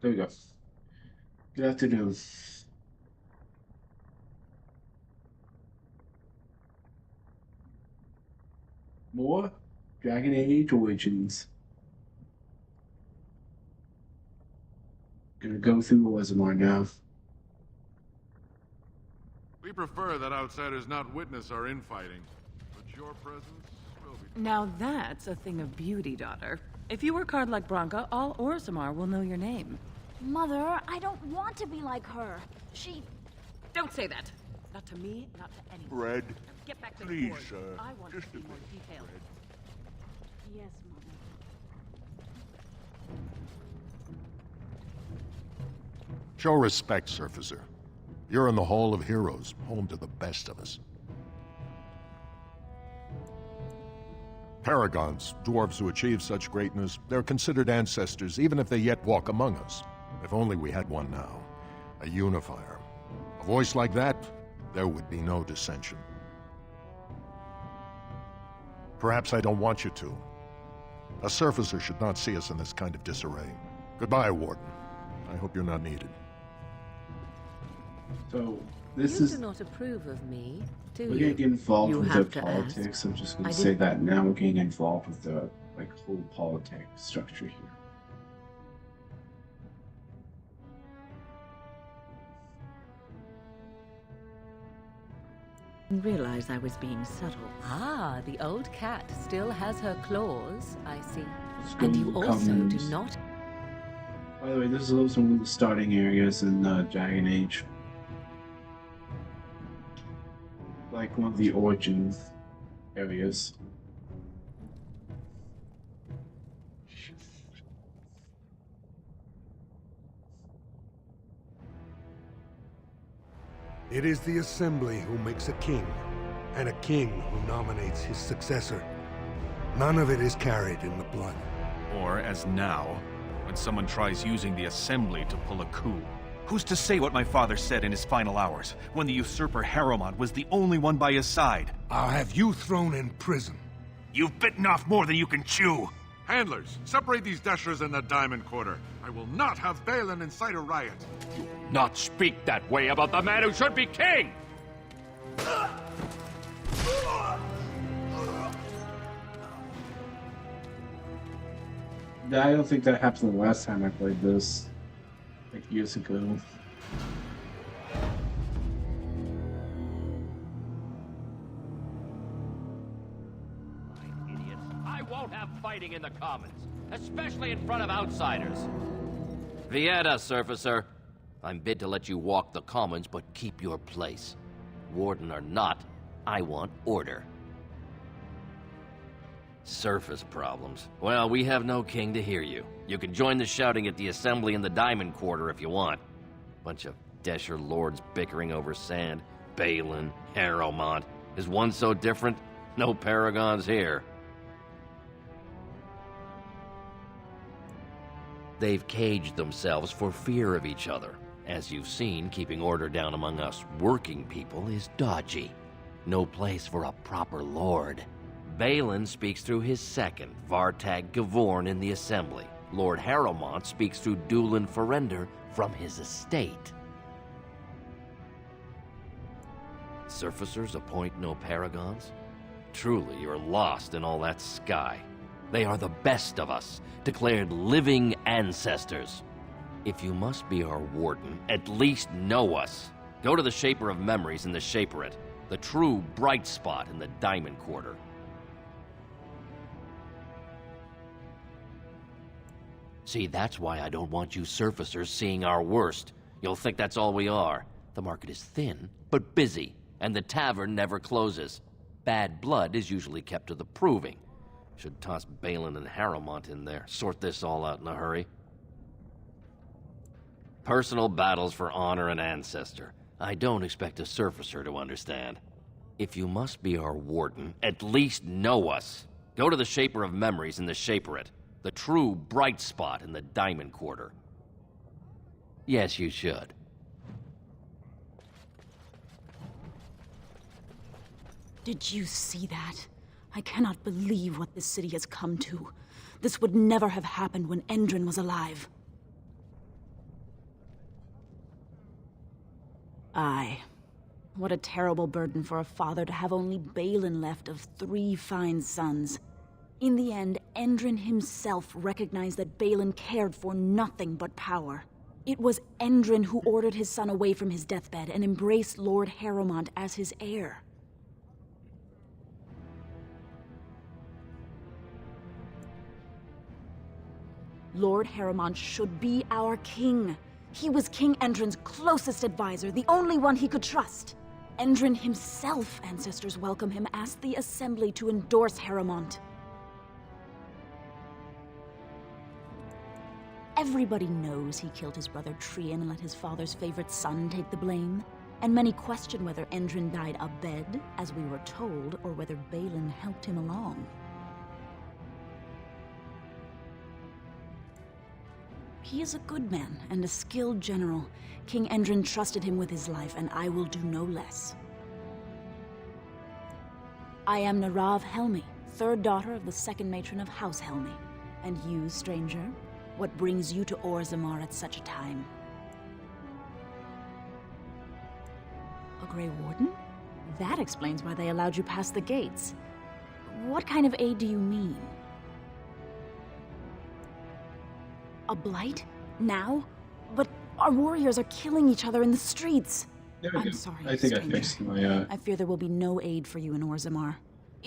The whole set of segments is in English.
There we go. Good afternoon. More Dragon Age Origins. Gonna go through Orzammar now. We prefer that outsiders not witness our infighting, but your presence will be... Now that's a thing of beauty, daughter. If you work hard like Branka, all Orzammar will know your name. Mother, I don't want to be like her. She... Don't say that. Not to me, not to anyone. Bread? Get back to the Please, forge. I want just to a see more bit. details. Yes, Mother. Show respect, Surfacer. You're in the Hall of Heroes, home to the best of us. Paragons, dwarves who achieve such greatness, they're considered ancestors even if they yet walk among us. If only we had one now. A unifier. A voice like that, there would be no dissension. Perhaps I don't want you to. A Surfacer should not see us in this kind of disarray. Goodbye, Warden. I hope you're not needed. So this You is do not approve of me, do we're you? gonna get involved You with have the to politics. ask. I'm just gonna I say did- that now. We're getting involved with the whole politic structure here. Didn't realize I was being subtle. Ah, the old cat still has her claws, I see. And you School also do commons. not... By the way, this is also one of the starting areas in Dragon Age. Like one of the origin areas. It is the Assembly who makes a king, and a king who nominates his successor. None of it is carried in the blood. Or, as now, when someone tries using the Assembly to pull a coup. Who's to say what my father said in his final hours, when the usurper Harrowmont was the only one by his side? I'll have you thrown in prison. You've bitten off more than you can chew! Handlers, separate these dashers in the Diamond Quarter. I will not have Balin incite a riot. Not speak that way about the man who should be king! I don't think that happened the last time I played this, like years ago. Idiots. I won't have fighting in the Commons, especially in front of outsiders. Vieta, Surfacer. I'm bid to let you walk the Commons, but keep your place. Warden or not, I want order. Surface problems. Well, we have no king to hear you. You can join the shouting at the Assembly in the Diamond Quarter if you want. Bunch of Desher lords bickering over sand. Balin, Harrowmont. Is one so different? No paragons here. They've caged themselves for fear of each other. As you've seen, keeping order down among us working people is dodgy. No place for a proper lord. Balin speaks through his second, Vartag Gavorn, in the Assembly. Lord Harrowmont speaks through Dulin Ferender from his estate. Surfacers appoint no paragons? Truly, you're lost in all that sky. They are the best of us, declared living ancestors. If you must be our warden, at least know us. Go to the Shaper of Memories in the Shaperate, the true bright spot in the Diamond Quarter. See, that's why I don't want you surfacers seeing our worst. You'll think that's all we are. The market is thin, but busy, and the tavern never closes. Bad blood is usually kept to the proving. Should toss Balin and Harrowmont in there, sort this all out in a hurry. Personal battles for honor and ancestor. I don't expect a surfacer to understand. If you must be our warden, at least know us. Go to the Shaper of Memories in the Shaperate, the true bright spot in the Diamond Quarter. Yes, you should. Did you see that? I cannot believe what this city has come to. This would never have happened when Endrin was alive. Aye. What a terrible burden for a father to have only Balin left of 3 fine sons. In the end, Endrin himself recognized that Balin cared for nothing but power. It was Endrin who ordered his son away from his deathbed and embraced Lord Harrowmont as his heir. Lord Harrowmont should be our king. He was King Endrin's closest advisor, the only one he could trust. Endrin himself, ancestors welcome him, asked the Assembly to endorse Harrowmont. Everybody knows he killed his brother Trian and let his father's favorite son take the blame. And many question whether Endrin died abed, as we were told, or whether Balin helped him along. He is a good man and a skilled general. King Endrin trusted him with his life, and I will do no less. I am Narav Helmi, 3rd daughter of the 2nd matron of House Helmi. And you, stranger, what brings you to Orzammar at such a time? A Grey Warden? That explains why they allowed you past the gates. What kind of aid do you mean? A blight? Now? But our warriors are killing each other in the streets. I'm sorry, I think stranger. I fixed my, I fear there will be no aid for you in Orzammar.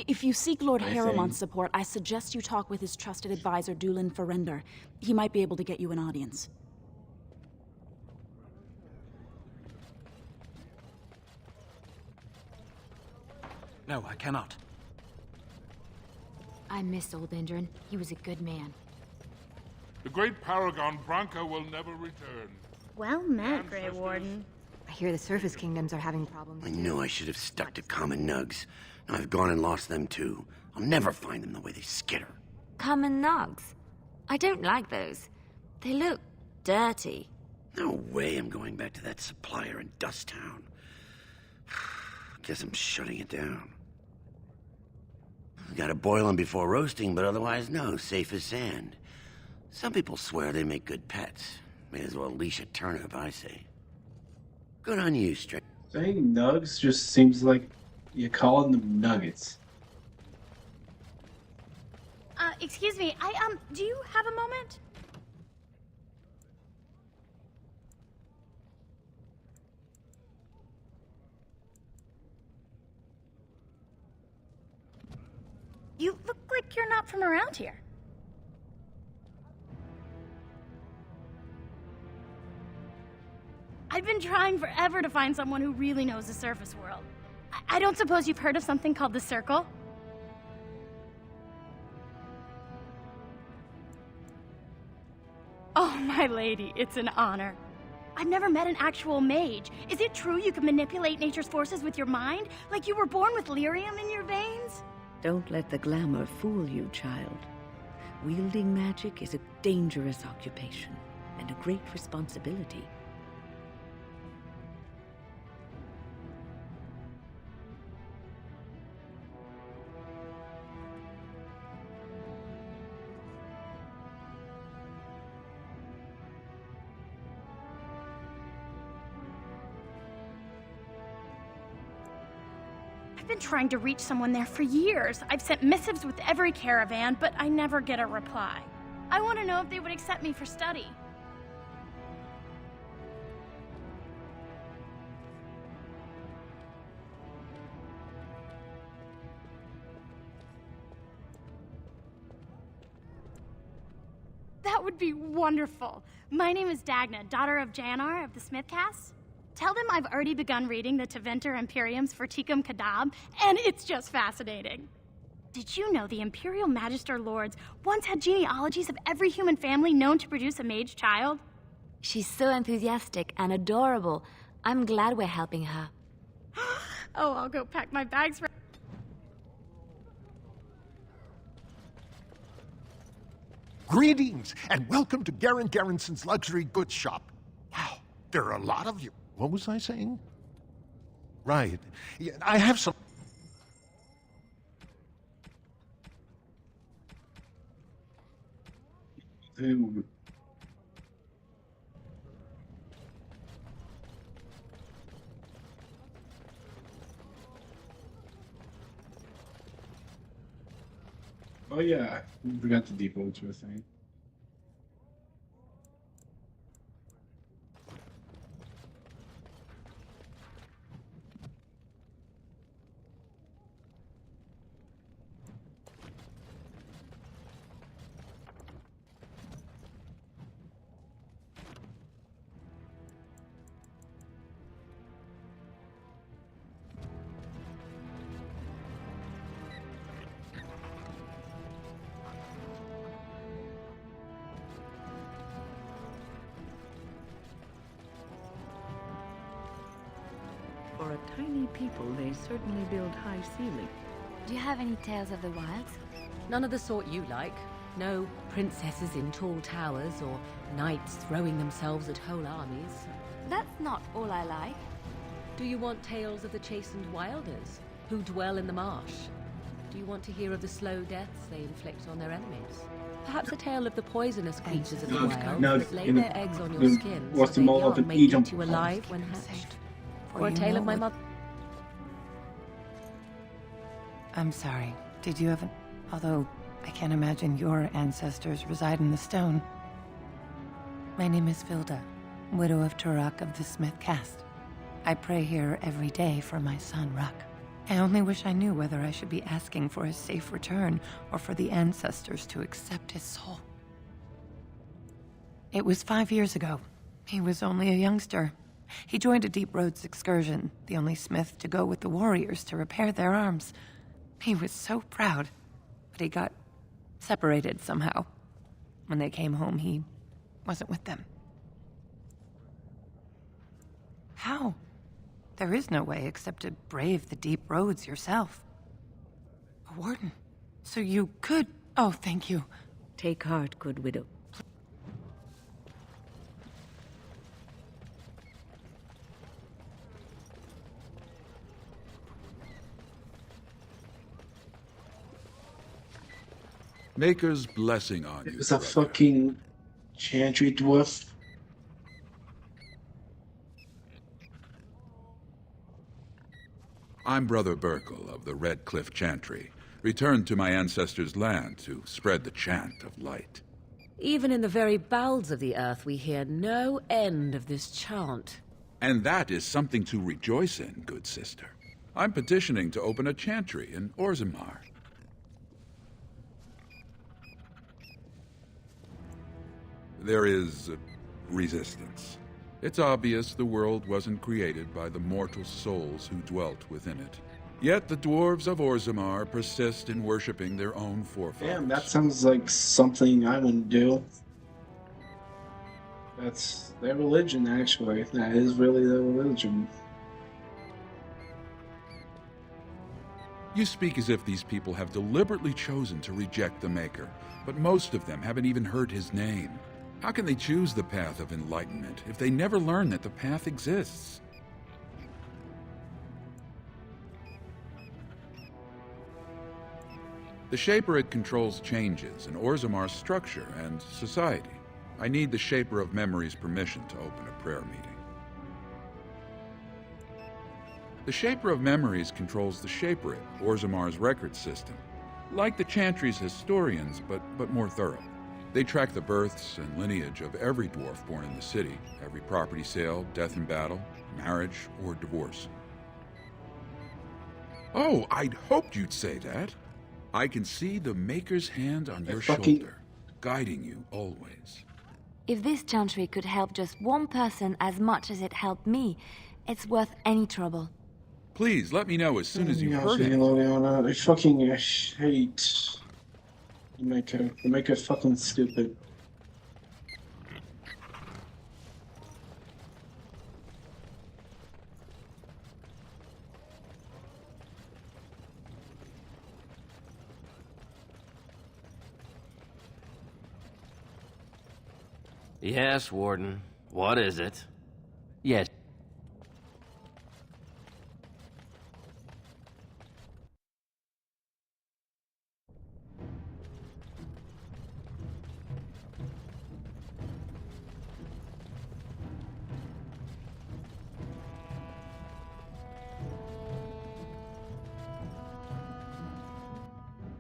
If you seek Lord Harrowmont's support, I suggest you talk with his trusted advisor, Dulin Ferrender. He might be able to get you an audience. No, I cannot. I miss old Endrin. He was a good man. The great paragon Branka will never return. Well met, Grey Warden. I hear the Surface Kingdoms are having problems. I knew I should have stuck to common nugs. Now I've gone and lost them too. I'll never find them the way they skitter. Common Nogs? I don't like those. They look dirty. No way I'm going back to that supplier in Dust Town. Guess I'm shutting it down. Gotta boil them before roasting, but otherwise no, safe as sand. Some people swear they make good pets. May as well leash a turnip, I say. Good on you, String. Saying nugs just seems like you're calling them nuggets. Excuse me, do you have a moment? You look like you're not from around here. I've been trying forever to find someone who really knows the surface world. I don't suppose you've heard of something called the Circle? Oh, my lady, it's an honor. I've never met an actual mage. Is it true you can manipulate nature's forces with your mind? Like you were born with lyrium in your veins? Don't let the glamour fool you, child. Wielding magic is a dangerous occupation, and a great responsibility. I've been trying to reach someone there for years. I've sent missives with every caravan, but I never get a reply. I want to know if they would accept me for study. That would be wonderful. My name is Dagna, daughter of Janar of the Smithcast. Tell them I've already begun reading the Teventer Imperiums for Tikum Kadab, and it's just fascinating. Did you know the Imperial Magister Lords once had genealogies of every human family known to produce a mage child? She's so enthusiastic and adorable. I'm glad we're helping her. Oh, I'll go pack my bags for... Greetings, and welcome to Garen Garrison's Luxury Goods Shop. Wow, there are a lot of you. What was I saying? Right. Yeah, I have some... Oh yeah, I forgot the deep ultra thing. For a tiny people, they certainly build high ceilings. Do you have any tales of the wilds? None of the sort you like. No princesses in tall towers or knights throwing themselves at whole armies. That's not all I like. Do you want tales of the chastened wilders who dwell in the marsh? Do you want to hear of the slow deaths they inflict on their enemies? Perhaps a tale of the poisonous creatures of the wild that lay their eggs on your skin so their young may eat you alive when hatched? Or a tale of my mother. I'm sorry. Did you ever... Although, I can't imagine your ancestors reside in the stone. My name is Vilda, widow of Turok of the Smith caste. I pray here every day for my son, Ruck. I only wish I knew whether I should be asking for his safe return or for the ancestors to accept his soul. It was 5 years ago. He was only a youngster. He joined a Deep Roads excursion, the only smith to go with the warriors to repair their arms. He was so proud, but he got separated somehow. When they came home, he wasn't with them. How? There is no way except to brave the Deep Roads yourself. A warden. So you could... Oh, thank you. Take heart, good widow. Maker's blessing on you. It's a fucking chantry dwarf. I'm Brother Burkle of the Red Cliff Chantry, returned to my ancestors' land to spread the chant of light. Even in the very bowels of the earth, we hear no end of this chant. And that is something to rejoice in, good sister. I'm petitioning to open a chantry in Orzammar. There is resistance. It's obvious the world wasn't created by the mortal souls who dwelt within it. Yet the dwarves of Orzammar persist in worshipping their own forefathers. Damn, that sounds like something I wouldn't do. That's their religion, actually. That is really their religion. You speak as if these people have deliberately chosen to reject the Maker, but most of them haven't even heard his name. How can they choose the path of enlightenment if they never learn that the path exists? The Shaperit controls changes in Orzammar's structure and society. I need the Shaper of Memory's permission to open a prayer meeting. The Shaper of Memories controls the Shaperit, Orzammar's record system. Like the Chantry's historians, but more thorough. They track the births and lineage of every dwarf born in the city, every property sale, death in battle, marriage, or divorce. Oh, I'd hoped you'd say that. I can see the Maker's hand on your shoulder, guiding you always. If this chantry could help just one person as much as it helped me, it's worth any trouble. Please, let me know as soon as you've heard it. I fucking hate... You make her fucking stupid. Yes, Warden. What is it? Yes.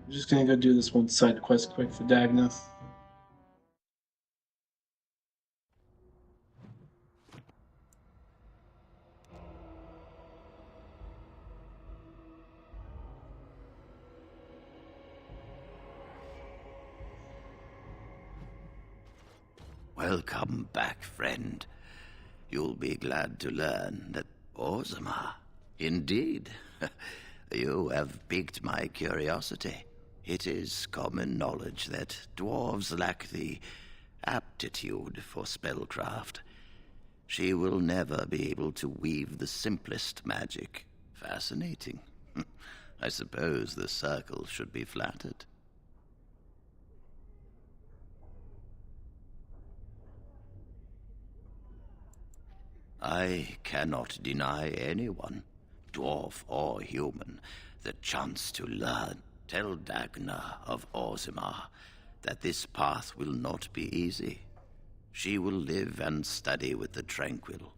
I'm just gonna go do this one side quest quick for Dagna. Welcome back, friend. You'll be glad to learn that Orzammar, indeed, you have piqued my curiosity. It is common knowledge that dwarves lack the aptitude for spellcraft. She will never be able to weave the simplest magic. Fascinating. I suppose the circle should be flattered. I cannot deny anyone, dwarf or human, the chance to learn. Tell Dagna of Orzammar that this path will not be easy. She will live and study with the Tranquil,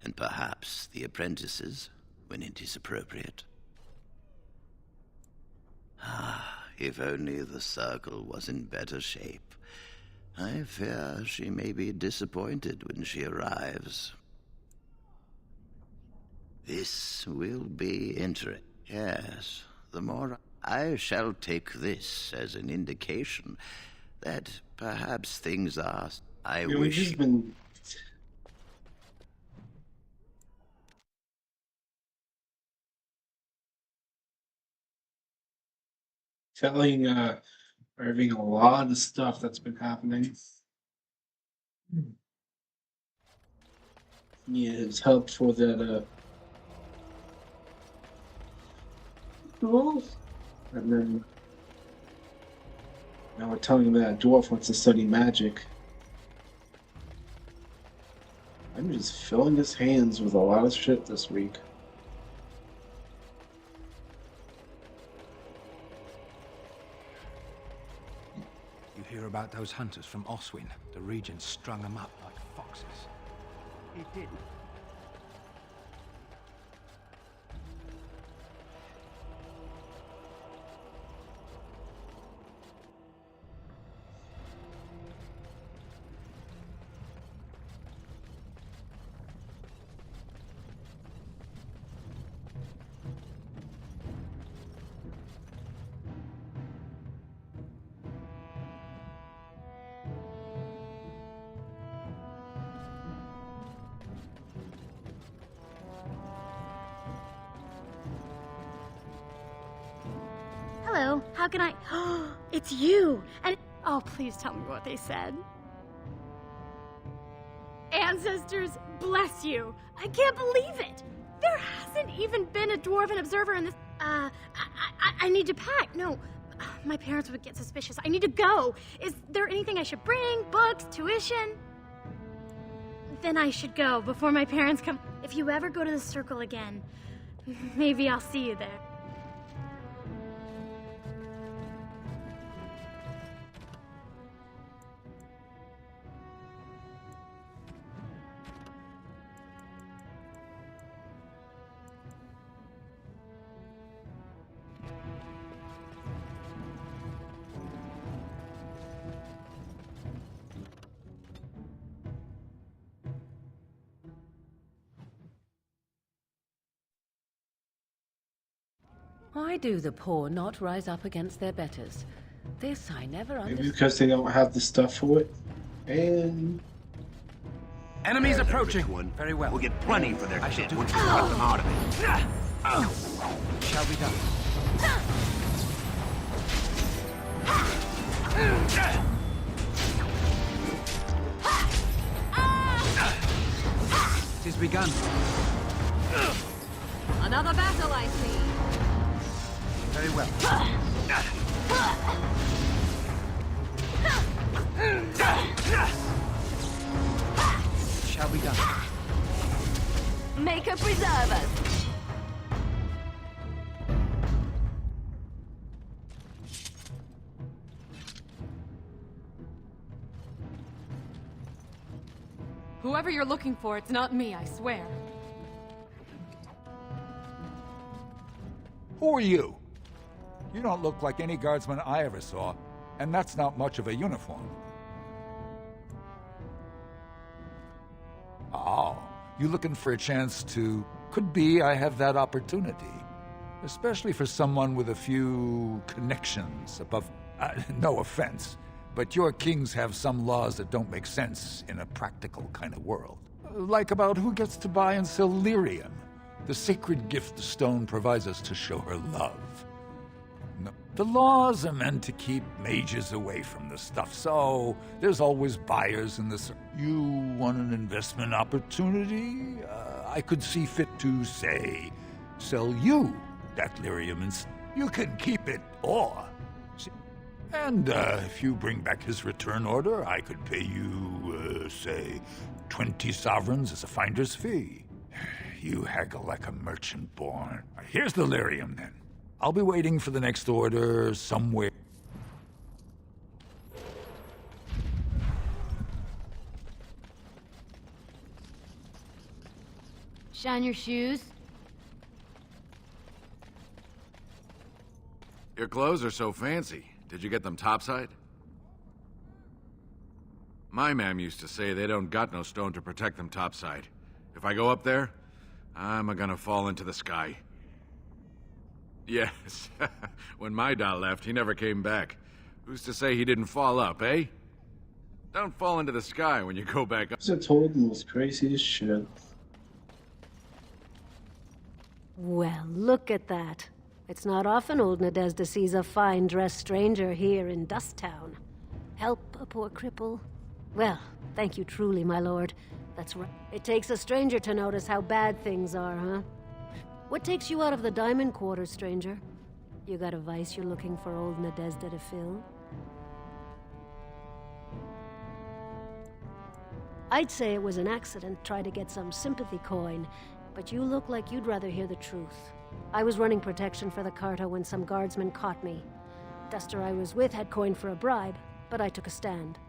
and perhaps the apprentices, when it is appropriate. Ah, if only the circle was in better shape. I fear she may be disappointed when she arrives. This will be interesting. Yes, the more I shall take this as an indication that perhaps things are. I wish. We've just been telling Irving a lot of stuff that's been happening. He has helped for that and then now we're telling him that a dwarf wants to study magic. I'm just filling his hands with a lot of shit this week. You hear about those hunters from Oswin? The Regent strung them up like foxes. It didn't. Hello, how can I... It's you! And... Oh, please tell me what they said. Ancestors, bless you! I can't believe it! There hasn't even been a dwarven observer in this... I need to pack. No, my parents would get suspicious. I need to go. Is there anything I should bring? Books? Tuition? Then I should go before my parents come. If you ever go to the circle again, maybe I'll see you there. Why do the poor not rise up against their betters? This I never Maybe understood. because they don't have the stuff for it. And Enemies approaching. Very well. We'll get plenty for their I shall shit do once it. we cut them out of it. Shall be done. Tis begun. Another battle, I see. Very well. Shall be done. Make a preserve us. Whoever you're looking for, it's not me, I swear. Who are you? You don't look like any guardsman I ever saw, and that's not much of a uniform. Oh, you looking for a chance to... Could be I have that opportunity. Especially for someone with a few connections above... no offense, but your kings have some laws that don't make sense in a practical kind of world. Like about who gets to buy and sell lyrium, the sacred gift the stone provides us to show her love. No, the laws are meant to keep mages away from the stuff, so there's always buyers in this. You want an investment opportunity? I could see fit to, say, sell you that lyrium, and you can keep it, or... And if you bring back his return order, I could pay you, say, 20 sovereigns as a finder's fee. You haggle like a merchant born. Here's the lyrium, then. I'll be waiting for the next order somewhere. Shine your shoes. Your clothes are so fancy. Did you get them topside? My mam used to say they don't got no stone to protect them topside. If I go up there, I'm gonna fall into the sky. Yes, when my dad left, he never came back. Who's to say he didn't fall up, eh? Don't fall into the sky when you go back up. I told the most craziest shit. Well, look at that. It's not often old Nadezda sees a fine-dressed stranger here in Dust Town. Help a poor cripple? Well, thank you truly, my lord. That's right. It takes a stranger to notice how bad things are, huh? What takes you out of the Diamond Quarter, stranger? You got a vice you're looking for old Nadezda to fill? I'd say it was an accident, try to get some sympathy coin, but you look like you'd rather hear the truth. I was running protection for the Carta when some guardsmen caught me. Duster I was with had coin for a bribe, but I took a stand.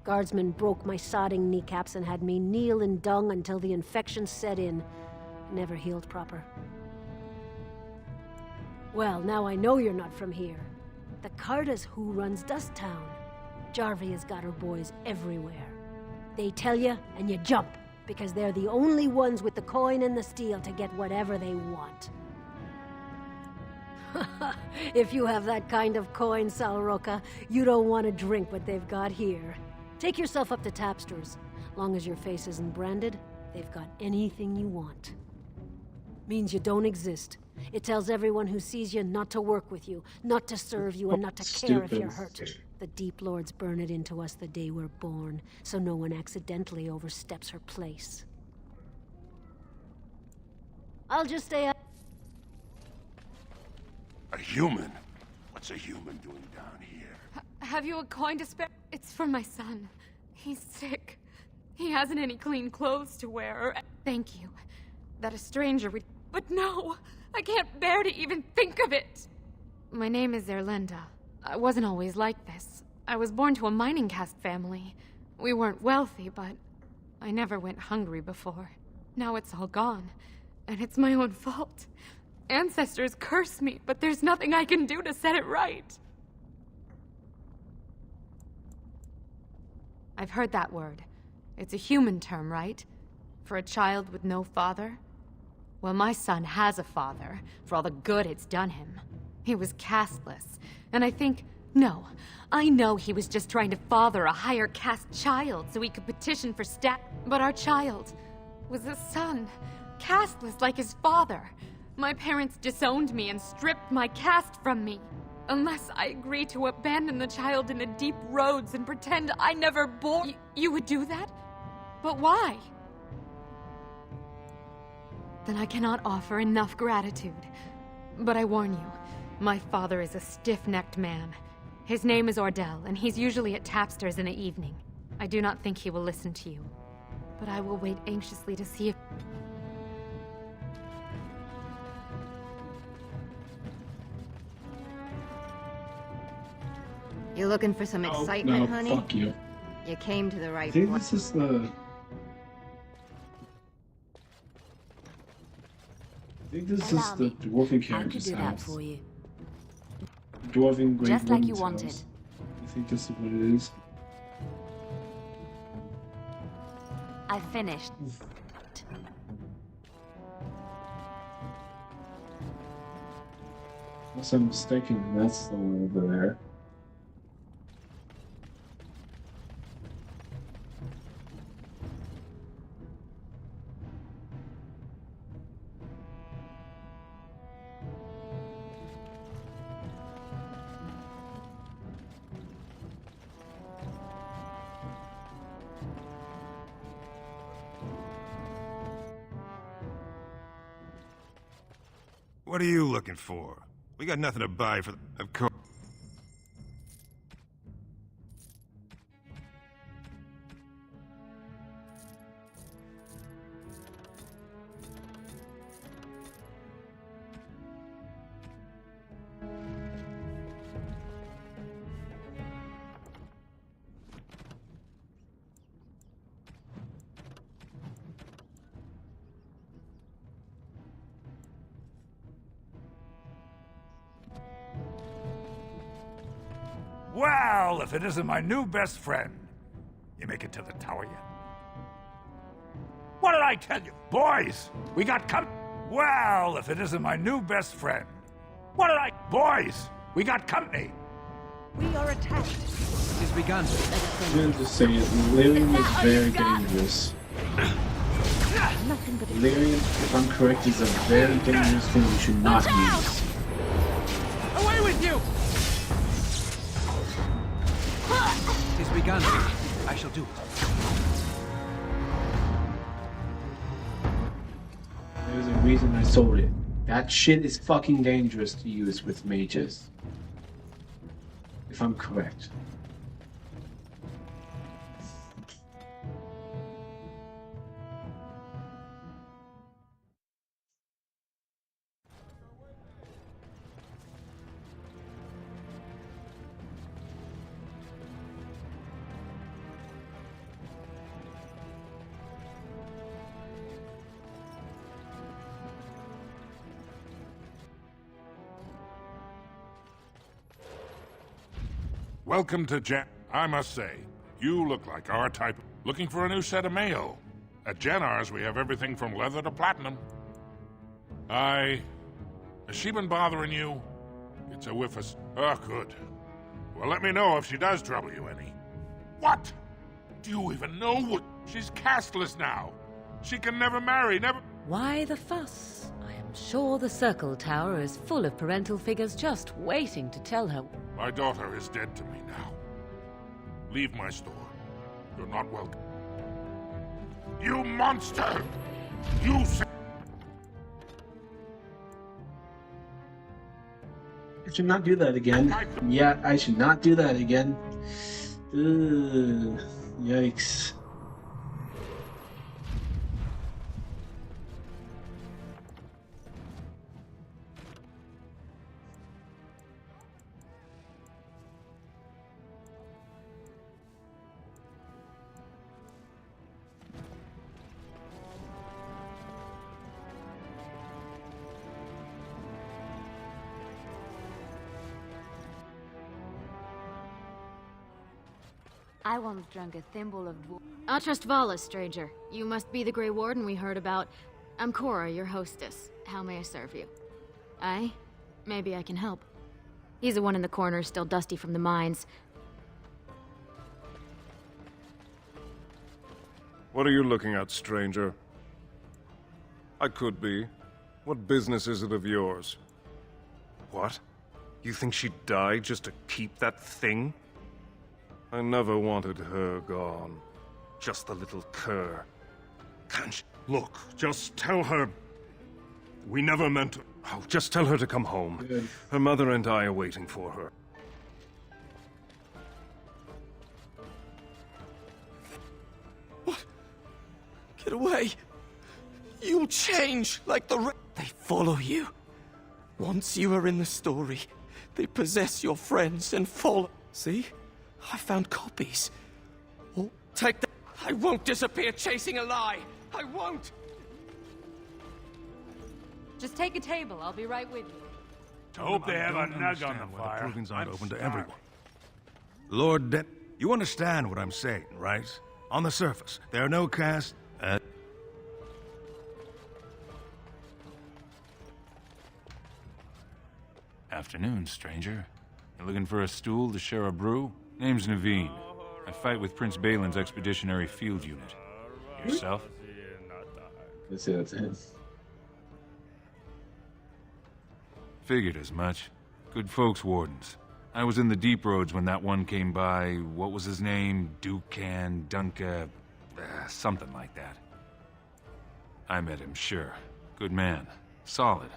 Guardsmen broke my sodding kneecaps and had me kneel in dung until the infection set in. Never healed proper. Well, now I know you're not from here. The Carta's who runs Dust Town. Jarvia's got her boys everywhere. They tell you, and you jump, because they're the only ones with the coin and the steel to get whatever they want. If you have that kind of coin, Salroka, you don't want to drink what they've got here. Take yourself up to Tapster's. Long as your face isn't branded, they've got anything you want. Means you don't exist. It tells everyone who sees you not to work with you, not to serve you, and not to care if you're hurt. The Deep Lords burn it into us the day we're born, so no one accidentally oversteps her place. I'll just stay up. A human? What's a human doing down here? Have you a coin to spare? It's for my son. He's sick. He hasn't any clean clothes to wear or... Thank you. That a stranger would... But no! I can't bear to even think of it! My name is Erlinda. I wasn't always like this. I was born to a mining caste family. We weren't wealthy, but I never went hungry before. Now it's all gone, and it's my own fault. Ancestors curse me, but there's nothing I can do to set it right. I've heard that word. It's a human term, right? For a child with no father? Well, my son has a father, for all the good it's done him. He was casteless, and I think... No, I know he was just trying to father a higher caste child so he could petition for But our child was a son, casteless like his father. My parents disowned me and stripped my caste from me. Unless I agree to abandon the child in the deep roads and pretend I never bore... You would do that? But why? Then I cannot offer enough gratitude. But I warn you, my father is a stiff-necked man. His name is Ordell, and he's usually at Tapster's in the evening. I do not think he will listen to you. But I will wait anxiously to see if... You looking for some excitement, no, honey? Fuck you. You came to the I right think place. this is the... I think this is the dwarven character's house. For you. Dwarven Great Just like you Woman's wanted. house. I think this is what it is. I finished. Unless I'm mistaken, that's the one over there. What are you looking for? We got nothing to buy for... Of course. Well, if it isn't my new best friend. You make it to the tower yet? What did I tell you? Boys, we got Well, if it isn't my new best friend. What did I... Boys, we got company. We are attacked. It has begun. I'm gonna just say it, Lyrium is very dangerous. Lyrium, if I'm correct, is a very dangerous thing you should not use. Away with you! It has begun. I shall do it. There's a reason I sold it. That shit is fucking dangerous to use with mages. If I'm correct. Welcome to I must say, you look like our type. Looking for a new set of mail. At Janar's, we have everything from leather to platinum. Has she been bothering you? It's a whiff of... Oh, good. Well, let me know if she does trouble you any. What? Do you even know what... She's castless now. She can never marry, never... Why the fuss? I am sure the Circle Tower is full of parental figures just waiting to tell her. My daughter is dead to me now. Leave my store. You're not welcome. You monster! You I should not do that again. Yeah, I should not do that again. Ugh, yikes. I once drank a thimble of I'll trust Vala, stranger. You must be the Grey Warden we heard about. I'm Cora, your hostess. How may I serve you? Aye? Maybe I can help. He's the one in the corner, still dusty from the mines. What are you looking at, stranger? I could be. What business is it of yours? What? You think she'd die just to keep that thing? I never wanted her gone. Just the little cur. Can't she... Look, just tell her... We never meant to... Oh, just tell her to come home. Good. Her mother and I are waiting for her. What? Get away. You'll change like the They follow you. Once you are in the story, they possess your friends and follow... See? I found copies. Oh, take that. I won't disappear chasing a lie. I won't. Just take a table. I'll be right with you. Hope they have a don't nug on understand the why fire. The provings aren't I'm open to starving. everyone. Lord you understand what I'm saying, right? On the surface, there are no casts. Afternoon, stranger. You looking for a stool to share a brew? Name's Naveen. I fight with Prince Balin's Expeditionary Field Unit. Yourself? Let's see, that's it. Figured as much. Good folks, Wardens. I was in the deep roads when that one came by. What was his name? Dukan, Dunka... something like that. I met him, sure. Good man. Solid.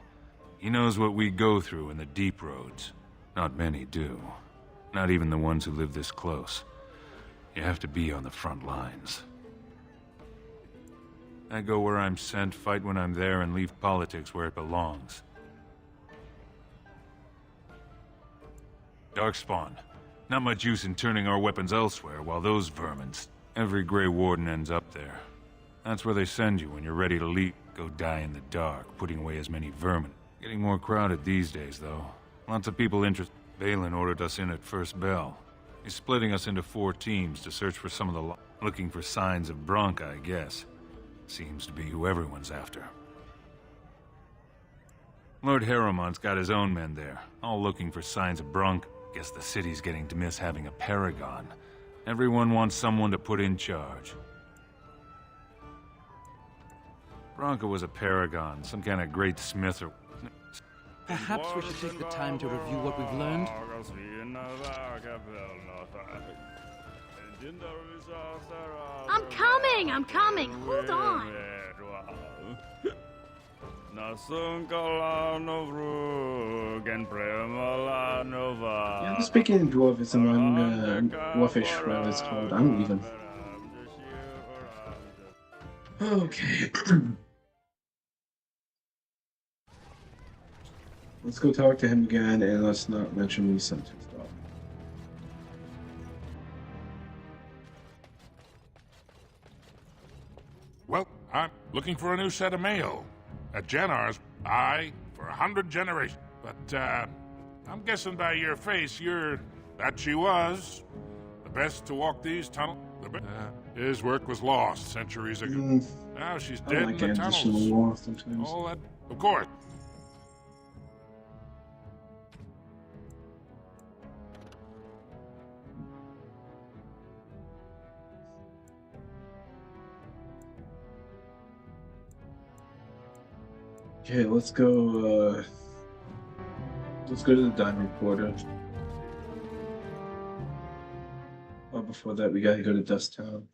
He knows what we go through in the deep roads. Not many do. Not even the ones who live this close. You have to be on the front lines. I go where I'm sent, fight when I'm there, and leave politics where it belongs. Darkspawn. Not much use in turning our weapons elsewhere, while those vermin... Every Grey Warden ends up there. That's where they send you when you're ready to leave. Go die in the dark, putting away as many vermin. Getting more crowded these days, though. Lots of people interested. Balin ordered us in at first bell. He's splitting us into 4 teams to search for some of the... Looking for signs of Bronca, I guess. Seems to be who everyone's after. Lord Harrowmont's got his own men there, all looking for signs of Bronca. Guess the city's getting to miss having a paragon. Everyone wants someone to put in charge. Bronca was a paragon, some kind of great smith or... Perhaps we should take the time to review what we've learned. I'm coming! Hold on! Yeah, I'm speaking dwarvish among dwarfish, whatever it's called. I'm leaving. Okay. Let's go talk to him again, and let's not mention we sent his dog. Well, I'm looking for a new set of mail. At Janar's, for 100 generations. But, I'm guessing by your face, you're... That she was. The best to walk these tunnels. His work was lost centuries ago. Now she's dead in the tunnels. All that... Of course. Okay, let's go to the diamond quarter. Oh, before that, we gotta go to Dust Town.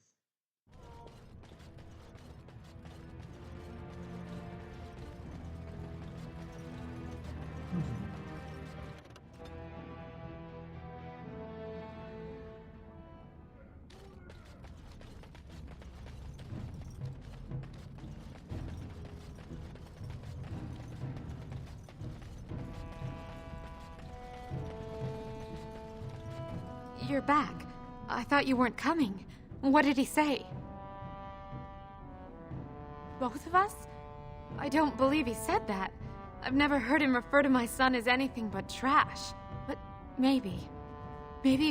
You're back. I thought you weren't coming. What did he say? Both of us? I don't believe he said that. I've never heard him refer to my son as anything but trash. But maybe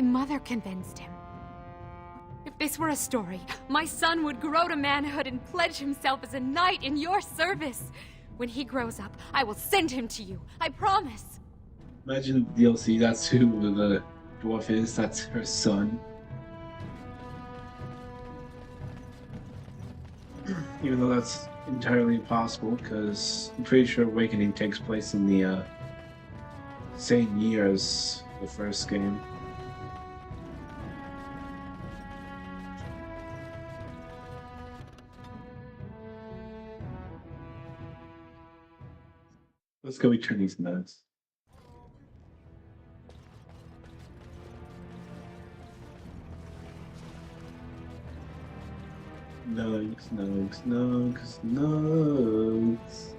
Mother convinced him. If this were a story, my son would grow to manhood and pledge himself as a knight in your service. When he grows up, I will send him to you. I promise. Imagine the DLC, that's who the dwarf is, that's her son. Even though that's entirely impossible, because I'm pretty sure Awakening takes place in the same year as the first game. Let's go return these nuts. Nugs, nugs, nugs, nugs.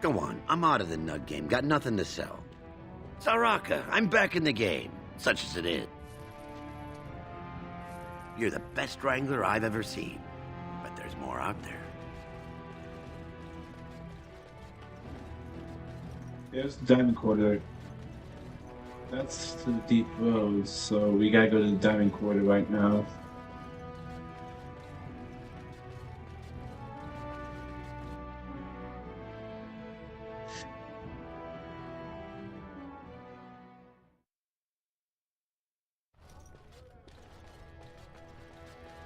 Go on, I'm out of the nug game. Got nothing to sell. Saraka, I'm back in the game, such as it is. You're the best wrangler I've ever seen. But there's more out there. There's the diamond quarter. That's to the deep roads, so we gotta go to the diamond quarter right now.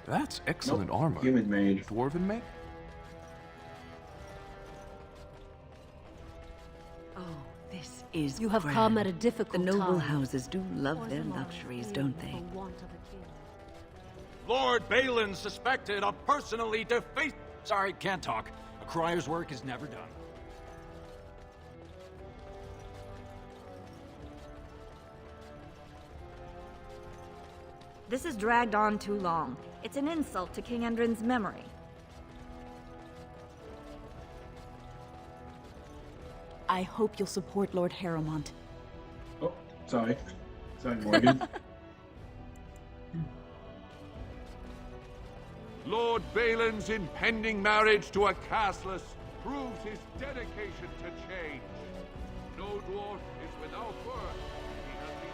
That's excellent armor. Human made. Dwarven make? Oh, this is You have grand. come at a difficult The noble time. houses do love their luxuries, don't they? Lord Balin suspected of personally defacing... Sorry, can't talk. A crier's work is never done. This has dragged on too long. It's an insult to King Endrin's memory. I hope you'll support Lord Harrowmont. Oh, sorry. Sorry, Morgan. Lord Balin's impending marriage to a castless proves his dedication to change. No dwarf is without worth. He has been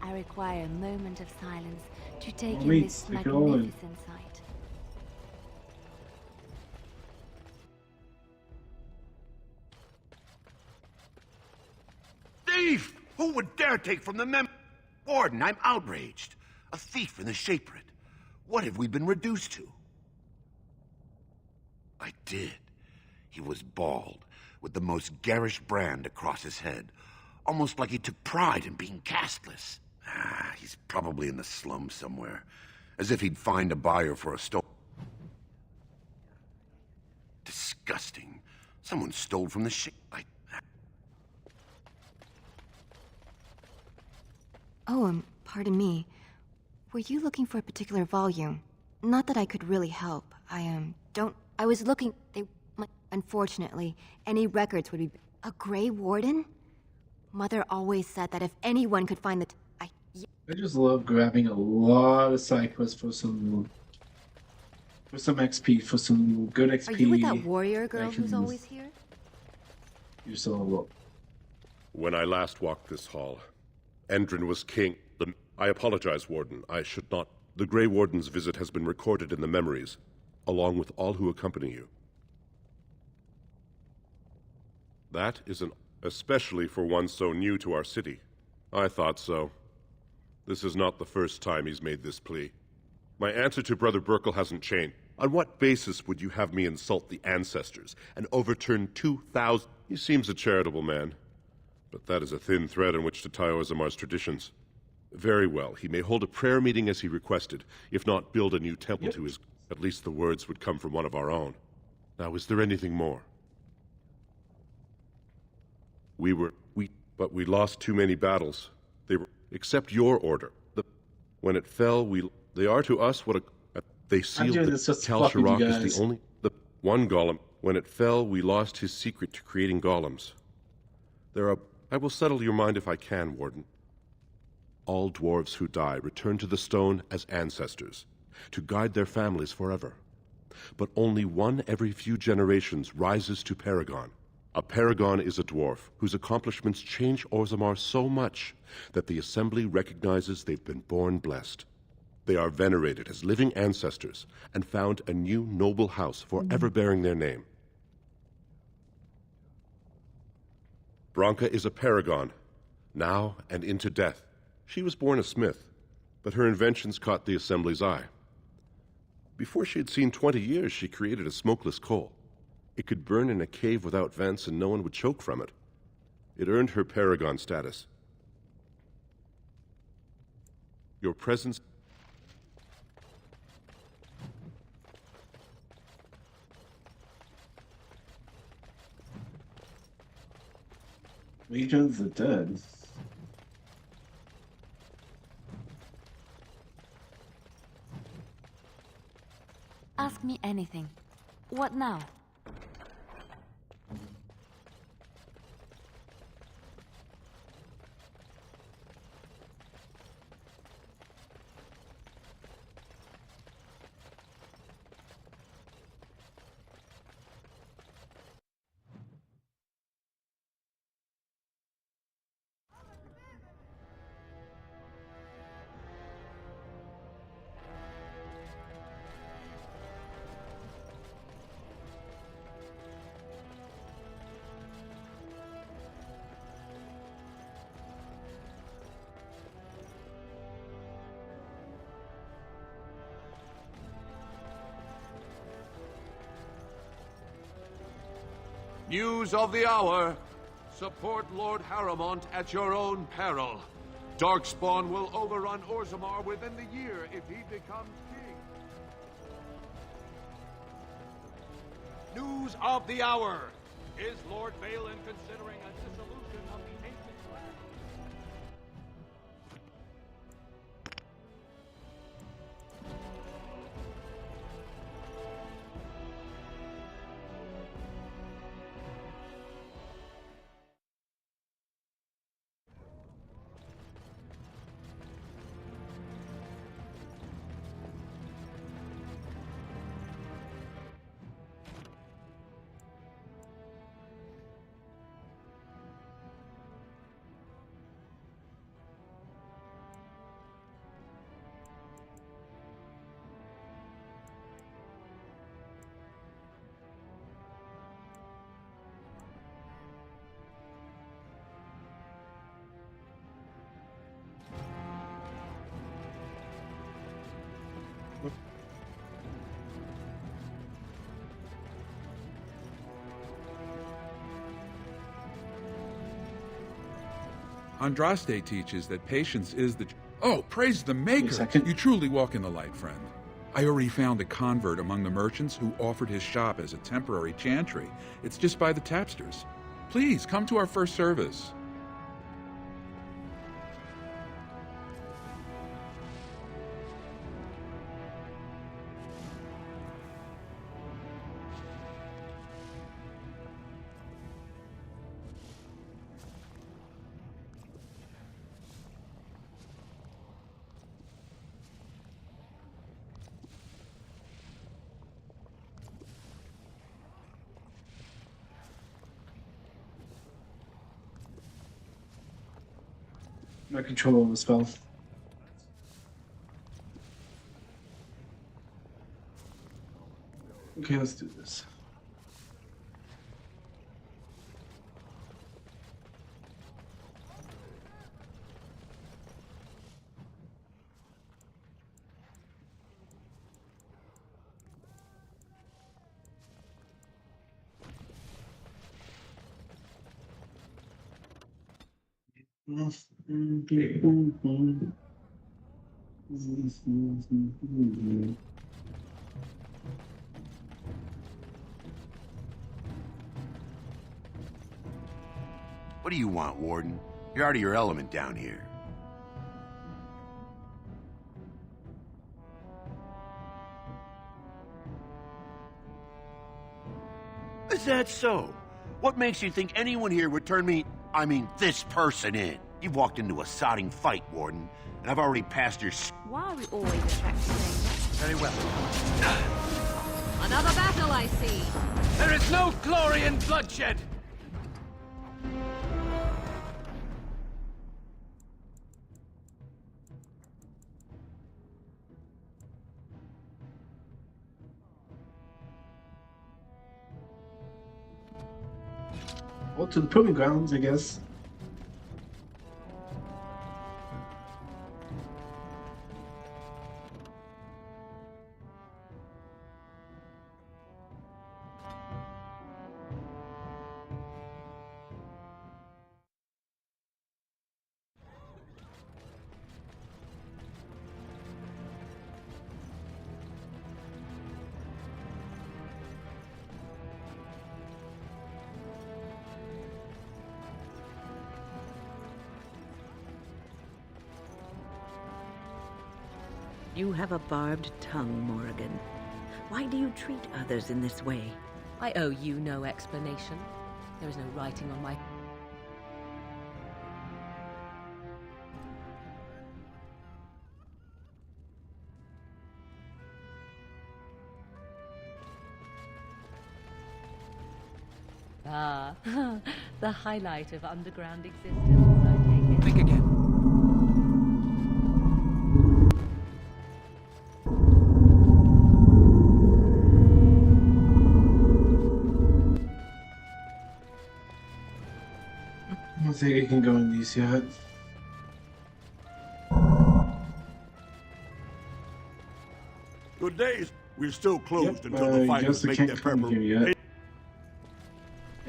I require a moment of silence to take Oh, in wait, this they're going. magnificent sight. Thief! Who would dare take from the Warden, I'm outraged. A thief in the Shapered. What have we been reduced to? I did. He was bald, with the most garish brand across his head. Almost like he took pride in being castless. He's probably in the slums somewhere. As if he'd find a buyer for a stole. Disgusting. Someone stole from the Oh, pardon me. Were you looking for a particular volume? Not that I could really help. I was looking... Unfortunately, any records would be... A Grey Warden? Mother always said that if anyone could find the... I just love grabbing a lot of side quests for some XP, for some good XP. Are you with that warrior girl I can who's always here? use a lot. When I last walked this hall, Endrin was king. I apologize, Warden. I should not. The Grey Warden's visit has been recorded in the memories, along with all who accompany you. That is especially for one so new to our city. I thought so. This is not the first time he's made this plea. My answer to Brother Burkle hasn't changed. On what basis would you have me insult the ancestors and overturn 2,000? He seems a charitable man, but that is a thin thread on which to tie Orzamar's traditions. Very well, he may hold a prayer meeting as he requested, if not build a new temple to his... At least the words would come from one of our own. Now, is there anything more? But we lost too many battles. They were... Except your order. When it fell, they are to us what a... They sealed Tal Sharok is the only... One golem. When it fell, we lost his secret to creating golems. I will settle your mind if I can, Warden. All dwarves who die return to the stone as ancestors, to guide their families forever. But only one every few generations rises to Paragon. A paragon is a dwarf whose accomplishments change Orzammar so much that the Assembly recognizes they've been born blessed. They are venerated as living ancestors and found a new noble house forever bearing their name. Branka is a paragon, now and into death. She was born a smith, but her inventions caught the Assembly's eye. Before she had seen 20 years, she created a smokeless coal. It could burn in a cave without vents and no one would choke from it. It earned her paragon status. Your presence... Legions of the Dead. Ask me anything. What now? News of the hour. Support Lord Harrowmont at your own peril. Darkspawn will overrun Orzammar within the year if he becomes king. News of the hour. Is Lord Balin considering a dissolution of the ancient clan? Andraste teaches that patience is the... Oh, praise the Maker! You truly walk in the light, friend. I already found a convert among the merchants who offered his shop as a temporary chantry. It's just by the tapsters. Please, come to our first service. No control over the spell. Okay, let's do this. What do you want, Warden? You're out of your element down here. Is that so? What makes you think anyone here would turn me, this person in? You've walked into a sodding fight, Warden, and I've already passed your... Why are we always attracted to strangers? Very well. Another battle, I see. There is no glory in bloodshed! Well, to the proving grounds, I guess. You have a barbed tongue, Morrigan. Why do you treat others in this way? I owe you no explanation. There is no writing on my... Ah, the highlight of underground existence, I take it. Think again. I don't think I can go in these yet. Good days. We're still closed until the I fighters guess I make can't their come here yet.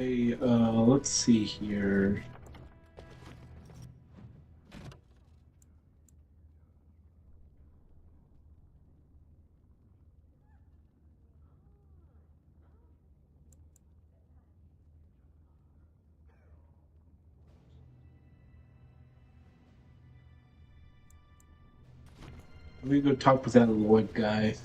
Hey, let's see here. Let me go talk with that Lloyd guy.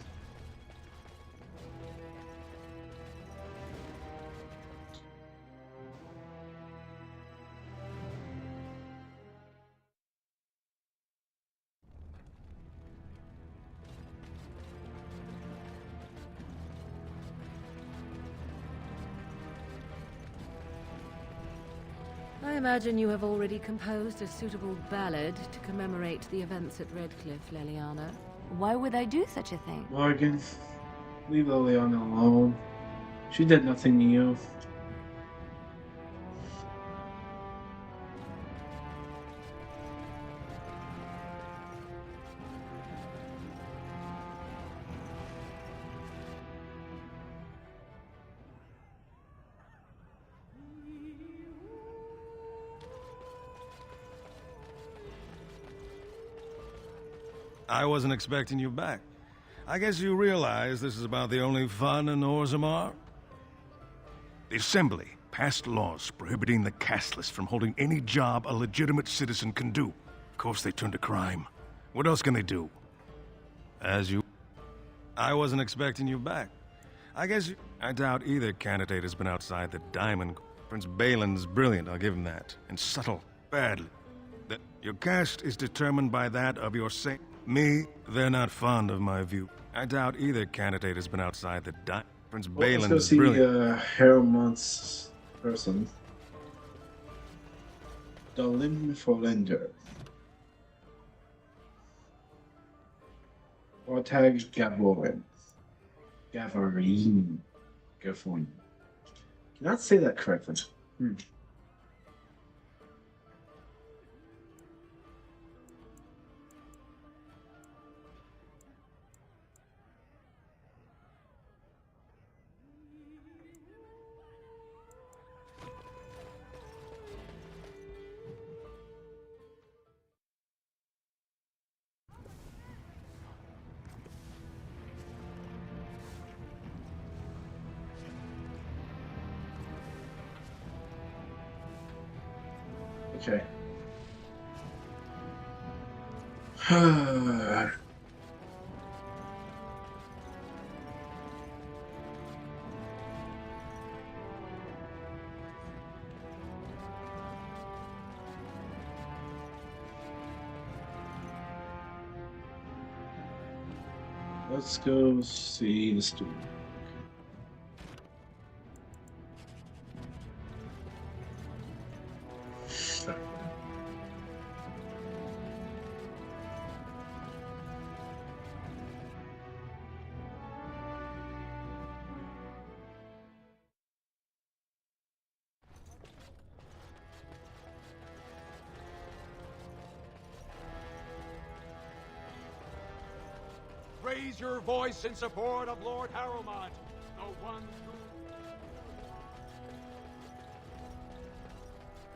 I imagine you have already composed a suitable ballad to commemorate the events at Redcliffe, Leliana. Why would I do such a thing? Morgan, leave Leliana alone. She did nothing to you. I wasn't expecting you back. I guess you realize this is about the only fun in Orzammar? The Assembly passed laws prohibiting the casteless from holding any job a legitimate citizen can do. Of course they turned to crime. What else can they do? I wasn't expecting you back. I doubt either candidate has been outside the diamond. Prince Balin's brilliant, I'll give him that. And subtle, badly. Your caste is determined by that of your Me, they're not fond of my view. I doubt either candidate has been outside the Prince Balin is brilliant. Let's go see Harrowmont's person. Dalin Forlender. Ortag Gavorin. Gavorin. Cannot say that correctly. Okay. Let's go see the student. Raise your voice in support of Lord Harrowmont, the one true...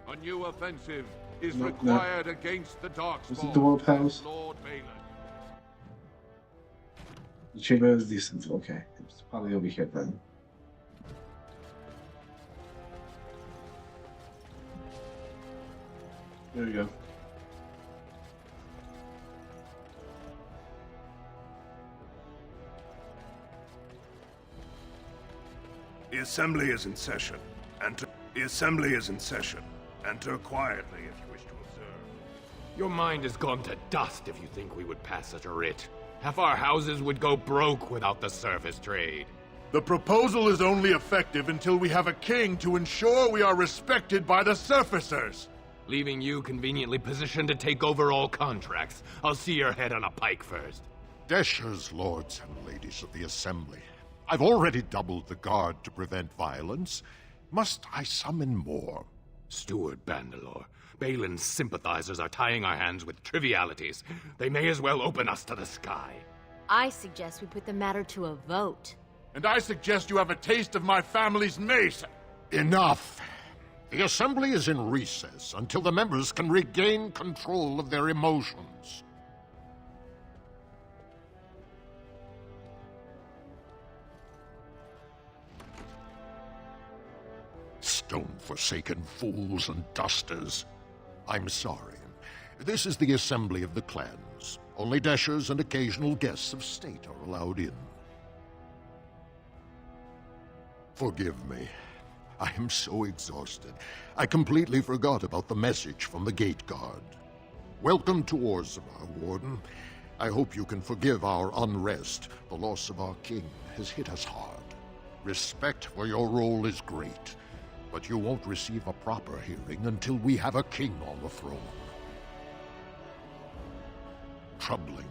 A new offensive is required against the Darkspawn. Is it the World House? Lord Balin. The chamber is decent. Okay, it's probably over here then. There we go. The Assembly is in session. Enter quietly if you wish to observe. Your mind has gone to dust if you think we would pass such a writ. Half our houses would go broke without the service trade. The proposal is only effective until we have a king to ensure we are respected by the surfacers. Leaving you conveniently positioned to take over all contracts. I'll see your head on a pike first. Deshers, lords and ladies of the Assembly. I've already doubled the guard to prevent violence. Must I summon more? Steward Bandalore, Balin's sympathizers are tying our hands with trivialities. They may as well open us to the sky. I suggest we put the matter to a vote. And I suggest you have a taste of my family's mace. Enough! The Assembly is in recess until the members can regain control of their emotions. Stone-forsaken fools and dusters. I'm sorry. This is the Assembly of the Clans. Only Deshers and occasional guests of state are allowed in. Forgive me. I am so exhausted. I completely forgot about the message from the gate guard. Welcome to Orzammar, Warden. I hope you can forgive our unrest. The loss of our king has hit us hard. Respect for your role is great, but you won't receive a proper hearing until we have a king on the throne. Troubling,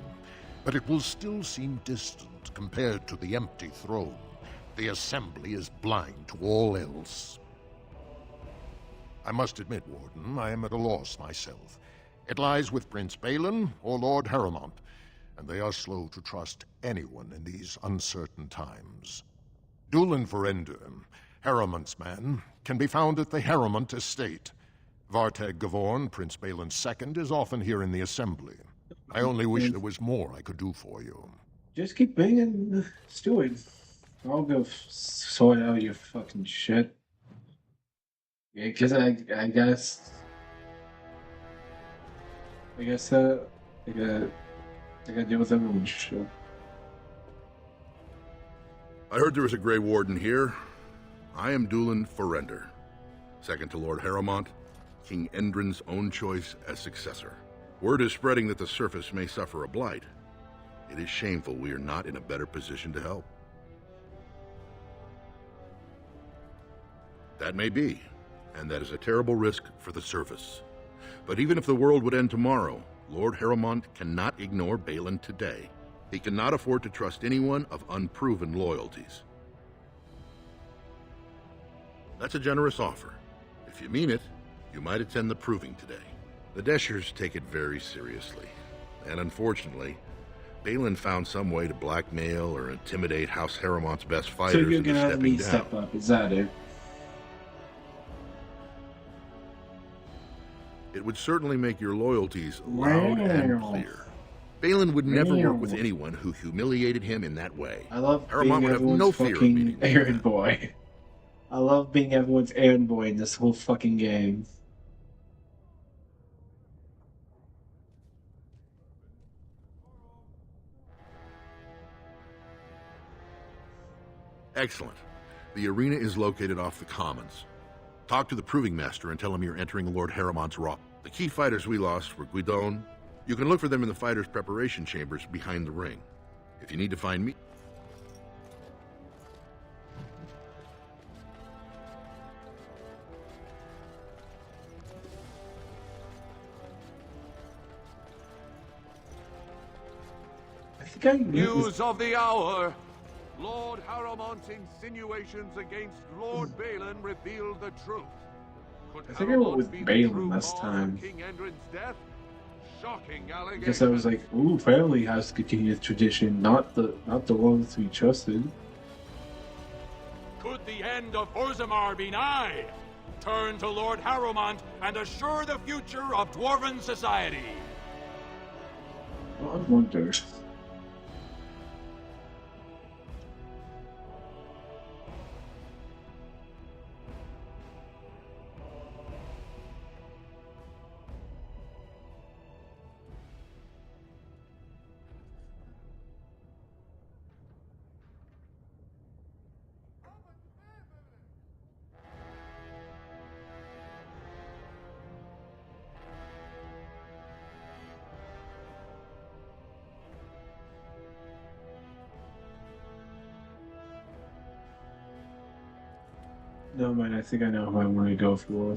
but it will still seem distant compared to the empty throne. The Assembly is blind to all else. I must admit, Warden, I am at a loss myself. It lies with Prince Balin or Lord Harrowmont, and they are slow to trust anyone in these uncertain times. Dulin Ferender, Harrowmont's man, can be found at the Harrowmont estate. Vartag Gavorn, Prince Balin's second, is often here in the Assembly. I only wish there was more I could do for you. Just keep banging the steward. I'll go sort out your fucking shit. Yeah, because I guess I gotta deal with everyone's shit. I heard there was a Grey Warden here. I am Dulin Ferender, second to Lord Harrowmont, King Endrin's own choice as successor. Word is spreading that the surface may suffer a blight. It is shameful we are not in a better position to help. That may be, and that is a terrible risk for the surface. But even if the world would end tomorrow, Lord Harrowmont cannot ignore Balin today. He cannot afford to trust anyone of unproven loyalties. That's a generous offer. If you mean it, you might attend the proving today. The Deshers take it very seriously, and unfortunately, Balin found some way to blackmail or intimidate House Harrowmont's best fighters So you're gonna into have me stepping step down. up, is that it? It would certainly make your loyalties loud and clear. Balin would never work with anyone who humiliated him in that way. I love Harrowmont being would have everyone's no fear of fucking meeting errand boy. I love being everyone's errand boy in this whole fucking game. Excellent. The arena is located off the Commons. Talk to the Proving Master and tell him you're entering Lord Harrowmont's Raw. The key fighters we lost were Guidon. You can look for them in the fighters' preparation chambers behind the ring. If you need to find me... I think I News of the hour! Lord Harrowmont's insinuations against Lord Balin reveal the truth. Could I think I went with Harrowmont be the Balin true this cause of time. King Endrin's death? Shocking allegation. Because I was like, ooh, family has to continue the tradition, not the ones we trusted. Could the end of Orzammar be nigh? Turn to Lord Harrowmont and assure the future of Dwarven society. Well, I wonder. No, man, I think I know who I want to go for.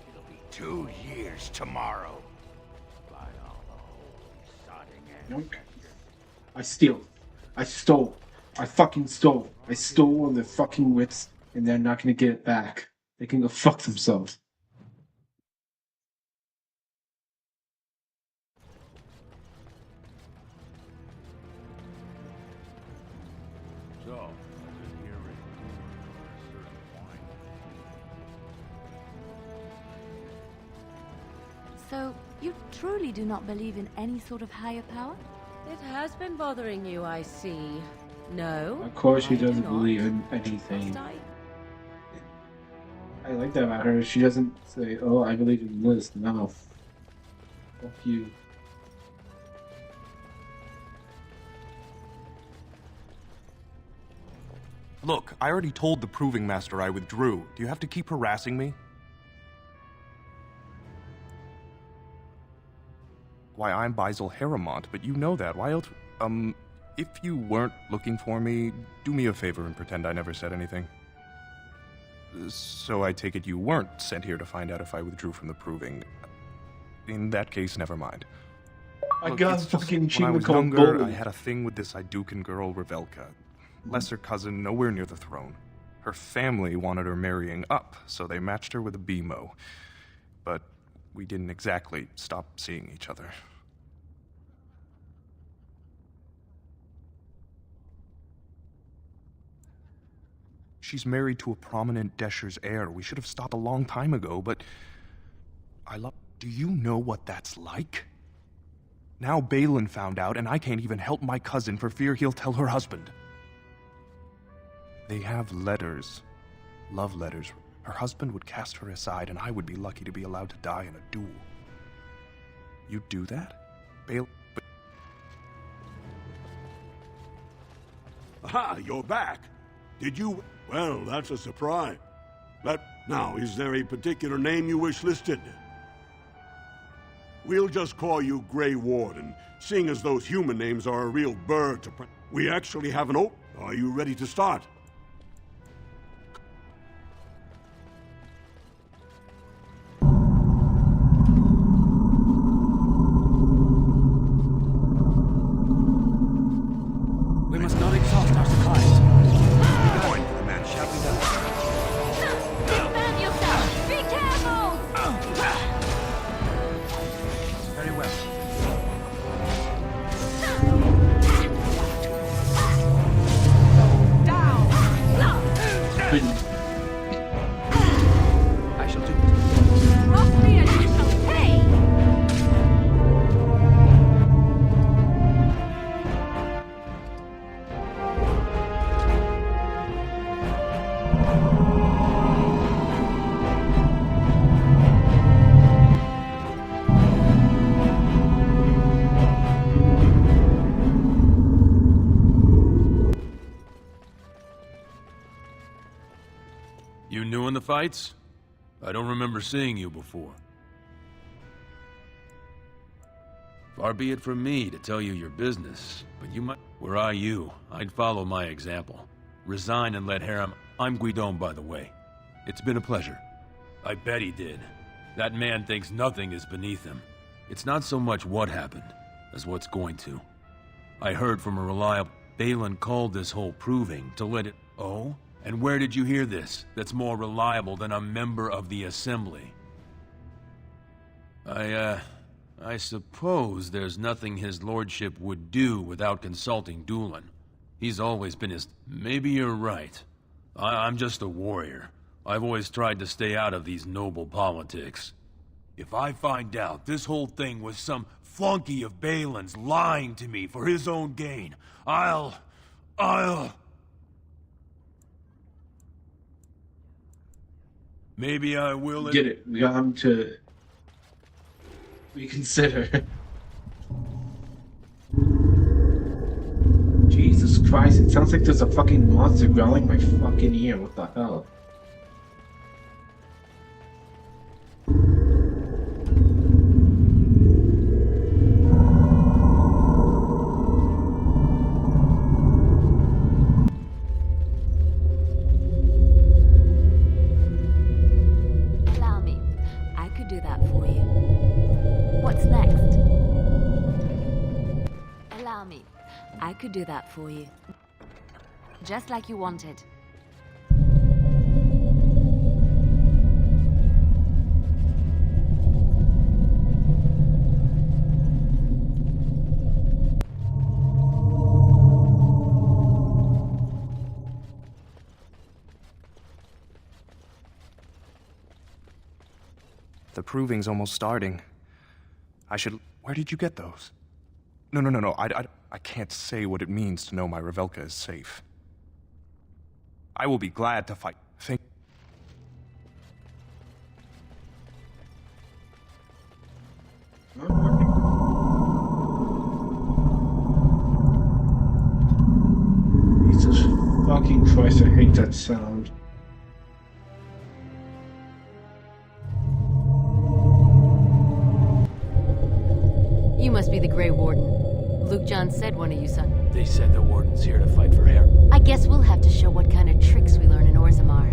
It'll be 2 years tomorrow. By all the holy sodding Nope. I steal. I stole. I fucking stole. I stole on their fucking wits, and they're not gonna get it back. They can go fuck themselves. So, I've been hearing a certain wine. So, you truly do not believe in any sort of higher power? It has been bothering you, I see. No? Of course she doesn't believe in anything. I like that about her. She doesn't say, oh, I believe in this. No. Fuck you. Look, I already told the Proving Master I withdrew. Do you have to keep harassing me? Why, I'm Basil Harrimont, but you know that. Why else? If you weren't looking for me, do me a favor and pretend I never said anything. So I take it you weren't sent here to find out if I withdrew from the Proving. In that case, never mind. I Look, got it's just, fucking when I was called younger, Bully. I had a thing with this Idukan girl, Revelka. Lesser cousin, nowhere near the throne. Her family wanted her marrying up, so they matched her with a BMO. But we didn't exactly stop seeing each other. She's married to a prominent Desher's heir. We should have stopped a long time ago, but do you know what that's like? Now Balin found out, and I can't even help my cousin for fear he'll tell her husband. They have letters. Love letters. Her husband would cast her aside, and I would be lucky to be allowed to die in a duel. You'd do that? Balin... Aha, you're back. Did you... Well, that's a surprise. But now, is there a particular name you wish listed? We'll just call you Grey Warden, seeing as those human names are a real burr to... We actually have an Are you ready to start? We must not exhaust our supplies. Going for the man, shall we not? Defend yourself! Be careful! Very well. I shall do it. Trust me and you shall pay! You new in the fights? I don't remember seeing you before. Far be it from me to tell you your business, but you might... Were I you, I'd follow my example. Resign and let Harem... I'm Guidon, by the way. It's been a pleasure. I bet he did. That man thinks nothing is beneath him. It's not so much what happened, as what's going to. I heard from a reliable... Balin called this whole proving to let it... Oh? And where did you hear this that's more reliable than a member of the Assembly? I suppose there's nothing his lordship would do without consulting Doolan. He's always been his... Maybe you're right. I'm just a warrior. I've always tried to stay out of these noble politics. If I find out this whole thing was some flunky of Balin's lying to me for his own gain, I'll... Maybe I will... Get it. We got him to reconsider. Jesus Christ, it sounds like there's a fucking monster growling in my fucking ear. What the hell? I could do that for you. Just like you wanted. The proving's almost starting. I should... Where did you get those? No. I can't say what it means to know my Revelka is safe. I will be glad to fight. Think... Jesus fucking Christ, I hate that sound. You must be the Grey Warden. Luke John said one of you, son. They said the Warden's here to fight for Her. I guess we'll have to show what kind of tricks we learn in Orzammar.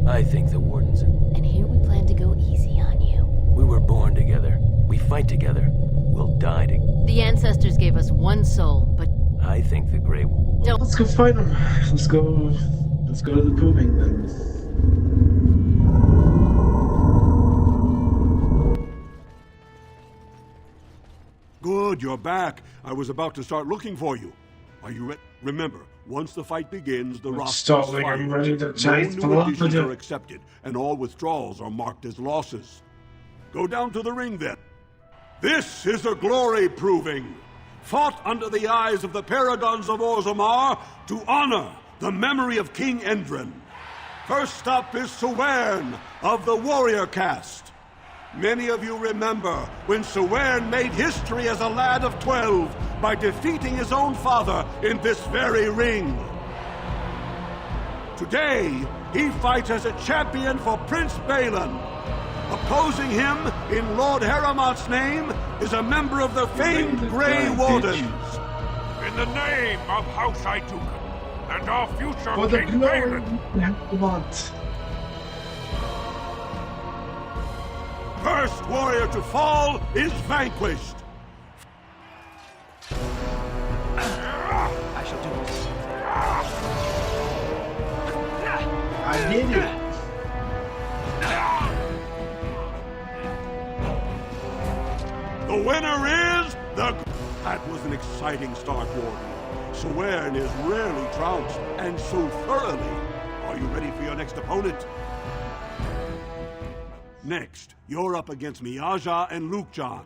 I think the Warden's... And here we plan to go easy on you. We were born together. We fight together. We'll die together. The ancestors gave us one soul, but... I think the Grey... Well, let's go fight them. Let's go to the proving then. Good, you're back. I was about to start looking for you. Are you ready? Remember, once the fight begins, the roster's fight. I'm ready to No chase new additions are accepted, and all withdrawals are marked as losses. Go down to the ring then. This is a glory proving, fought under the eyes of the paragons of Orzammar to honor the memory of King Endrin. First up is Sewern of the warrior caste. Many of you remember when Sewern made history as a lad of 12 by defeating his own father in this very ring. Today, he fights as a champion for Prince Balin. Opposing him, in Lord Harrowmont's name, is a member of the famed Grey Wardens. In the name of House Aituken and our future For the King glory Balin. Harrowmont. First warrior to fall is vanquished. I shall do this. I did it. The winner is the... That was an exciting start, Warden. Sewern is rarely trounced, and so thoroughly. Are you ready for your next opponent? Next, you're up against Miaja and Luke John.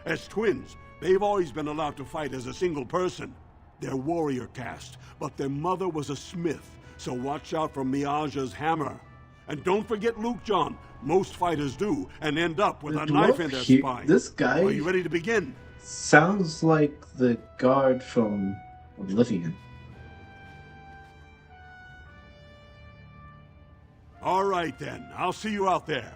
As twins, they've always been allowed to fight as a single person. They're warrior caste, but their mother was a smith, so watch out for Miaja's hammer. And don't forget Luke John. Most fighters do, and end up with a knife in their spine. This guy... Are you ready to begin? Sounds like the guard from Oblivion. All right then, I'll see you out there.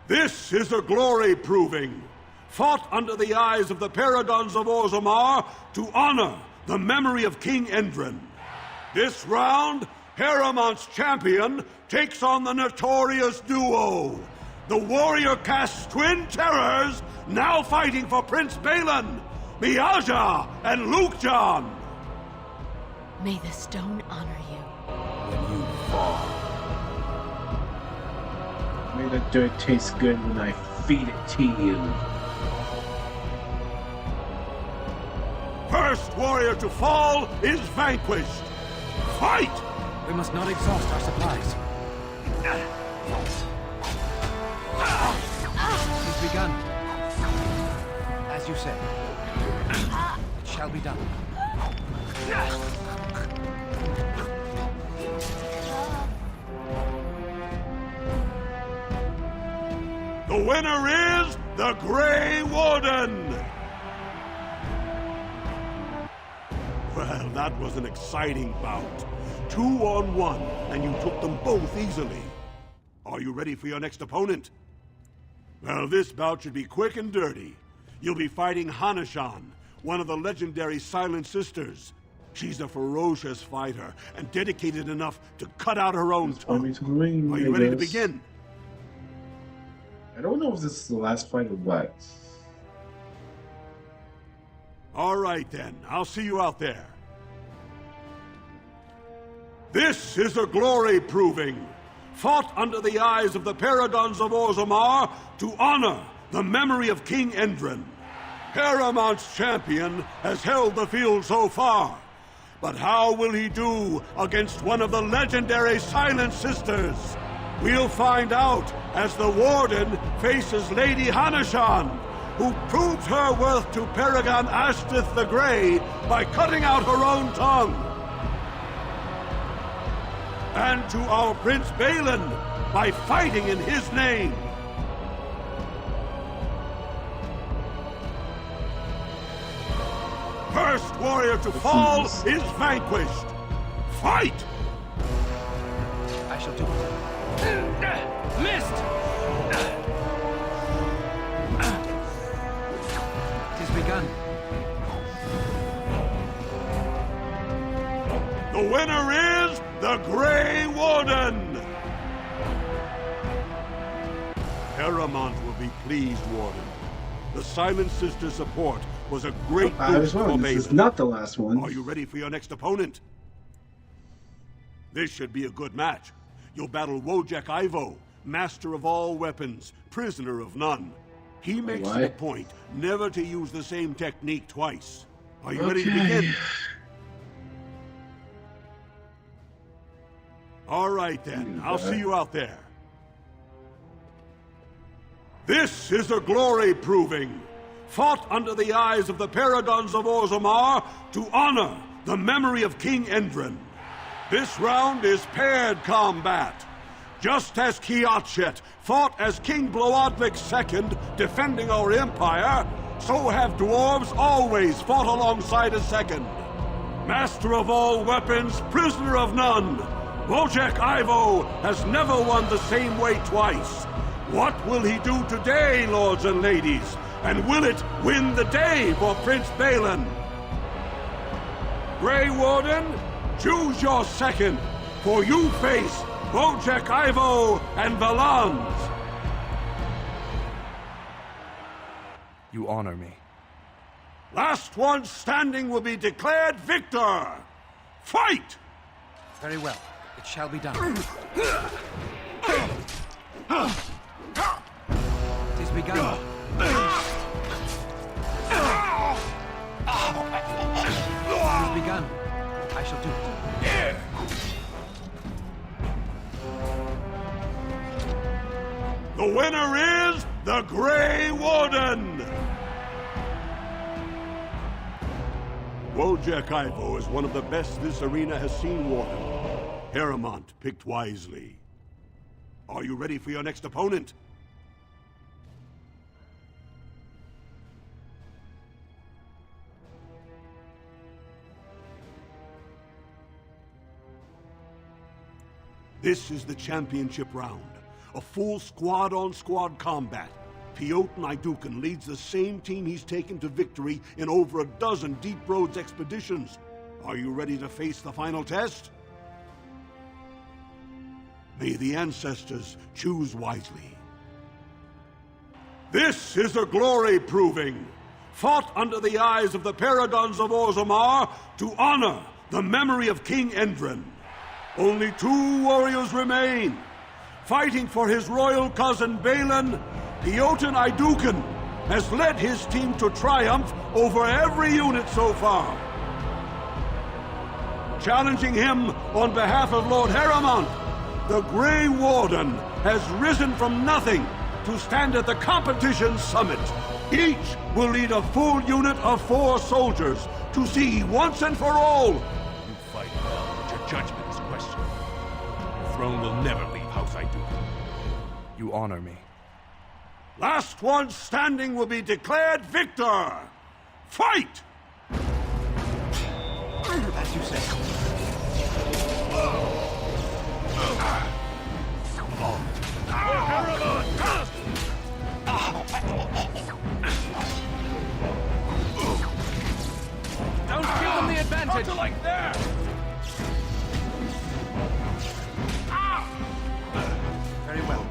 This is a glory proving, fought under the eyes of the paragons of Orzammar to honor the memory of King Endrin. This round, Harrowmont's champion takes on the notorious duo, the warrior caste twin terrors, now fighting for Prince Balin, Miaja and Luke John. May the stone honor you. When you fall. May the dirt taste good when I feed it to you. First warrior to fall is vanquished. Fight! We must not exhaust our supplies. He's begun. As you say. It shall be done. The winner is the Grey Warden! Well, that was an exciting bout. 2-on-1, and you took them both easily. Are you ready for your next opponent? Well, this bout should be quick and dirty. You'll be fighting Hanashan, one of the legendary Silent Sisters. She's a ferocious fighter and dedicated enough to cut out her own tongue. Are you ready to begin? I don't know if this is the last fight or what. All right then, I'll see you out there. This is a glory proving, fought under the eyes of the Paragons of Orzammar to honor the memory of King Endrin. Harrowmont's champion has held the field so far, but how will he do against one of the legendary Silent Sisters? We'll find out as the Warden faces Lady Hanashan, who proved her worth to Paragon Ashtith the Grey by cutting out her own tongue. And to our Prince Balin by fighting in his name. First warrior to fall is vanquished. Fight! I shall do it. Missed! It has begun. The winner is the Grey Warden! Harrowmont will be pleased, Warden. The Silent Sister support was a great boost for Balin. This is not the last one. Are you ready for your next opponent? This should be a good match. You'll battle Wojek Ivo, master of all weapons, prisoner of none. He makes it a point never to use the same technique twice. Are you ready to begin? All right then, I'll see you out there. This is a glory proving, fought under the eyes of the Paragons of Orzammar to honor the memory of King Endrin. This round is paired combat. Just as Kiatchet fought as King Bloodvik II defending our empire, so have dwarves always fought alongside a second. Master of all weapons, prisoner of none, Wojek Ivo has never won the same way twice. What will he do today, lords and ladies? And will it win the day for Prince Balin? Grey Warden, choose your second, for you face Wojek Ivo and Valans. You honor me. Last one standing will be declared victor. Fight! Very well. It shall be done. It is begun. It is begun. I shall do it. The winner is the Grey Warden! Wojek Ivo is one of the best this arena has seen, Warden. Harrowmont picked wisely. Are you ready for your next opponent? This is the championship round. A full squad-on-squad combat. Piotr Naidukan leads the same team he's taken to victory in over a dozen Deep Roads expeditions. Are you ready to face the final test? May the ancestors choose wisely. This is a glory proving, fought under the eyes of the Paragons of Orzammar to honor the memory of King Endrin. Only 2 warriors remain. Fighting for his royal cousin Balin, Piotr Naidukan has led his team to triumph over every unit so far. Challenging him on behalf of Lord Harrowmont, the Grey Warden has risen from nothing to stand at the competition's summit. Each will lead a full unit of 4 soldiers to see once and for all. You fight well, but your judgment is questioned. The throne will never leave House Naidukan. You honor me. Last one standing will be declared victor. Fight! As you say. Don't give them the advantage! Not like there! Very well.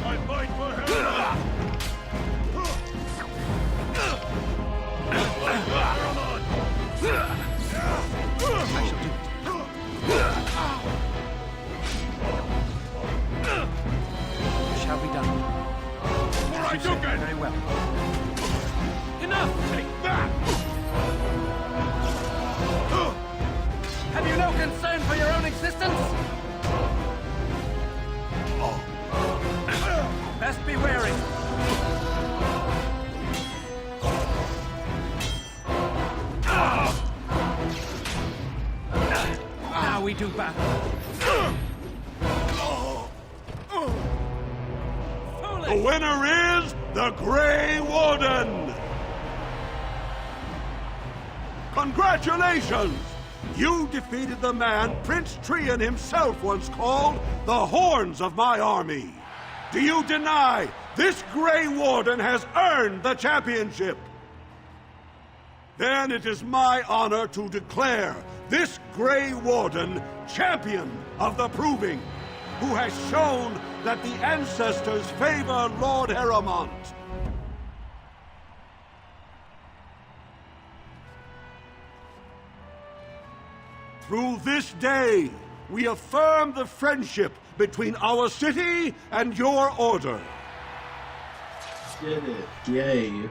I fight for her! Shall be done. All right, you can! Very well. Enough! Take that! Have you no concern for your own existence? Best be wary. Now we do battle. The winner is the Grey Warden! Congratulations! You defeated the man Prince Trian himself once called the Horns of my army. Do you deny this Grey Warden has earned the championship? Then it is my honor to declare this Grey Warden champion of the Proving, who has shown that the ancestors favor Lord Harrowmont. Through this day, we affirm the friendship between our city and your order. Get it. Yay.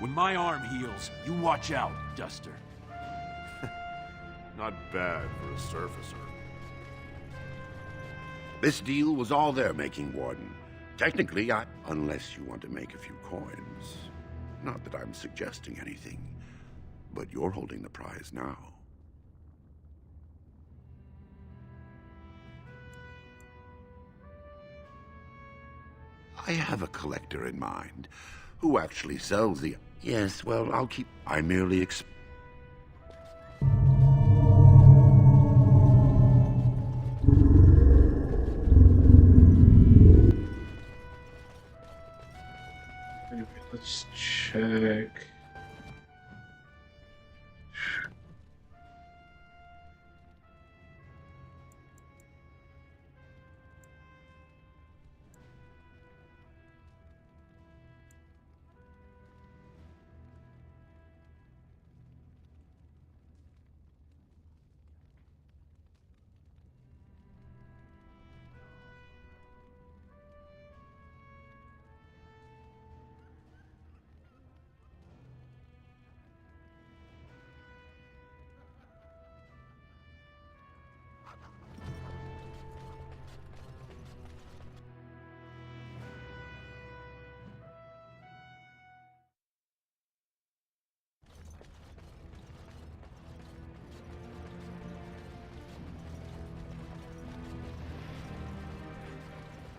When my arm heals, you watch out, Duster. Not bad for a surfacer. This deal was all their making, Warden. Technically, unless you want to make a few coins. Not that I'm suggesting anything, but you're holding the prize now. I have a collector in mind who actually sells the... Yes, well, I'll keep... I merely Let's check.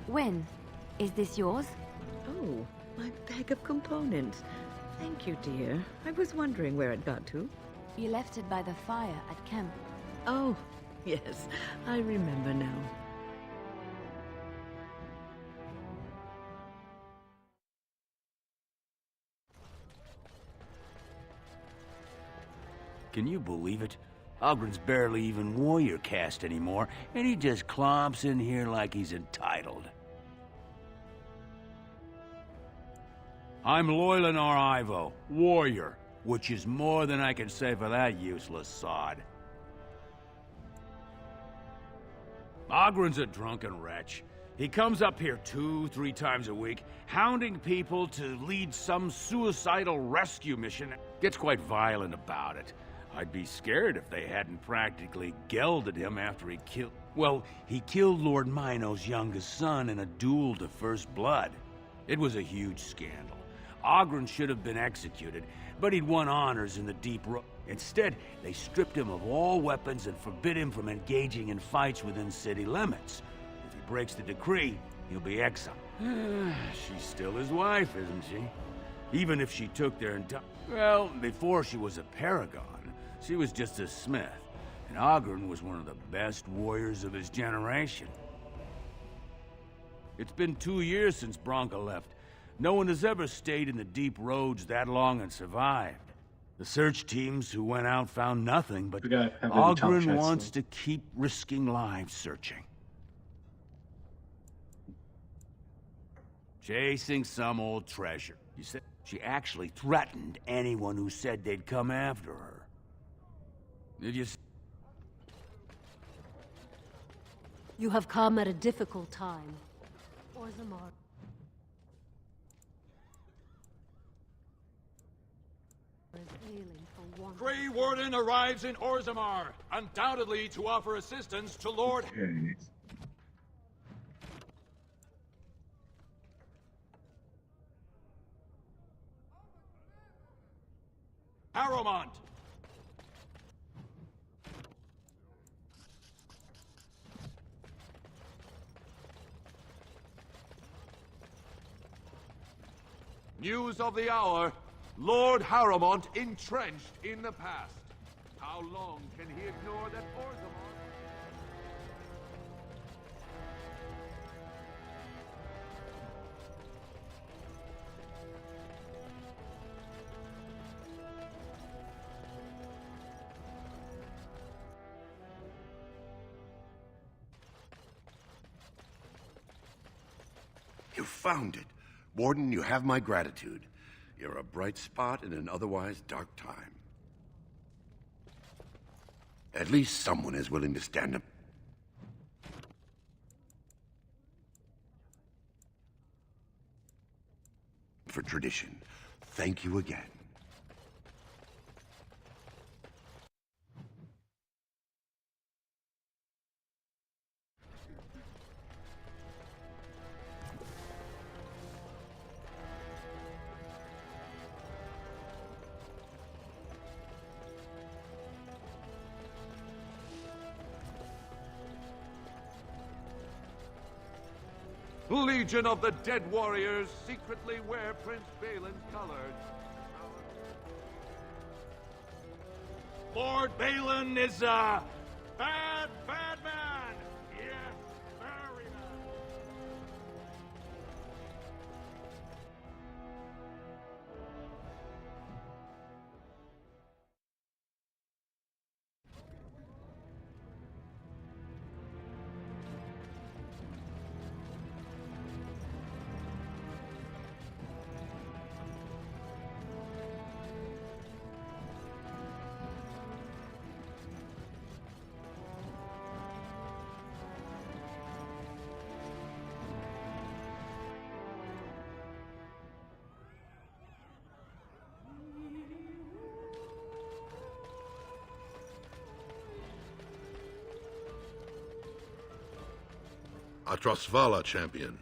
When? Is this yours? Oh, my bag of components. Thank you, dear. I was wondering where it got to. You left it by the fire at camp. Oh, yes. I remember now. Can you believe it? Ogren's barely even warrior caste anymore, and he just clomps in here like he's entitled. I'm Loylanar Ivo, warrior, which is more than I can say for that useless sod. Ogren's a drunken wretch. He comes up here 2-3 times a week, hounding people to lead some suicidal rescue mission. Gets quite violent about it. I'd be scared if they hadn't practically gelded him after he killed... Well, he killed Lord Mino's youngest son in a duel to first blood. It was a huge scandal. Ogren should have been executed, but he'd won honors in the Deep Road. Instead, they stripped him of all weapons and forbid him from engaging in fights within city limits. If he breaks the decree, he'll be exiled. She's still his wife, isn't she? Even if she took their entire... Well, before she was a paragon, She was just a smith, and Oghren was one of the best warriors of his generation. It's been 2 years since Branka left. No one has ever stayed in the deep roads that long and survived. The search teams who went out found nothing, but Oghren wants to keep risking lives searching. Chasing some old treasure. You said she actually threatened anyone who said they'd come after her. Did you? You have come at a difficult time. Orzammar. Grey Warden arrives in Orzammar, undoubtedly to offer assistance to Lord... Harrowmont! News of the hour. Lord Harrowmont entrenched in the past. How long can he ignore that Orzammar... You found it. Warden, you have my gratitude. You're a bright spot in an otherwise dark time. At least someone is willing to stand up for tradition. Thank you again. Legion of the Dead Warriors secretly wear Prince Balin's colors. Lord Balin is a bad, bad man! Yes, very bad. Atrasvala, champion.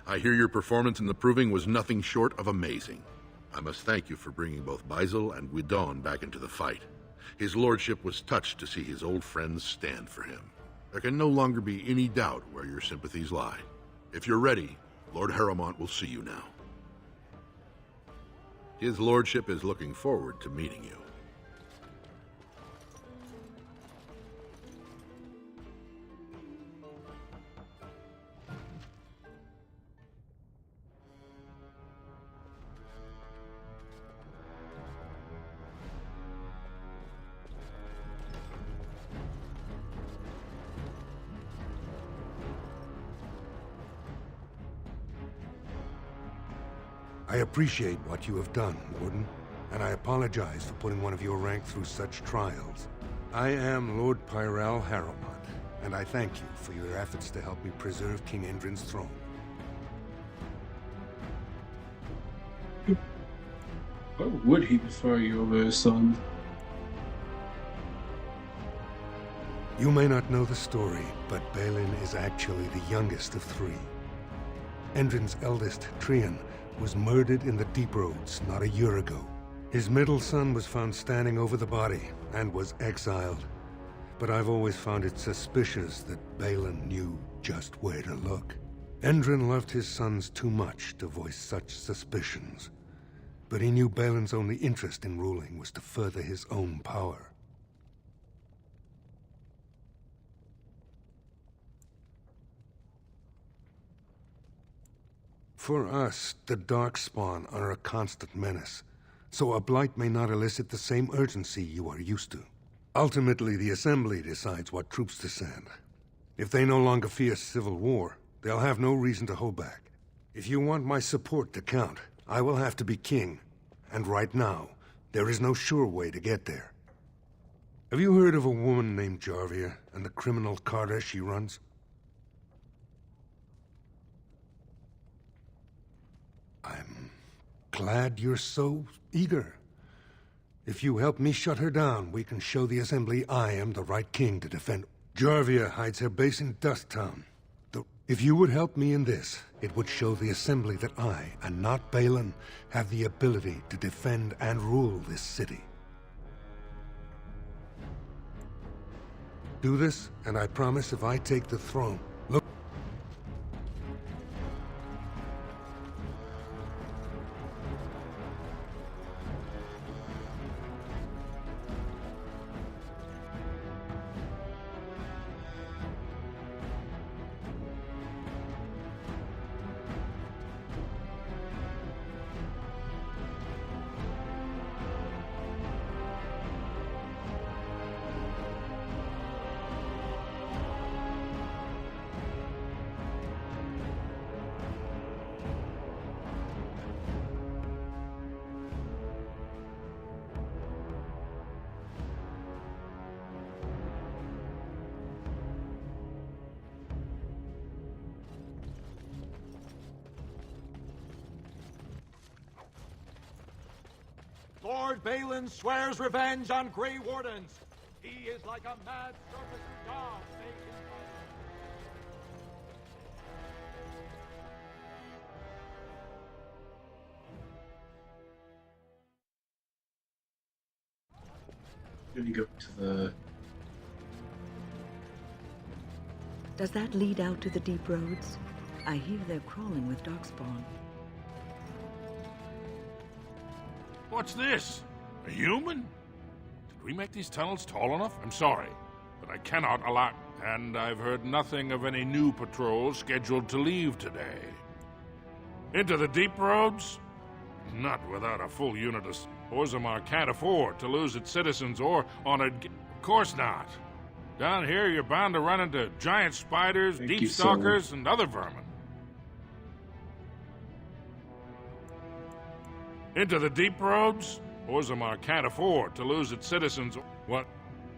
I hear your performance in the proving was nothing short of amazing. I must thank you for bringing both Baisel and Guidon back into the fight. His lordship was touched to see his old friends stand for him. There can no longer be any doubt where your sympathies lie. If you're ready, Lord Harrowmont will see you now. His lordship is looking forward to meeting you. I appreciate what you have done, Warden, and I apologize for putting one of your rank through such trials. I am Lord Pyral Harrowmont, and I thank you for your efforts to help me preserve King Endrin's throne. Why would he prefer you over his son? You may not know the story, but Balin is actually the youngest of three. Endrin's eldest, Trian, was murdered in the Deep Roads not a year ago. His middle son was found standing over the body and was exiled. But I've always found it suspicious that Balin knew just where to look. Endrin loved his sons too much to voice such suspicions. But he knew Balin's only interest in ruling was to further his own power. For us, the Darkspawn are a constant menace, so a blight may not elicit the same urgency you are used to. Ultimately, the Assembly decides what troops to send. If they no longer fear civil war, they'll have no reason to hold back. If you want my support to count, I will have to be king. And right now, there is no sure way to get there. Have you heard of a woman named Jarvia and the criminal carter she runs? I'm glad you're so eager. If you help me shut her down, we can show the Assembly I am the right king to defend. Jarvia hides her base in Dust Town. If you would help me in this, it would show the Assembly that I, and not Balin, have the ability to defend and rule this city. Do this, and I promise if I take the throne, look. Lord Balin swears revenge on Grey Wardens. He is like a mad surface dog. Then you go to the... Does that lead out to the deep roads? I hear they're crawling with Darkspawn. What's this? A human? Did we make these tunnels tall enough? I'm sorry, but I cannot allow... And I've heard nothing of any new patrols scheduled to leave today. Into the deep roads? Not without a full unit of... Orzammar can't afford to lose its citizens or on a... Of course not. Down here, you're bound to run into giant spiders, deep stalkers, and other vermin. Into the deep roads? Orzammar can't afford to lose its citizens. What?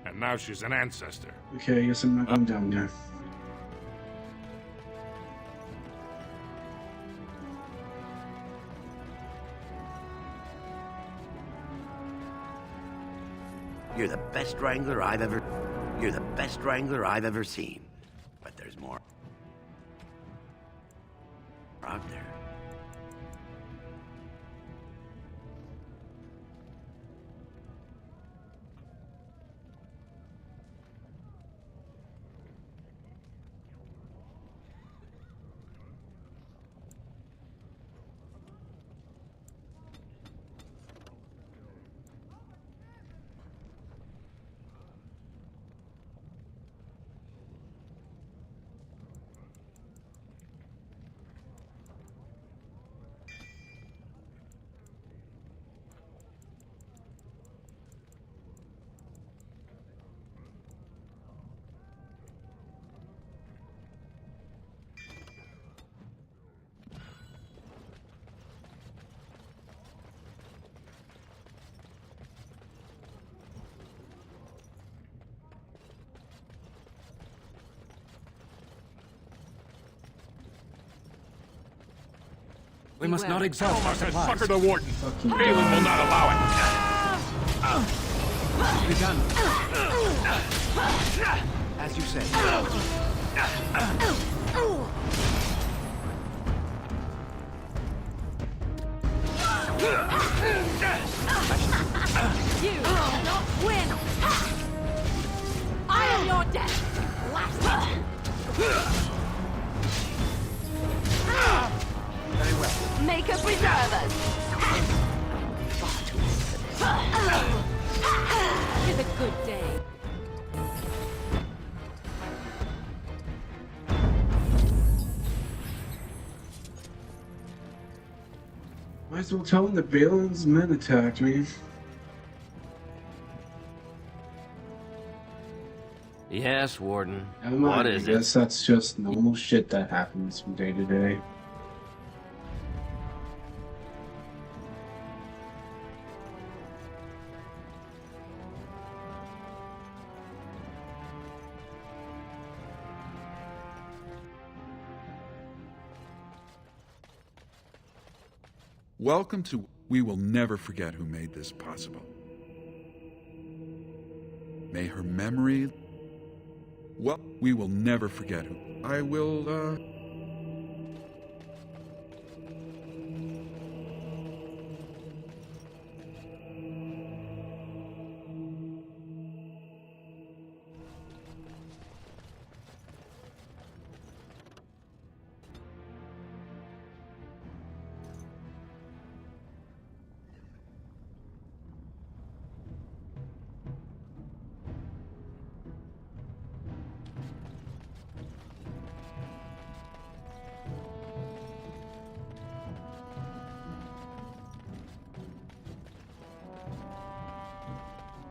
And now she's an ancestor. Okay, I guess I'm not going down there. You're the best wrangler I've ever seen. But there's more out there. We must not exhaust our supplies. Sucker the warden. Balin will not allow it. Begun. As you say. You cannot win! I am your death! Last one! Very well. Make a preservers! It's a good day. Might as well tell him that Balin's men attacked me. Yes, Warden. Never mind, What is I guess it? that's just normal shit that happens from day to day. Welcome to... We will never forget who made this possible. May her memory... Well, we will never forget who... I will,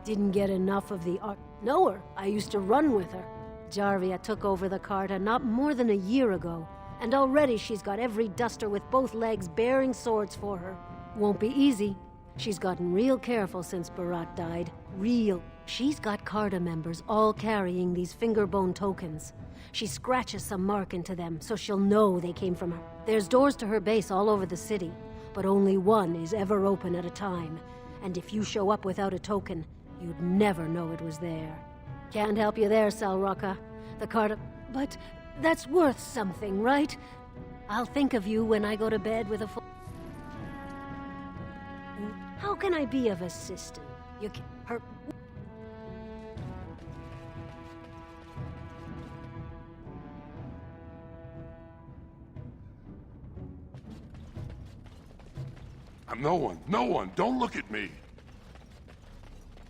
Didn't get enough of the art. Know her. I used to run with her. Jarvia took over the Carta not more than a year ago, and already she's got every duster with both legs bearing swords for her. Won't be easy. She's gotten real careful since Barat died. Real. She's got Carta members all carrying these fingerbone tokens. She scratches some mark into them so she'll know they came from her. There's doors to her base all over the city, but only one is ever open at a time. And if you show up without a token, you'd never know it was there. Can't help you there, Salroka. The Carta... But that's worth something, right? I'll think of you when I go to bed with a full... How can I be of assistance? You can... Her... I'm no one. Don't look at me.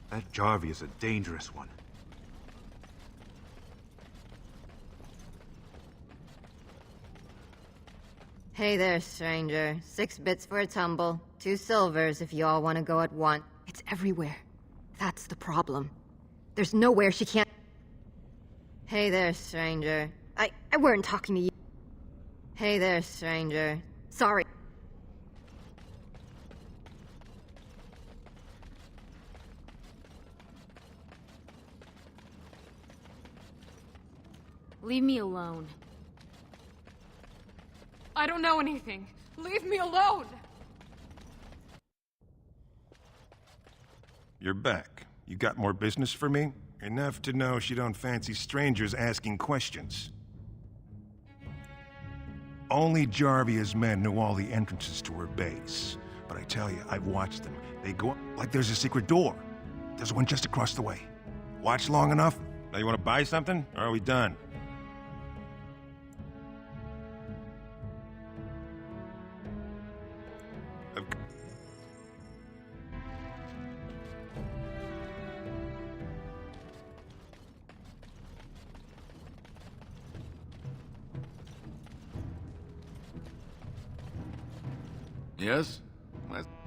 That Jarvie is a dangerous one. Hey there, stranger. 6 bits for a tumble. 2 silvers if you all want to go at once. It's everywhere. That's the problem. There's nowhere she can't... Hey there, stranger. I weren't talking to you. Hey there, stranger. Sorry. Leave me alone. I don't know anything. Leave me alone! You're back. You got more business for me? Enough to know she don't fancy strangers asking questions. Only Jarvia's men knew all the entrances to her base. But I tell you, I've watched them. They go up like there's a secret door. There's one just across the way. Watch long enough. Now you want to buy something? Or are we done? Yes?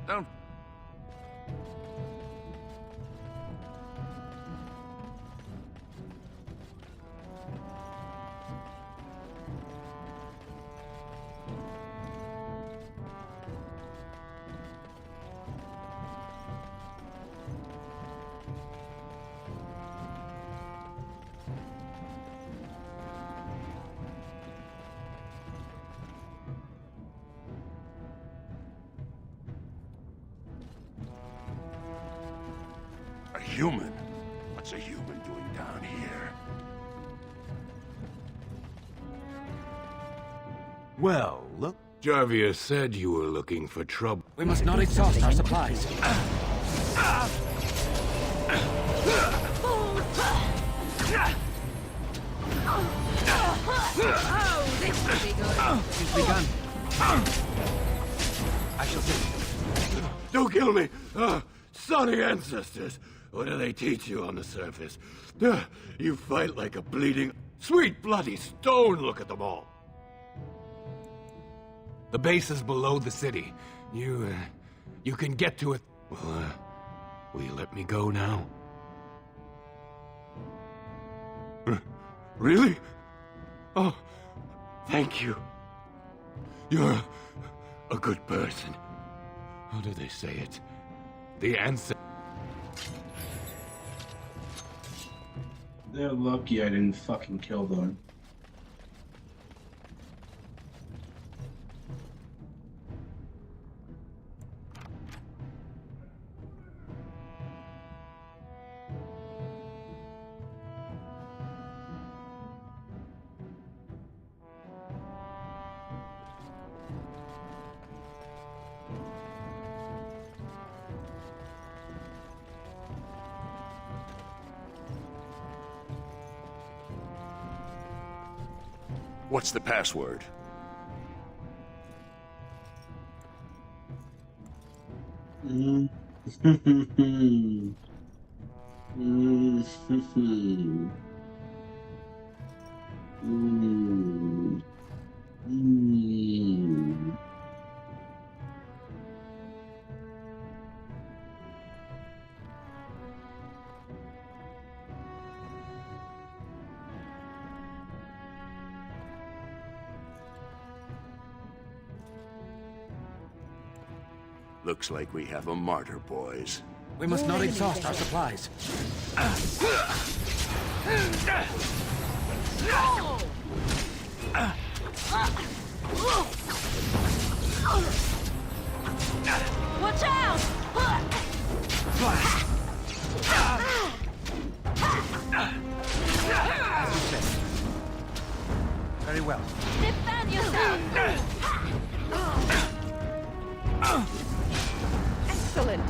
Don't... A human? What's a human doing down here? Well, look. Jarvia said you were looking for trouble. We must not exhaust our supplies. Oh, this will be good. She's begun. I shall take it. Don't kill me! Sonny ancestors! What do they teach you on the surface? You fight like a bleeding, sweet bloody stone, look at them all! The base is below the city. You can get to it. Well, will you let me go now? Really? Oh, thank you. You're a good person. How do they say it? The answer. They're lucky I didn't fucking kill them. What's the password? Looks like we have a martyr, boys. We must not exhaust our supplies. Watch out! Blast! As you said. Very well. Defend yourself! Excellent.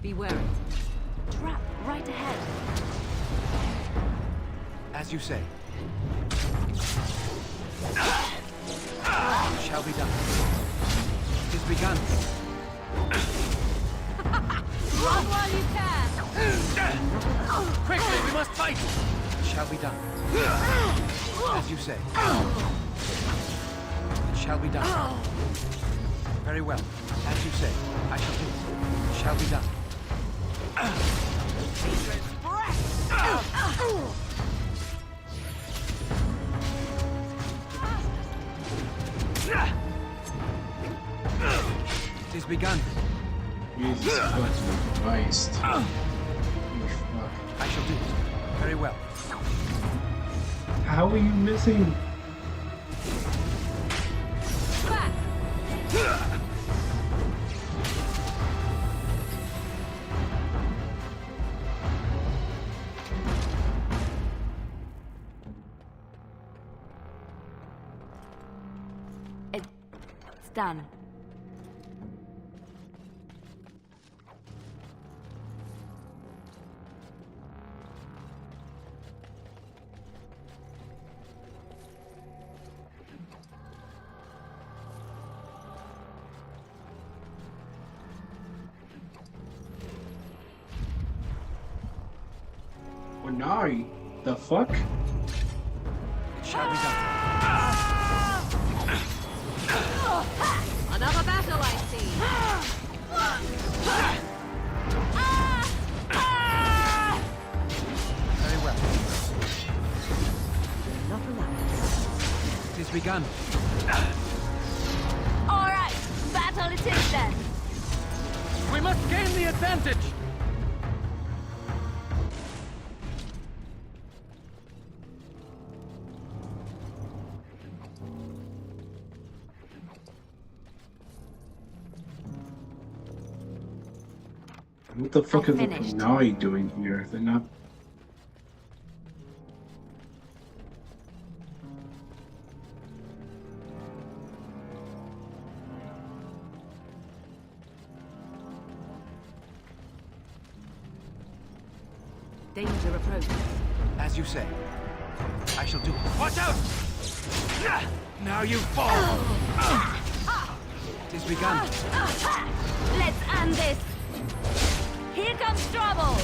Be wary. Trap right ahead. As you say. Shall be done. It is begun. Run while you can. Quickly, we must fight! It shall be done. As you say. It shall be done. Very well. As you say. I shall do it. It shall be done. It is begun. Jesus fucking Christ. I shall do it. Very well. How are you missing? Back. It's done. Nari, the fuck? It shall be done. Another battle, I see. Very well. Not allowed. It is begun. All right, battle it is then. We must gain the advantage! What the fuck are the finished. Panai doing here? They're not. Danger approaches. As you say. I shall do it. Watch out! Now you fall! It is begun. Let's end this! Here comes trouble!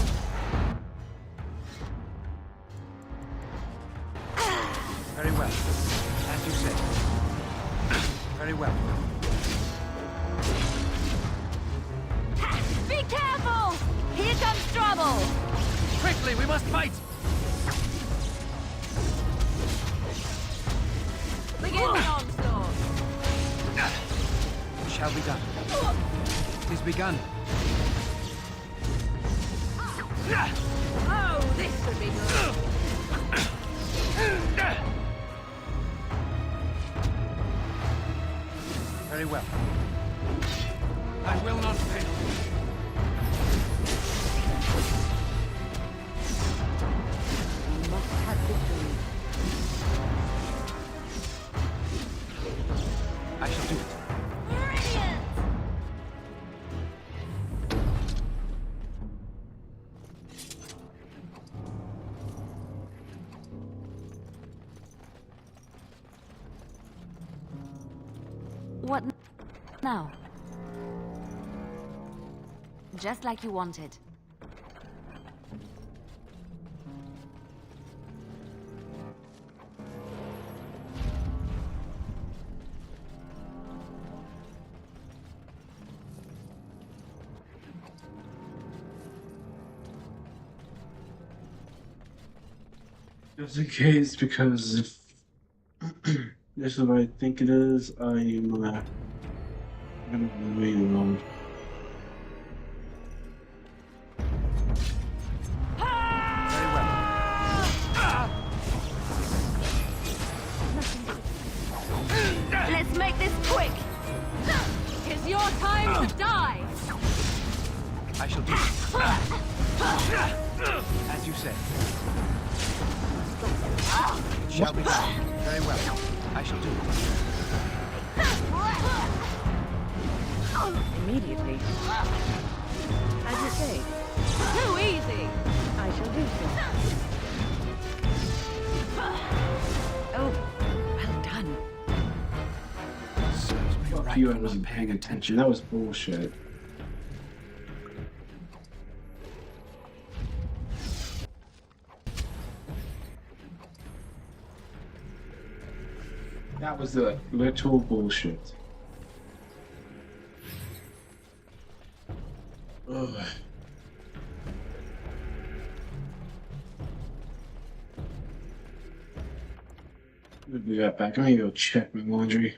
Very well. As you say. Very well. Be careful! Here comes trouble! Quickly, we must fight! Begin the onslaught! It shall be done. It is begun. Oh, this could be good! Very well. I will not fail. We must have victory. I shall do it. Brilliant! What now? Just like you wanted. Just in case, because if this is what I think it is, I'm gonna remain alone. Very well. Let's make this quick! It's your time to die! I shall do it. As you say. It shall be done. Very well. I shall do it. Immediately. As you say. Too easy! I shall do so. Oh, well done. Serves me Fuck right you, I for not wasn't paying attention. That was bullshit. That was the literal bullshit. Ugh. We'll be right back. I'm gonna go check my laundry.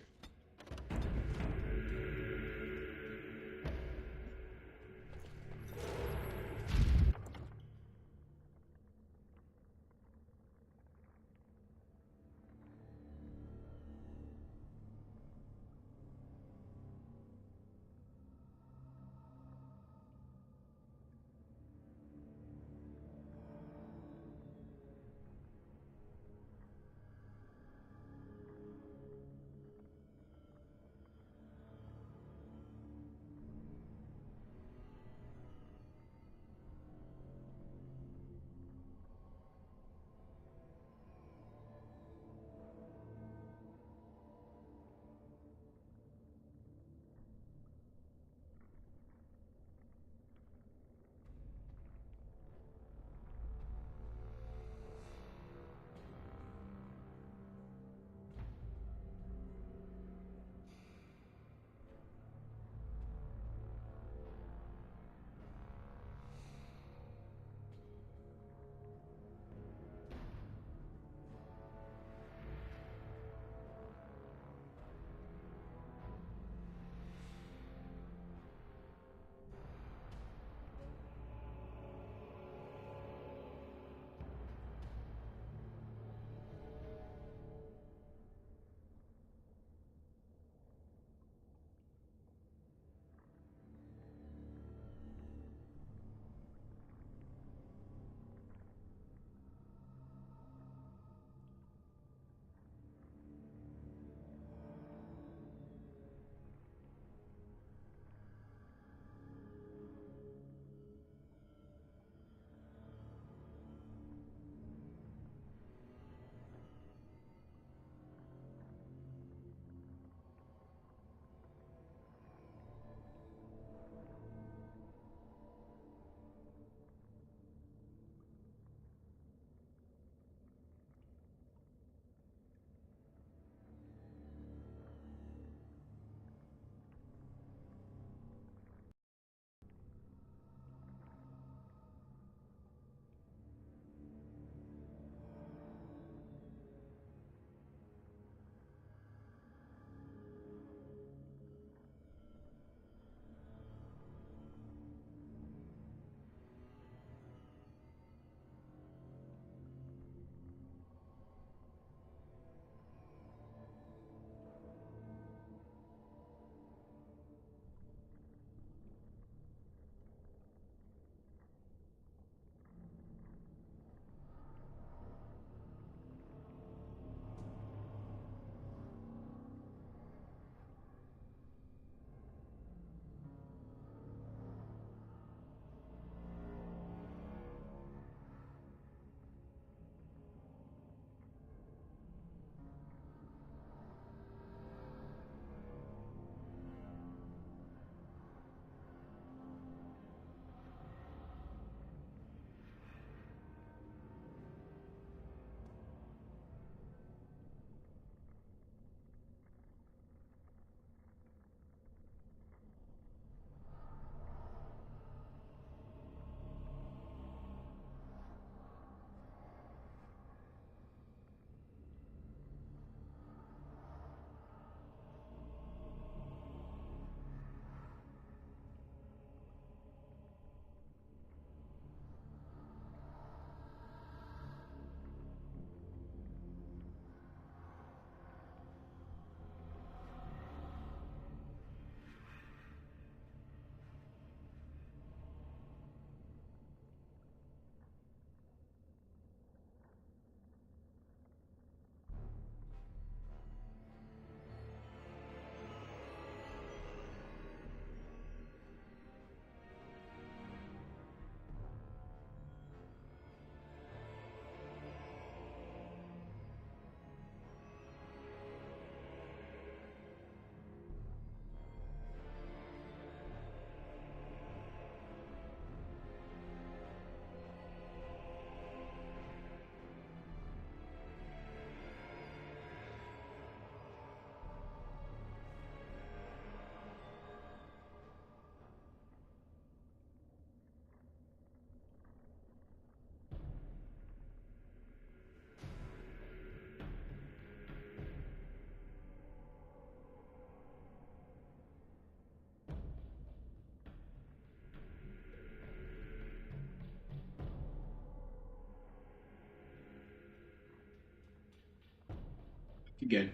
Again,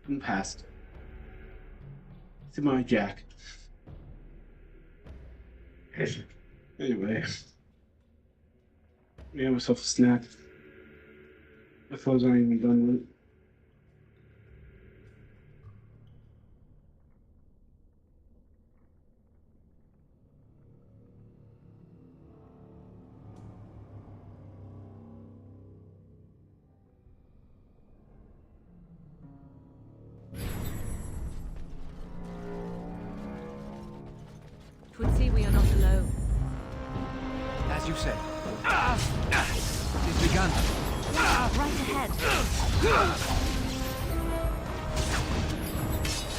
I'm past it. It's my Jack. Anyway, I got myself a snack. My clothes aren't even done with it. Twould see we are not alone. As you say. It's begun. Right ahead.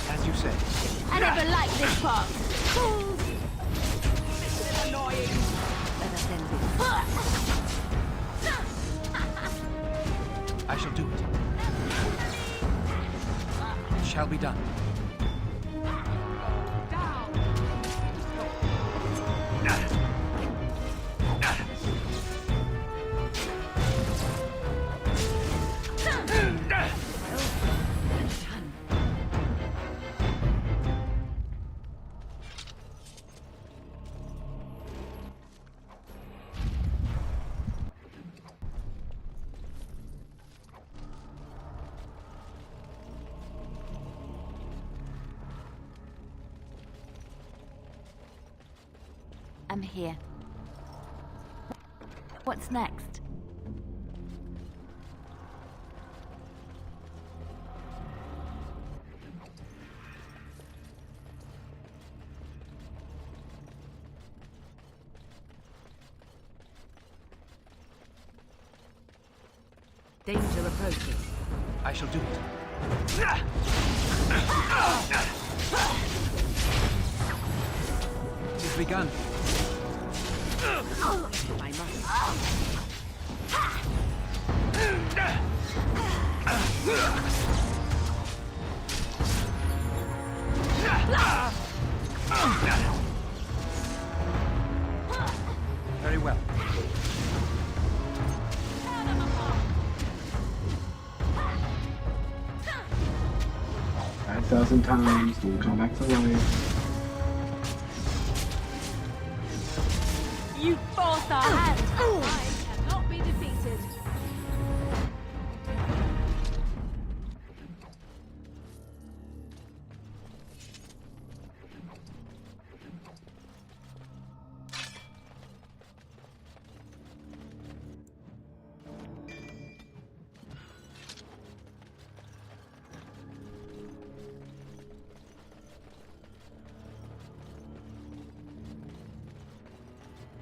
As you say. I never liked this part. This is annoying. Let us end this. I shall do it. It shall be done. I'm here. What's next? Danger approaching. I shall do it. It is begun. I Very well. 5,000 times, we'll come back to life. You forced our hand. I cannot be defeated.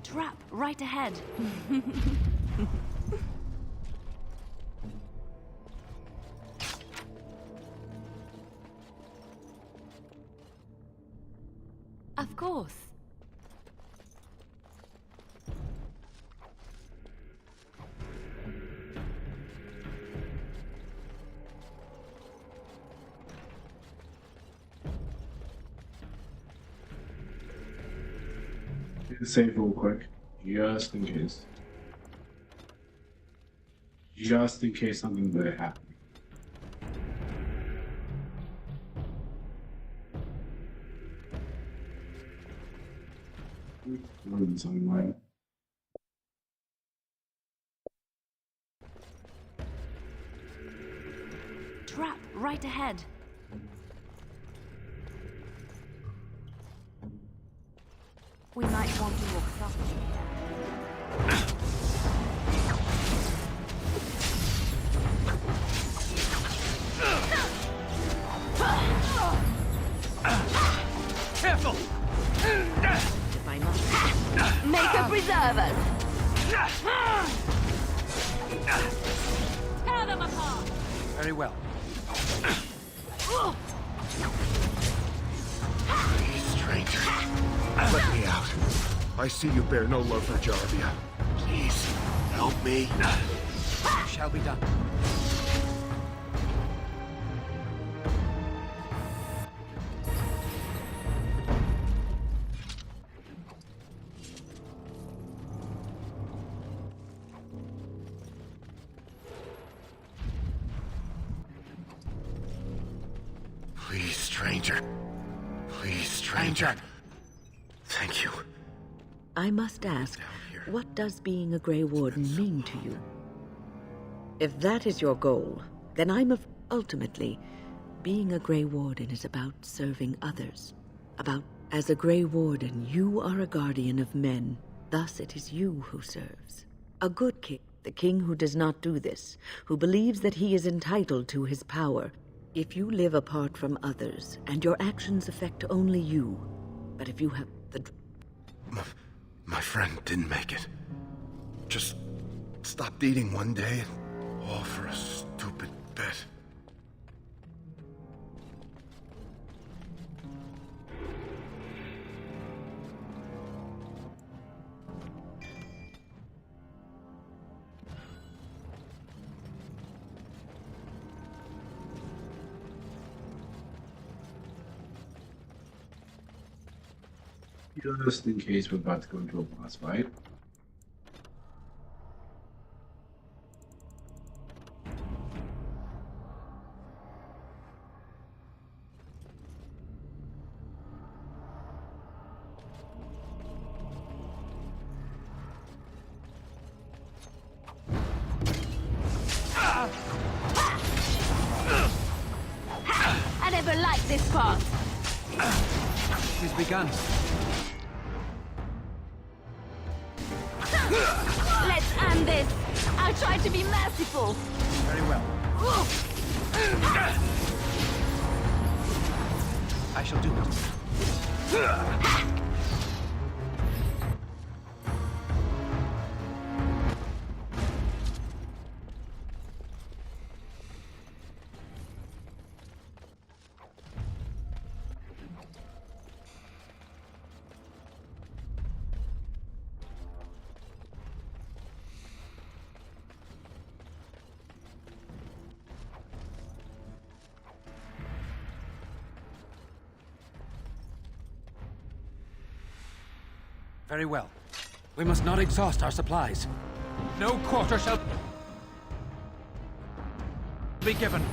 Trap right ahead. Of course. Save real quick, just in case. Just in case something bad happens. Somewhere. Trap right ahead. We might want to walk softly here. Careful! If I must. Make her preserve us! Tear them apart. Very well. Stranger, let me out. I see you bear no love for Jarvia. Please, help me. Shall be done. Please, stranger. Please, stranger. Thank you. I must ask, what does being a Grey Warden mean to you? If that is your goal, then ultimately, being a Grey Warden is about serving others. As a Grey Warden, you are a guardian of men. Thus it is you who serves. A good king, the king who does not do this, who believes that he is entitled to his power. If you live apart from others, and your actions affect only you, but if you have the... My friend didn't make it. Just stopped eating one day, and all for a stupid bet. Just in case we're about to go into a boss fight. I never liked this part. It has begun. Let's end this. I'll try to be merciful. Very well. I shall do it. Very well. We must not exhaust our supplies. No quarter shall be given.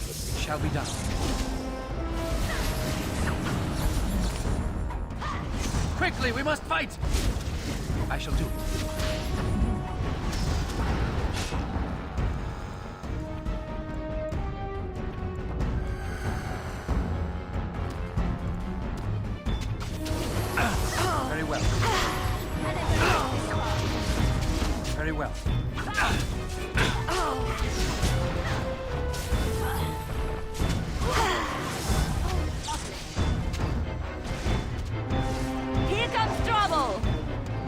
It shall be done. Quickly, we must fight! I shall do it. Very well. Here comes trouble.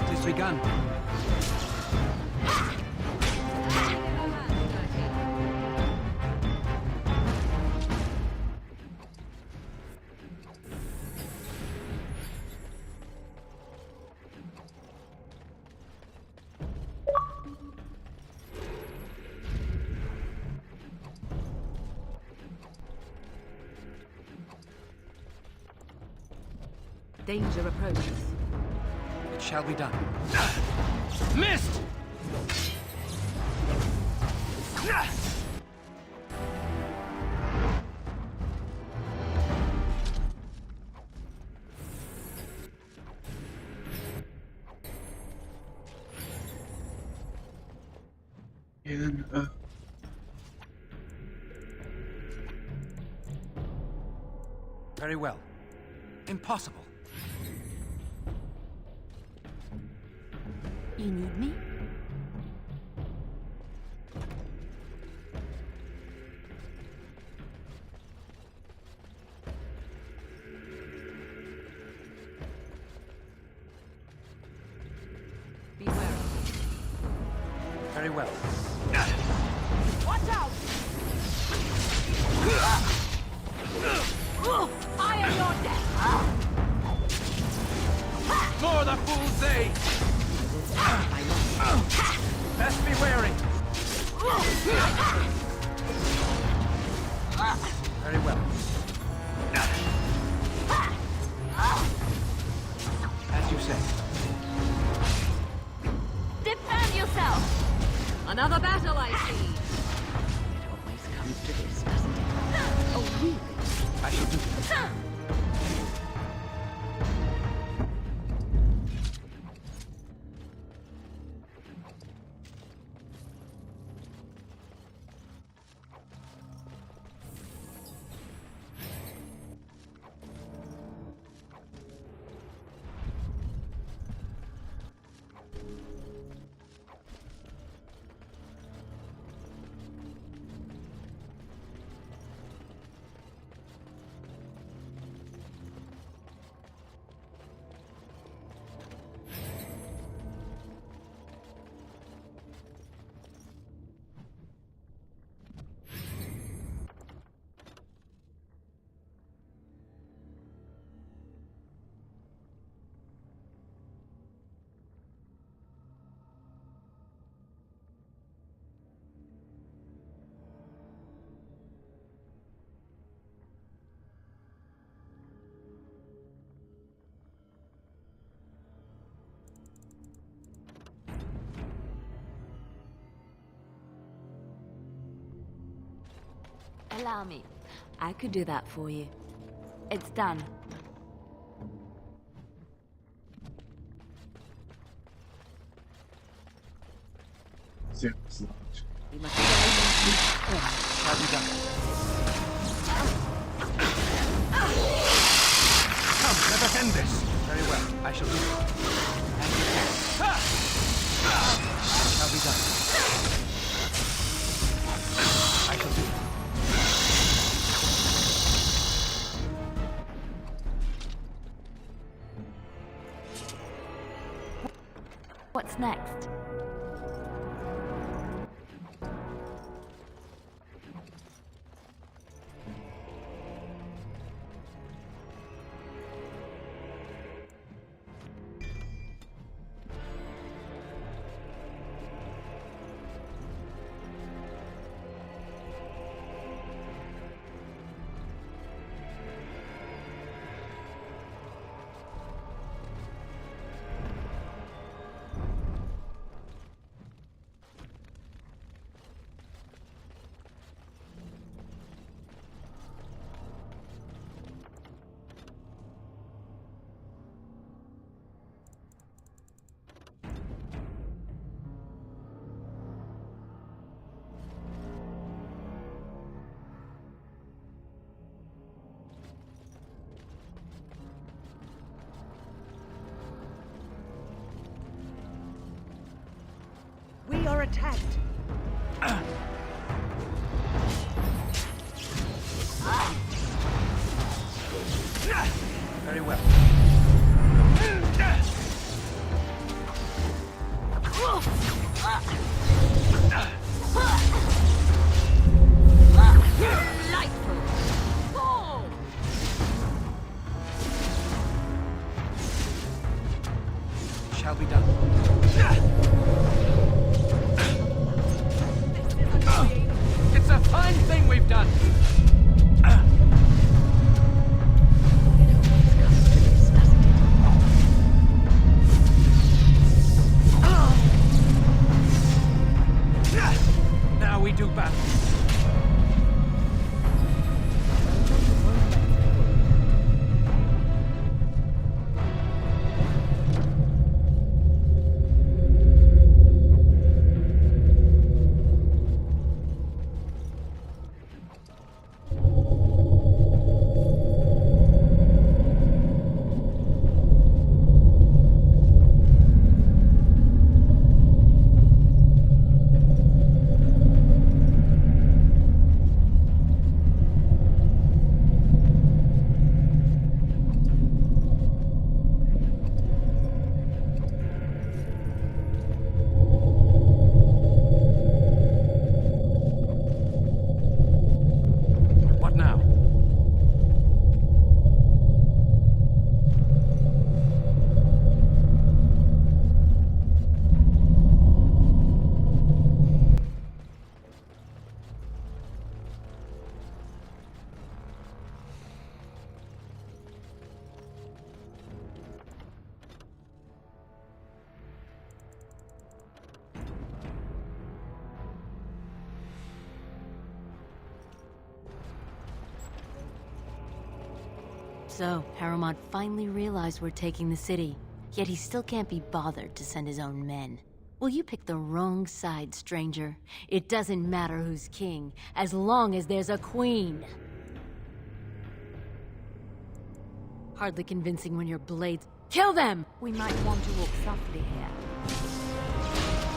It is begun. Danger approaches. It shall be done. Missed! And, Very well. Impossible. You need me? Be wary. Very well. Watch out! I am your death! More the fools say! Best be wary. Very well. As you say. Defend yourself! Another battle, I see. It always comes to this, doesn't it? Oh, really? I Allow me. I could do that for you. It's done. Serious launch. We must shall be done. Come, let us end this. Very well, I shall do it. As you can. Shall be done. I shall do it. What's next? We are attacked. Very well. Shall be done. It's a fine thing we've done. Now we do battle. What now? So, Harrowmont finally realized we're taking the city, yet he still can't be bothered to send his own men. Well, you picked the wrong side, stranger. It doesn't matter who's king, as long as there's a queen. Hardly convincing when your blades... Kill them! We might want to walk softly here.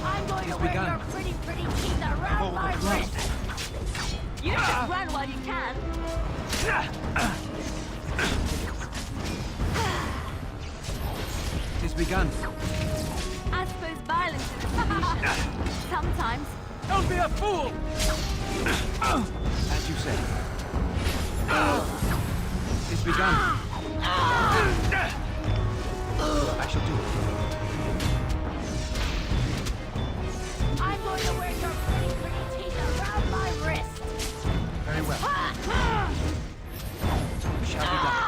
I'm going to wear your pretty teeth around my wrist. You just run while you can. It's begun. I suppose violence is a solution. Sometimes. Don't be a fool! As you say. It's begun. I shall do it. I'm going to wear your pretty teeth around my wrist. Very well. Shall be done.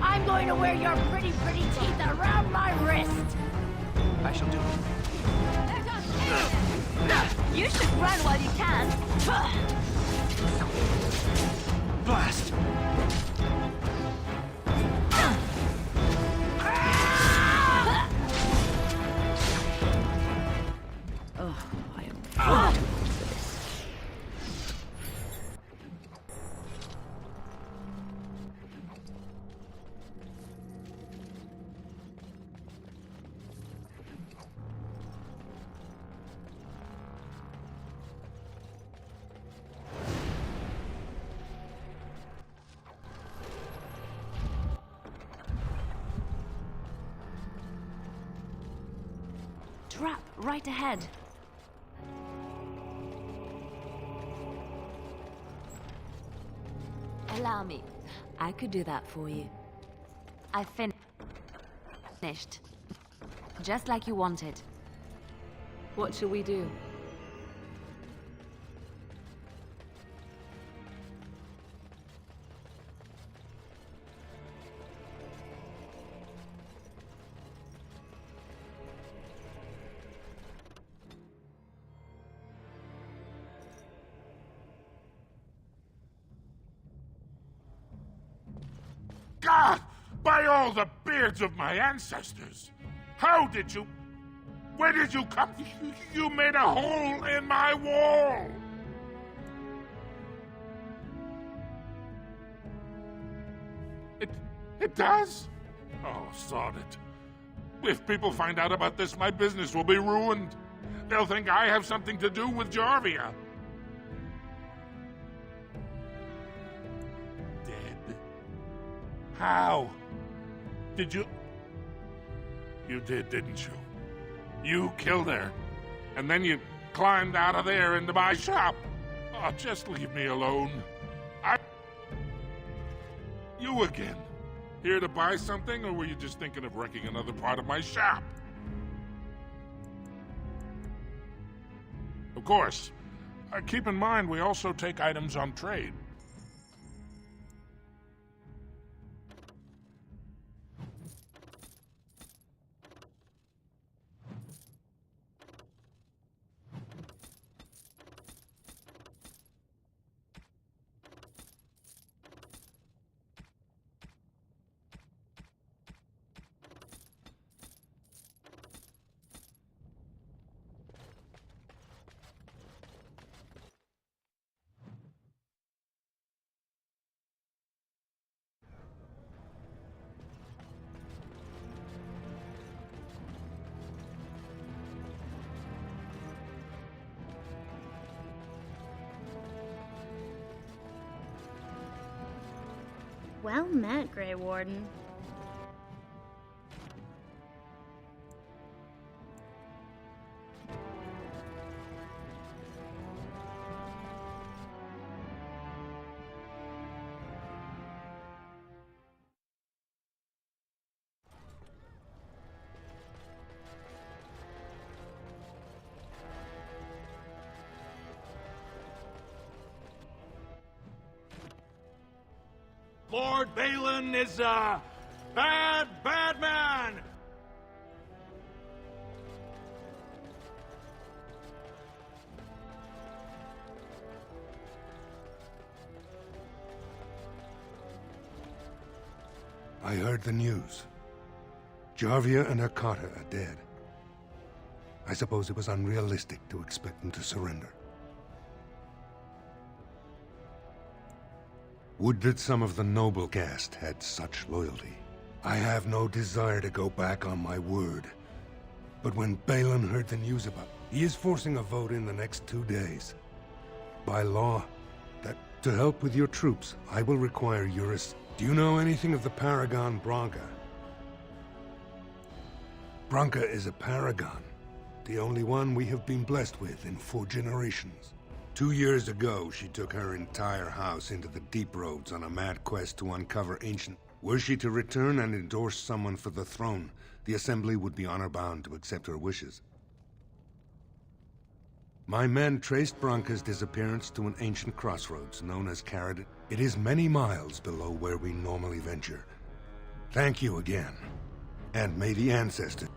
I'm going to wear your pretty teeth around my wrist. I shall do. You should run while you can. Blast! Oh, I am far too old for this. Trap right ahead. Allow me. I could do that for you. I finished. Just like you wanted. What shall we do? God! By all the beards of my ancestors! How did you... Where did you come? You made a hole in my wall! It does? Oh, sod it. If people find out about this, my business will be ruined. They'll think I have something to do with Jarvia. Dead? How? Did you... You did, didn't you? You killed her. And then you climbed out of there into my shop. Oh, just leave me alone. You again. Here to buy something, or were you just thinking of wrecking another part of my shop? Of course. Keep in mind, we also take items on trade. Well met, Grey Warden. Lord Balin is a bad, bad man! I heard the news. Jarvia and Hakata are dead. I suppose it was unrealistic to expect them to surrender. Would that some of the noble caste had such loyalty. I have no desire to go back on my word. But when Balin heard the news about... He is forcing a vote in the next 2 days. By law, that to help with your troops, I will require Eurus. Do you know anything of the paragon Branka? Branka is a paragon. The only one we have been blessed with in 4 generations. 2 years ago, she took her entire house into the deep roads on a mad quest to uncover ancient... Were she to return and endorse someone for the throne, the Assembly would be honor-bound to accept her wishes. My men traced Branka's disappearance to an ancient crossroads known as Caradon. It is many miles below where we normally venture. Thank you again, and may the ancestors...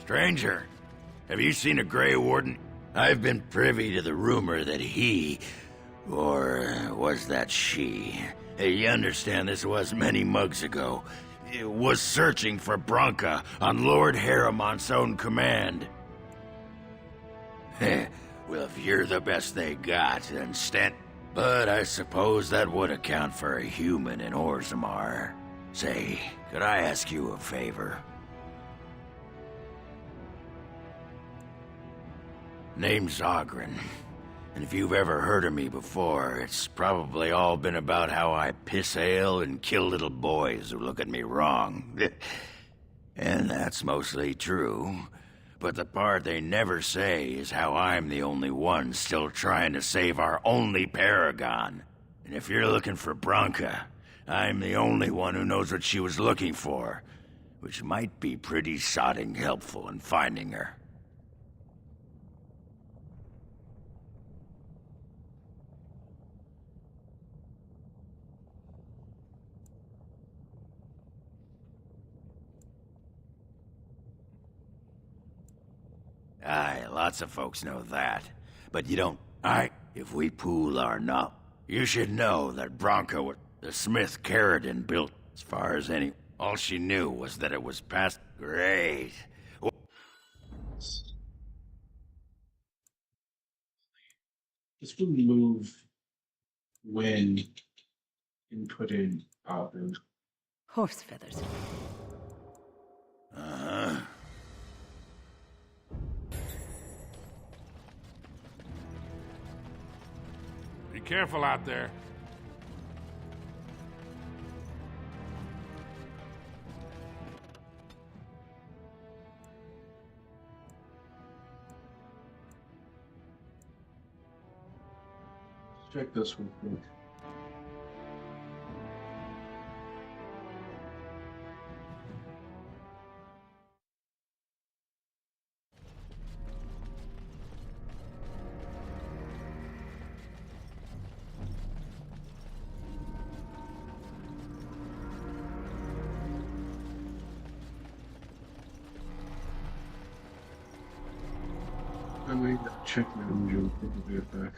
Stranger, have you seen a Grey Warden? I've been privy to the rumor that he, or was that she? Hey, you understand this was many mugs ago. Was searching for Branka on Lord Harriman's own command. Well, if you're the best they got, then stand... But I suppose that would account for a human in Orzammar. Say, could I ask you a favor? Name's Ogren, and if you've ever heard of me before, it's probably all been about how I piss ale and kill little boys who look at me wrong. And that's mostly true. But the part they never say is how I'm the only one still trying to save our only paragon. And if you're looking for Branka, I'm the only one who knows what she was looking for, which might be pretty sodding helpful in finding her. Aye, lots of folks know that. But you don't... if we pool our knowledge... You should know that Branka was... The Smith Carradine built, as far as any... All she knew was that it was past... Great. Just remove when and put in outbound. Horse feathers. Uh-huh. Be careful out there. Check this one quick. I made that check my engine. I'll be right back.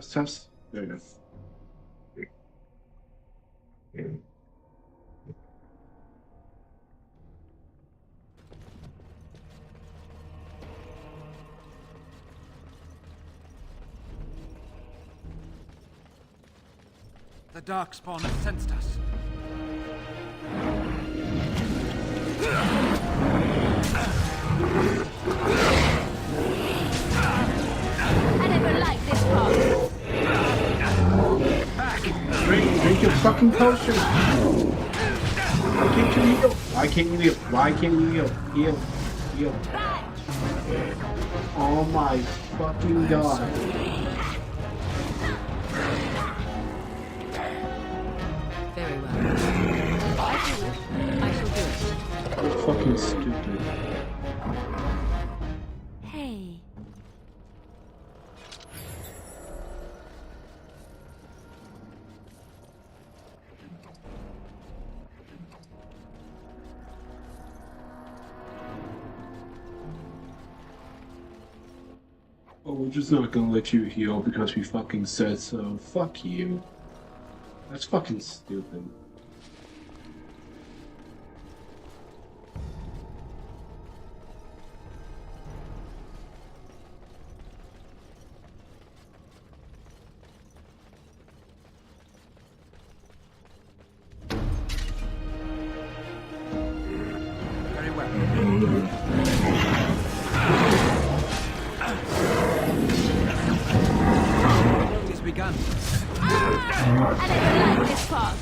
Test. There you go. The Darkspawn has sensed us. I never liked this part. Drink your fucking potion. Why can't you heal? Why can't you heal? Why can't you heal? Heal. Oh my fucking god. Very well. I shall do it. You're fucking stupid. Hey. Oh, we're just not gonna let you heal because we fucking said so. Fuck you. That's fucking stupid. Very well. It has begun. I never liked this part.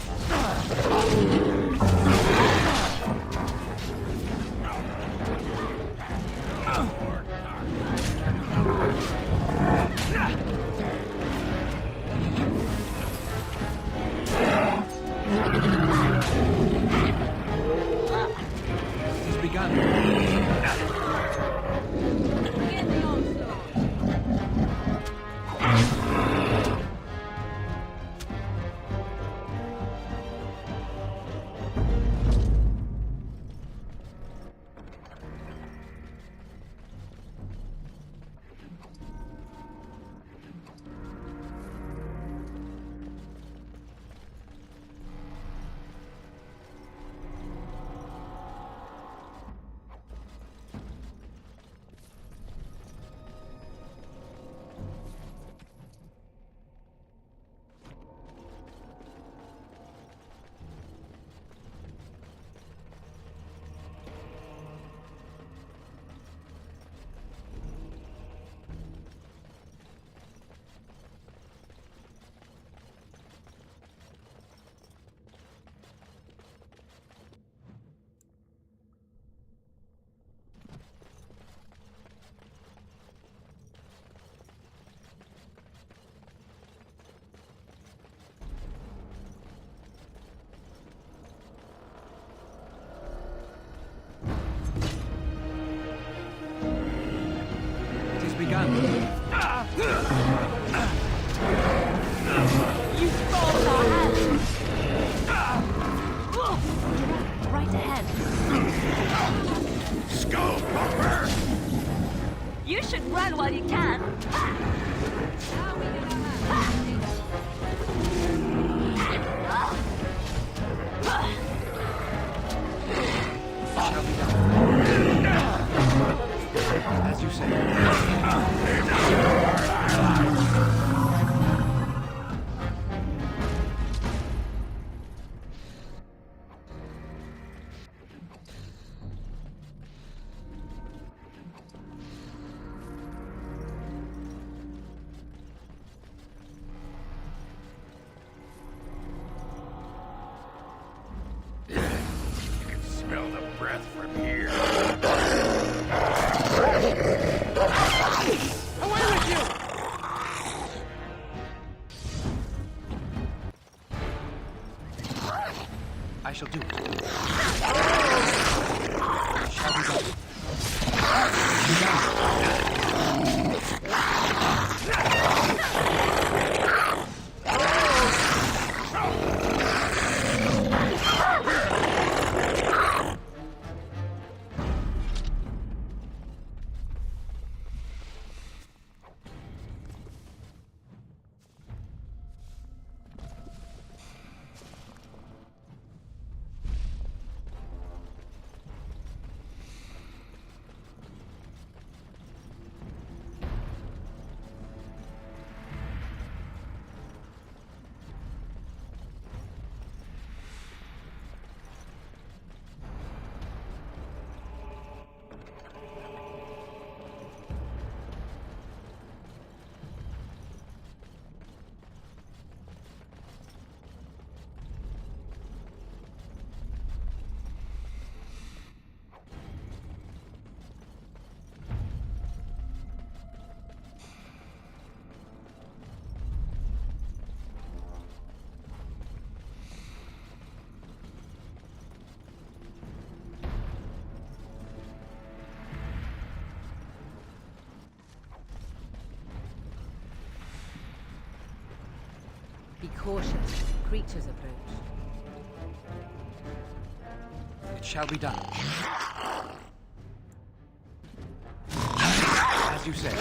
It has begun. Begun. You stole our hands. Right ahead. Skull popper. You should run while you can. As you say. You can smell the breath from here. Away with you! I shall do it. Shall we go? Be cautious. Creatures approach. It shall be done. As you say.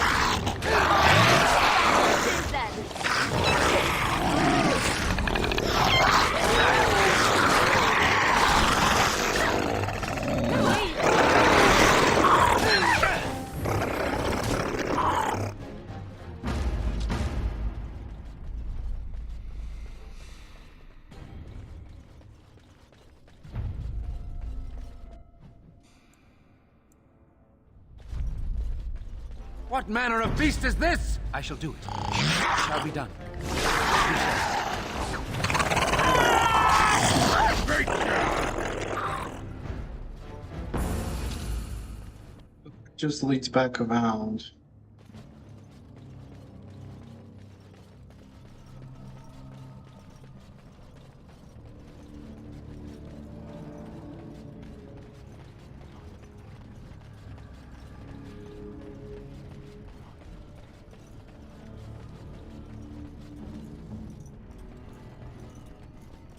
What manner of beast is this? I shall do it. It shall be done. Just leads back around.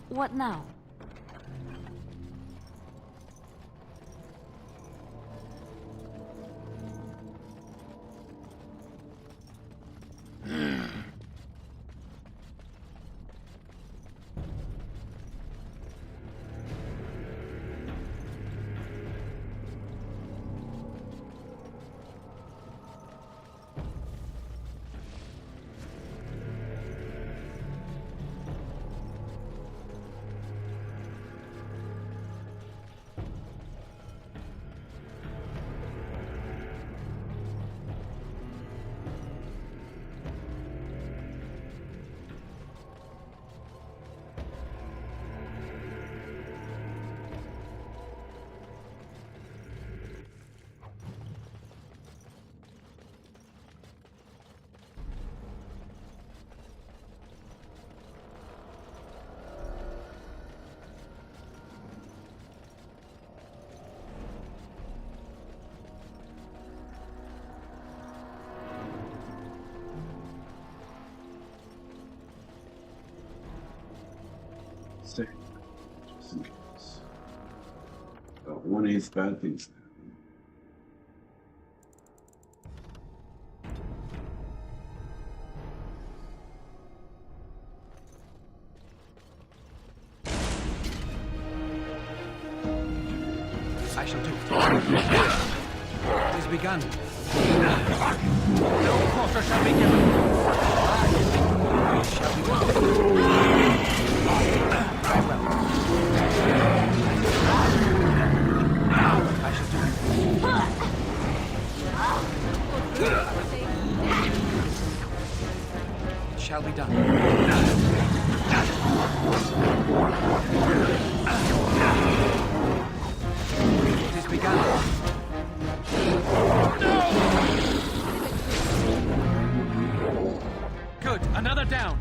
What now? Stay. Just in case. About 1/8 bad things. I shall do it. It is begun. No quarter shall be given. It shall be done. Very well. I shall do it. It shall be done. It is begun. Good. Another down.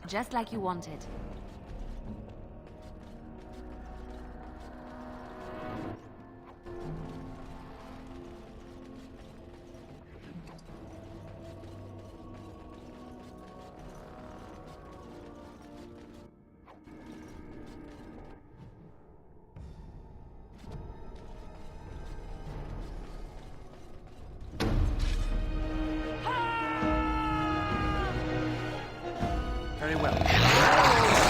Just like you wanted. Very well.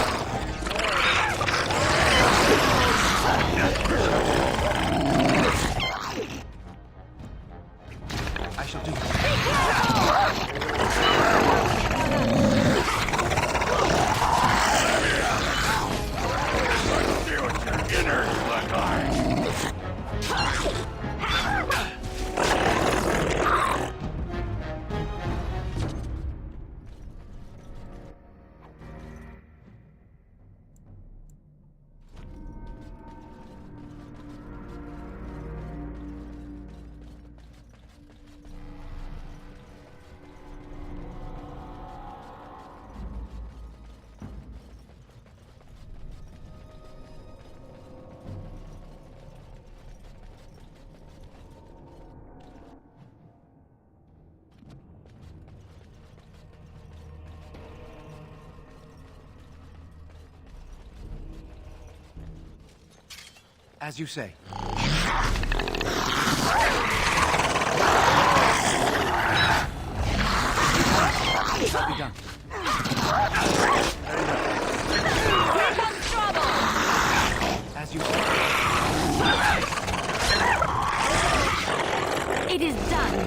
As you say. Be done. Here comes trouble! As you say. It is done.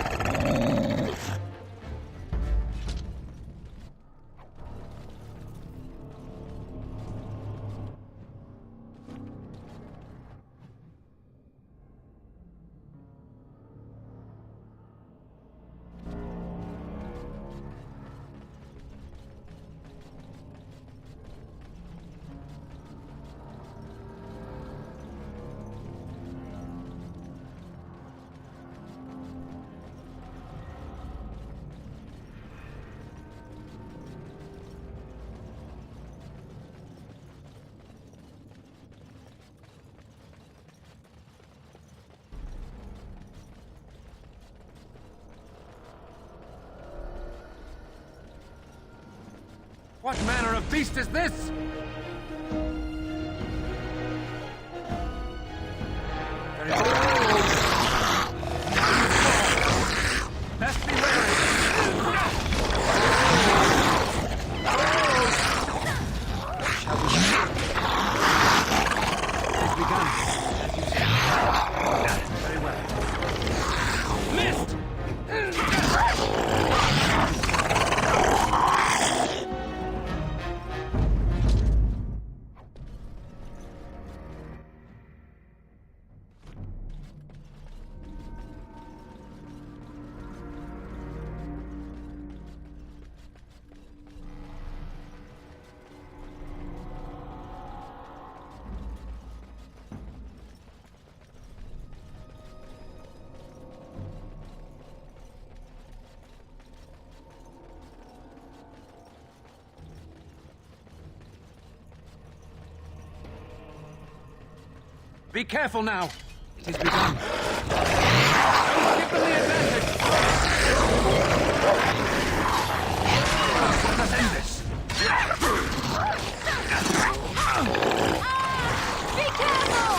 What manner of beast is this? Very well. Best be wary. Shall we It's begun. As you said. Very well. Missed! Be careful now. It is begun. Don't give them the advantage. Let us end this. Be careful!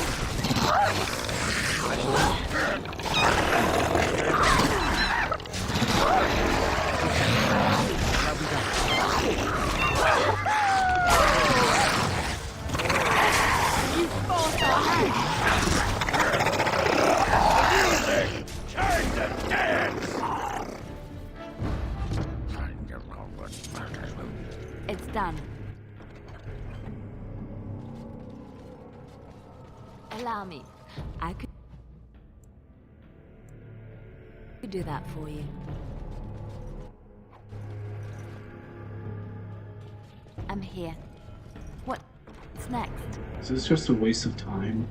You forced our hand. It's done. Allow me. I could do that for you. I'm here. What's next? Is this just a waste of time?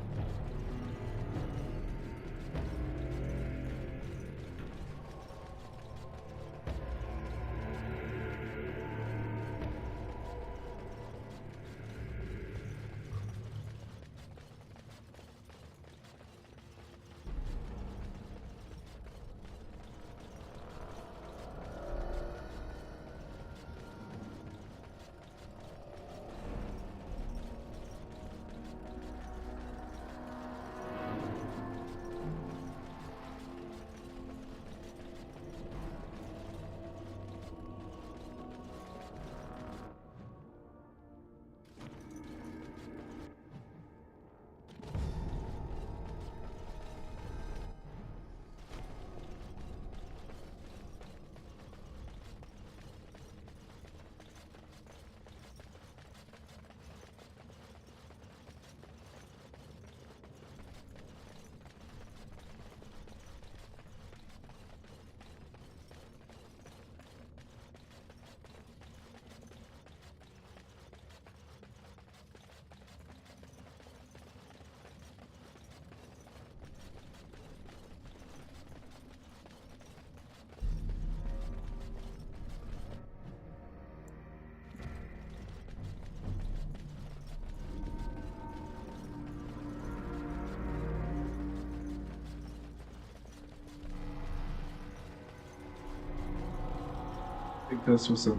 I think this was a...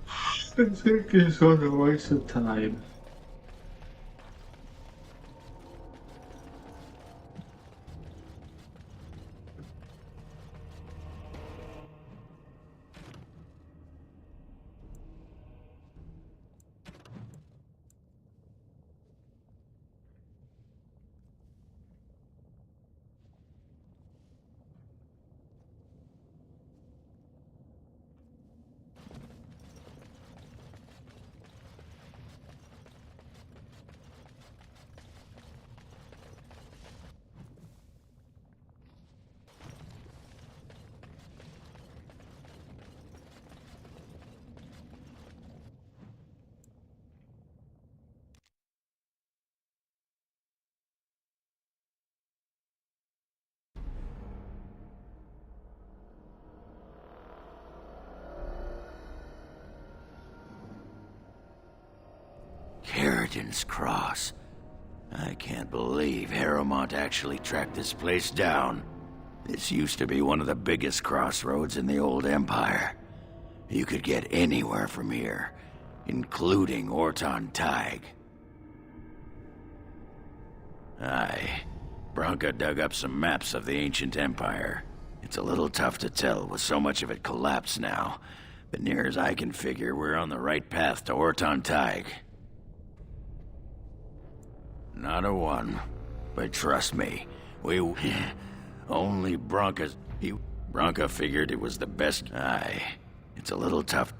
I think it's was a waste of time. Inheritance Cross. I can't believe Harrowmont actually tracked this place down. This used to be one of the biggest crossroads in the old Empire. You could get anywhere from here, including Orton Tig. Aye. Branka dug up some maps of the ancient empire. It's a little tough to tell with so much of it collapsed now, but near as I can figure, we're on the right path to Orton Tig. Not a one, but trust me, we... only Branka's... Branka figured it was the best... Aye, it's a little tough...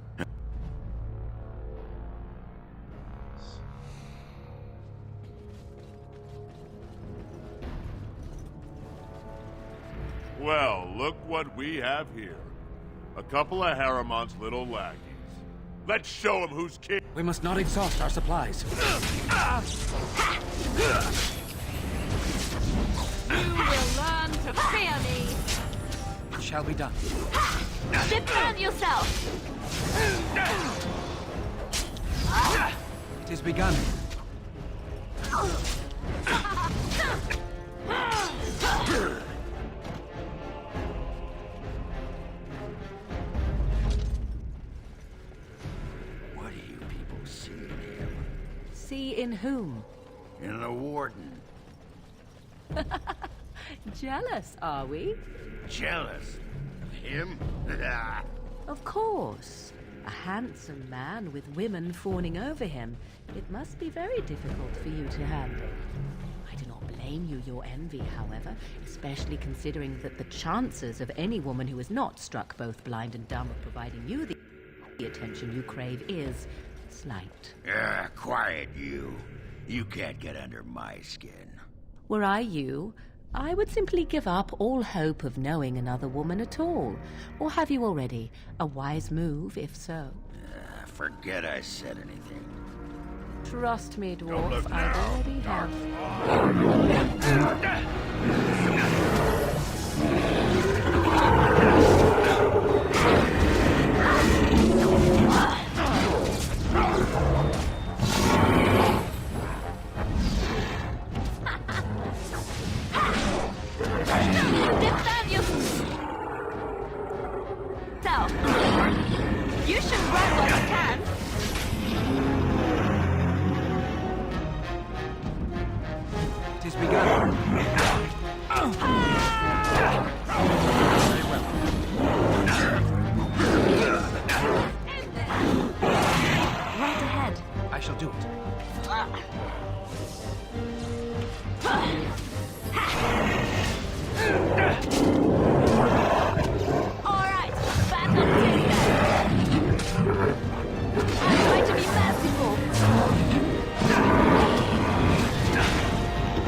Well, look what we have here. A couple of Harrowmont's little lackeys. Let's show them who's king. We must not exhaust our supplies. You will learn to fear me. It shall be done. Defend yourself. It is begun. What do you people see in him? See in whom? In the Warden. Jealous, are we? Jealous? Of him? Of course. A handsome man with women fawning over him. It must be very difficult for you to handle. I do not blame you your envy, however, especially considering that the chances of any woman who is not struck both blind and dumb of providing you the attention you crave is slight. Quiet, you. You can't get under my skin. Were I you, I would simply give up all hope of knowing another woman at all. Or have you already? A wise move, if so. Forget I said anything. Trust me, dwarf, I already have. Defend yourself. You should run while you can. It is begun. Very well. Right ahead. I shall do it. Alright, back on Tuesday. I'm going to be merciful.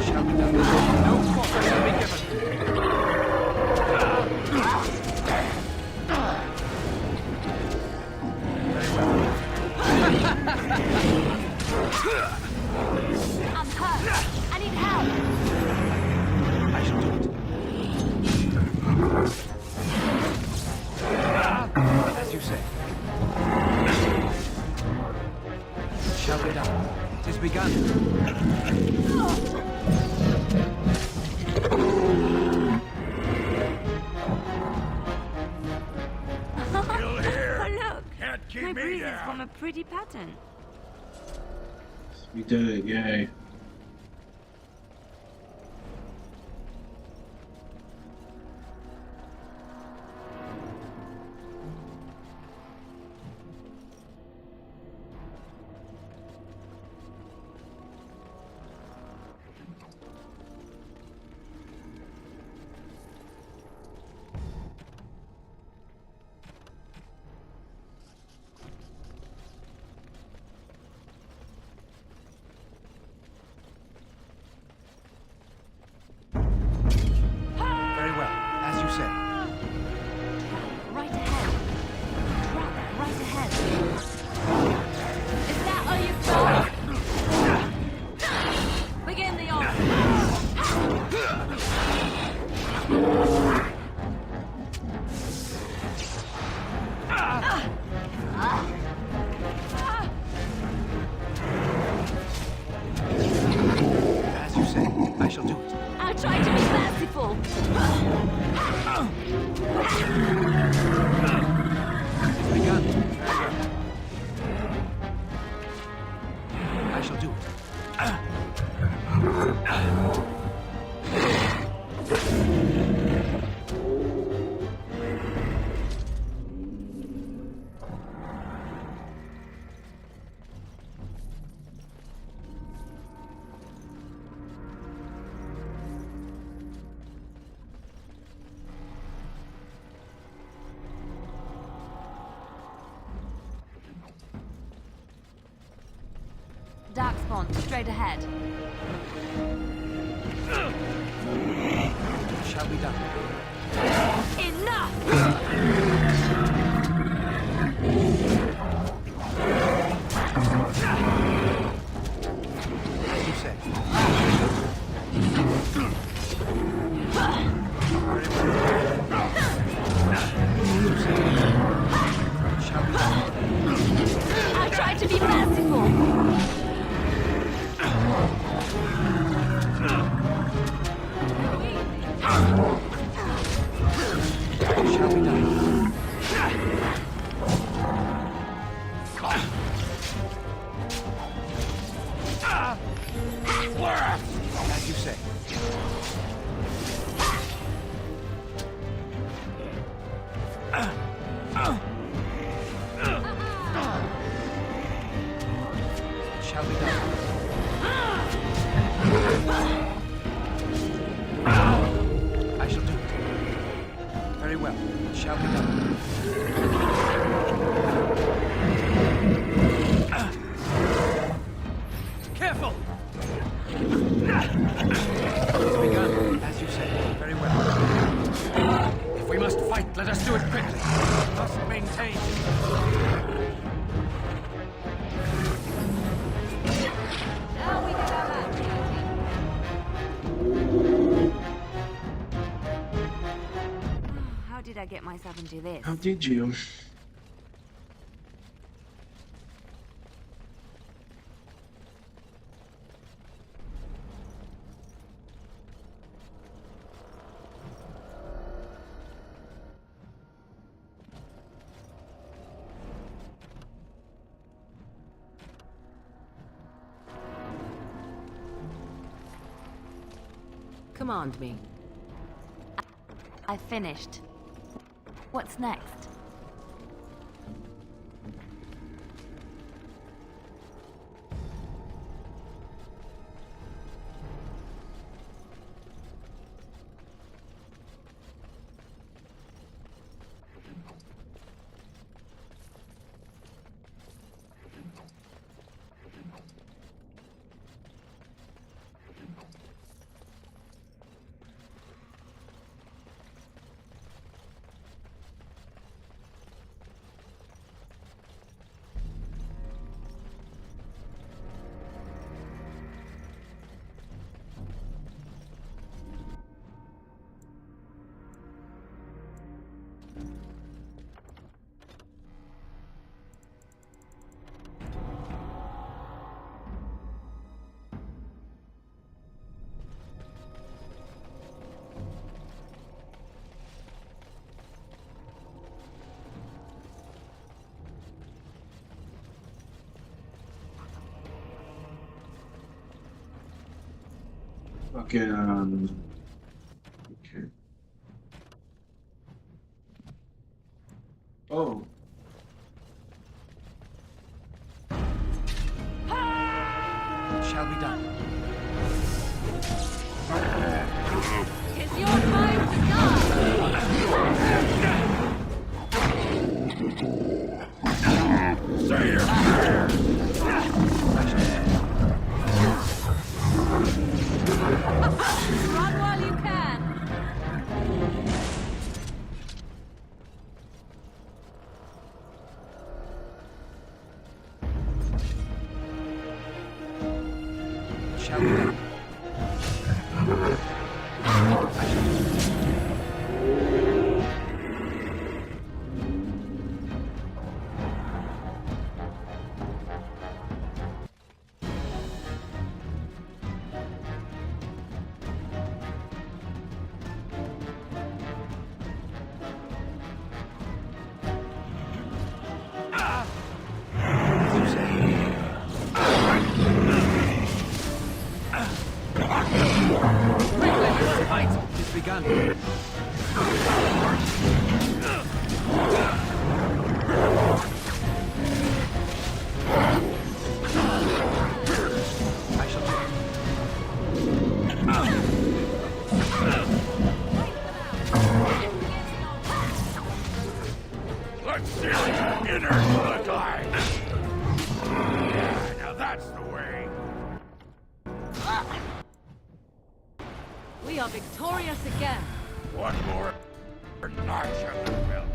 Shall be done. No quarter shall be given. Very well. I'm hurt. I need help. I shall do it. As you say. It shall be done. It is begun. Still here. Oh, look. Can't keep My me bruises down. form a pretty pattern. We did it, yay. Very well. As you say. Right ahead. Right ahead. Is that all you've got? Begin the order. try to be merciful. It's begun. I shall do it. Darkspawn, straight ahead. Shall be done. Enough! As you say. Shall be done. I tried to be merciful. Shall be done. As you say. Shall be done. I shall do it. Very well. It shall be done. Careful! It's begun, as you say. Very well. If we must fight, let us do it quickly. We must maintain. Now we get our match. How did I get myself into this? How did you? Command me. I finished. What's next? Okay, okay. Oh. It shall be done. It's your time to die! Say your prayer! Run while you can! Shall we done? begun. I shall do Let's see what the innards look like. Yeah, now that's the way. We are victorious again. One more notch on the belt.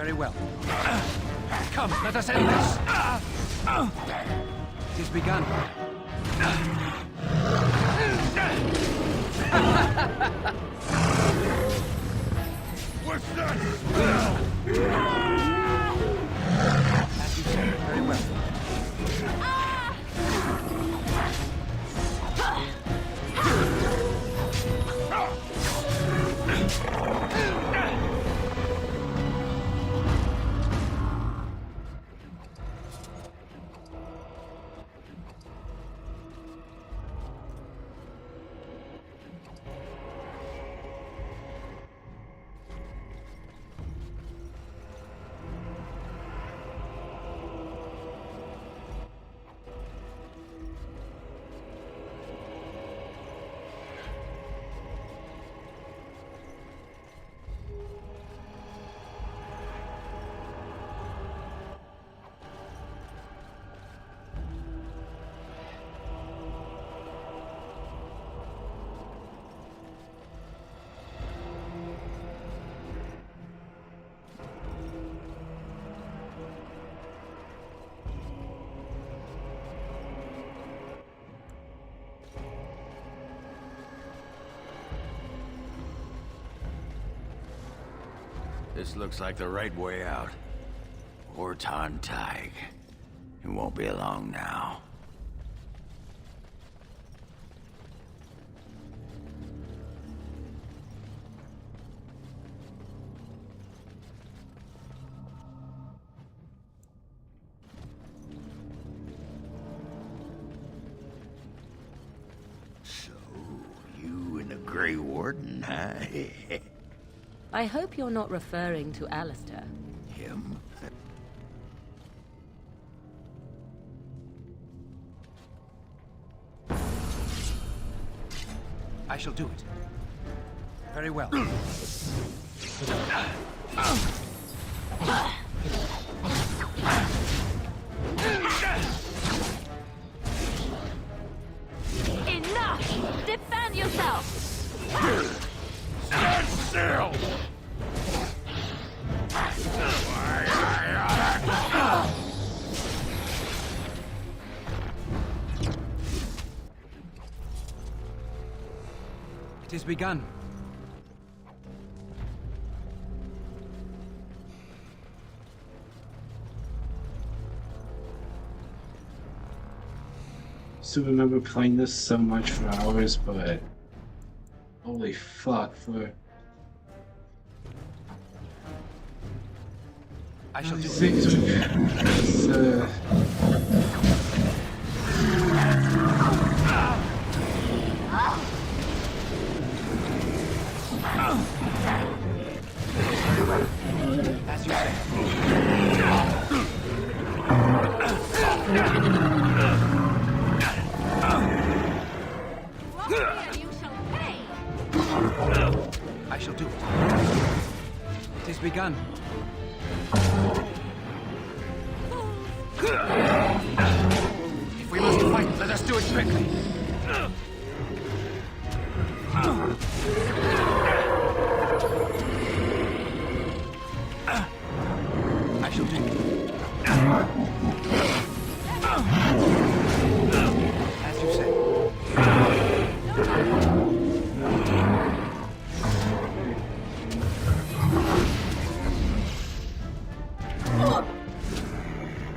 very well. Come, let us end this. It is begun. What's that spell? As you said, very well. This looks like the right way out. Orton Tig. It won't be long now. So, you and the Grey Warden, huh? I hope you're not referring to Alistair. Him? I shall do it. Very well. Enough! Defend yourself! Stand still! It is begun. Still remember playing this so much for hours, but holy fuck, for I shall do things As you say. I shall do it. It is begun. If we must fight, let us do it quickly. I shall do it. As you say.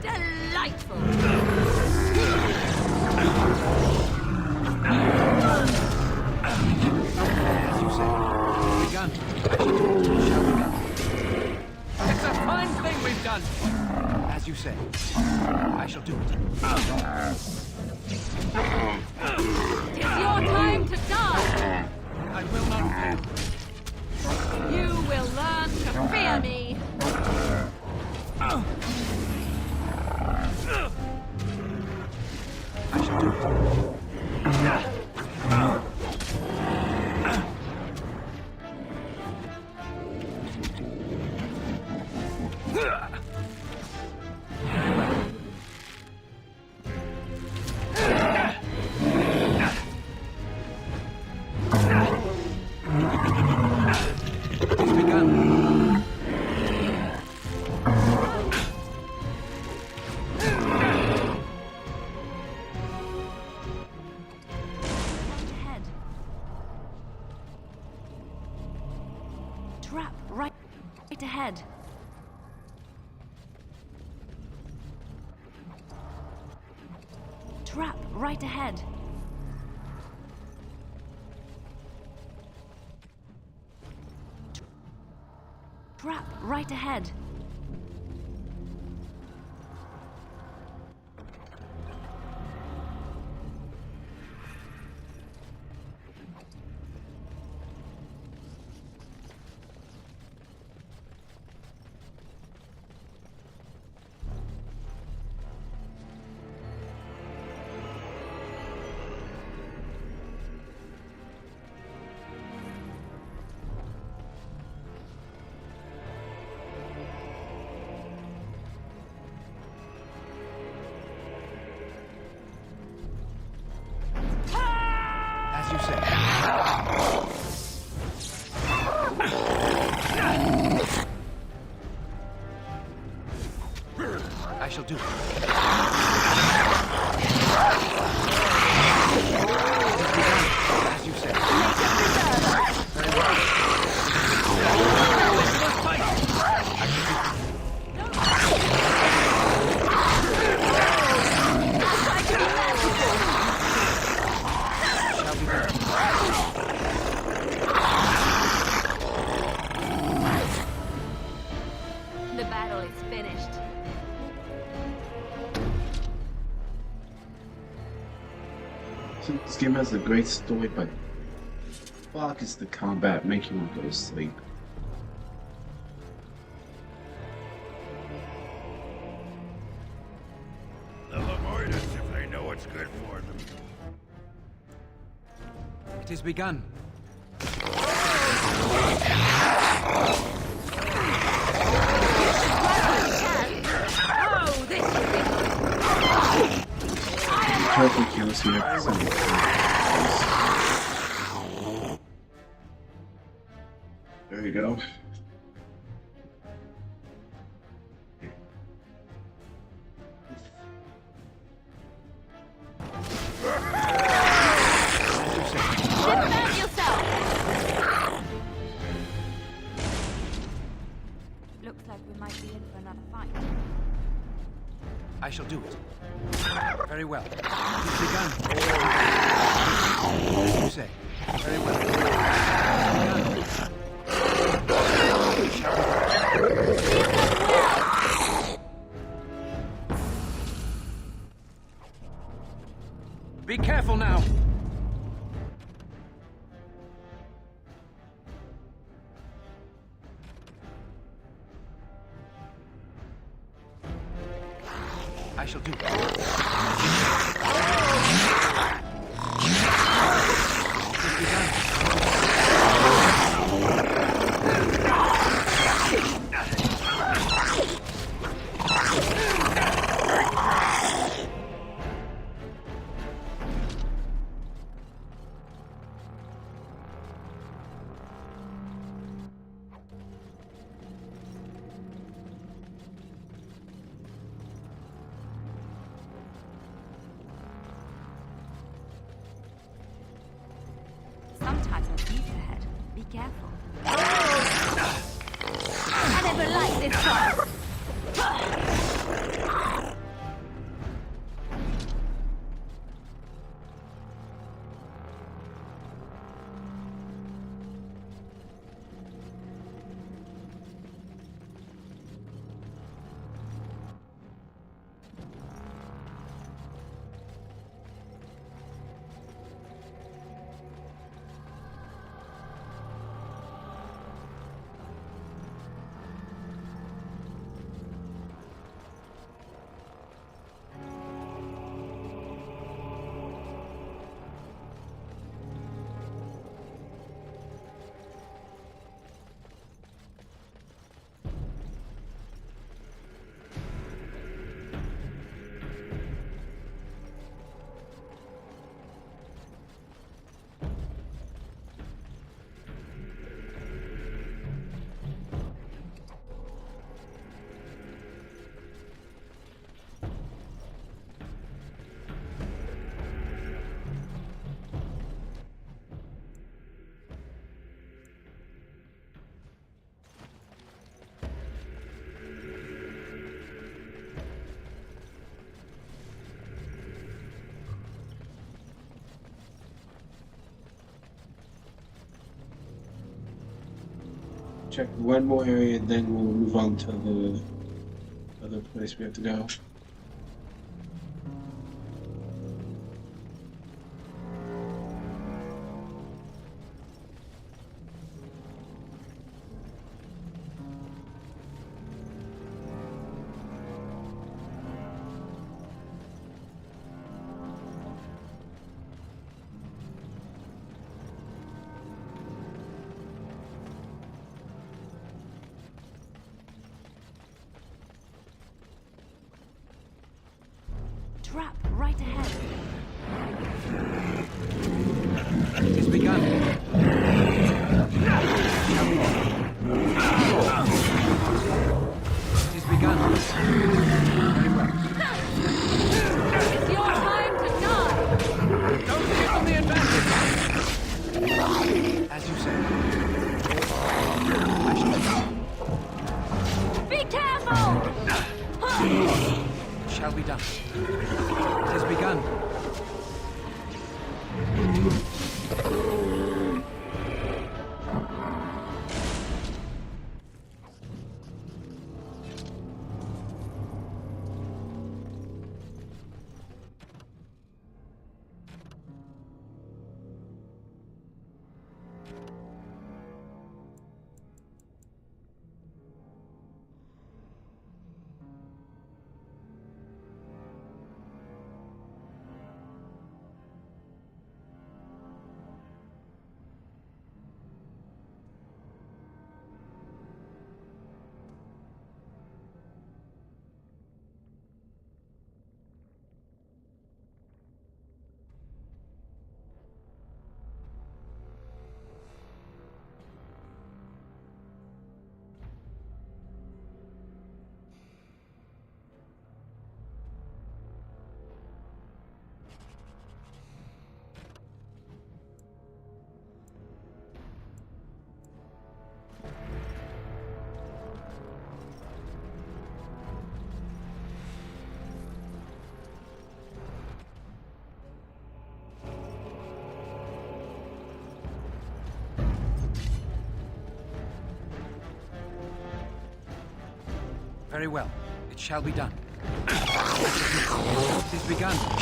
Delightful! As you say. Begun. Shall we? It's a fine thing we've done. As you say. I shall do it. It's your time to die! I will not fail. You will learn to fear me! I shall do it. It's begun. Ahead. Trap right ahead. Trap right ahead. Trap right ahead. As you say. I shall do it. As you say. Very well. Let's fight. I shall do it. Shall be done. The battle is finished. This game has a great story, but fuck is the combat making you go to sleep. They'll avoid us if they know what's good for them. It is begun. Oh, this is Turtle kills here. There you go. defend yourself! Looks like we might be in for another fight. I shall do it. Very well. It's begun. As you say. Very well. Be careful now! I shall do. Some types of beast ahead. Be careful. I never liked this part. Check one more area, then we'll move on to the other place we have to go. Trap right ahead. It's begun. It's begun. Very well. It's your time to die! Don't give them the advantage! As you say. I shall. Be careful! It shall be done. It has begun. Very well. It shall be done. It has begun. No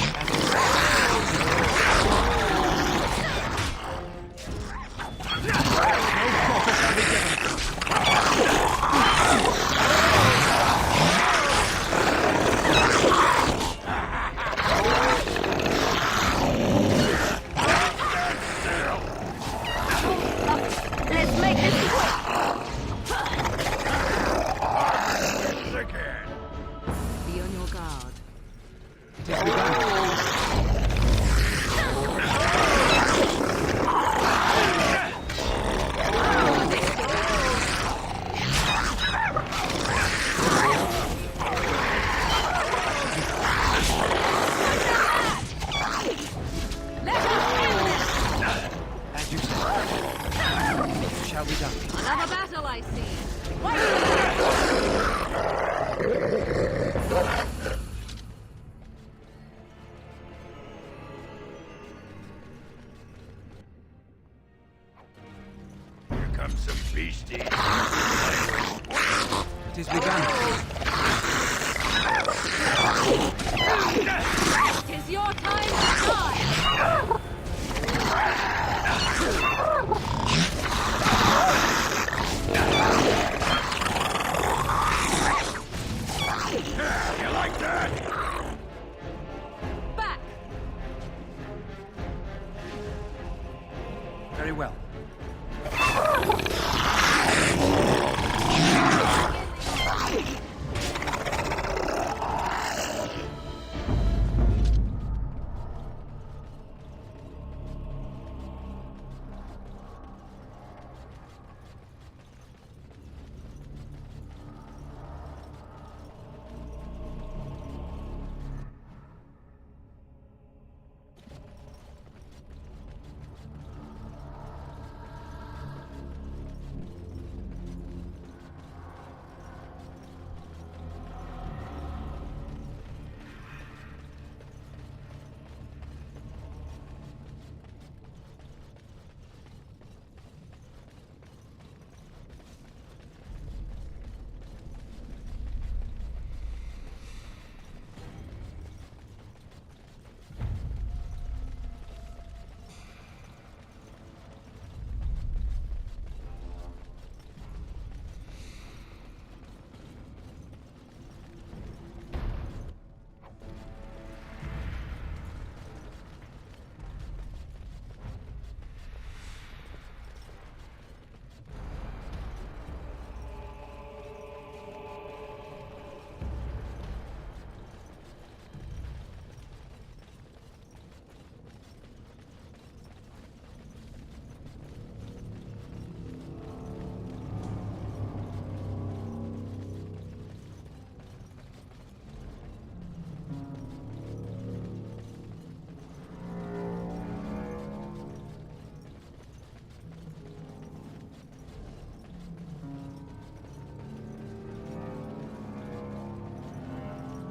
quarter shall be given. Let's make this quick. Be on your guard. It has begun. As you said, it shall be done. Another battle, I see. Here comes some beasties. It has begun. Tis your time to shine. You like that? Back. Very well.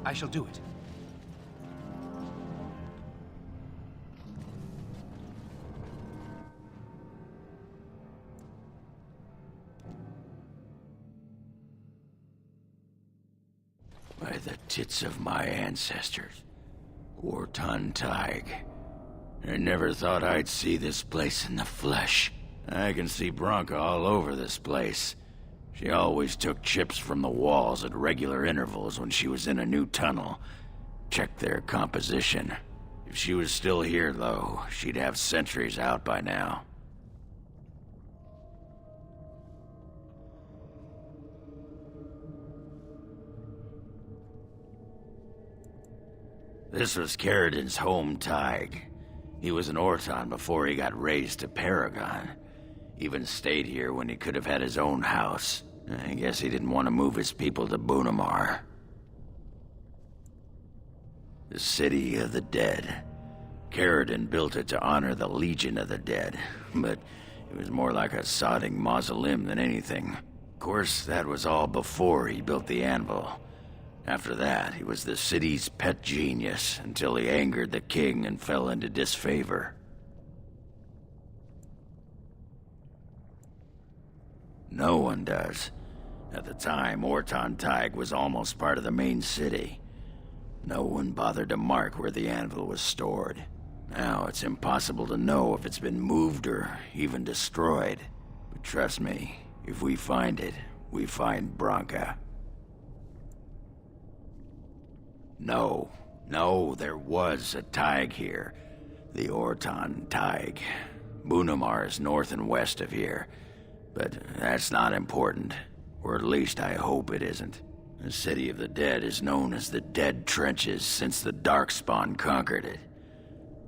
I shall do it. By the tits of my ancestors, Wartan Tig. I never thought I'd see this place in the flesh. I can see Bronca all over this place. She always took chips from the walls at regular intervals when she was in a new tunnel. Check their composition. If she was still here, though, she'd have sentries out by now. This was Caridin's home Tig. He was an Orton before he got raised to Paragon. Even stayed here when he could have had his own house. I guess he didn't want to move his people to Bunamar. The City of the Dead. Caridin built it to honor the Legion of the Dead, but it was more like a sodding mausoleum than anything. Of course, that was all before he built the anvil. After that, he was the city's pet genius until he angered the king and fell into disfavor. No one does. At the time, Orton Tig was almost part of the main city. No one bothered to mark where the anvil was stored. Now it's impossible to know if it's been moved or even destroyed. But trust me, if we find it, we find Branka. No, there was a Taig here. The Orton Taig. Bunamar is north and west of here. But that's not important. Or at least I hope it isn't. The City of the Dead is known as the Dead Trenches since the Darkspawn conquered it.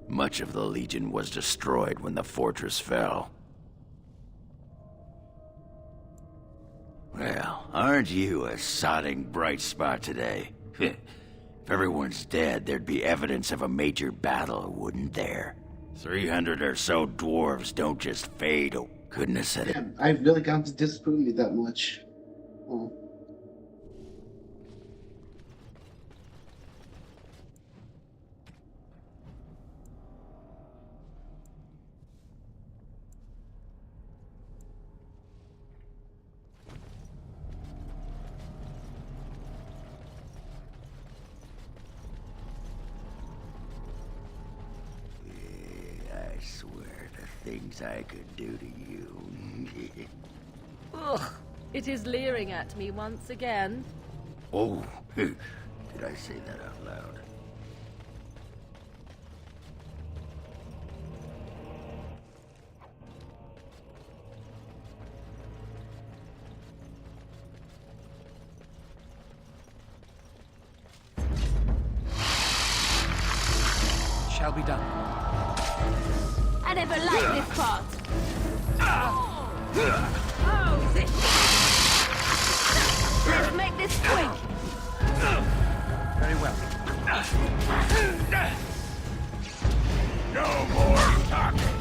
Much of the Legion was destroyed when the fortress fell. Well, aren't you a sodding bright spot today? If everyone's dead, there'd be evidence of a major battle, wouldn't there? 300 or so dwarves don't just fade. Oh, couldn't have said it. Damn, I've really gotten to disapprove me that much. Oh. I swear the things I could do to you. Ugh, it is leering at me once again. Oh, did I say that out loud? Shall be done. I never liked this part. Oh, this. Let's make this quick. Very well. No more talking.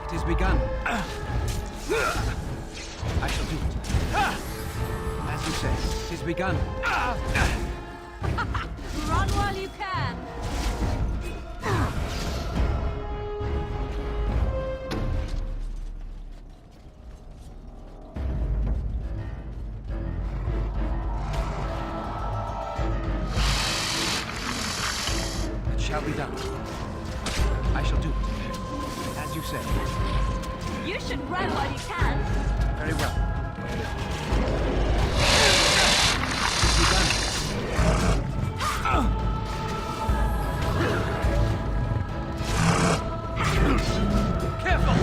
It is begun. I shall do it. As you say, it is begun. Run while you can. It shall be done. I shall do it. As you say. You should run while you can. Very well. Careful!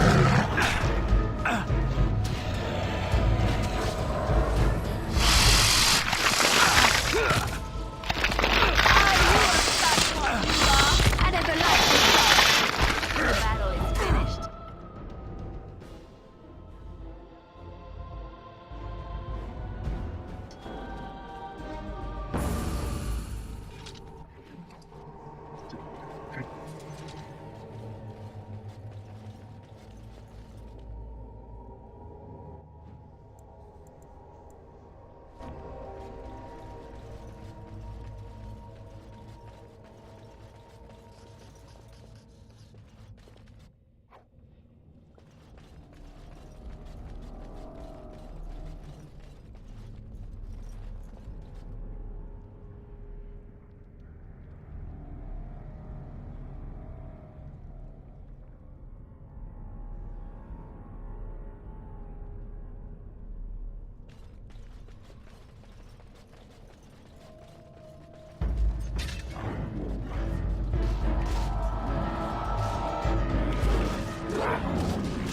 I never liked this part. The battle is finished.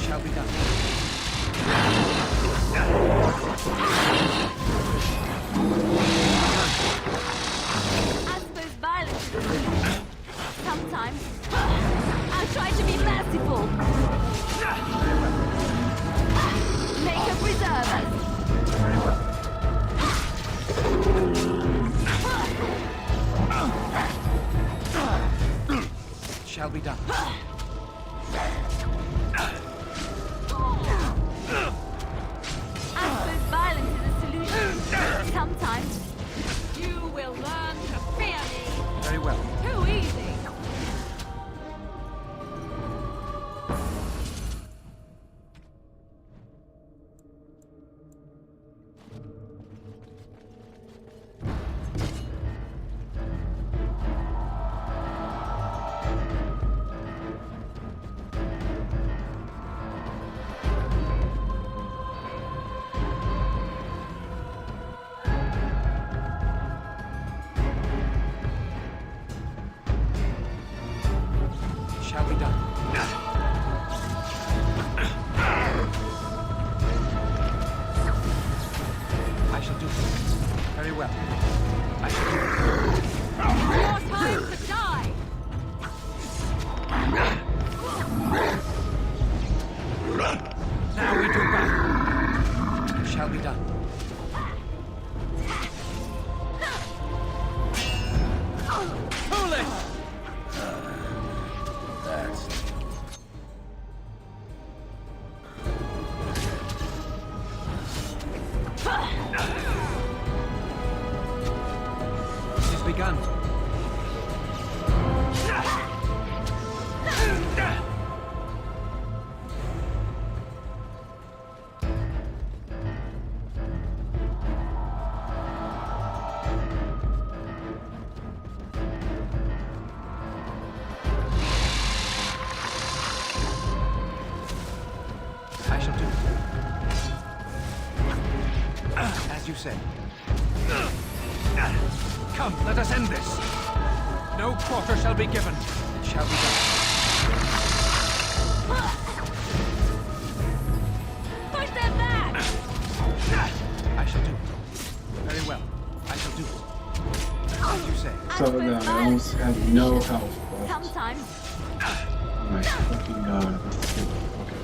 Shall be done. I suppose violence is a solution. Sometimes. I'll try to be merciful. Make her preserve us. Shall be done. I suppose violence is a solution. Sometimes. You will learn to fear me. Very well. Too easy. Now we do battle. It shall be done. Foolish! That's... It has begun. I shall do it. As you say. Come, let us end this. No quarter shall be given. It shall be done. Push them back! I shall do it. Very well. I shall do it. As you say. So that I almost have no health left. Sometimes. Oh my fucking god. Okay.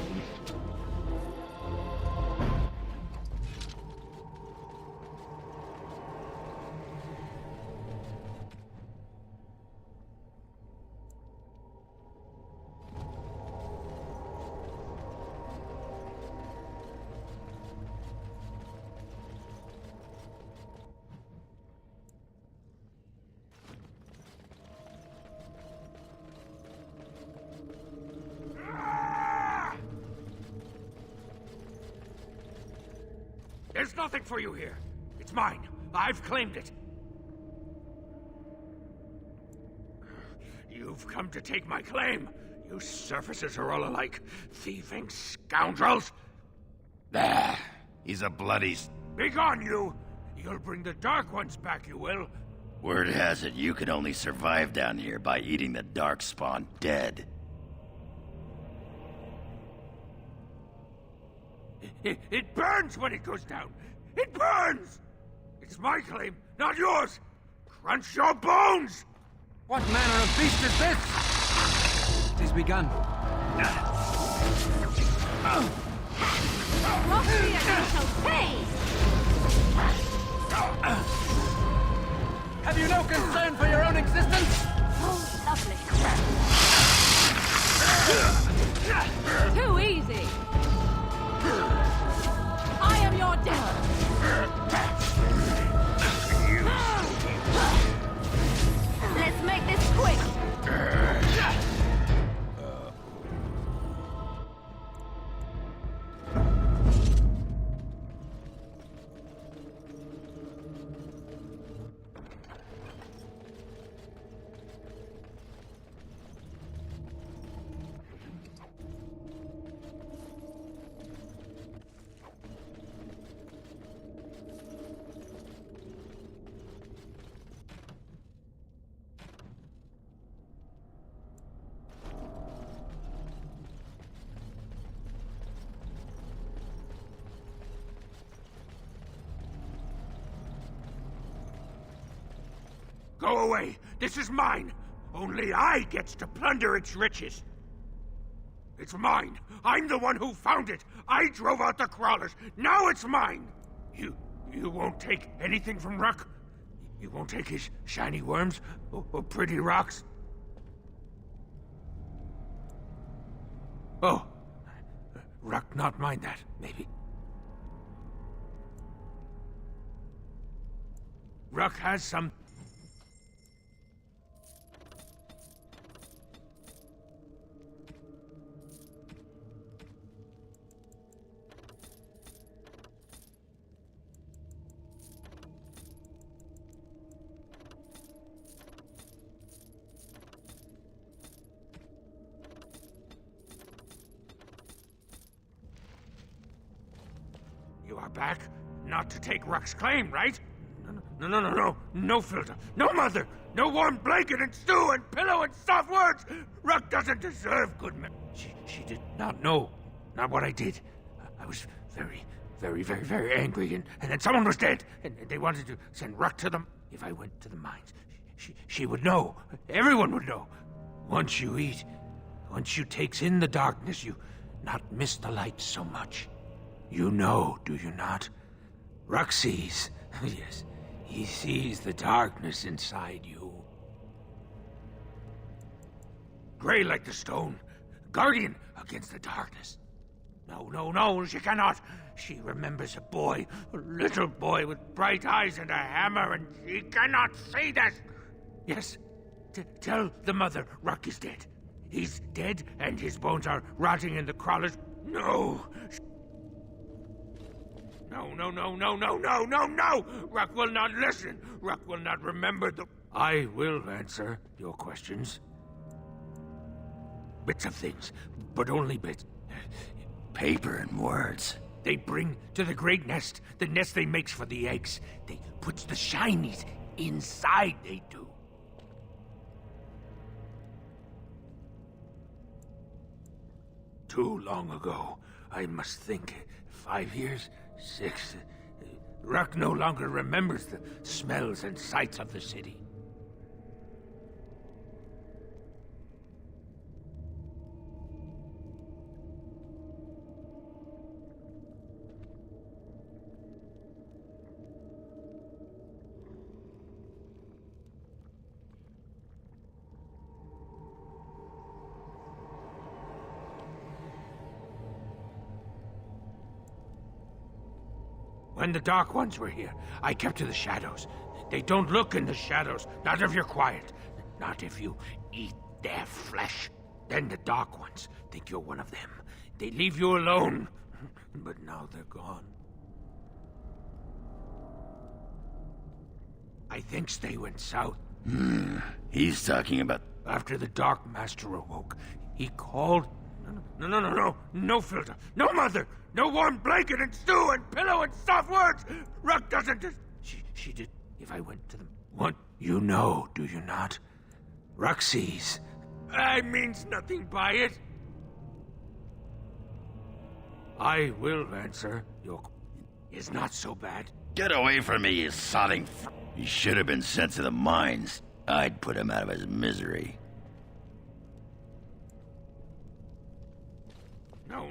There's nothing for you here. It's mine. I've claimed it. You've come to take my claim. You surfacers are all alike. Thieving scoundrels. Ah, he's a bloody... Begone, you! You'll bring the Dark Ones back, you will. Word has it you can only survive down here by eating the Darkspawn dead. It burns when it goes down. It burns! It's my claim, not yours. Crunch your bones! What manner of beast is this? It has begun. Roughly, you shall pay! Have you no concern for your own existence? Oh, lovely. Too easy. I am your death. Let's make this quick. Go away. This is mine. Only I gets to plunder its riches. It's mine. I'm the one who found it. I drove out the crawlers. Now it's mine. You won't take anything from Ruck? You won't take his shiny worms or pretty rocks? Oh. Ruck not mind that, maybe. Ruck has some... You are back? Not to take Ruck's claim, right? No filter, no mother, no warm blanket and stew and pillow and soft words! Ruck doesn't deserve good She did not know, not what I did. I was very angry, and then someone was dead, and they wanted to send Ruck to them. If I went to the mines, she would know, everyone would know. Once you eat, once you takes in the darkness, you not miss the light so much. You know, do you not? Ruck sees. Yes, he sees the darkness inside you. Gray like the stone, guardian against the darkness. No, she cannot. She remembers a boy, a little boy with bright eyes and a hammer, and she cannot say that. Yes, tell the mother Ruck is dead. He's dead, and his bones are rotting in the crawlers. No! No! Ruck will not listen. Ruck will not remember the... I will answer your questions. Bits of things, but only bits. Paper and words. They bring to the great nest, the nest they makes for the eggs. They puts the shinies inside, they do. Too long ago, I must think. 5 years? 6? Ruck no longer remembers the smells and sights of the city. When the Dark Ones were here, I kept to the shadows. They don't look in the shadows, not if you're quiet. Not if you eat their flesh. Then the Dark Ones think you're one of them. They leave you alone. But now they're gone. I think they went south. He's talking about... After the Dark Master awoke, he called... No filter, no mother, no warm blanket and stew and pillow and soft words. Ruck doesn't just... She did, if I went to them. What? You know, do you not? Ruck sees. I means nothing by it. I will answer your... Is not so bad. Get away from me, you sodding He should have been sent to the mines. I'd put him out of his misery. No!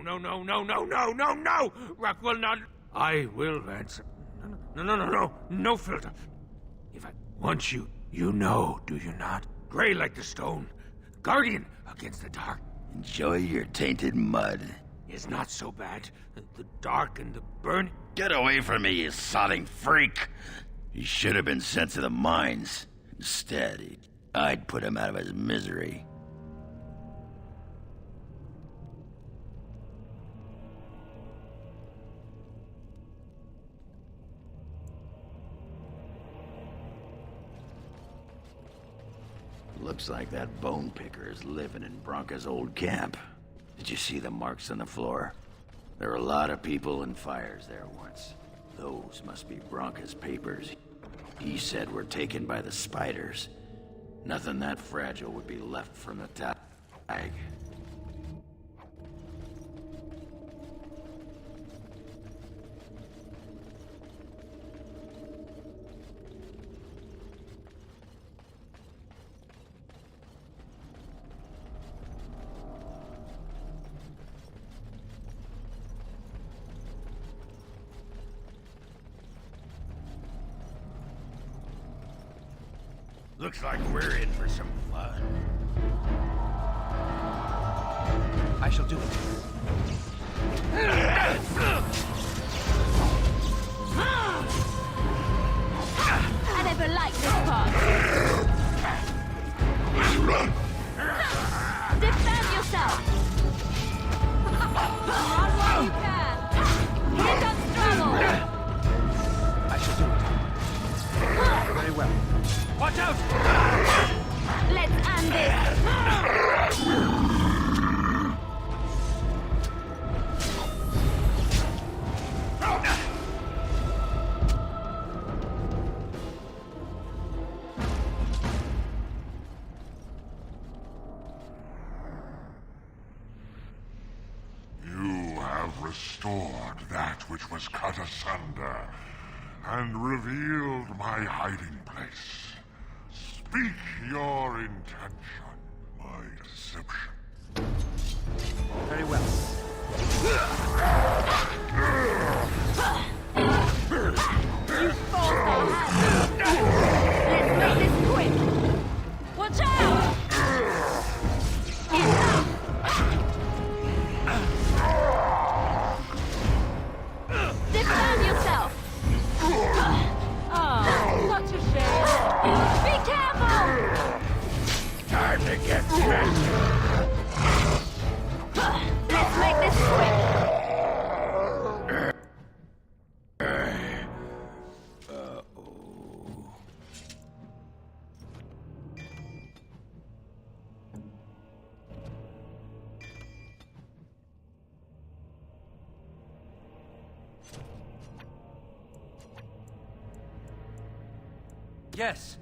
Ruck will not... I will answer. No filter. If I want you, you know, do you not? Gray like the stone, guardian against the dark. Enjoy your tainted mud. Is not so bad. The dark and the burn... Get away from me, you sodding freak! He should have been sent to the mines. Instead, I'd put him out of his misery. Looks like that bone picker is living in Bronca's old camp. Did you see the marks on the floor? There were a lot of people and fires there once. Those must be Bronca's papers. He said were taken by the spiders. Nothing that fragile would be left from the tag. Looks like we're in for some fun. I shall do it. I never liked this part. Defend yourself. Run while you can. Here comes trouble. I shall do it. Very well. Watch out! Let's end this. You have restored that which was cut asunder, and revealed my hiding place. Speak your intention, my deception. Very well. You false hand! Let's make this quick! Watch out! Defend yourself! Oh, such a shame. Be careful! Time to get back. Let's make this quick! Yes.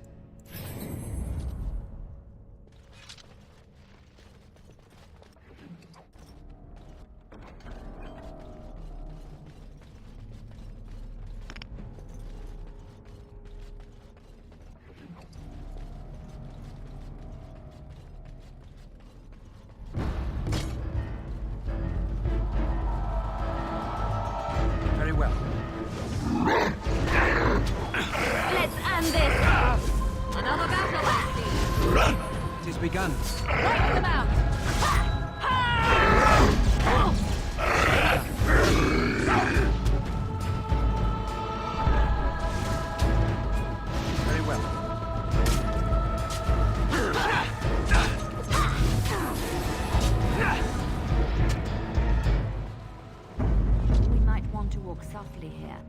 Very well. Let's end this! Another battle, lassie! It is begun. Wipe them out! Very well. We might want to walk softly here.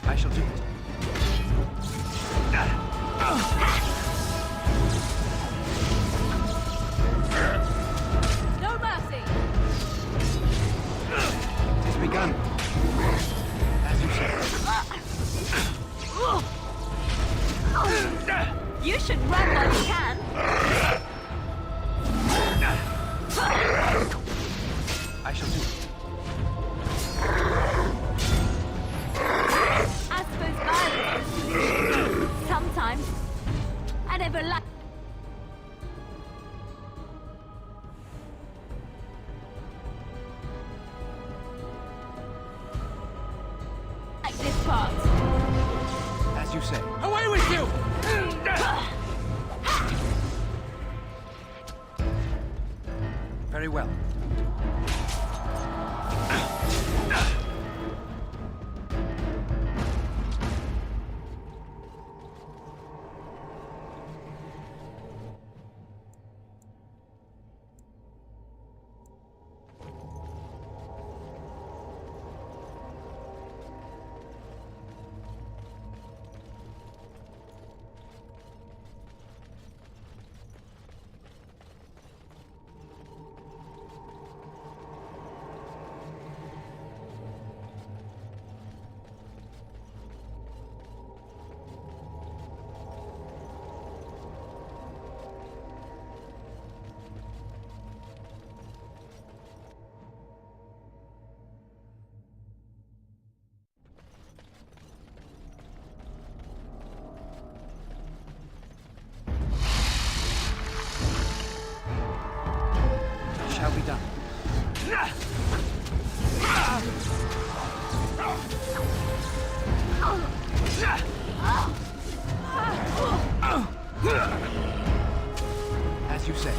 I shall do it. No mercy! It is begun. As you say. You should run while you can! I shall do it. I suppose violence is the solution. Sometimes. I never like this part. As you say. Away with you! Very well. Shall be done. As you say.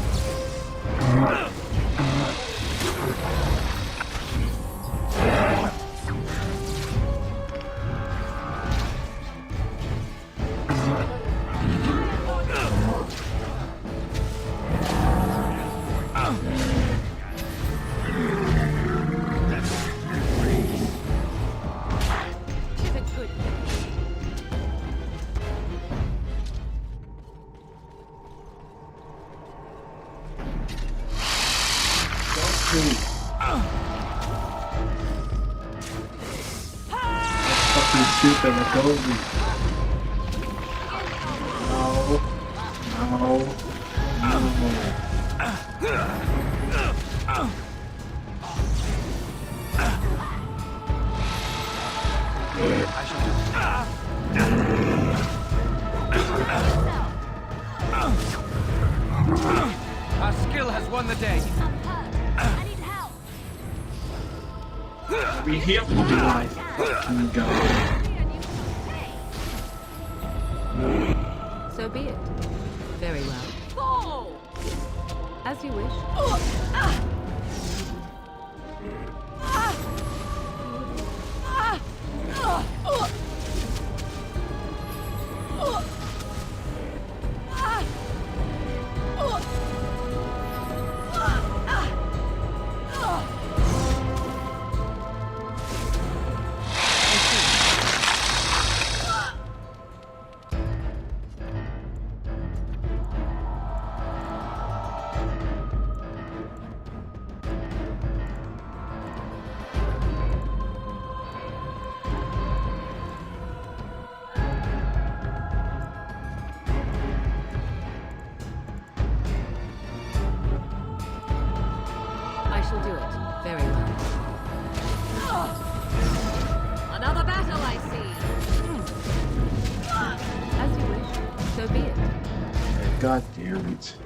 Fucking stupid, let go of me. No. No. No. Our skill has won the day. I need help. We here for the life. Fucking God. So be it. Very well. Oh! As you wish. I shall do it. Very well. Another battle, I see. As you wish. So be it. God damn it.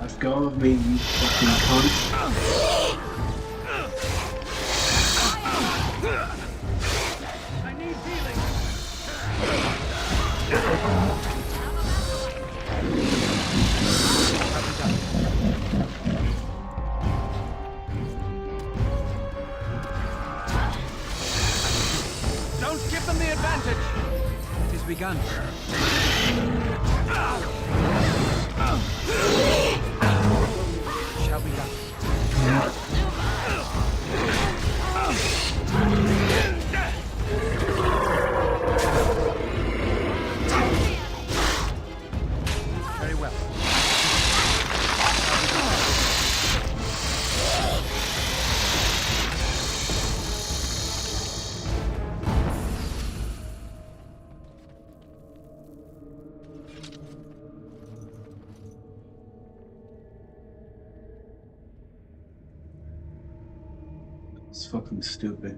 Let go of me, you fucking cunt. I need healing. Don't give them the advantage. It is begun. Shall be done. Very well. It's fucking stupid.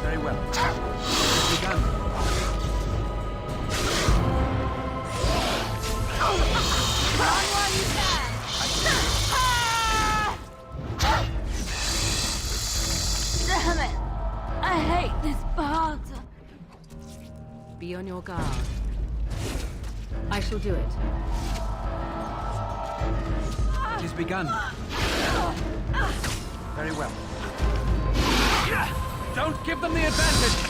Very well. It's begun. Run while you can! Damn it! I hate this part! Be on your guard. I shall do it. It is begun. Very well. Don't give them the advantage!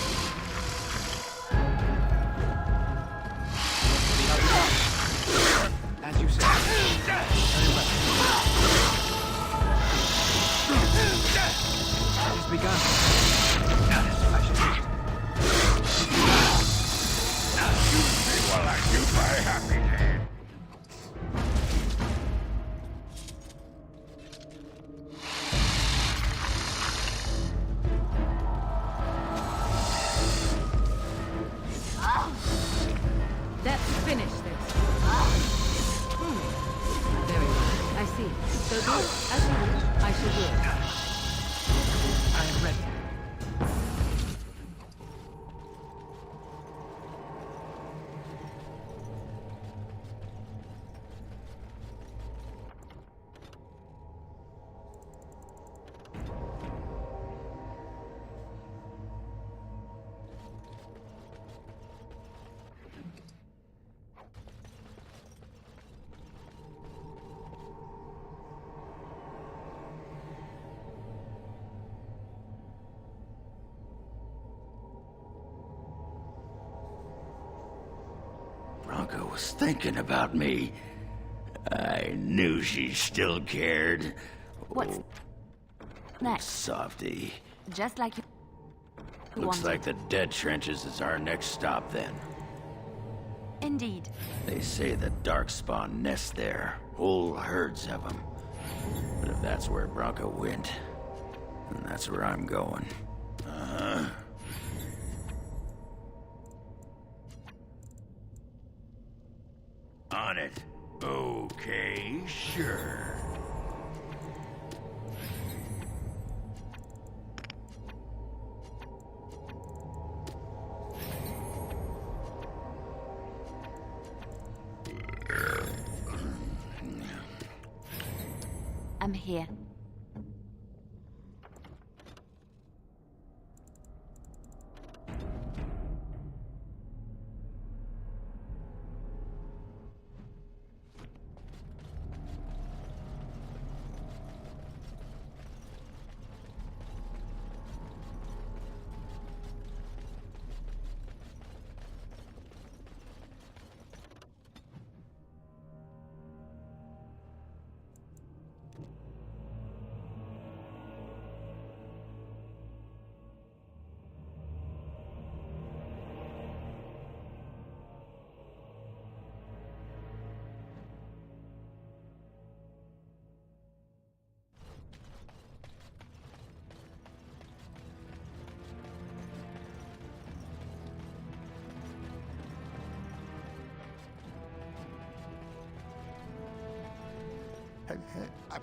begun. I should do it. Now shoot me while I shoot my happy head. Let's finish this. Very well. I see. So do as you wish. I shall do it. I am ready. Bronca was thinking about me. I knew she still cared. What's next? Softy. Just like you Looks wanted. like the dead trenches is our next stop then. Indeed. They say the Darkspawn nest there. Whole herds of them. But if that's where Bronca went, then that's where I'm going. On it. Okay, sure. I'm here.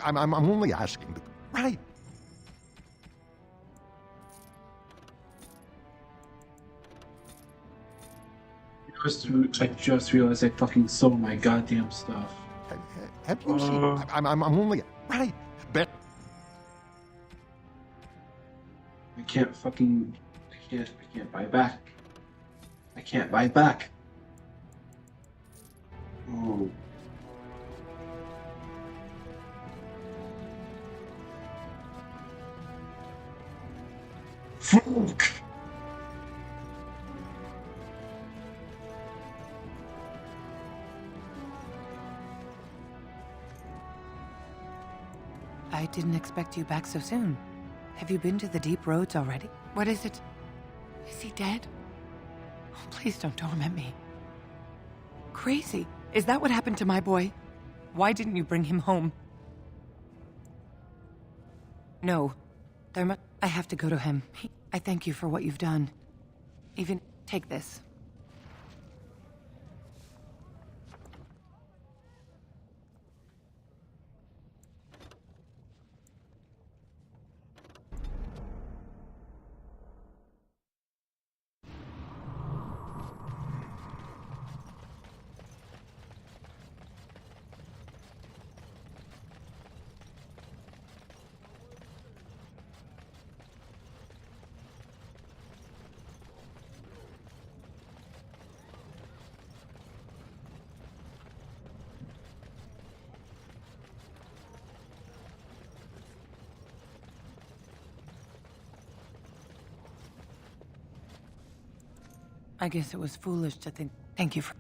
I'm only asking. Right. I just realized I fucking sold my goddamn stuff. Have you seen? I'm only. Right. Bet. I can't buy back. I can't buy back. Oh. Fuck. I didn't expect you back so soon. Have you been to the deep roads already? What is it? Is he dead? Oh, please don't torment me. Crazy. Is that what happened to my boy? Why didn't you bring him home? No. I have to go to him. I thank you for what you've done. Even take this. I guess it was foolish to think. Thank you for.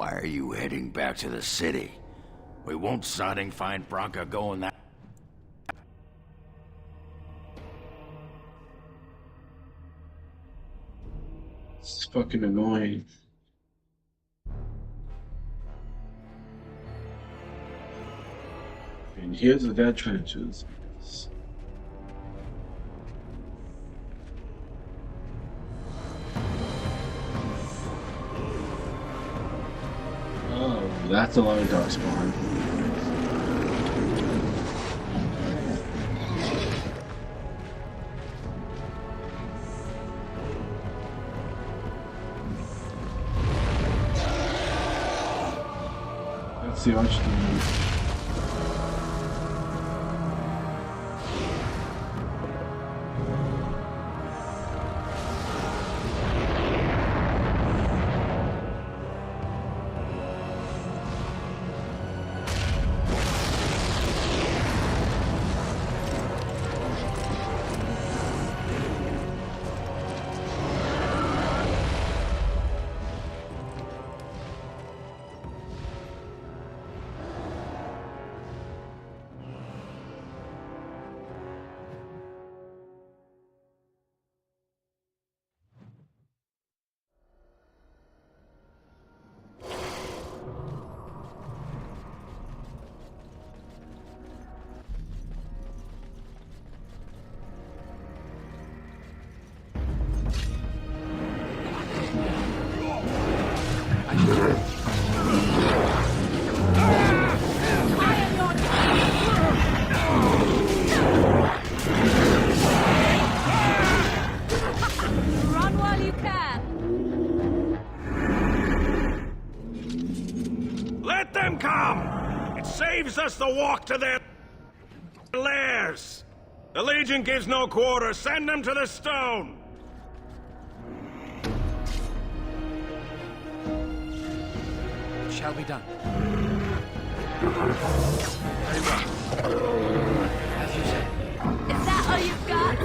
Why are you heading back to the city? We won't sodding find Branka going that... It's fucking annoying. And here's the dead trenches. Oh, that's a lot of dark spawn. That's the archdemon. Run while you can. Let them come! It saves us the walk to their lairs. The Legion gives no quarter. Send them to the stone. It shall be done. Very well. As you say. Is that all you've got?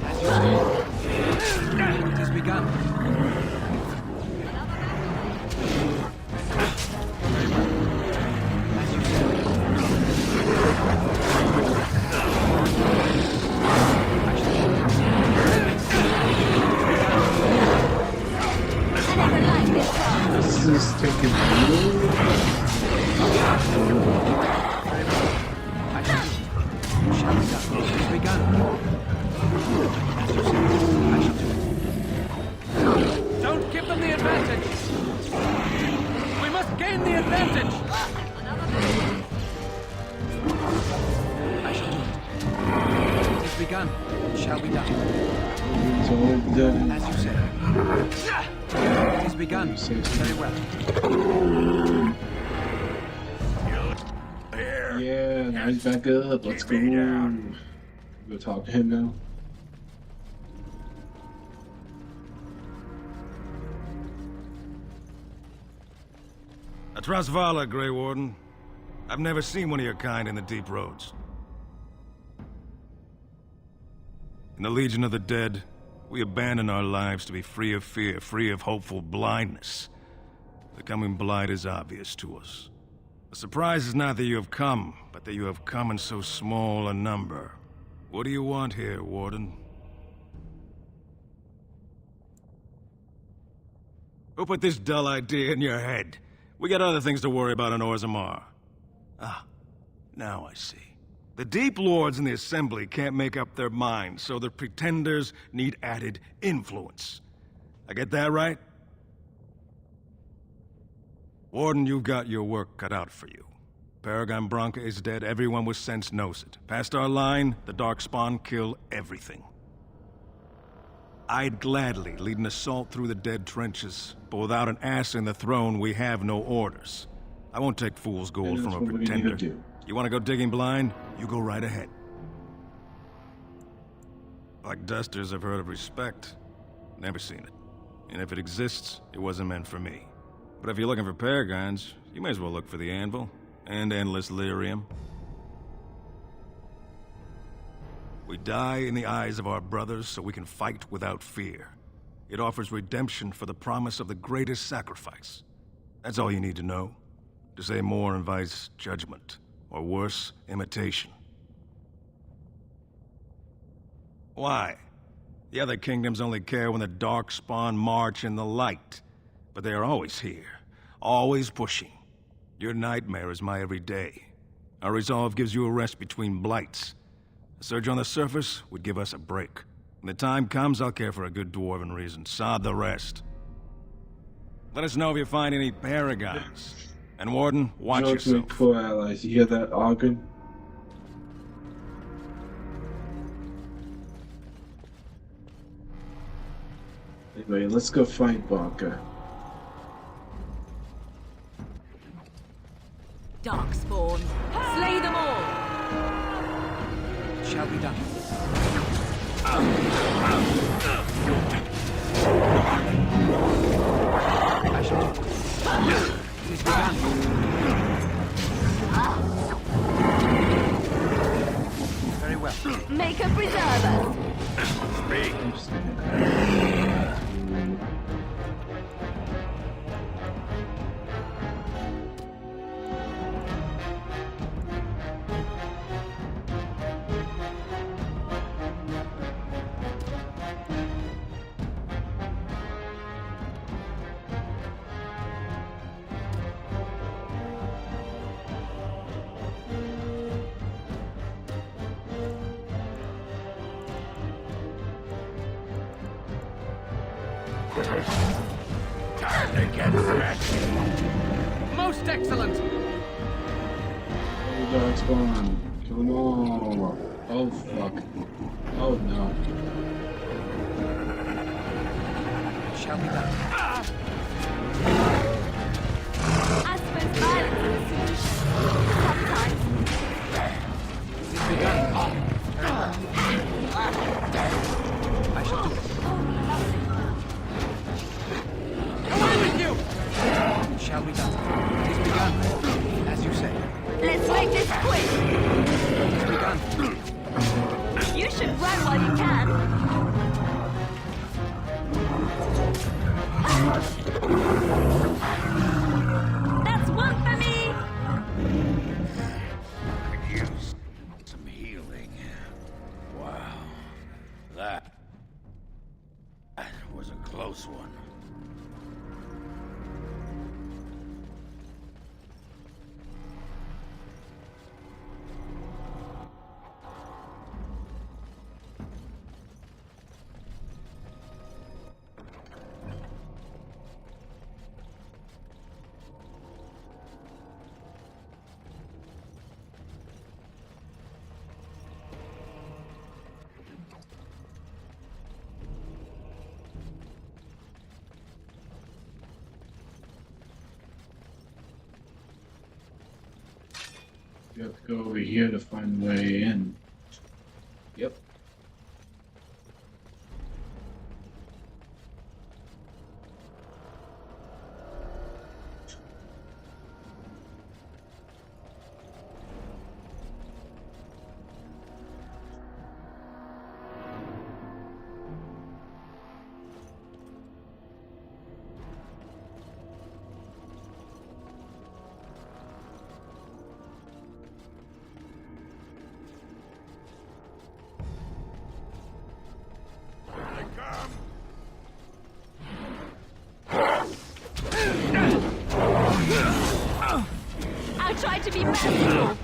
As you say. It has begun. Very well. As you say. This is taking blue. Shall be done. It has begun. As you say. I shall do it. Don't give them the advantage. We must gain the advantage. I shall do it. It has begun. It shall be done. It's all done. As you say. It has begun. Very well. Yeah, now he's back up. Let's go. Go talk to him now. Atrasvala, Grey Warden. I've never seen one of your kind in the deep roads. In the Legion of the Dead, we abandon our lives to be free of fear, free of hopeful blindness. Becoming blind is obvious to us. The surprise is not that you have come, but that you have come in so small a number. What do you want here, Warden? Who put this dull idea in your head? We got other things to worry about in Orzammar. Ah, now I see. The Deep Lords in the Assembly can't make up their minds, so the Pretenders need added influence. I get that right? Warden, you've got your work cut out for you. Paragon Branka is dead, everyone with sense knows it. Past our line, the Darkspawn kill everything. I'd gladly lead an assault through the dead trenches, but without an ass in the throne, we have no orders. I won't take fool's gold from a pretender. You want to go digging blind? You go right ahead. Like dusters, I've heard of respect. Never seen it. And if it exists, it wasn't meant for me. But if you're looking for paragons, you may as well look for the anvil and endless lyrium. We die in the eyes of our brothers so we can fight without fear. It offers redemption for the promise of the greatest sacrifice. That's all you need to know. To say more invites judgment, or worse, imitation. Why? The other kingdoms only care when the Darkspawn march in the light. But they are always here, always pushing. Your nightmare is my everyday. Our resolve gives you a rest between blights. A surge on the surface would give us a break. When the time comes, I'll care for a good dwarven reason. Sod the rest. Let us know if you find any paragons. And Warden, watch yourself. Poor allies. You hear that, Ogren? Anyway, let's go find Barker. Darkspawn, slay them all! Shall be done. I shall do it. It is begun. Very well. Make a preserver! Time to get ready. Most excellent! Darkspawn, kill them all. Oh fuck. Oh no. Shall be done. I suppose violence is the solution. Sometimes. It is begun. I shall do it. Away with you! Shall be done. It is begun. As you say. Let's make this quick! It is begun. You should run while you can. That's one for me! Could use some healing. Wow. That was a close one. You have to go over here to find a way in. Yep. I'll try to be merciful.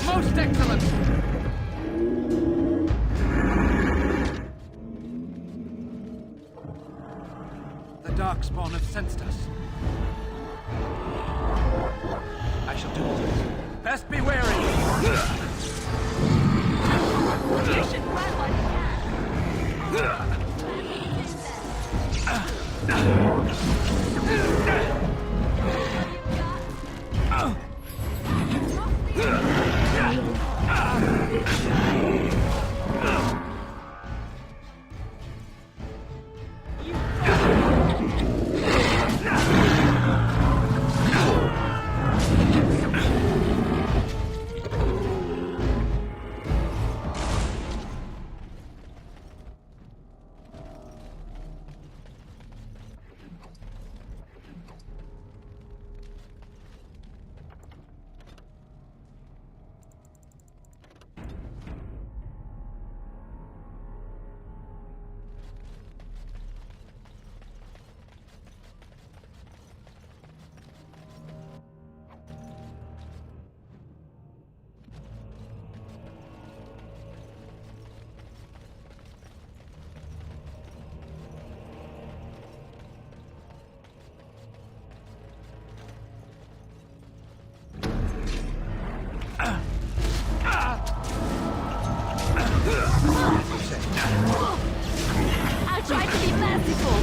Most excellent! The Darkspawn have sensed us. I shall do it. Best be wary! You should run while you can. I'll try to be merciful.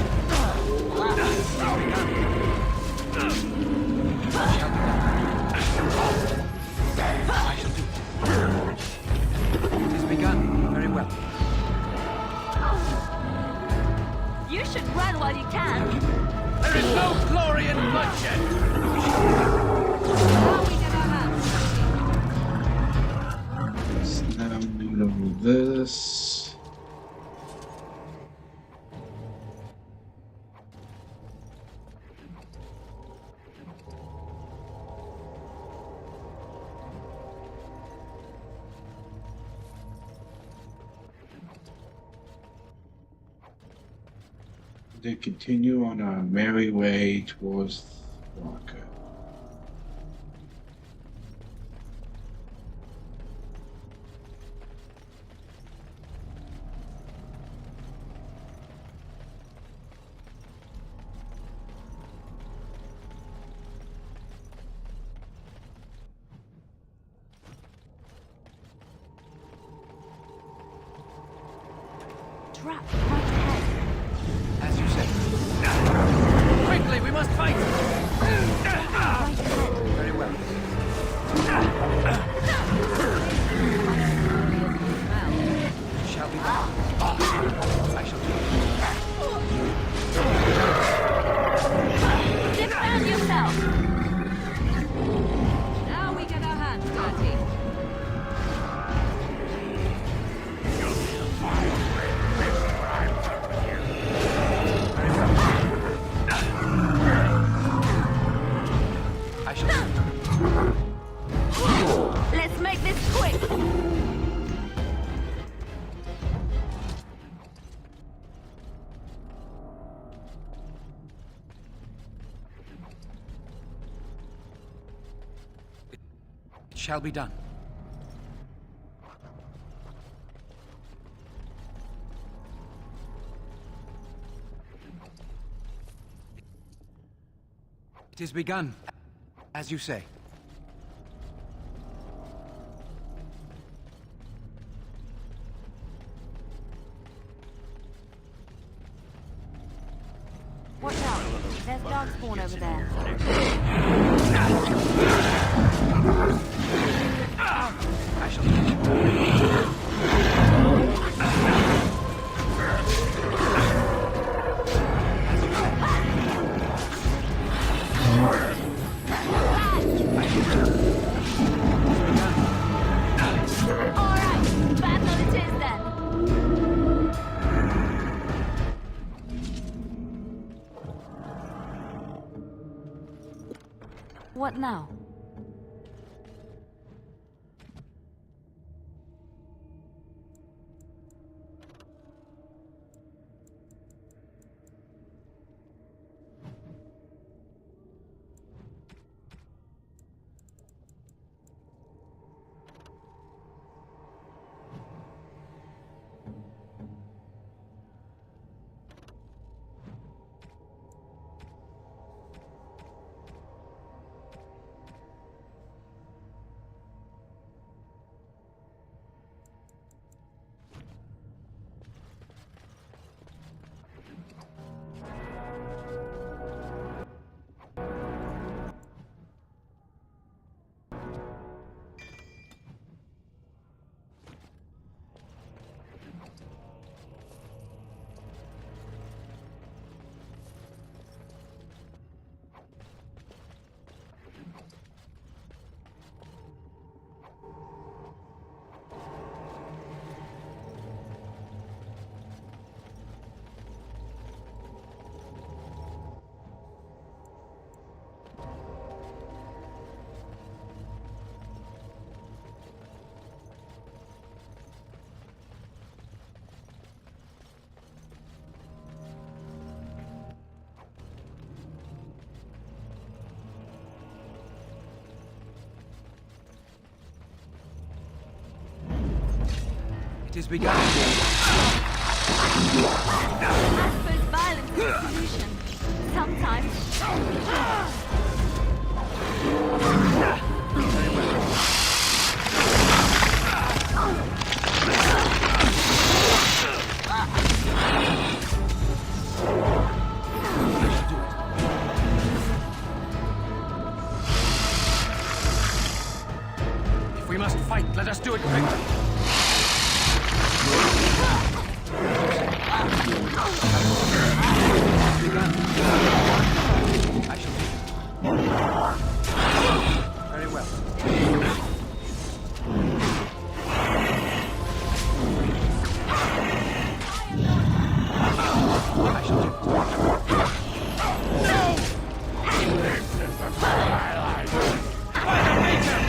I shall do it. It has begun. Very well. You should run while you can. There is no glory in bloodshed. Now we get our hands. So now I'm doing this. They continue on our merry way towards Walker. Trap right ahead. As you say. Quickly, we must fight! Very well. Shall we? I shall do it. Defend yourself! Now we get our hands dirty. I shall do it. Let's make this quick! It shall be done. It is begun, as you say. Watch out. There's dog spawn over there. I shall do it. Alright, battle it is then. What now? It is begun. I suppose violence is a solution. Sometimes. must fight. Let us do it quickly. I shall do it. Very well. I shall do it. No! This is the twilight! By the nature!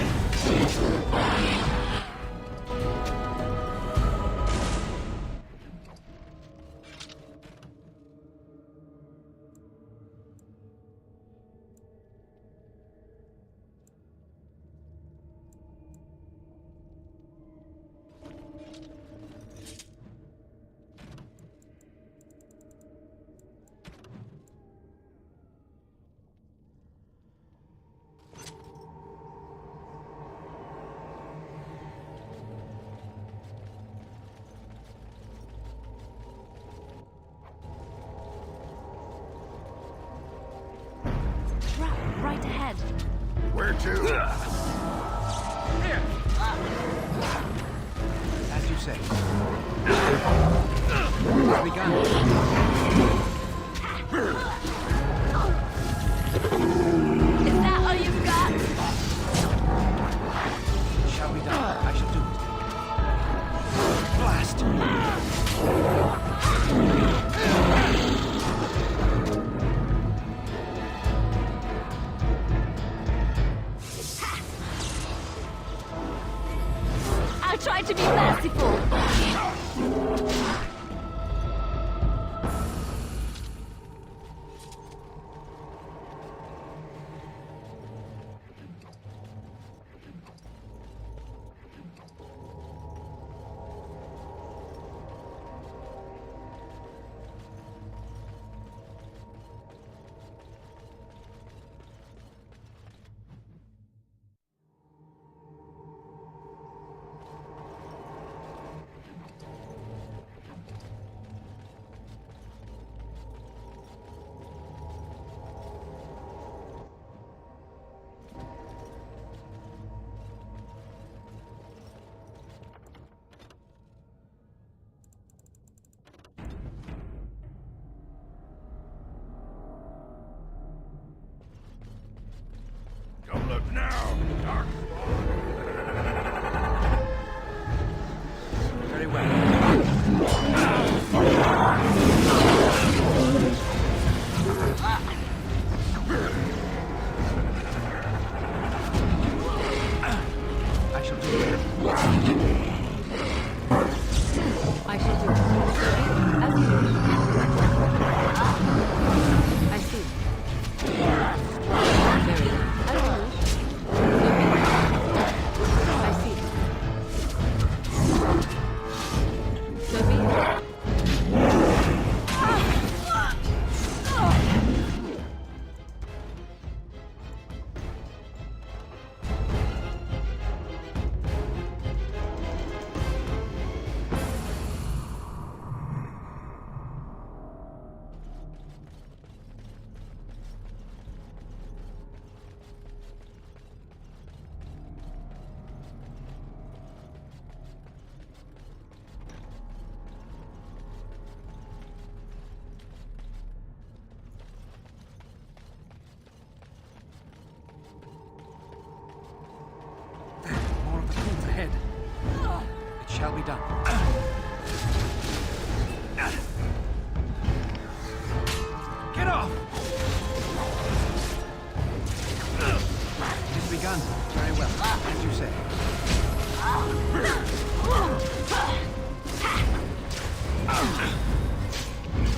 Right ahead. Where to? Here. As you say. It's begun. Is that all you've got? It shall be done. I shall do it. Blast! I'll try to be merciful. Don't look now, Dark. Very well. I shall do it. I shall do it. As you wish. I see. Very well. As you wish. I see. So be it. More of the fields ahead. It shall be done. Get off! It is begun. Very well. As you say.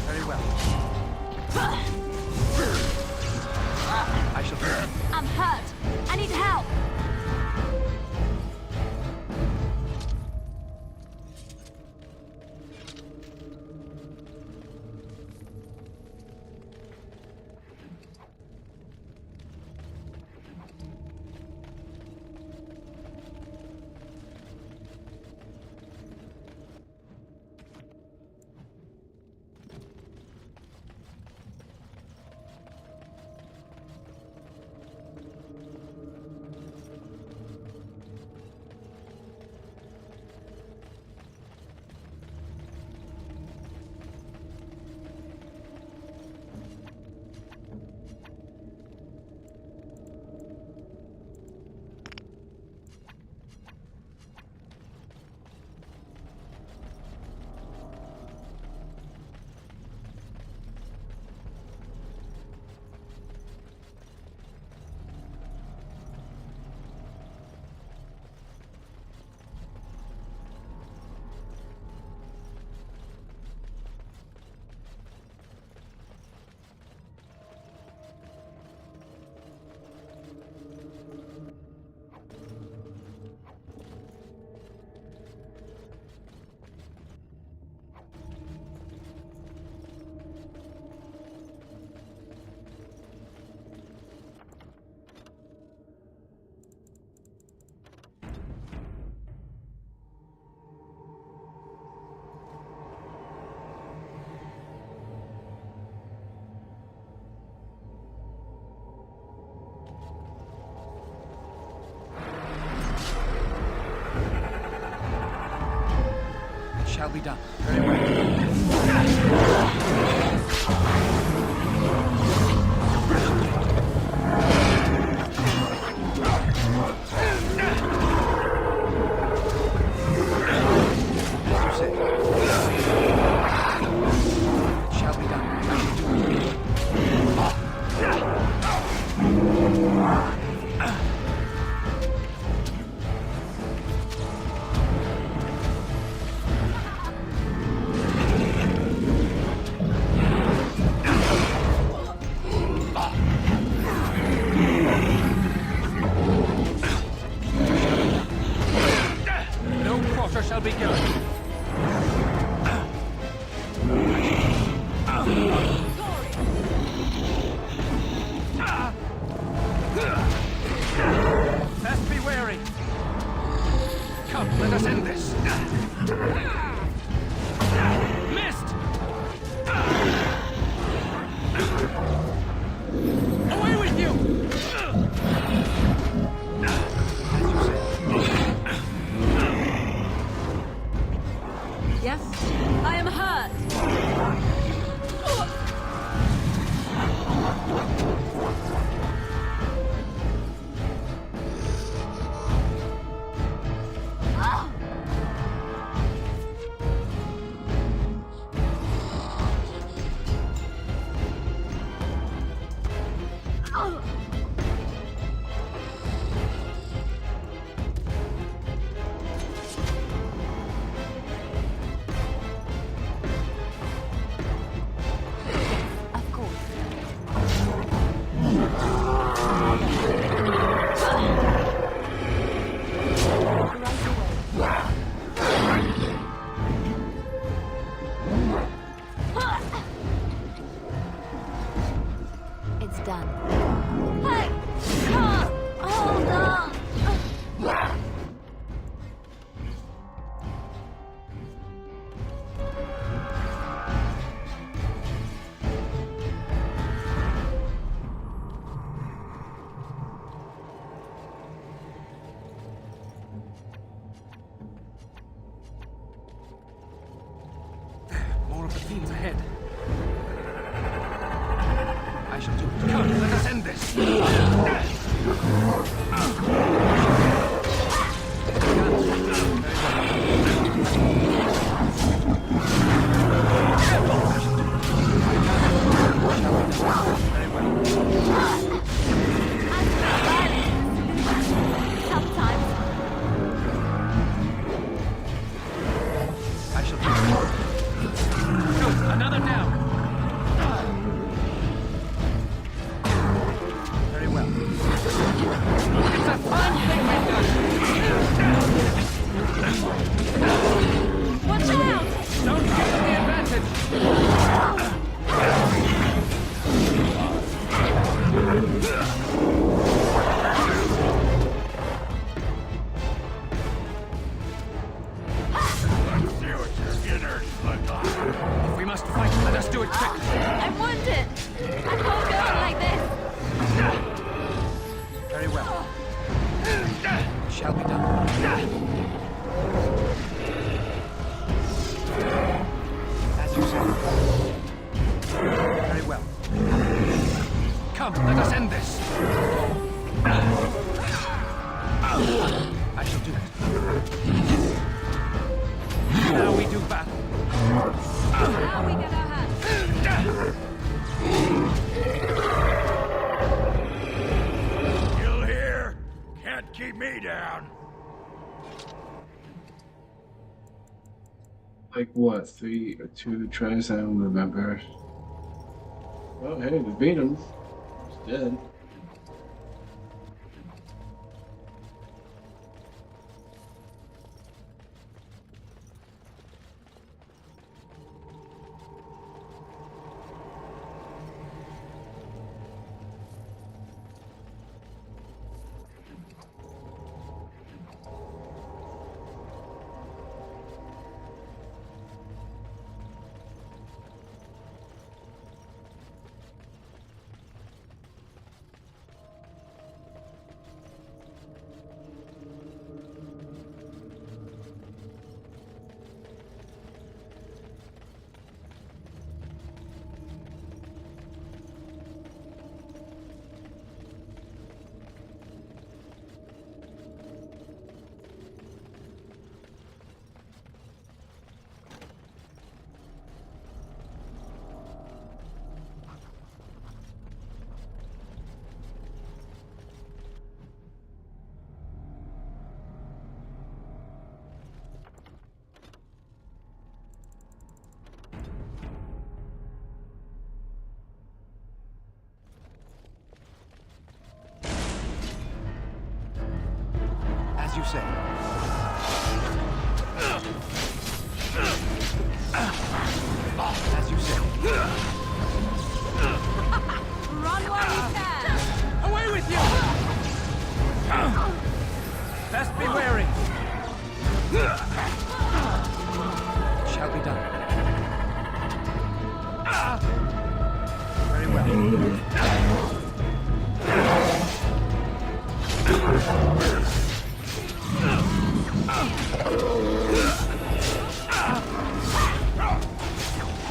Very well. I shall do it. I'm hurt. I need help. Shall be done. Very well. Shall be given. Best be wary. Come, let us end this. Missed! Away with you! Yes? I am hurt! It's done. I can't hold on. More of the fiends ahead. I shall do it. Come, let us end this. Sometimes. I shall do it. Good, another down. Very well. It's a fine thing we've done. Watch out! Don't give them the advantage. If we must fight, let us do it quickly. I'm wounded. I can't go on like this. Very well. It shall be done. As you say. Very well. Come, let us end this. I shall do it. Now we do battle. Now we get our hands. Still here? Can't keep me down. Like what? 3 or 2 tries? I don't remember. Oh, hey, we beat him. He's dead. say. As you say. Run while you can! Away with you! Best be wary. It shall be done. Very well.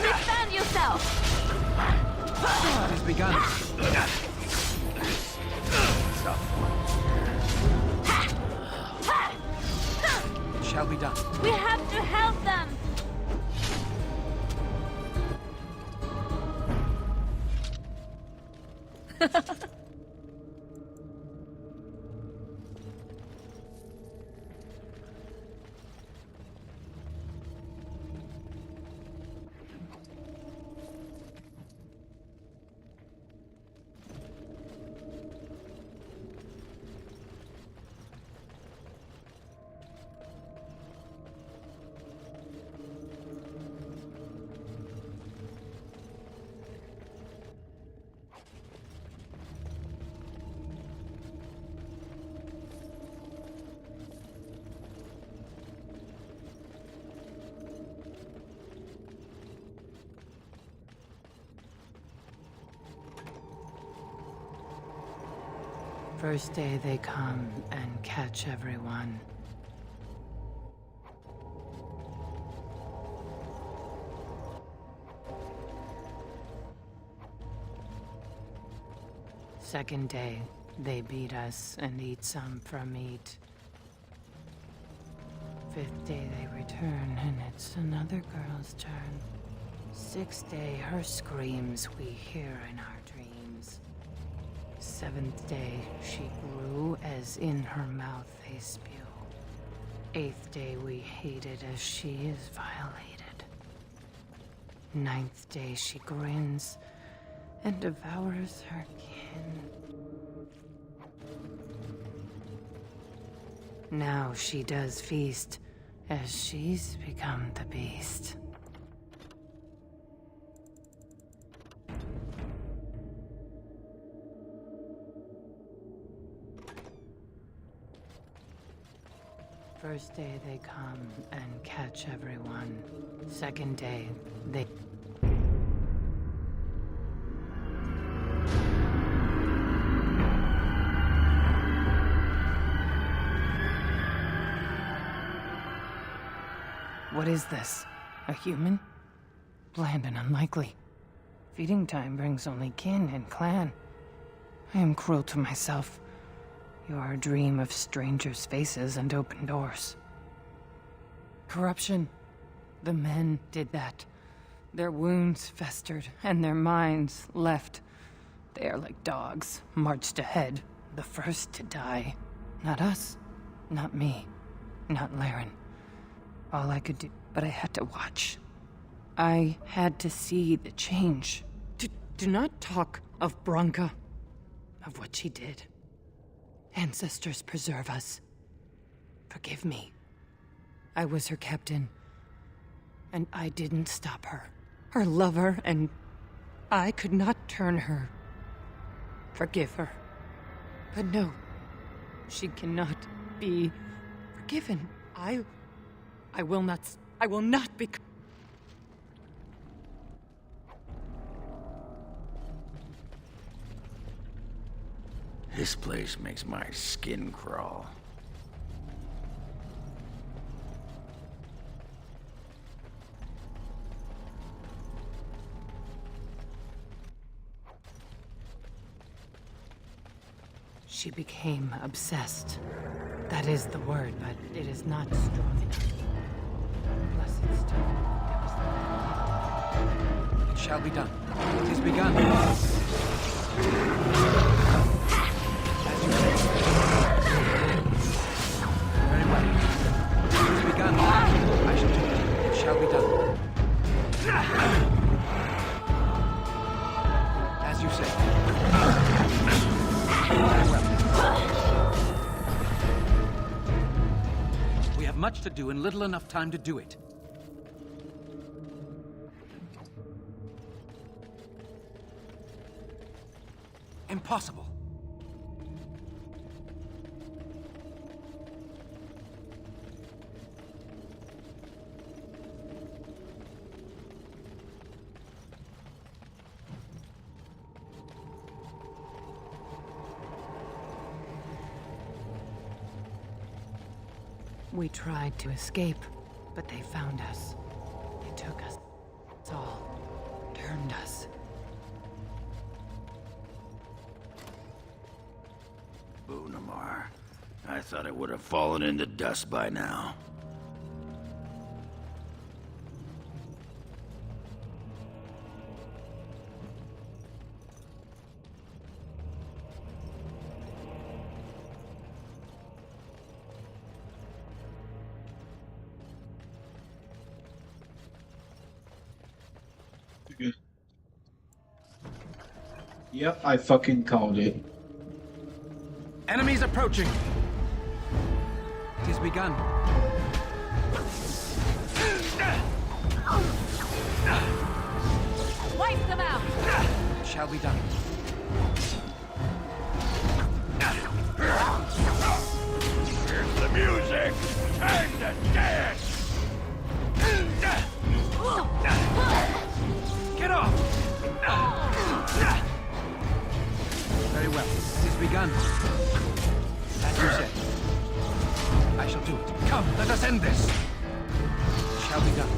Defend yourself! It has begun. It shall be done. We have to help them! First day they come and catch everyone. Second day, they beat us and eat some for meat. Fifth day they return and it's another girl's turn. Sixth day, her screams we hear in our dreams. Seventh day, she grew as in her mouth they spew. Eighth day, we hated as she is violated. Ninth day, she grins and devours her kin. Now she does feast as she's become the beast. First day they come and catch everyone. Second day, they... What is this? A human? Bland and unlikely. Feeding time brings only kin and clan. I am cruel to myself. You are a dream of strangers' faces and open doors. Corruption. The men did that. Their wounds festered, and their minds left. They are like dogs, marched ahead, the first to die. Not us. Not me. Not Laren. All I could do, but I had to watch. I had to see the change. Do not talk of Branka, of what she did. Ancestors preserve us. Forgive me. I was her captain, and I didn't stop her. Her lover, and I could not turn her. Forgive her. But no, she cannot be forgiven. I will not be... This place makes my skin crawl. She became obsessed. That is the word, but it is not strong enough. Blessed stone. It shall be done. It is begun. Very well. It has begun. I shall do it. It shall be done. As you say. Very well. have much to do and little enough time to do it. Impossible. We tried to escape, but they found us. They took us all, turned us. Bunamar. I thought it would have fallen into dust by now. Yep, I fucking called it. Enemies approaching! It has begun. Wipe them out! It shall be done. Here's the music! Time to dance! Get off! Very well. It has begun. As you said. I shall do it. Come, let us end this. It shall be done.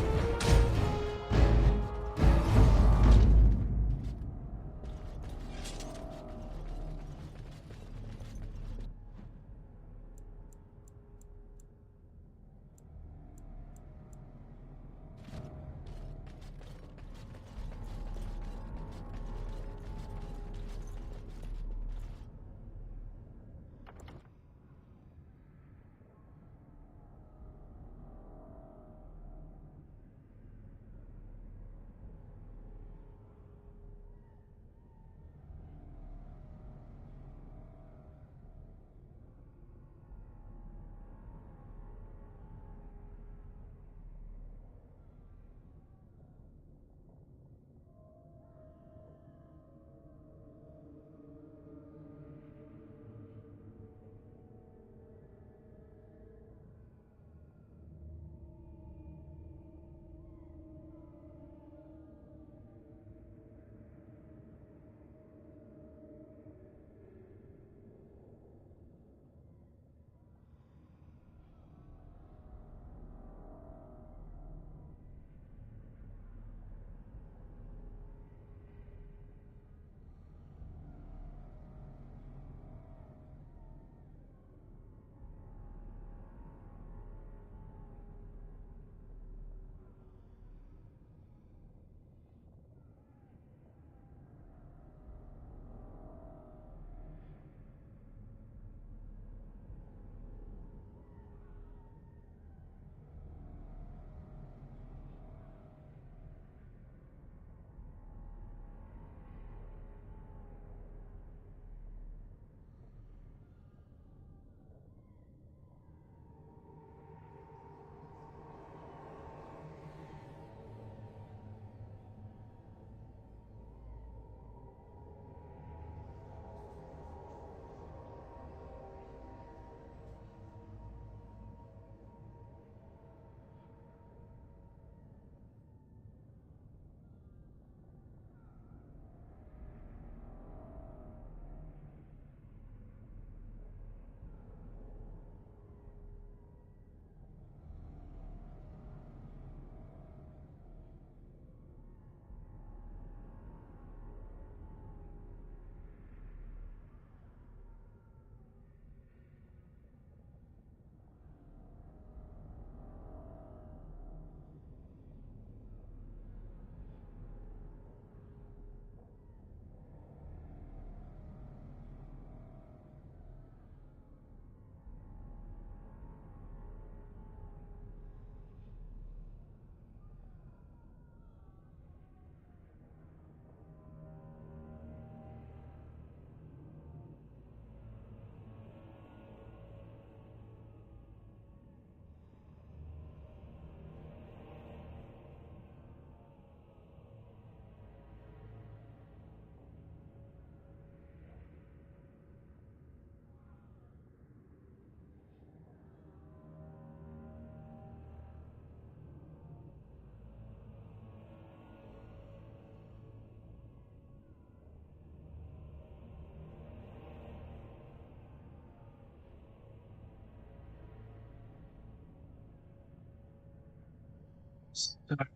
Stop,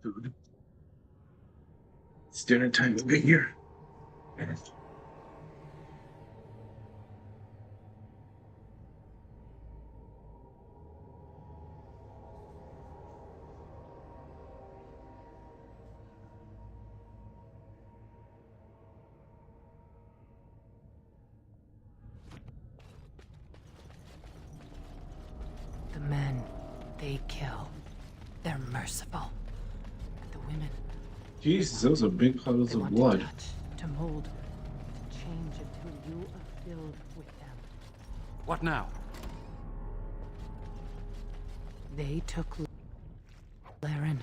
food. It's dinner time over here. The men, they kill. They're merciful. And the women, Jesus, those are big puddles they of want blood. to touch, to mold, to change until you are filled with them. What now? They took Laren.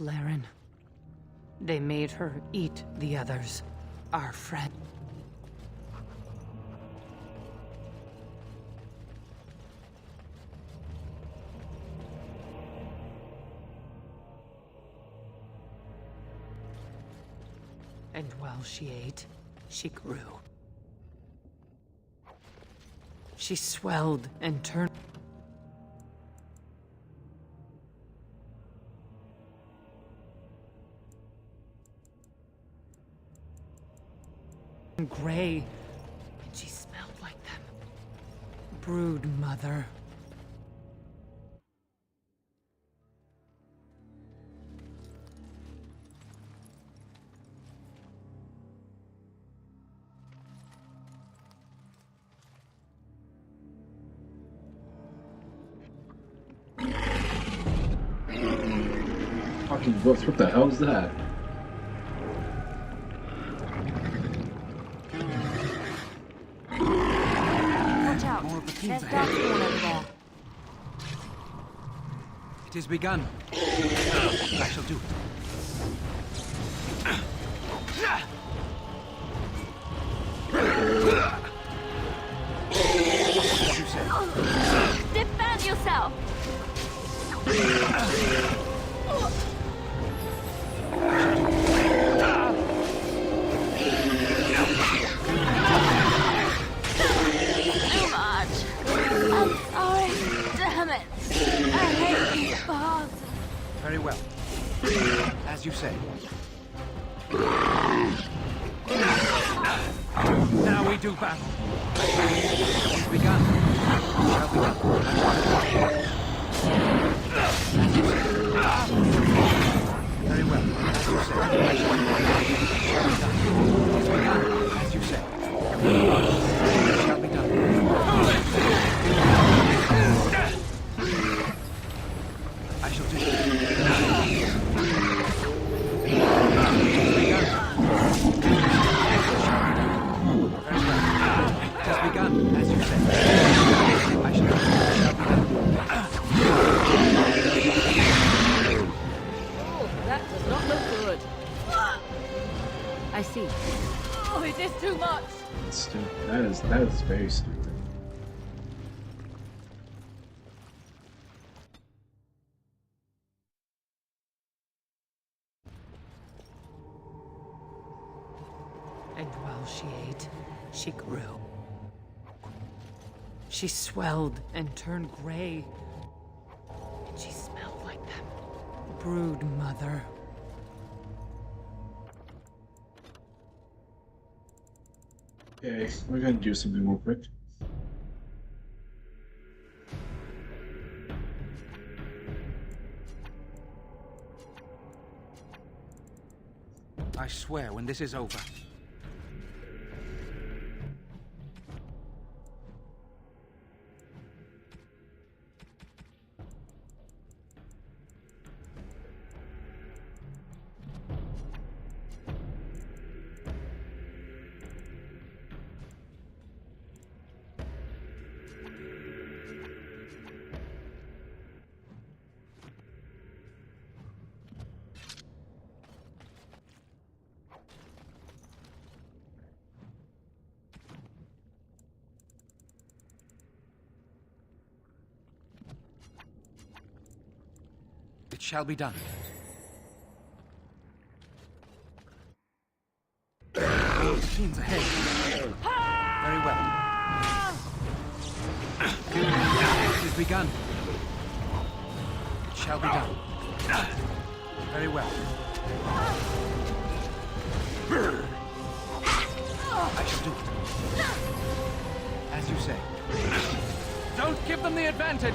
Laren. They made her eat the others. Our friend. And while she ate, she grew. She swelled and turned. Gray, and she smelled like them. Brood mother. Fucking books, what the hell is that? Watch out. There's darkspawn over there. It is begun. I shall do it. Defend yourself! Too much. I'm sorry. Damn it. I hate these bars. Very well. As you say. Now we do battle. It's begun. Shall be done. As you say. Very well. As you say. Shall be done. It's begun. As you say. Shall be done. I shall do it. It's begun. It has begun, as you said. I shall be done. Oh, that does not look good. I see. Oh, is this too much? That's stupid. That is very stupid. And while she ate, she grew. She swelled and turned gray. And she smelled like them. Brood mother. Okay, we're gonna do something real quick. I swear when this is over. shall be done. Machines ahead. Very well. It has begun. It shall be done. Very well. I shall do it. As you say. Don't give them the advantage!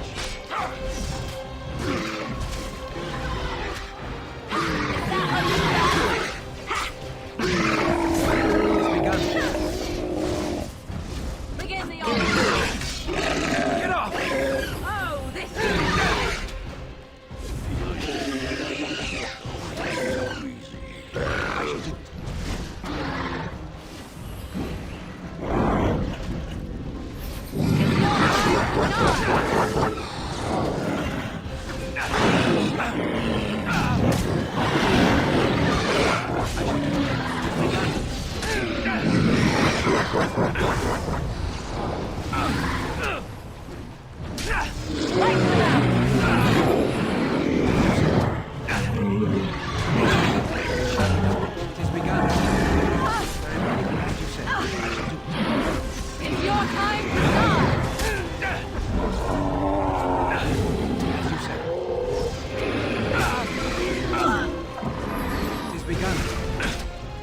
It's begun. Begin the order. Get off! Oh, this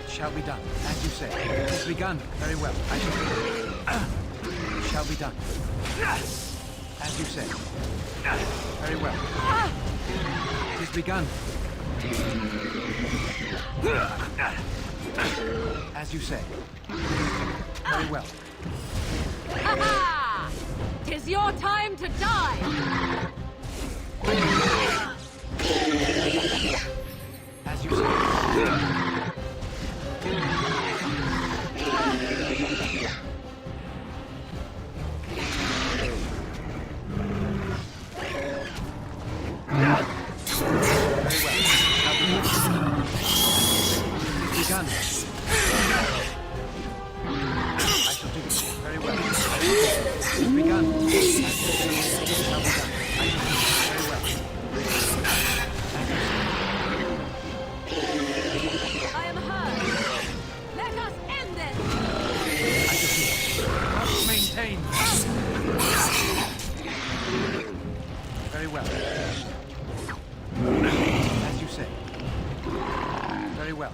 shall be done, as you say. It has begun. Very well. I shall do it. Shall be done. As you say. Very well. It has begun. As you say. Very well. Ha-ha! 'Tis your time to die! As you say. Begun. I shall do it. Very well. It's begun. Very well. I am heard. Let us end this! I shall do it. Must maintain. Very well. As you say. Very well.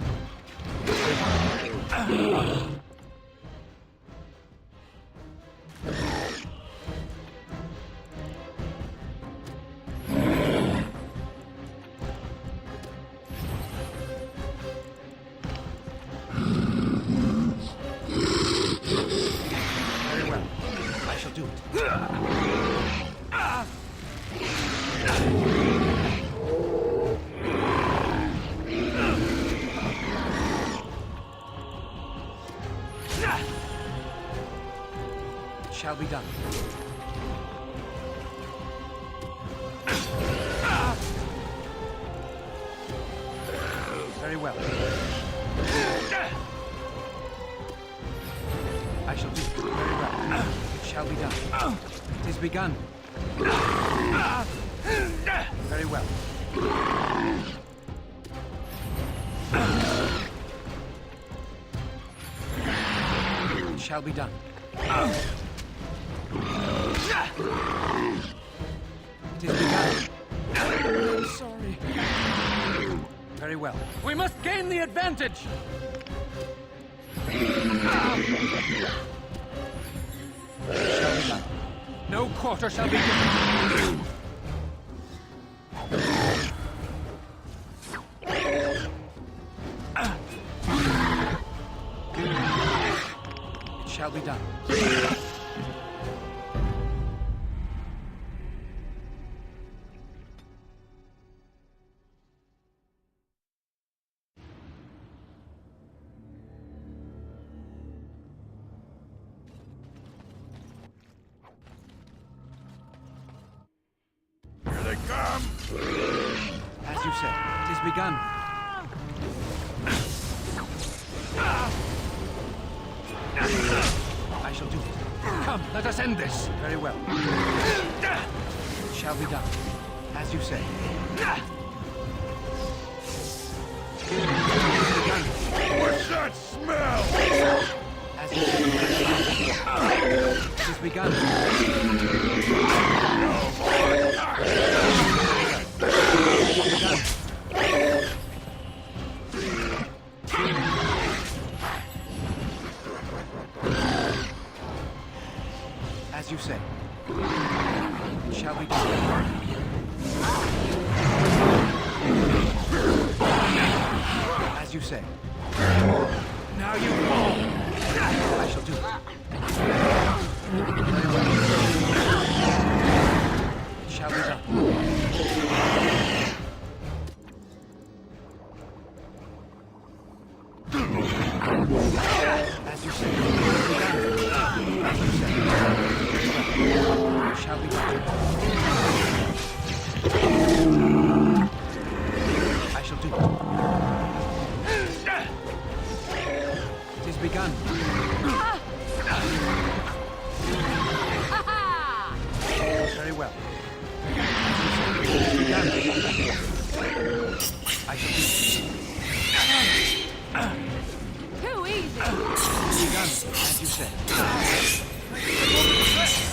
Very well. I shall do it. Shall be done. Very well. I shall do it. Very well. It shall be done. It is begun. Very well. It shall be done. It is begun. I'm sorry. Very well. We must gain the advantage! Shall be done. No quarter shall be given. It shall be done. As you said, it is begun. I shall do it. Come, let us end this. Very well. It shall be done. As you say. What's that smell? As you say, it has begun. As you say, it shall be done. As you say. Now you fall. I shall do it. Very well. It shall be done. As you say. As you say. It shall be done. I shall do it. It is begun. Very well. It is begun. I shall do it. Too easy. It is begun, as you say.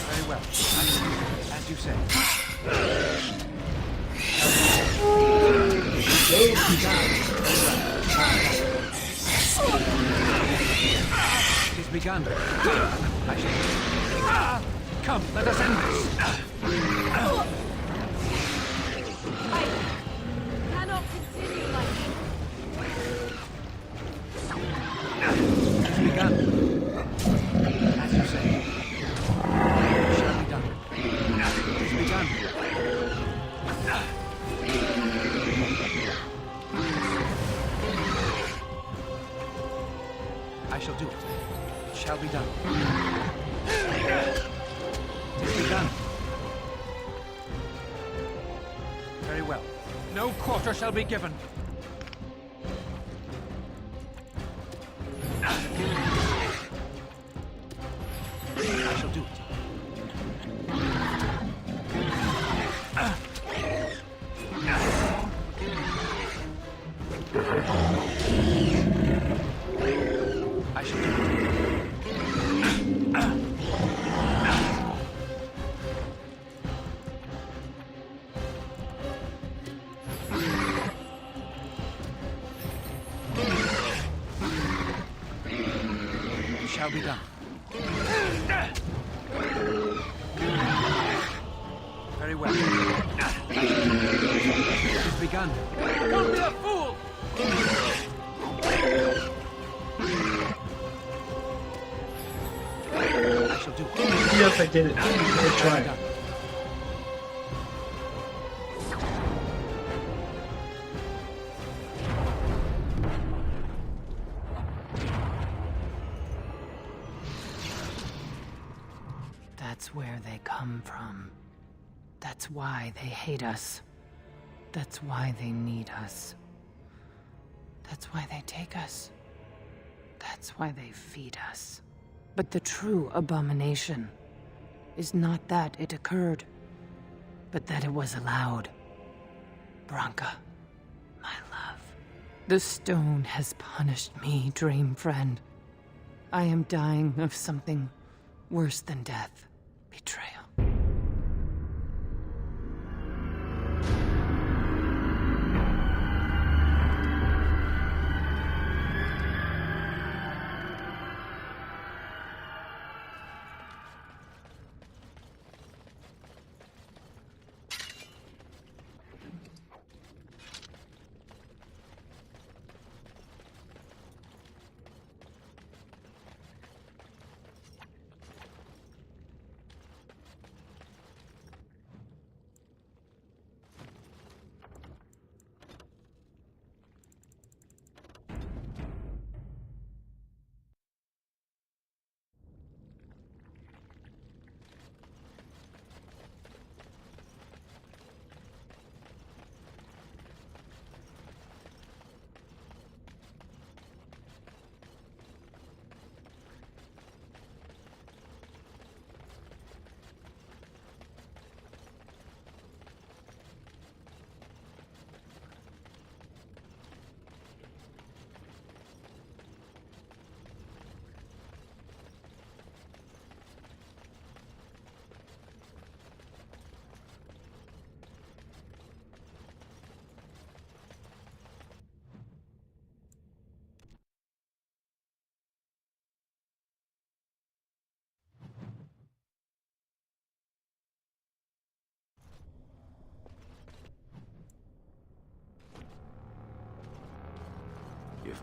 Very well. I shall do it, as you say. It is begun. It is begun. I shall... Come, let us end this. I cannot continue like this. It is begun. As you say. It shall be done. It is begun. I shall do it. It shall be done. It is begun. Very well. No quarter shall be given. I shall do it. I shall do it. It shall be done. Very well. It is begun. Don't be a fool! I shall do it. Yes, I did it. I tried. That's where they come from. That's why they hate us. That's why they need us. That's why they take us. That's why they feed us. But the true abomination is not that it occurred, but that it was allowed. Branka, my love, the stone has punished me, dream friend. I am dying of something worse than death. Betrayal.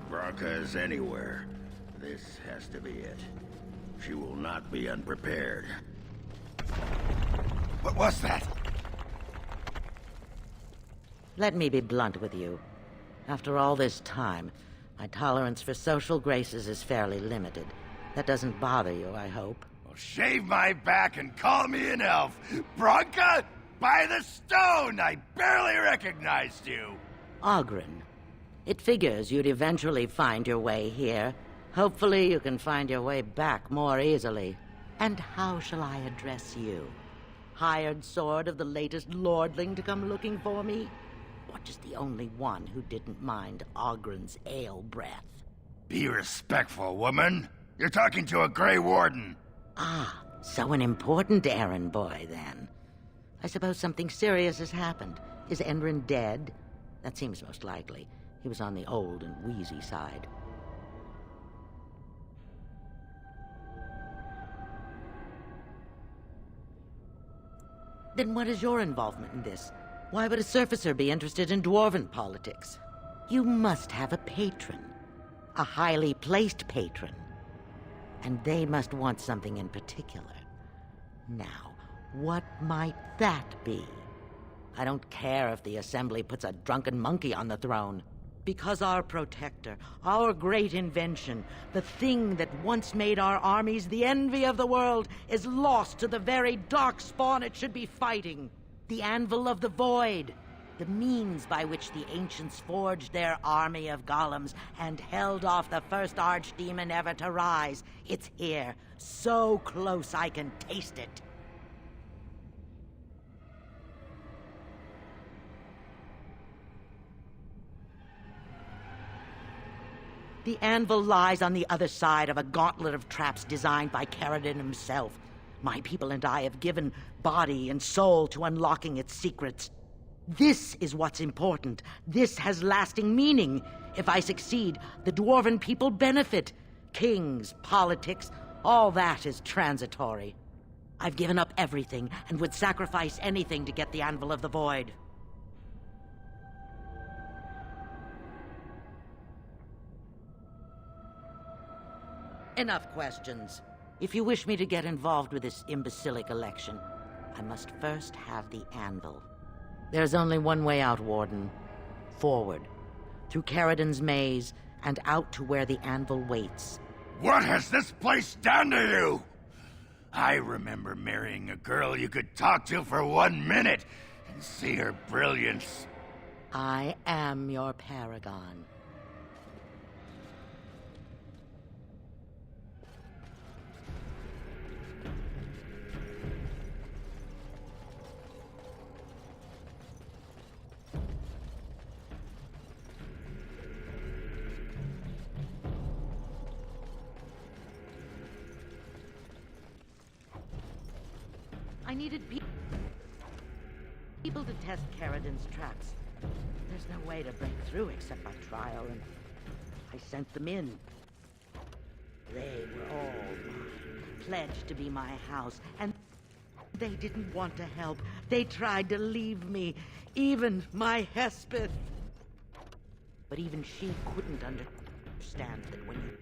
Bronca is anywhere, this has to be it. She will not be unprepared. What was that? Let me be blunt with you. After all this time, my tolerance for social graces is fairly limited. That doesn't bother you, I hope. Well, shave my back and call me an elf. Bronca? By the stone! I barely recognized you! Ogren. It figures you'd eventually find your way here. Hopefully you can find your way back more easily. And how shall I address you? Hired sword of the latest lordling to come looking for me? Or just the only one who didn't mind Ogren's ale breath? Be respectful, woman. You're talking to a Grey Warden. Ah, so an important errand boy, then. I suppose something serious has happened. Is Endrin dead? That seems most likely. He was on the old and wheezy side. Then what is your involvement in this? Why would a surfacer be interested in dwarven politics? You must have a patron. A highly placed patron. And they must want something in particular. Now, what might that be? I don't care if the Assembly puts a drunken monkey on the throne. Because our protector, our great invention, the thing that once made our armies the envy of the world, is lost to the very darkspawn it should be fighting. The Anvil of the Void. The means by which the ancients forged their army of golems and held off the first archdemon ever to rise. It's here, so close I can taste it. The anvil lies on the other side of a gauntlet of traps designed by Caradon himself. My people and I have given body and soul to unlocking its secrets. This is what's important. This has lasting meaning. If I succeed, the dwarven people benefit. Kings, politics, all that is transitory. I've given up everything and would sacrifice anything to get the Anvil of the Void. Enough questions. If you wish me to get involved with this imbecilic election, I must first have the Anvil. There's only one way out, Warden. Forward. Through Caradon's maze, and out to where the Anvil waits. What has this place done to you? I remember marrying a girl you could talk to for 1 minute and see her brilliance. I am your paragon. I needed people to test Caradon's traps. There's no way to break through except by trial, and I sent them in. They were all mine, pledged to be my house, and they didn't want to help. They tried to leave me, even my Hespeth. But even she couldn't understand that when you...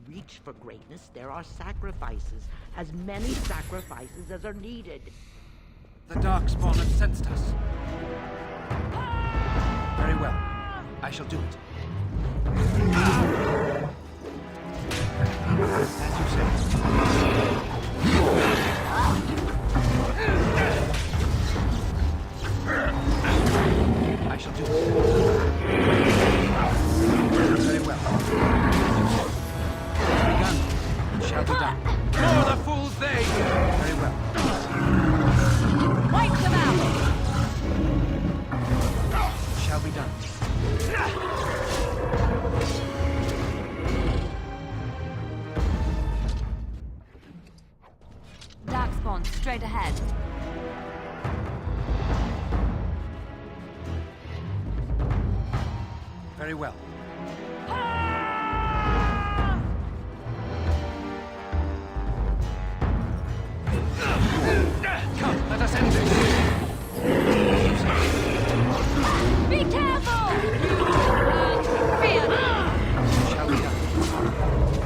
reach for greatness, there are sacrifices. As many sacrifices as are needed. The Darkspawn have sensed us. Very well. I shall do it. As you say. I shall do it. Very well. be done. More the fools they! Very well. Wipe them out! Shall be done. Darkspawn, straight ahead. Very well. Come, let us end this. Be careful! Fear not! Shall be done.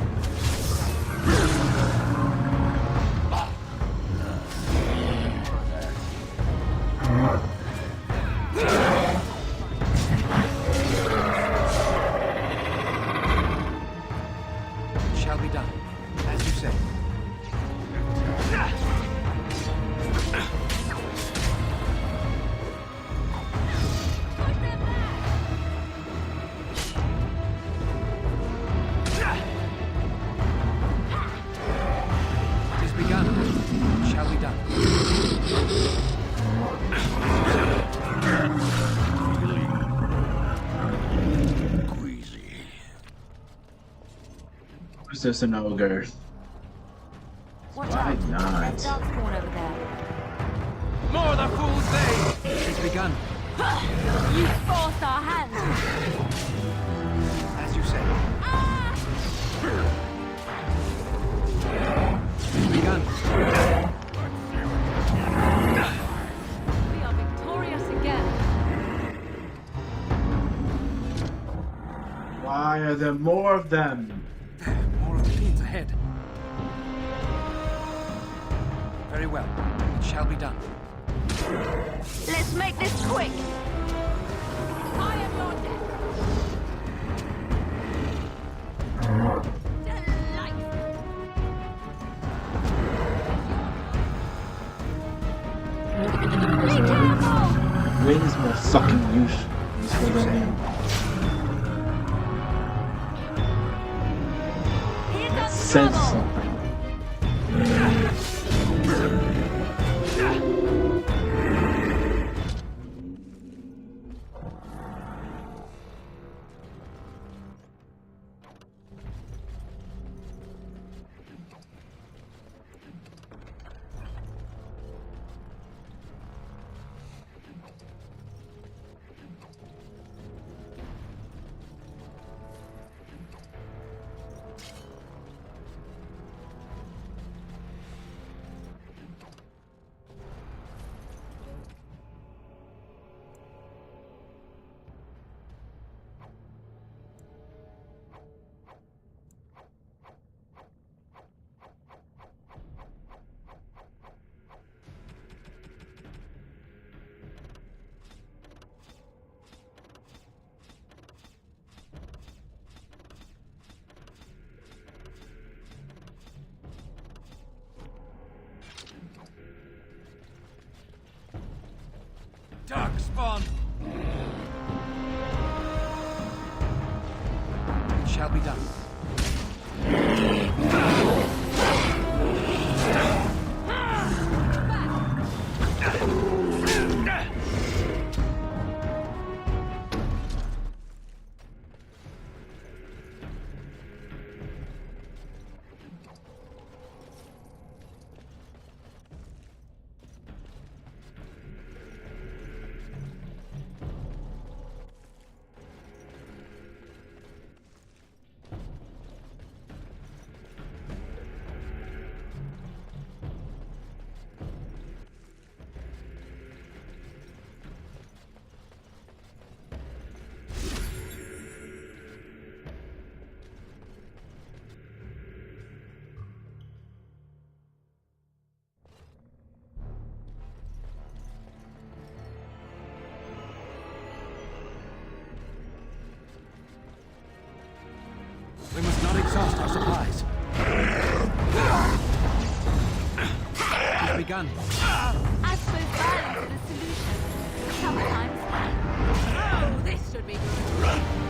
Shall be done. As you say. It is begun. Shall be done. Who's this an ogre? Watch Why out. not? There's Darkspawn over there. More the fools they! It is begun. You forced our hand! As you say. It is begun. We are victorious again. Why are there more of them? More of the fiends ahead. Very well. It shall be done. Let's make this quick! I am your death! Be careful! Wind is more fucking useful than him. Here comes Says trouble! something. Darkspawn! It shall be done. We must not exhaust our supplies. It has begun. I suppose violence is the solution. Sometimes. Oh, this should be good.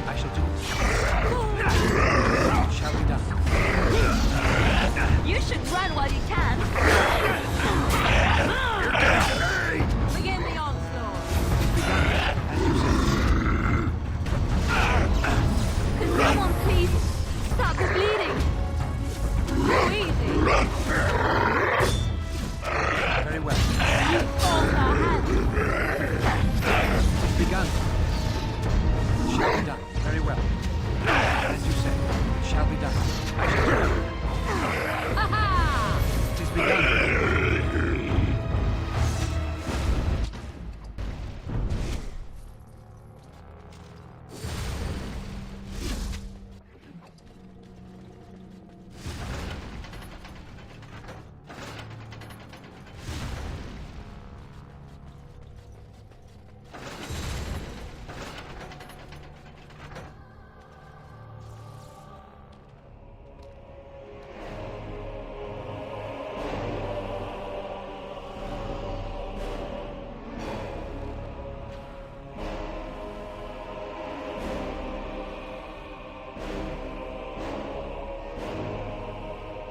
I shall do it. It shall be done. You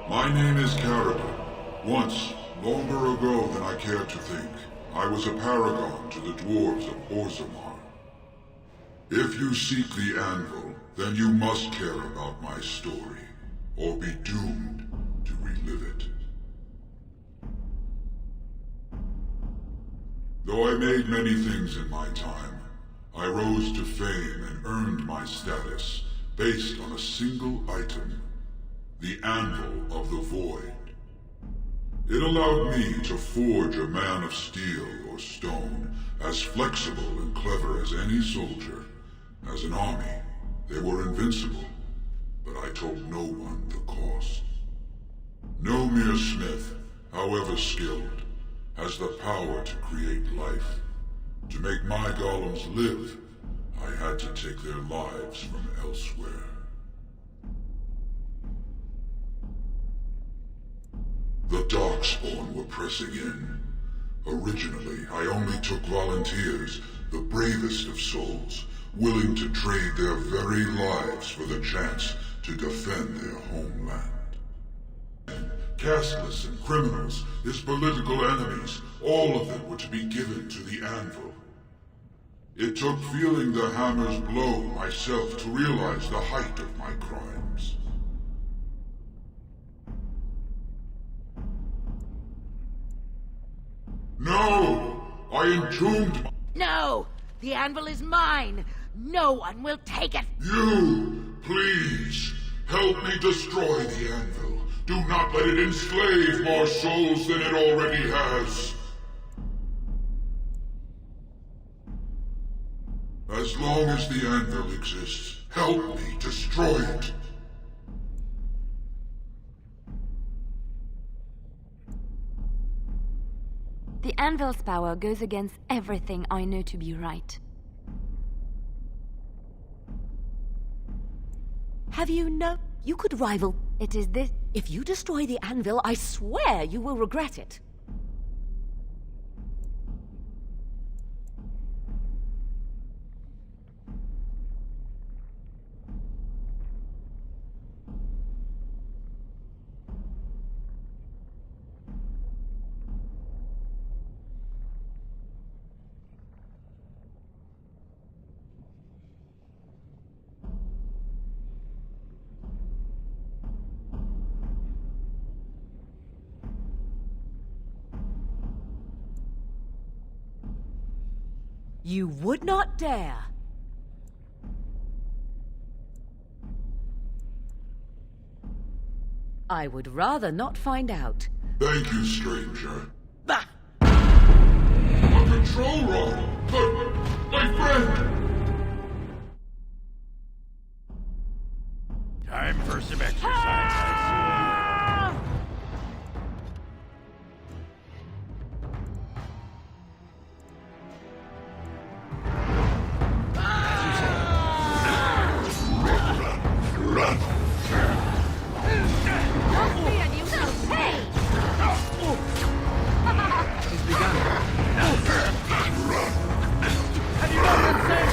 My name is Caribou. Once, longer ago than I cared to think, I was a paragon to the dwarves of Orzammar. If you seek the anvil, then you must care about my story, or be doomed to relive it. Though I made many things in my time, I rose to fame and earned my status based on a single item, the Anvil of the Void. It allowed me to forge a man of steel or stone, as flexible and clever as any soldier. As an army, they were invincible, but I told no one the cost. No mere smith, however skilled, has the power to create life. To make my golems live, I had to take their lives from elsewhere. The Darkspawn were pressing in. Originally, I only took volunteers, the bravest of souls, willing to trade their very lives for the chance to defend their homeland. Castless and criminals, his political enemies, all of them were to be given to the Anvil. It took feeling the hammer's blow myself to realize the height of my crimes. No! I entombed... No! The anvil is mine! No one will take it! You! Please! Help me destroy the anvil. Do not let it enslave more souls than it already has. As long as the anvil exists, help me destroy it. The anvil's power goes against everything I know to be right. Have you no... You could rival... It is this... If you destroy the anvil, I swear you will regret it. You would not dare. I would rather not find out. Thank you, stranger. Bah! A control rod! But my friend! Time for some exercise, I see. Have you not been saying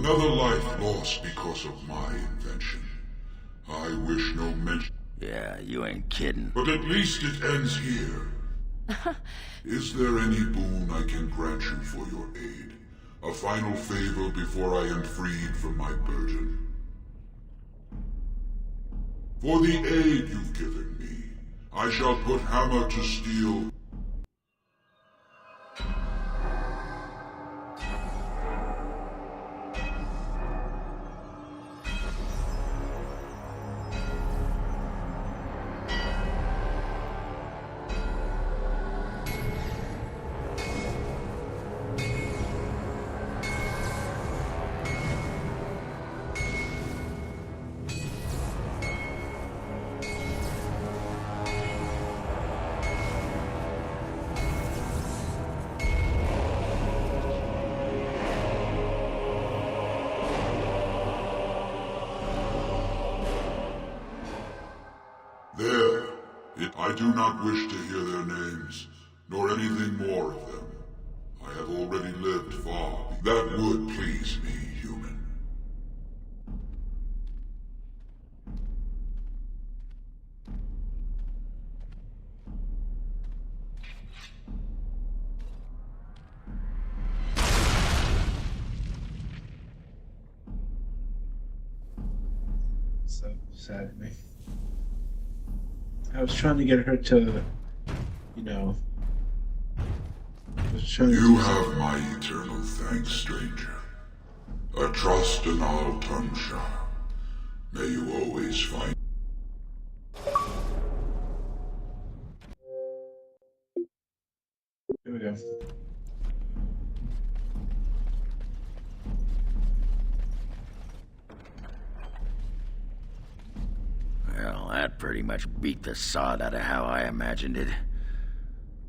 Another life lost because of my invention. I wish no mention. Yeah, you ain't kidding. But at least it ends here. Is there any boon I can grant you for your aid? A final favor before I am freed from my burden? For the aid you've given me, I shall put hammer to steel. I do not wish to hear their names, nor anything more of them. I have already lived far. That would please me, human. So sad to me. I was trying to get her to, you know... You have my eternal thanks, stranger. A trust and all tongue sharp. May you always find... Here we go. Well, that pretty much beat the sod out of how I imagined it.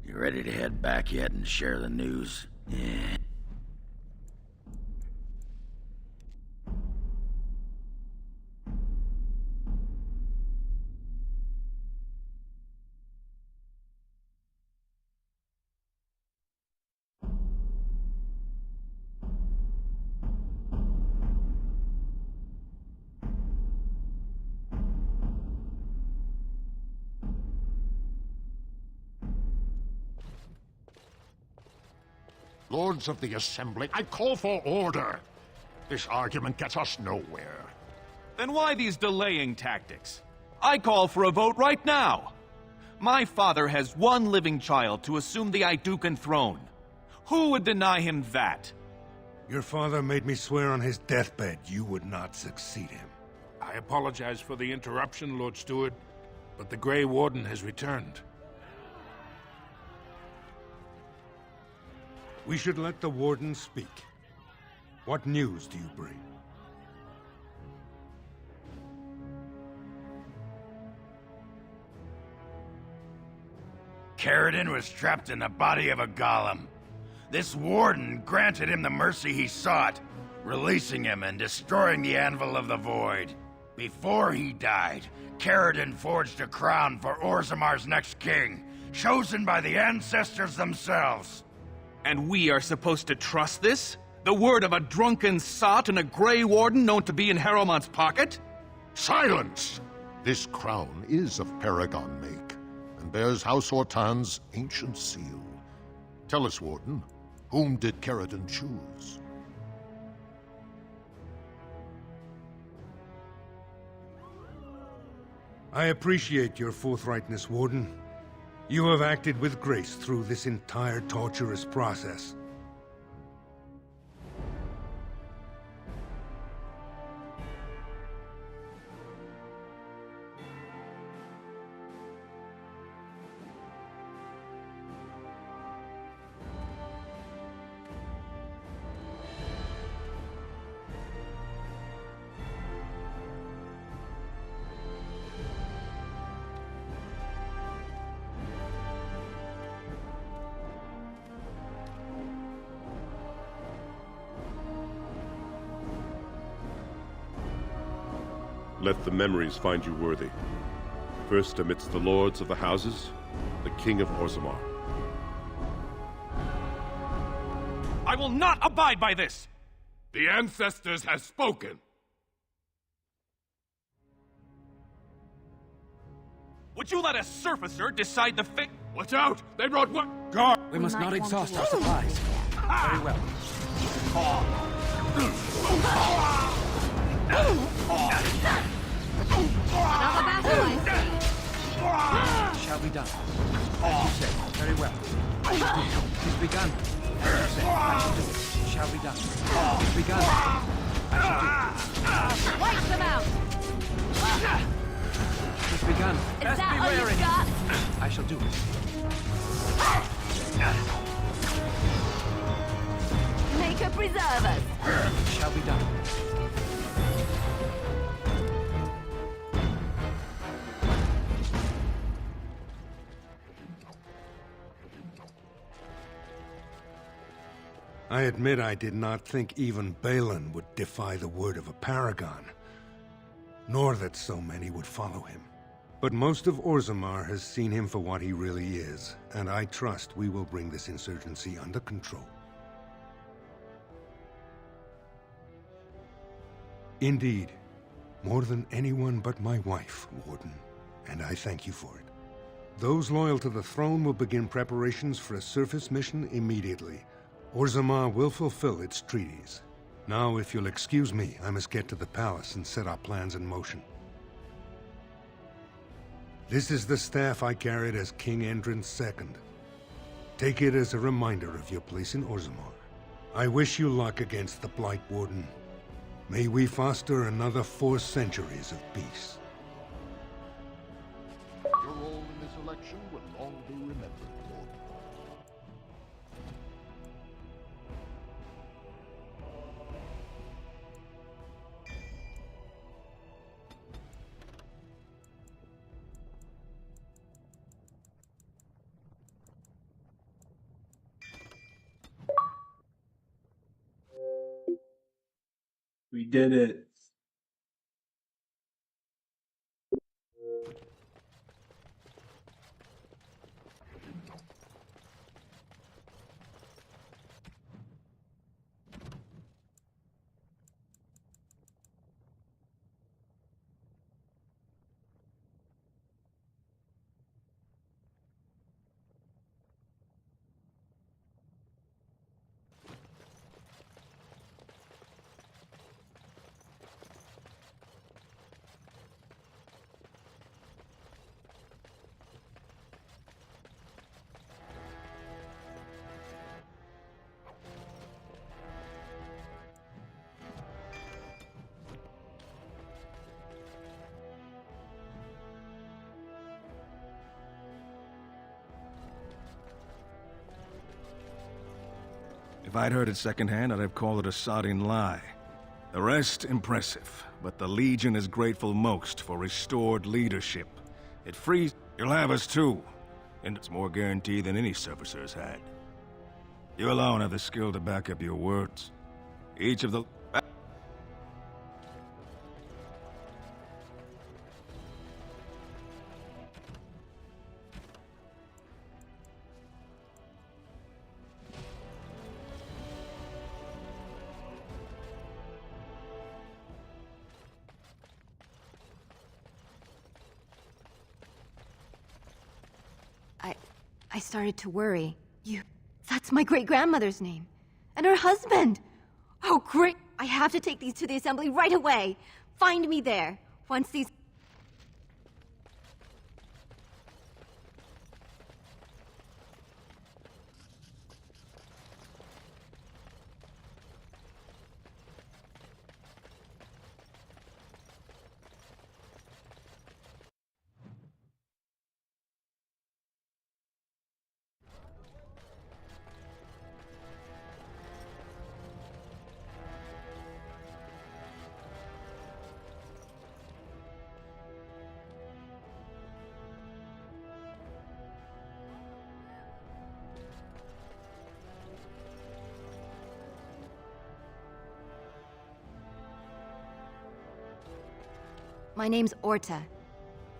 You ready to head back yet and share the news? Yeah. Lords of the Assembly, I call for order. This argument gets us nowhere. Then why these delaying tactics? I call for a vote right now. My father has one living child to assume the Idukan throne. Who would deny him that? Your father made me swear on his deathbed you would not succeed him. I apologize for the interruption, Lord Steward, but the Grey Warden has returned. We should let the Warden speak. What news do you bring? Caridin was trapped in the body of a golem. This Warden granted him the mercy he sought, releasing him and destroying the Anvil of the Void. Before he died, Caridin forged a crown for Orzamar's next king, chosen by the ancestors themselves. And we are supposed to trust this? The word of a drunken sot and a Grey Warden known to be in Harrowmont's pocket? Silence! This crown is of Paragon make, and bears House Hortan's ancient seal. Tell us, Warden, whom did Caridin choose? I appreciate your forthrightness, Warden. You have acted with grace through this entire torturous process. Let the memories find you worthy. First amidst the lords of the houses, the King of Orzammar. I will not abide by this! The ancestors have spoken. Would you let a surfacer decide the fate? Watch out! They brought what? Guard! We must not exhaust our supplies. Very well. Another battle, I see. Shall be done. As you say. Very well. I shall do it. It is begun. As you say. I shall do it. Shall be done. It is begun. I shall do it. Wipe them out. It is begun. Is Best that be all wary. you've got? I shall do it. Make her preserve us. It shall be done. I admit I did not think even Balin would defy the word of a paragon, nor that so many would follow him. But most of Orzammar has seen him for what he really is, and I trust we will bring this insurgency under control. Indeed, more than anyone but my wife, Warden, and I thank you for it. Those loyal to the throne will begin preparations for a surface mission immediately. Orzammar will fulfill its treaties. Now, if you'll excuse me, I must get to the palace and set our plans in motion. This is the staff I carried as King Endrin II. Take it as a reminder of your place in Orzammar. I wish you luck against the Blight Warden. May we foster another 4 centuries of peace. Your role in this election will long be remembered, Lord. We did it. If I'd heard it secondhand, I'd have called it a sodding lie. The rest, impressive, but the Legion is grateful most for restored leadership. It frees... You'll have us too, and it's more guarantee than any servicer's had. You alone have the skill to back up your words. Each of the... I started to worry. That's my great-grandmother's name. And her husband! Oh, great! I have to take these to the assembly right away! Find me there! Once these... My name's Orta.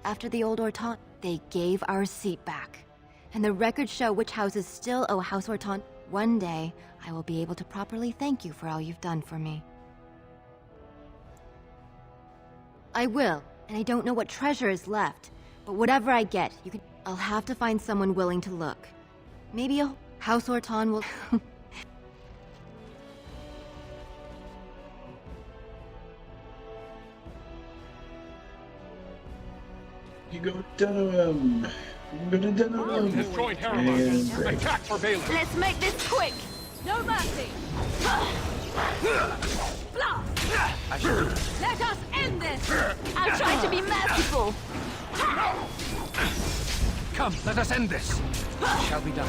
After the old Ortant, they gave our seat back. And the records show which houses still owe House Ortant One day, I will be able to properly thank you for all you've done for me. I will, and I don't know what treasure is left, but whatever I get, I'll have to find someone willing to look. Maybe a House Orton will... You go down. I'm gonna down. Destroyed And Attack for Balin. Let's make this quick. No mercy. I shall do it. Let us end this. I'll try to be merciful. Come, let us end this. It shall be done.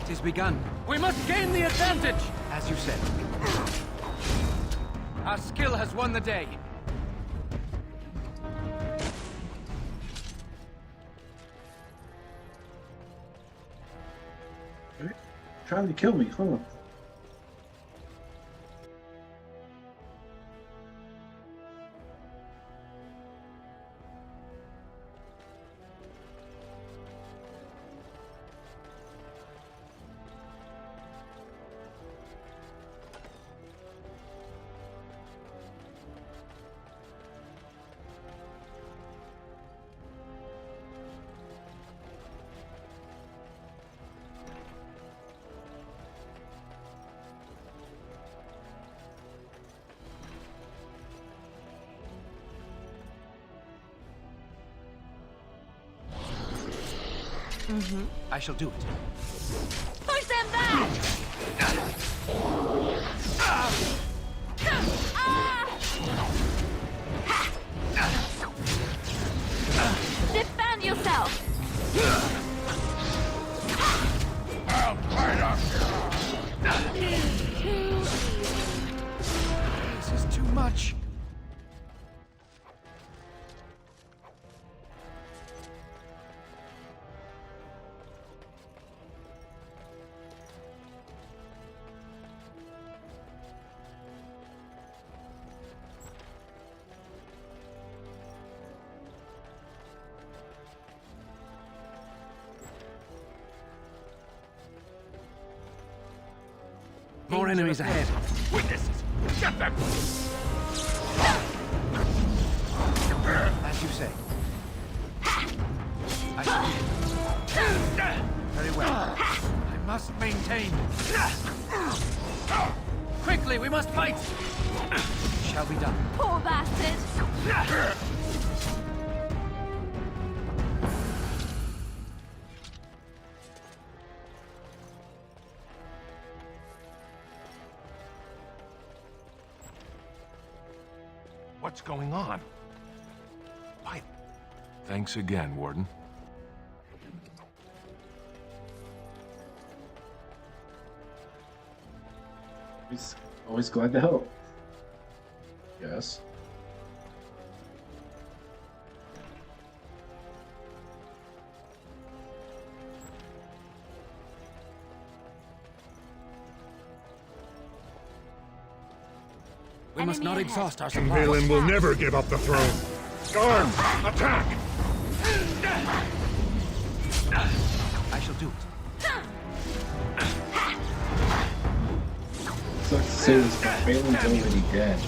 It is begun. We must gain the advantage, as you said. Our skill has won the day. trying to kill me, huh? I shall do it. Push them back! Defend yourself! I'll fight us! This is too much. More enemies ahead. Witnesses! Get them! As you say. I shall. Very well. I must maintain. Quickly, we must fight! It shall be done. Poor bastard! What's going on? Why? Thanks again, Warden. Always glad to help. Yes. We must not exhaust our supplies. Balin will never give up the throne. Guards, attack! I shall do it. Sucks to say this, but Balin's already dead.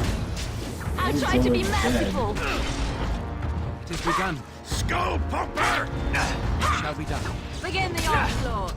I'll try to be merciful. It is begun. Skull popper! It shall be done. Begin the onslaught.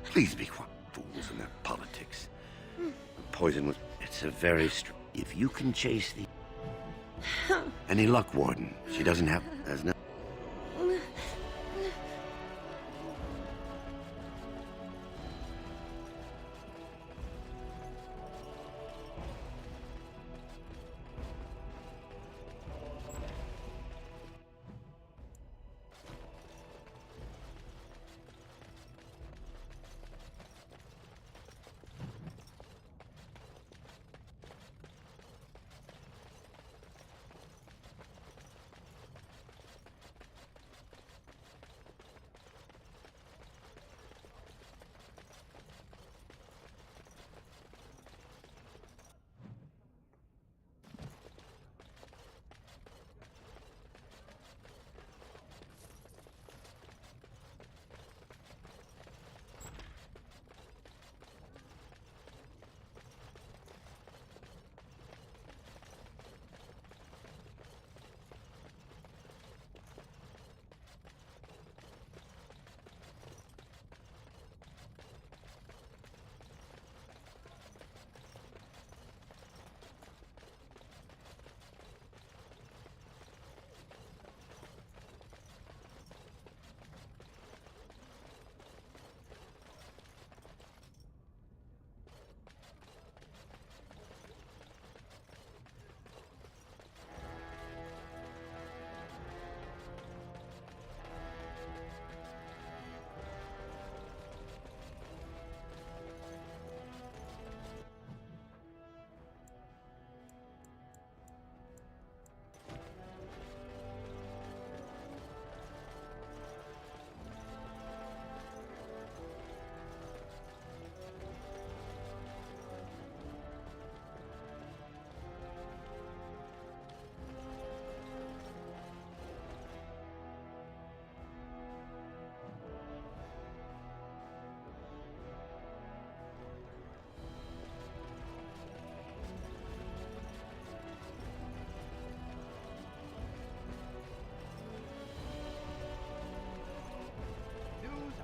Please be quiet, fools and their politics. Poison was... It's a very if you can chase the... Any luck, Warden? She doesn't have... Has no...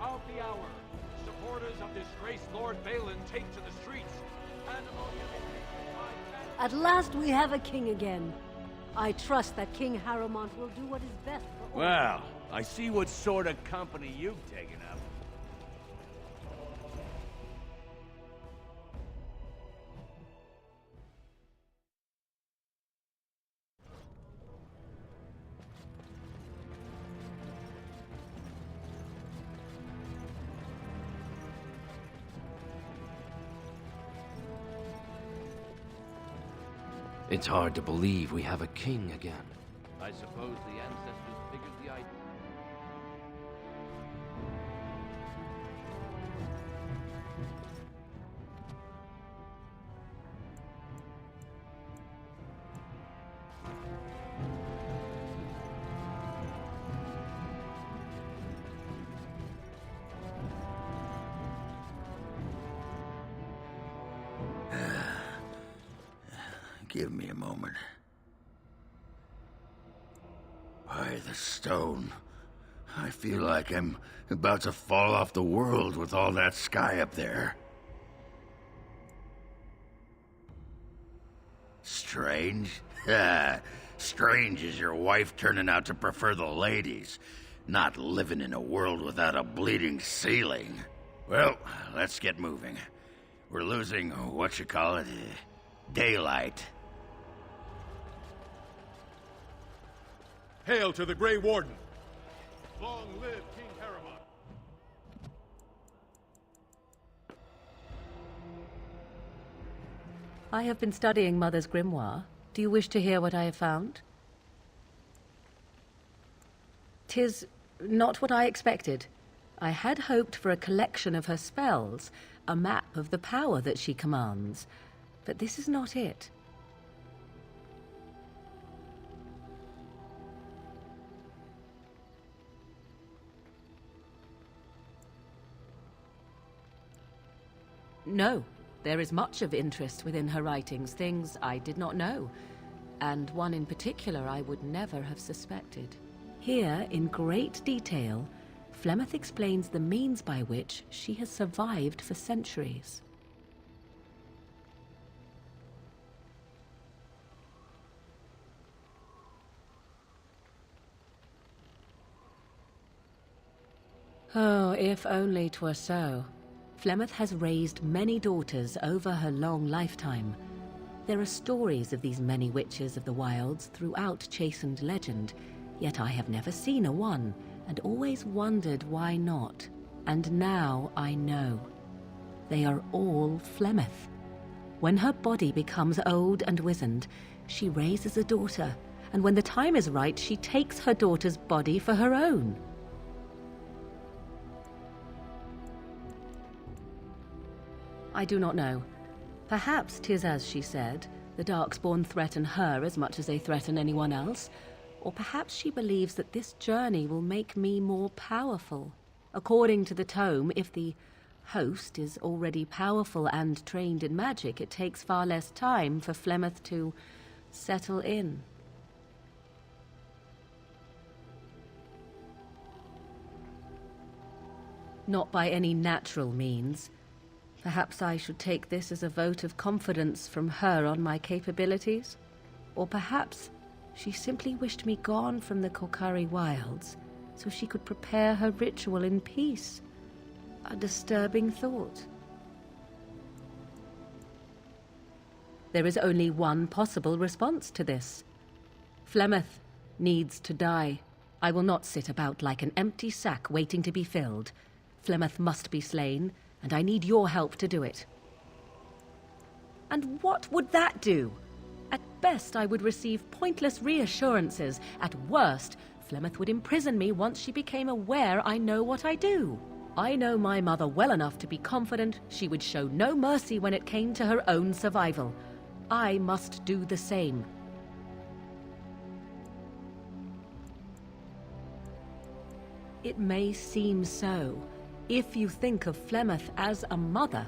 Of the hour. Supporters of disgraced Lord Balin take to the streets. At last we have a king again. I trust that King Harrowmont will do what is best for all. Well, I see what sort of company you've taken up. It's hard to believe we have a king again. I suppose the ancestors figured the idea. Give me a moment. Why, the stone. I feel like I'm about to fall off the world with all that sky up there. Strange? Strange is your wife turning out to prefer the ladies, not living in a world without a bleeding ceiling. Well, let's get moving. We're losing, daylight. Hail to the Grey Warden! Long live King Harrowmont! I have been studying Mother's grimoire. Do you wish to hear what I have found? 'Tis not what I expected. I had hoped for a collection of her spells, a map of the power that she commands. But this is not it. No, there is much of interest within her writings, things I did not know, and one in particular I would never have suspected. Here, in great detail, Flemeth explains the means by which she has survived for centuries. Oh, if only 'twere so. Flemeth has raised many daughters over her long lifetime. There are stories of these many witches of the wilds throughout chastened legend, yet I have never seen a one, and always wondered why not. And now I know. They are all Flemeth. When her body becomes old and wizened, she raises a daughter, and when the time is right, she takes her daughter's body for her own. I do not know. Perhaps 'tis as she said, the Darkspawn threaten her as much as they threaten anyone else. Or perhaps she believes that this journey will make me more powerful. According to the tome, if the host is already powerful and trained in magic, it takes far less time for Flemeth to settle in. Not by any natural means. Perhaps I should take this as a vote of confidence from her on my capabilities? Or perhaps she simply wished me gone from the Korkari wilds so she could prepare her ritual in peace. A disturbing thought. There is only one possible response to this. Flemeth needs to die. I will not sit about like an empty sack waiting to be filled. Flemeth must be slain, and I need your help to do it. And what would that do? At best, I would receive pointless reassurances. At worst, Flemeth would imprison me once she became aware I know what I do. I know my mother well enough to be confident she would show no mercy when it came to her own survival. I must do the same. It may seem so. If you think of Flemeth as a mother,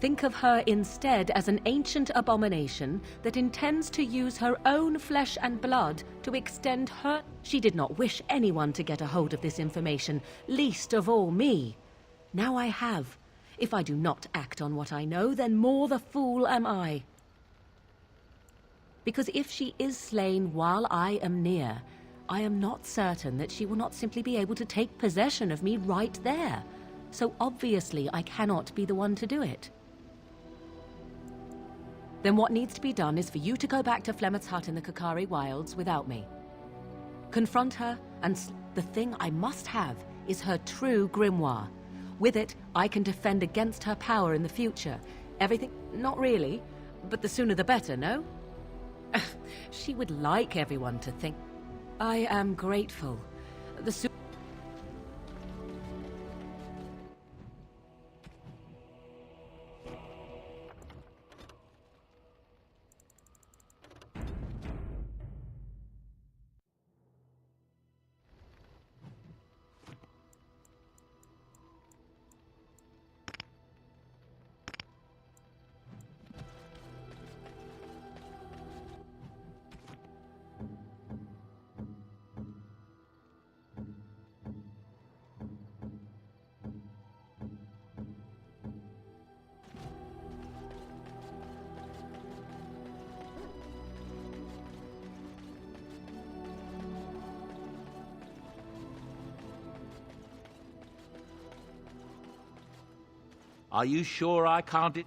think of her instead as an ancient abomination that intends to use her own flesh and blood to extend her. She did not wish anyone to get a hold of this information, least of all me. Now I have. If I do not act on what I know, then more the fool am I. Because if she is slain while I am near, I am not certain that she will not simply be able to take possession of me right there. So obviously I cannot be the one to do it. Then what needs to be done is for you to go back to Flemeth's hut in the Korkari wilds without me. Confront her, and the thing I must have is her true grimoire. With it, I can defend against her power in the future. Everything... not really, but the sooner the better, no? She would like everyone to think... I am grateful. The sooner... Are you sure I can't...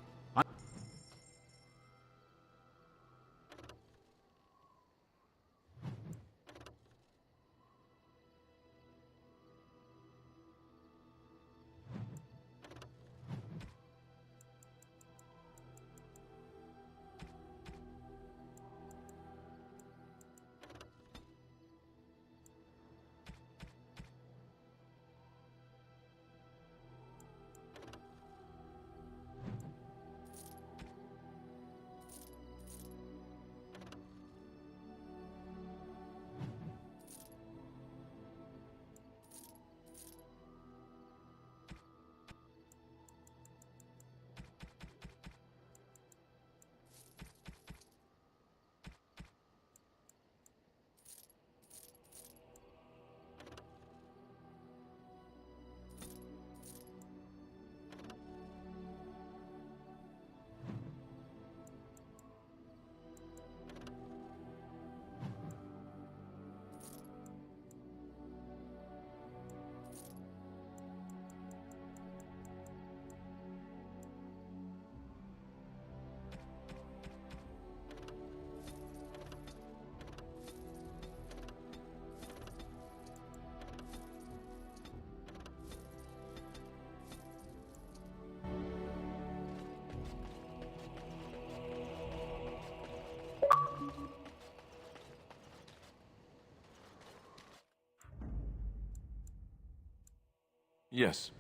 Yes.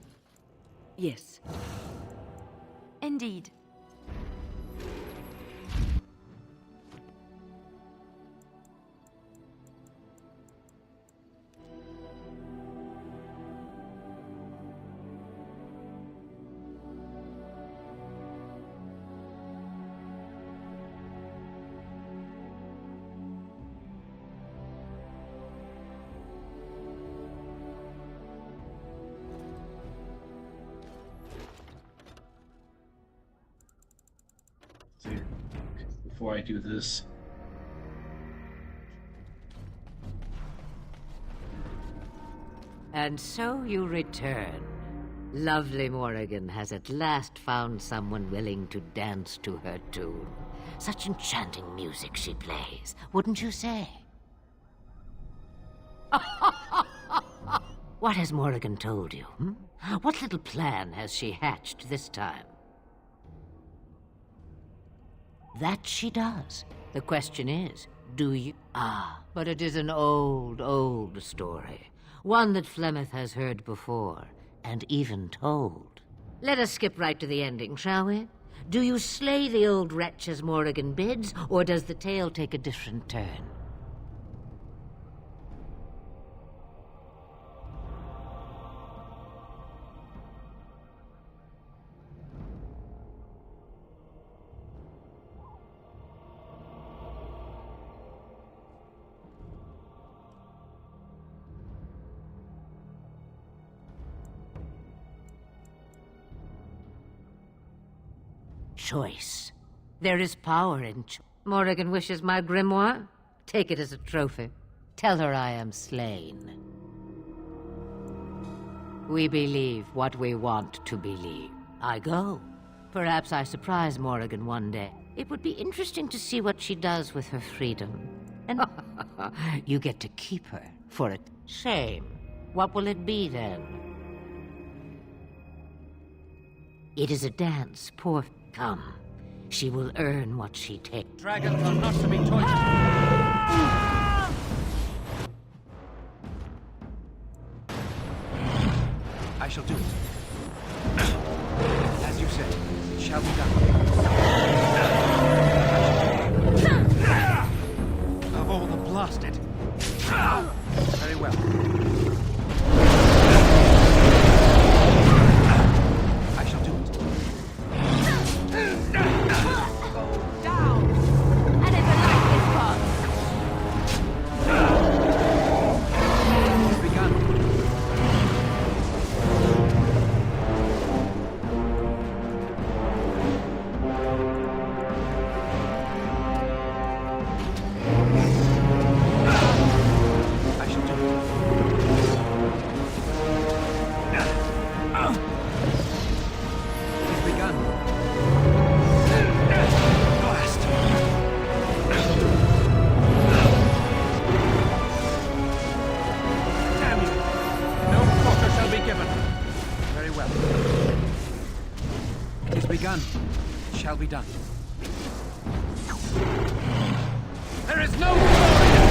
Yes. Indeed. Before I do this. And so you return. Lovely Morrigan has at last found someone willing to dance to her tune. Such enchanting music she plays, wouldn't you say? What has Morrigan told you? What little plan has she hatched this time? That she does. The question is, do you? Ah, but it is an old, old story. One that Flemeth has heard before, and even told. Let us skip right to the ending, shall we? Do you slay the old wretch as Morrigan bids, or does the tale take a different turn? Choice. There is power in Morrigan wishes my grimoire? Take it as a trophy. Tell her I am slain. We believe what we want to believe. I go. Perhaps I surprise Morrigan one day. It would be interesting to see what she does with her freedom. And you get to keep her for a shame. What will it be then? It is a dance, poor... Come. She will earn what she takes. Dragons are not to be toyed. I shall do it. As you said, it shall be done. Of all the blasted. Very well. I shall do it. Go down! I never liked this part. It's begun. I shall do it. It's begun. Blast. Damn you! No quarter shall be given. Very well. It is begun. It shall be done. There is no glory in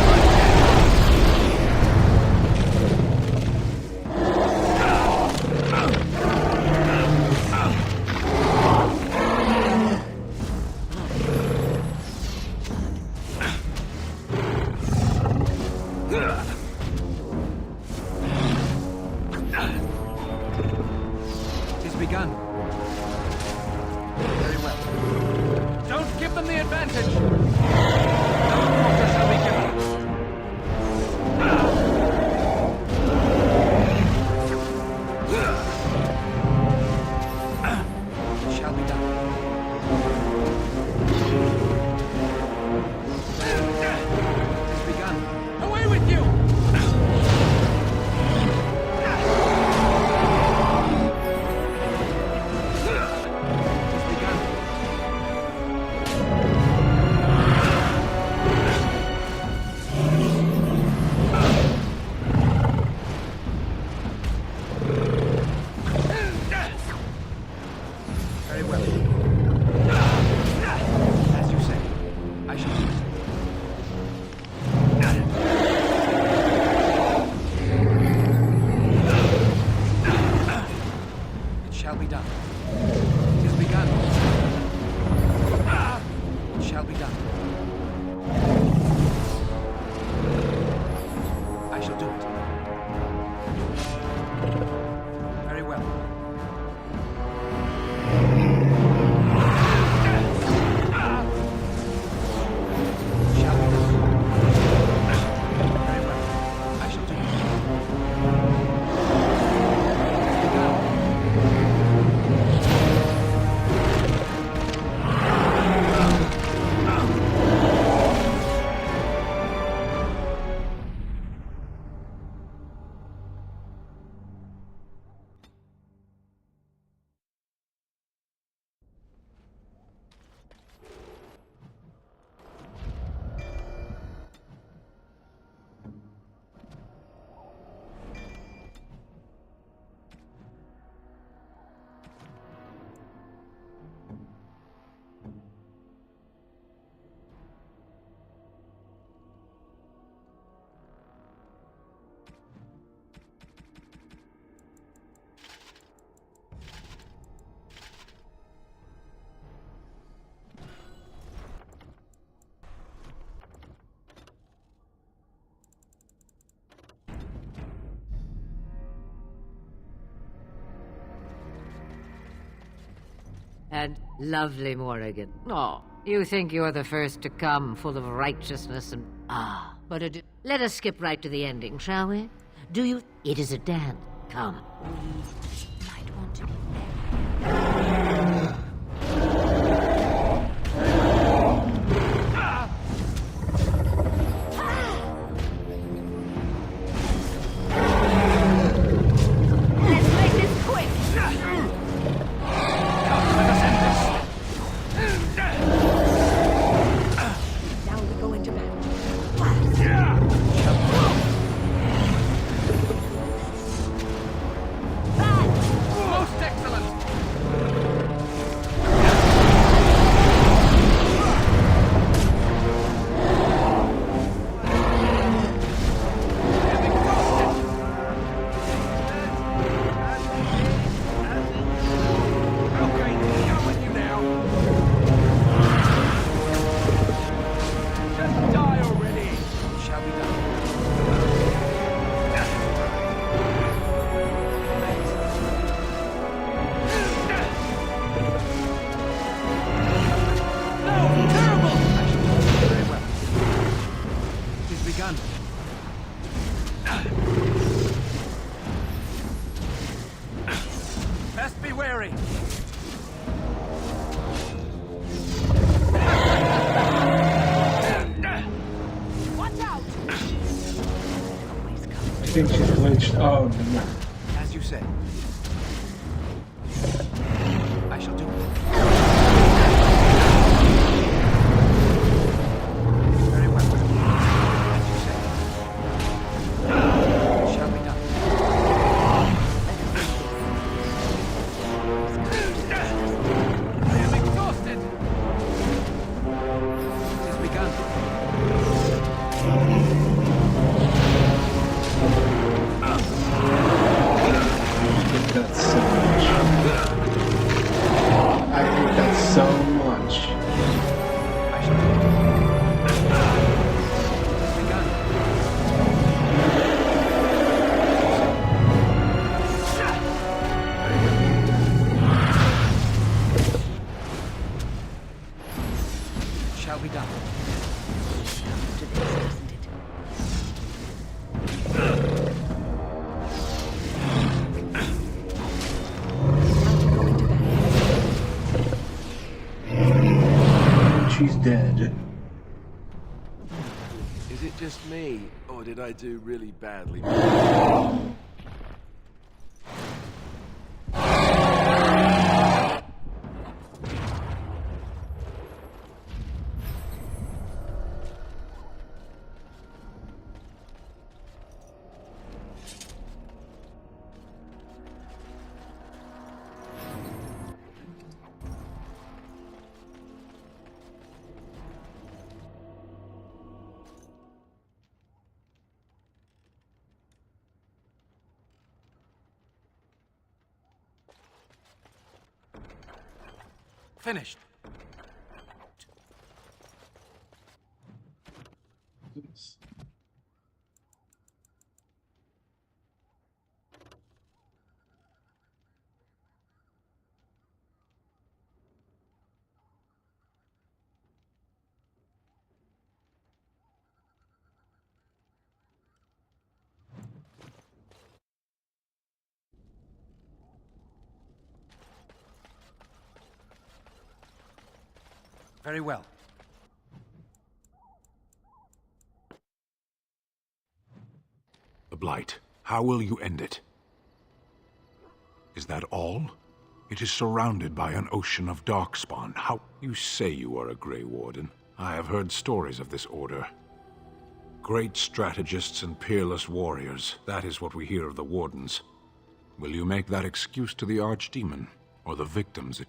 It is begun. Very well. Don't give them the advantage. No quarter shall be given. It shall be done. It is begun. Away with you! It is begun. And lovely Morrigan. Oh, you think you're the first to come, full of righteousness and... but let us skip right to the ending, shall we? Do you... It is a dance. Come. We might want to be there. Let's make this quick! Now we go into battle. Most excellent! Okay, I'm with you now. Just die already! Shall be done. No! Terrible! Very well. It is begun. Best be wary. Watch out! I think she's glitched. Oh, no. As you say. I shall do it. Very well. As you say. It shall be done. I am exhausted. It has begun. That's so much. I think that's so much. I shall do it. It has begun. It shall be done. To this, isn't it? She's dead. Is it just me, or did I do really badly? Finished. Very well. The Blight. How will you end it? Is that all? It is surrounded by an ocean of darkspawn. How... You say you are a Grey Warden. I have heard stories of this order. Great strategists and peerless warriors. That is what we hear of the Wardens. Will you make that excuse to the Archdemon? Or the victims it...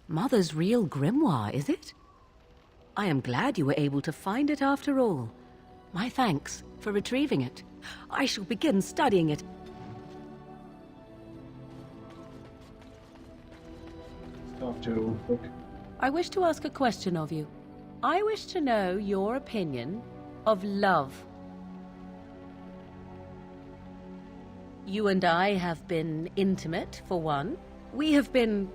Mother's real grimoire, is it? I am glad you were able to find it after all. My thanks for retrieving it. I shall begin studying it. Talk to her real quick. I wish to ask a question of you. I wish to know your opinion of love. You and I have been intimate, for one. We have been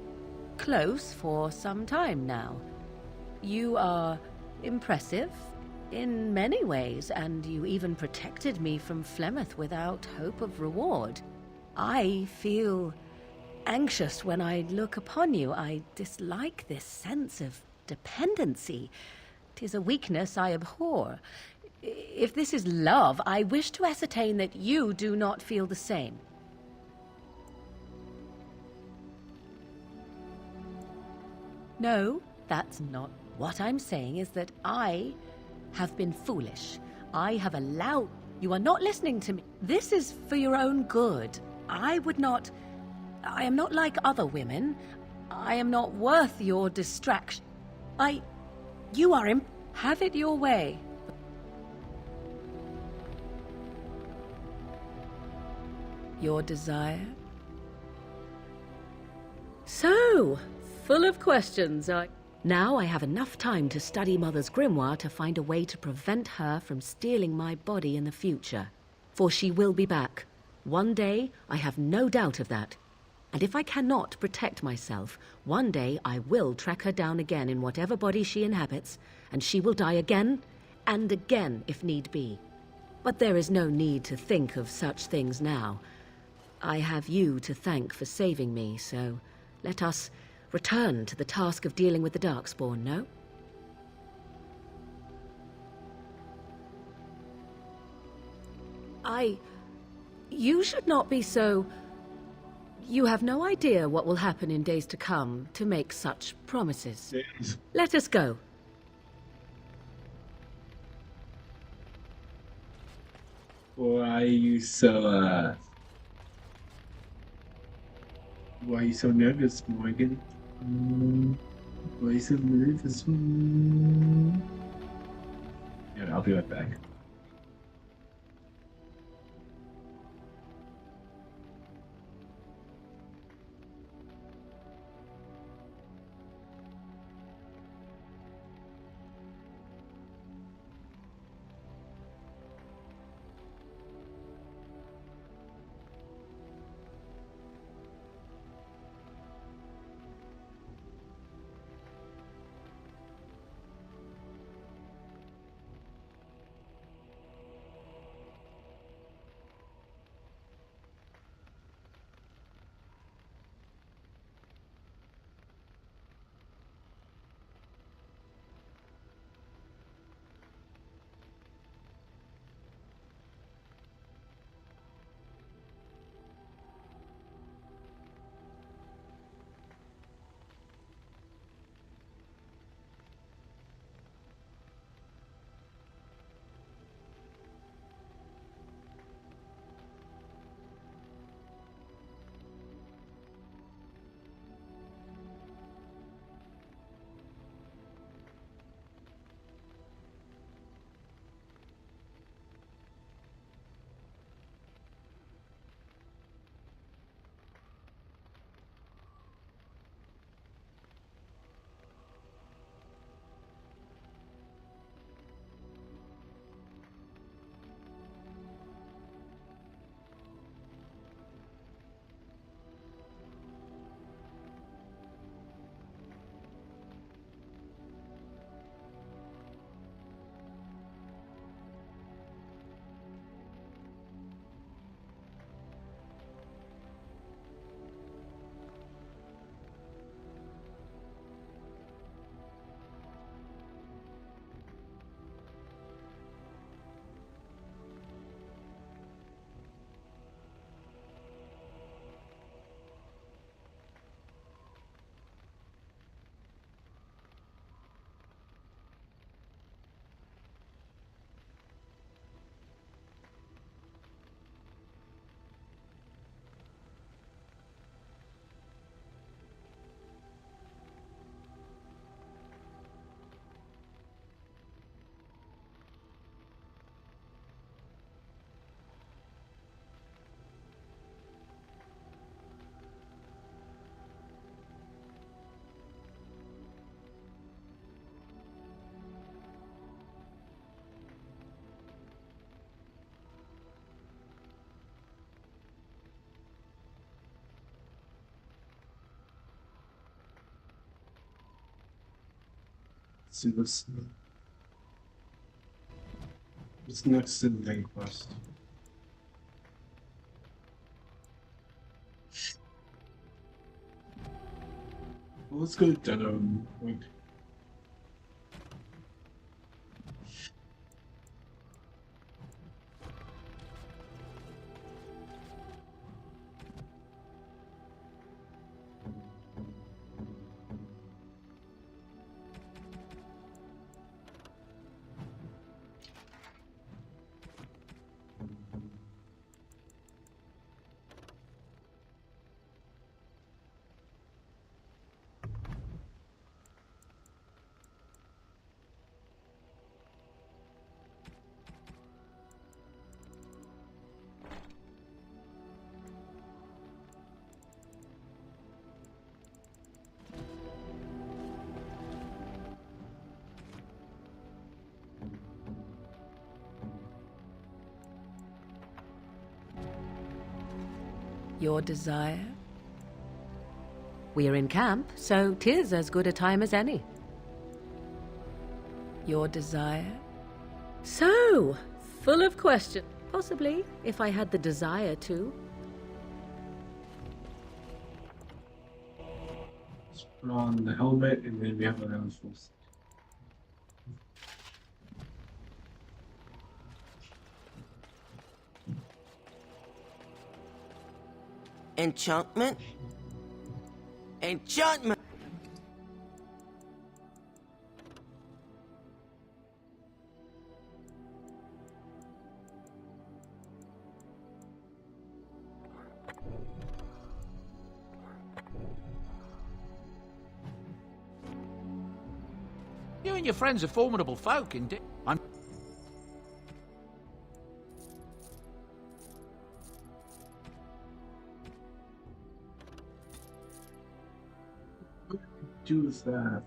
close for some time now. You are impressive in many ways, and you even protected me from Flemeth without hope of reward. I feel anxious when I look upon you. I dislike this sense of dependency. 'Tis a weakness I abhor. If this is love, I wish to ascertain that you do not feel the same. No, that's not. What I'm saying is that I have been foolish. I have allowed... You are not listening to me. This is for your own good. I would not... I am not like other women. I am not worth your distraction. You are Have it your way. Your desire? So, full of questions, Now I have enough time to study Mother's grimoire to find a way to prevent her from stealing my body in the future. For she will be back. One day, I have no doubt of that. And if I cannot protect myself, one day I will track her down again in whatever body she inhabits, and she will die again and again if need be. But there is no need to think of such things now. I have you to thank for saving me, so let us return to the task of dealing with the Darkspawn, no? You should not be so... You have no idea what will happen in days to come to make such promises. Yes. Let us go. Why are you so nervous, Morgan? Why are you so nervous? Yeah, I'll be right back. see this. What's next in the main quest? Well, let's go to wait. Your desire? We're in camp, so 'tis as good a time as any. Your desire? So, full of question. Possibly, if I had the desire to. Let's put on the helmet and then we have another full set. Enchantment? Enchantment! You and your friends are formidable folk, indeed. I'm... Do with that.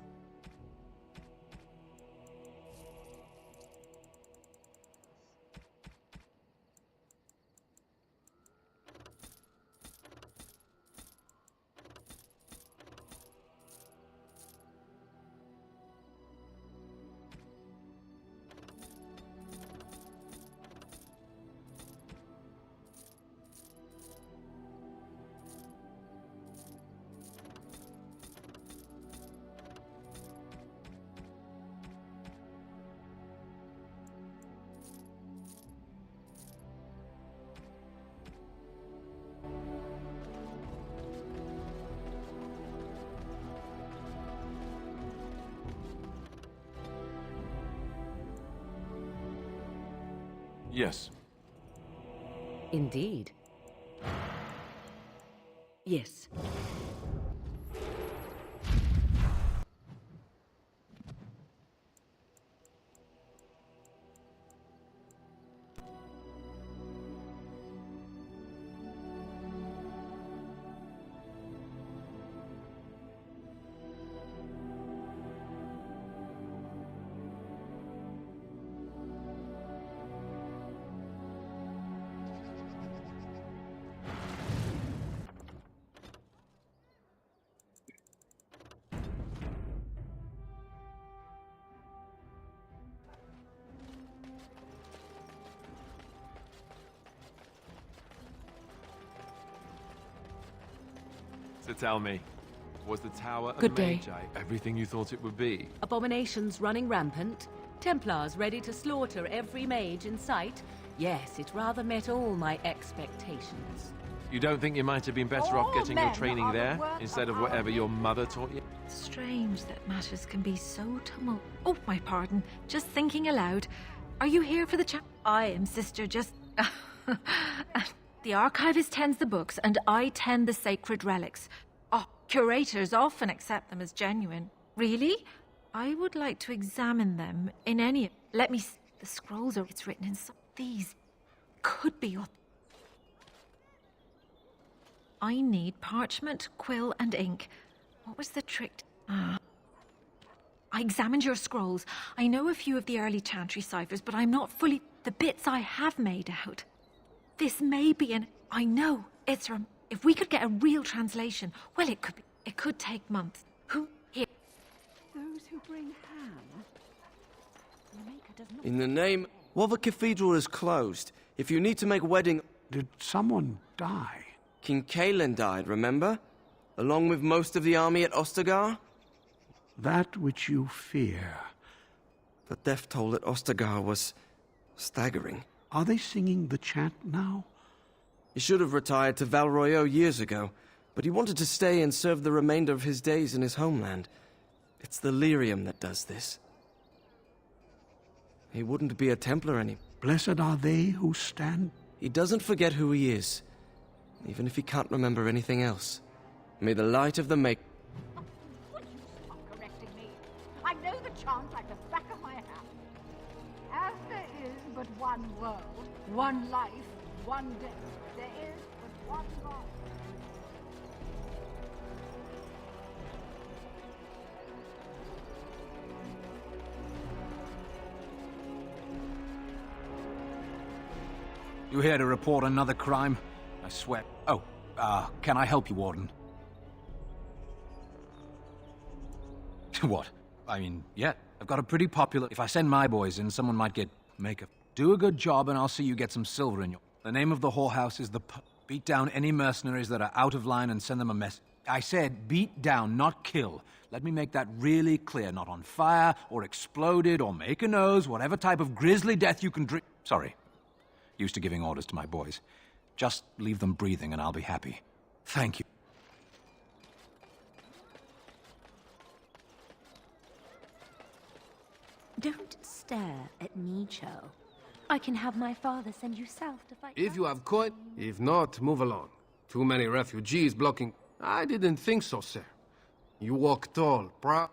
Yes. Indeed. Yes. So tell me, was the Tower Good of day. Magi everything you thought it would be? Abominations running rampant? Templars ready to slaughter every mage in sight? Yes, it rather met all my expectations. You don't think you might have been better off getting your training there, instead of whatever your mother taught you? Strange that matters can be so tumult. Oh, my pardon. Just thinking aloud. Are you here for the chat? I am Sister just... The archivist tends the books, and I tend the sacred relics. Oh, curators often accept them as genuine. Really? I would like to examine them in any... Let me... The scrolls are... It's written in some... These could be... I need parchment, quill, and ink. What was the trick? I examined your scrolls. I know a few of the early chantry ciphers, but I'm not fully... The bits I have made out. This may be an... I know, it's from... If we could get a real translation, well, it could be... It could take months. Who... Here. Those who bring ham In the name... Well, the cathedral is closed. If you need to make a wedding... Did someone die? King Kalen died, remember? Along with most of the army at Ostagar? That which you fear. The death toll at Ostagar was... staggering. Are they singing the chant now? He should have retired to Val Royeaux years ago, but he wanted to stay and serve the remainder of his days in his homeland. It's the lyrium that does this. He wouldn't be a Templar any... Blessed are they who stand... He doesn't forget who he is, even if he can't remember anything else. May the light of the make... Will you stop correcting me? I know the chant like the back of my hand. As there is but one world, one life, one death, there is but one God. You here to report another crime? I swear. Oh, can I help you, Warden? What? I mean, yeah, I've got a pretty popular... If I send my boys in, someone might get makeup. Do a good job and I'll see you get some silver in your... The name of the whorehouse is the... Beat down any mercenaries that are out of line and send them a mess. I said beat down, not kill. Let me make that really clear. Not on fire, or exploded, or make a nose, whatever type of grisly death you can drink... Sorry. Used to giving orders to my boys. Just leave them breathing and I'll be happy. Thank you. Don't stare at me, Cho. I can have my father send you south to fight... If you have coin, if not, move along. Too many refugees blocking... I didn't think so, sir. You walk tall, proud...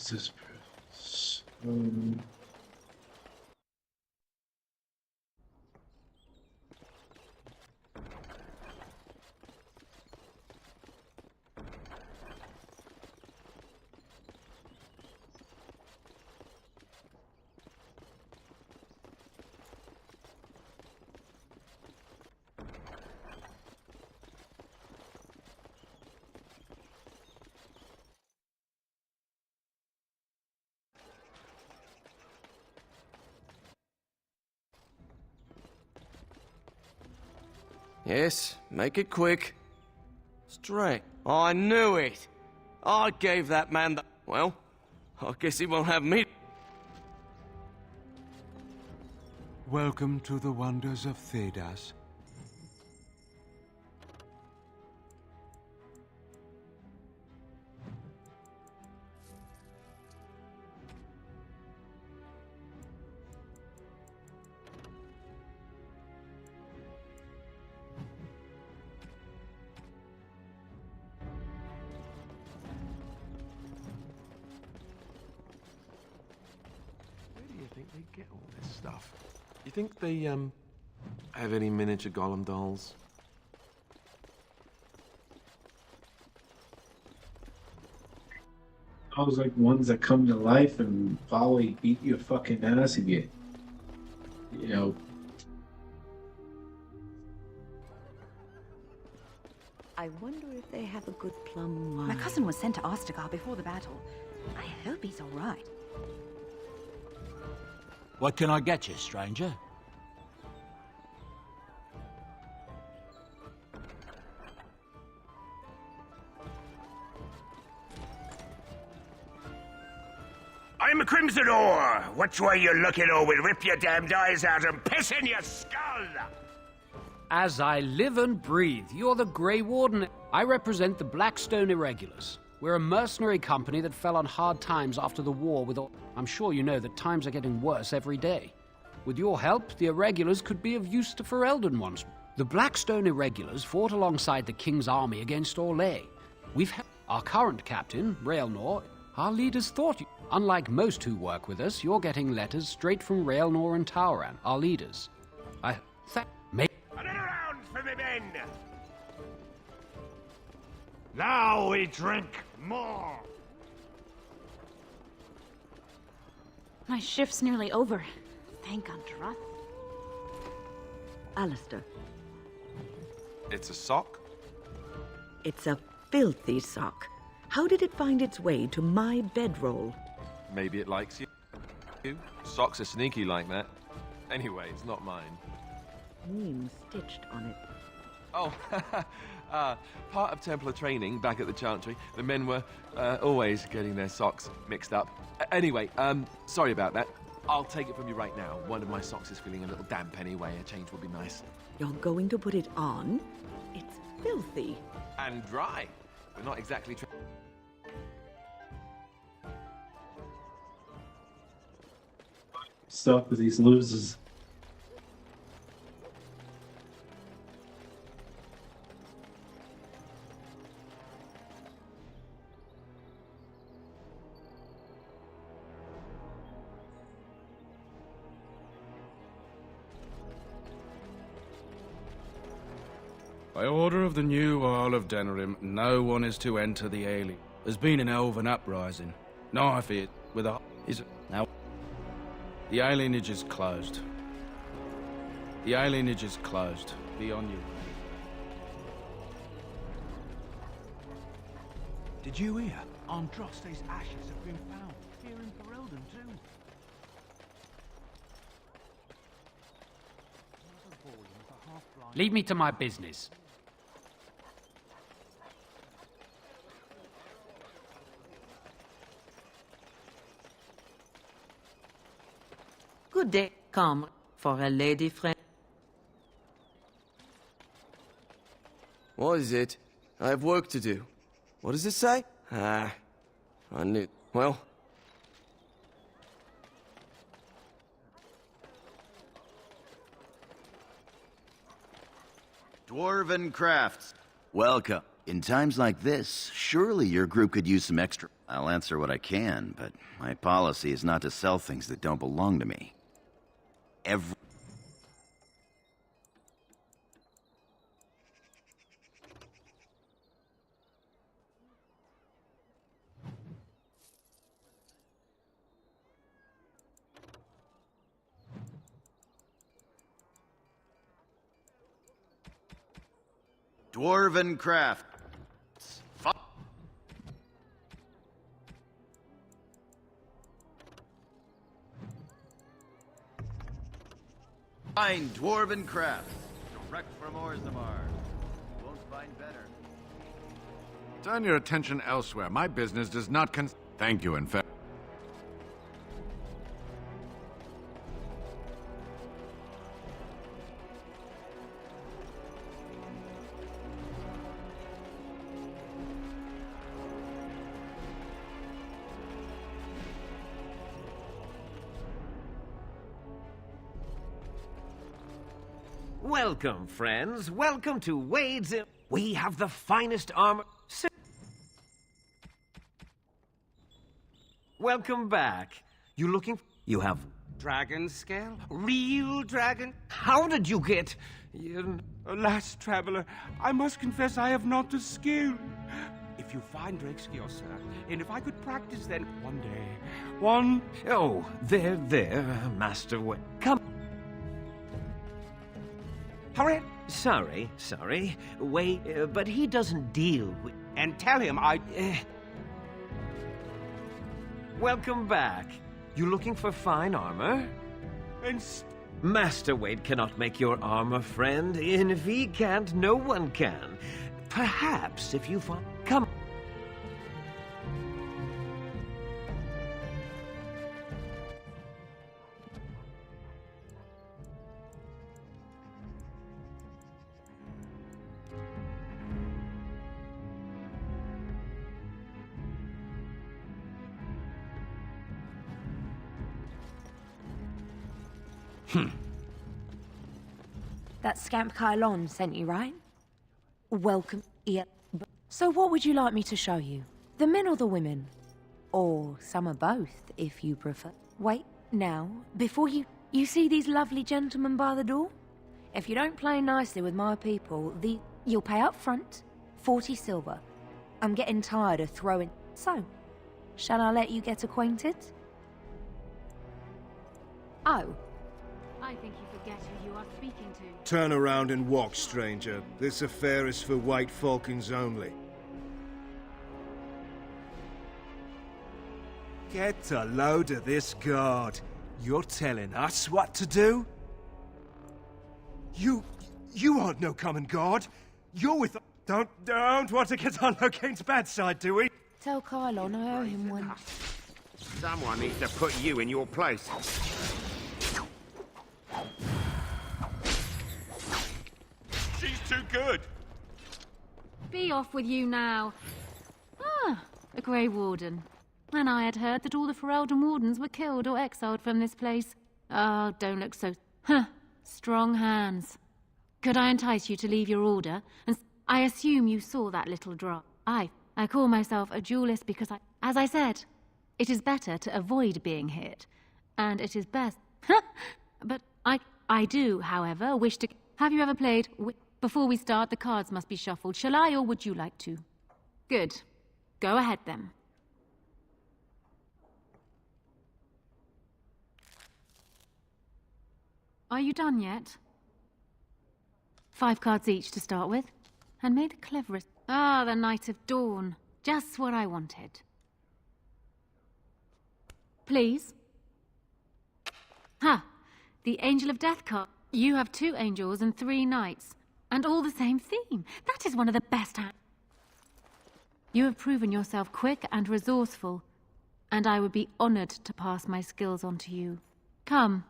This Yes, make it quick. Straight. I knew it! I gave that man the... Well, I guess he won't have me. Welcome to the wonders of Thedas. They get all this stuff. You think they, have any miniature golem dolls? Those like ones that come to life and probably beat your fucking ass if you know. I wonder if they have a good plum wine. My cousin was sent to Ostagar before the battle. I hope he's all right. What can I get you, stranger? I'm a Crimson Ore. Which way you looking, or we'll rip your damned eyes out and piss in your skull? As I live and breathe, you're the Grey Warden. I represent the Blackstone Irregulars. We're a mercenary company that fell on hard times after the war with all... I'm sure you know that times are getting worse every day. With your help, the Irregulars could be of use to Ferelden once. The Blackstone Irregulars fought alongside the King's army against Orlais. We've helped our current captain, Raelnor. Our leaders thought you... Unlike most who work with us, you're getting letters straight from Raelnor and Tauran, our leaders. Another round for me men! Now we drink more! My shift's nearly over. Thank Androth. Alistair, It's a sock? it's a filthy sock. How did it find its way to my bedroll? Maybe it likes you. Socks are sneaky like that. Anyway, it's not mine. Name stitched on it. Oh, part of Templar training back at the Chantry, the men were always getting their socks mixed up. Anyway, sorry about that. I'll take it from you right now. One of my socks is feeling a little damp anyway. A change would be nice. You're going to put it on? It's filthy. And dry. We're not exactly... Stuck with these losers. By order of the new Earl of Denerim, no one is to enter the Ailey. There's been an elven uprising. Knife it with a... Is it now? The alienage is closed. The alienage is closed. Be on you. Did you hear? Androste's ashes have been found. Here in Ferelden, too. Lead me to my business. Good day. Come for a lady friend. What is it? I have work to do. What does it say? I knew... Well... Dwarven Crafts. Welcome. In times like this, surely your group could use some extra... I'll answer what I can, but my policy is not to sell things that don't belong to me. Dwarven Crafts. Find Dwarven Crafts. Direct from Orzammar. Won't find better. Turn your attention elsewhere. My business does not Thank you, in fact. Welcome, friends. Welcome to Wade's... We have the finest armor... Welcome back. You looking... You have... Dragon scale? Real dragon? How did you get... Alas, traveler, I must confess I have not the skill. If you find Drakescale, sir, and if I could practice then one day, Oh, there, Master Wade. Come... Hurry! Sorry. Wade, but he doesn't deal with... And tell him I... Welcome back. You looking for fine armor? Master Wade cannot make your armor, friend. And if he can't, no one can. Perhaps if you find... Come... That scamp Kylon sent you, right? Welcome. Yeah. So what would you like me to show you? The men or the women? Or some of both, if you prefer. Wait, now, before you see these lovely gentlemen by the door? If you don't play nicely with my people, you'll pay up front 40 silver. I'm getting tired of throwing... So, shall I let you get acquainted? Oh. I think you forget who you are speaking to. Turn around and walk, stranger. This affair is for White Falcons only. Get a load of this guard. You're telling us what to do? You aren't no common guard. You're with... Don't want to get on Locane's bad side, do we? Tell Kylon I owe him one. Someone needs to put you in your place. She's too good. Be off with you now. Ah, a Grey Warden. And I had heard that all the Ferelden Wardens were killed or exiled from this place. Oh, don't look so... strong hands. Could I entice you to leave your order? And I assume you saw that little drop. I call myself a duelist because as I said, it is better to avoid being hit. And it is best... But I do, however, wish to... Have you ever played... Before we start, the cards must be shuffled. Shall I, or would you like to? Good. Go ahead, then. Are you done yet? 5 cards each to start with. And may the cleverest... Ah, the Knight of Dawn. Just what I wanted. Please. Ha! The Angel of Death card. You have 2 angels and 3 knights. And all the same theme. That is one of the best... You have proven yourself quick and resourceful. And I would be honored to pass my skills on to you. Come.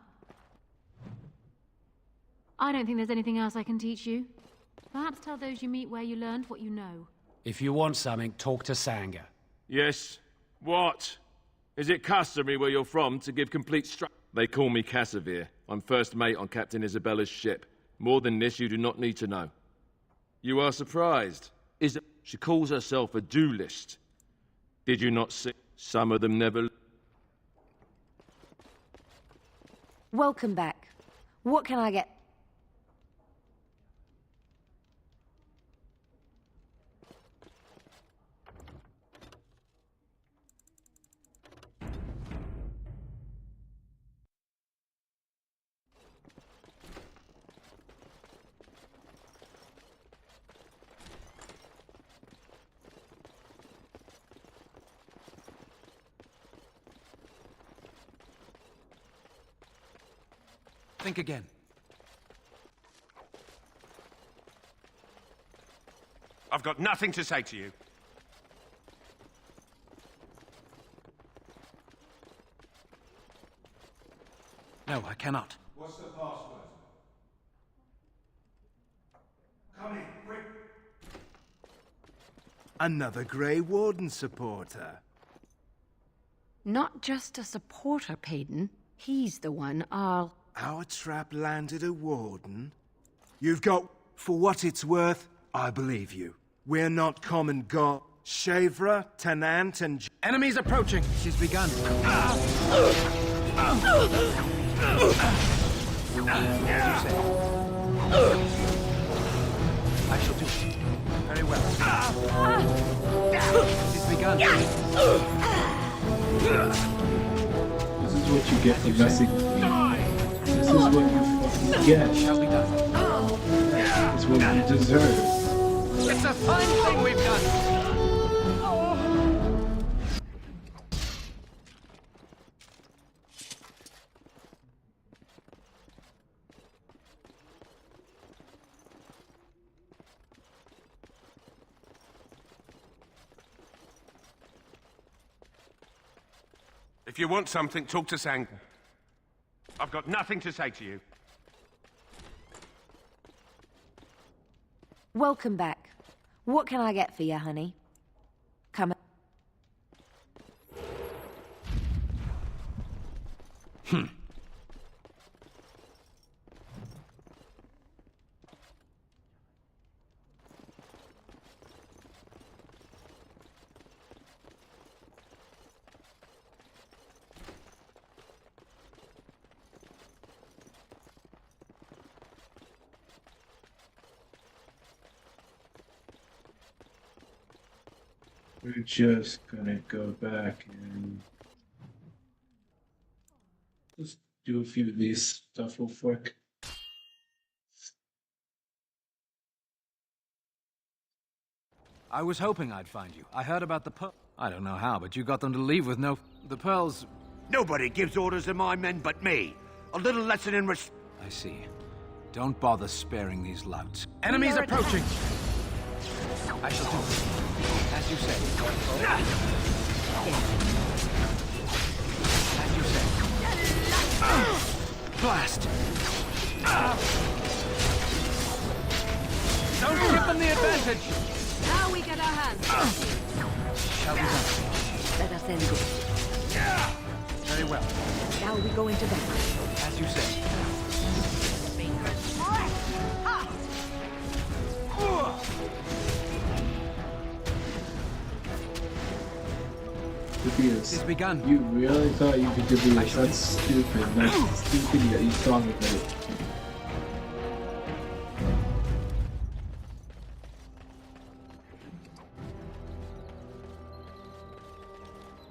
I don't think there's anything else I can teach you. Perhaps tell those you meet where you learned what you know. If you want something, talk to Sanga. Yes. What? Is it customary where you're from to give complete They call me Cassavir. I'm first mate on Captain Isabella's ship. More than this, you do not need to know. You are surprised. She calls herself a duelist. Did you not see? Some of them never... Welcome back. What can I get? Think again. I've got nothing to say to you. No, I cannot. What's the password? Come in, quick. Another Grey Warden supporter. Not just a supporter, Payton. He's the one I'll... Our trap landed a Warden? You've got... For what it's worth, I believe you. We're not common god. Shavra, Tenant, and... Enemies approaching! She's begun. As you say. I shall do it. Very well. She's begun. This is what you get for messing with me. This is what you fucking get. Shall be done. It's what you deserve. It's a fine thing we've done. If you want something, talk to Sanga. I've got nothing to say to you. Welcome back. What can I get for you, honey? Come. We're just gonna go back and just do a few of these stuff real quick. I was hoping I'd find you. I heard about the pearl. I don't know how, but you got them to leave with no... The pearls... Nobody gives orders to my men but me. A little lesson in I see. Don't bother sparing these louts. Enemies approaching! I shall do it. As you say. As you say. Blast! Don't give them the advantage! Now we get our hands. Shall we go? Let us end good. Very well. Now we go into battle. As you say. Tobias, It's begun. you really thought you could do this? That's stupid. That's stupid that you thought of it.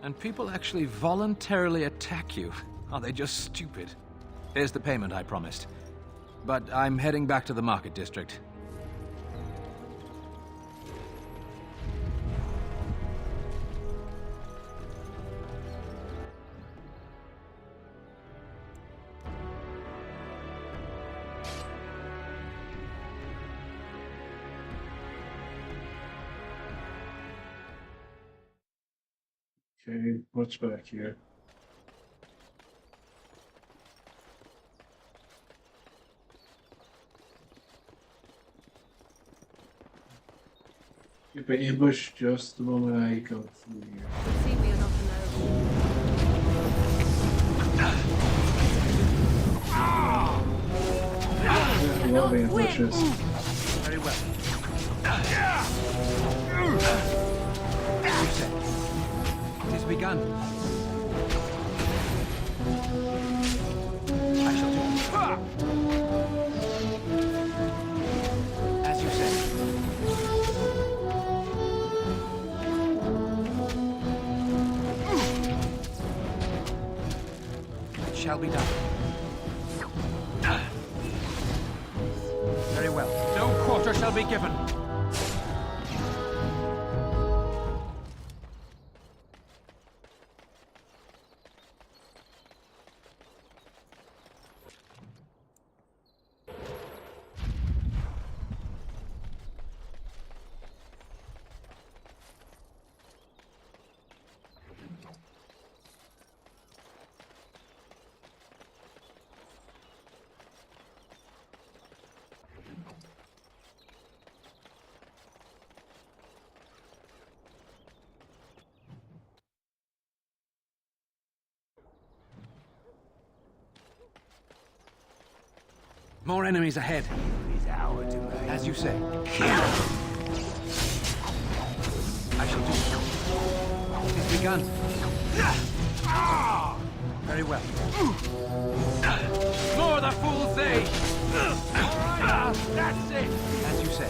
And people actually voluntarily attack you. Are they just stupid? Here's the payment I promised. But I'm heading back to the market district. Okay, what's back here? If I ambush just the moment I go through here. See, we are not alone. I love ambushes. Very well. It is begun. I shall do it. As you say. It shall be done. Very well. No quarter shall be given. More enemies ahead. As you say. I shall do it. It is begun. Very well. More the fools they! That's it! As you say.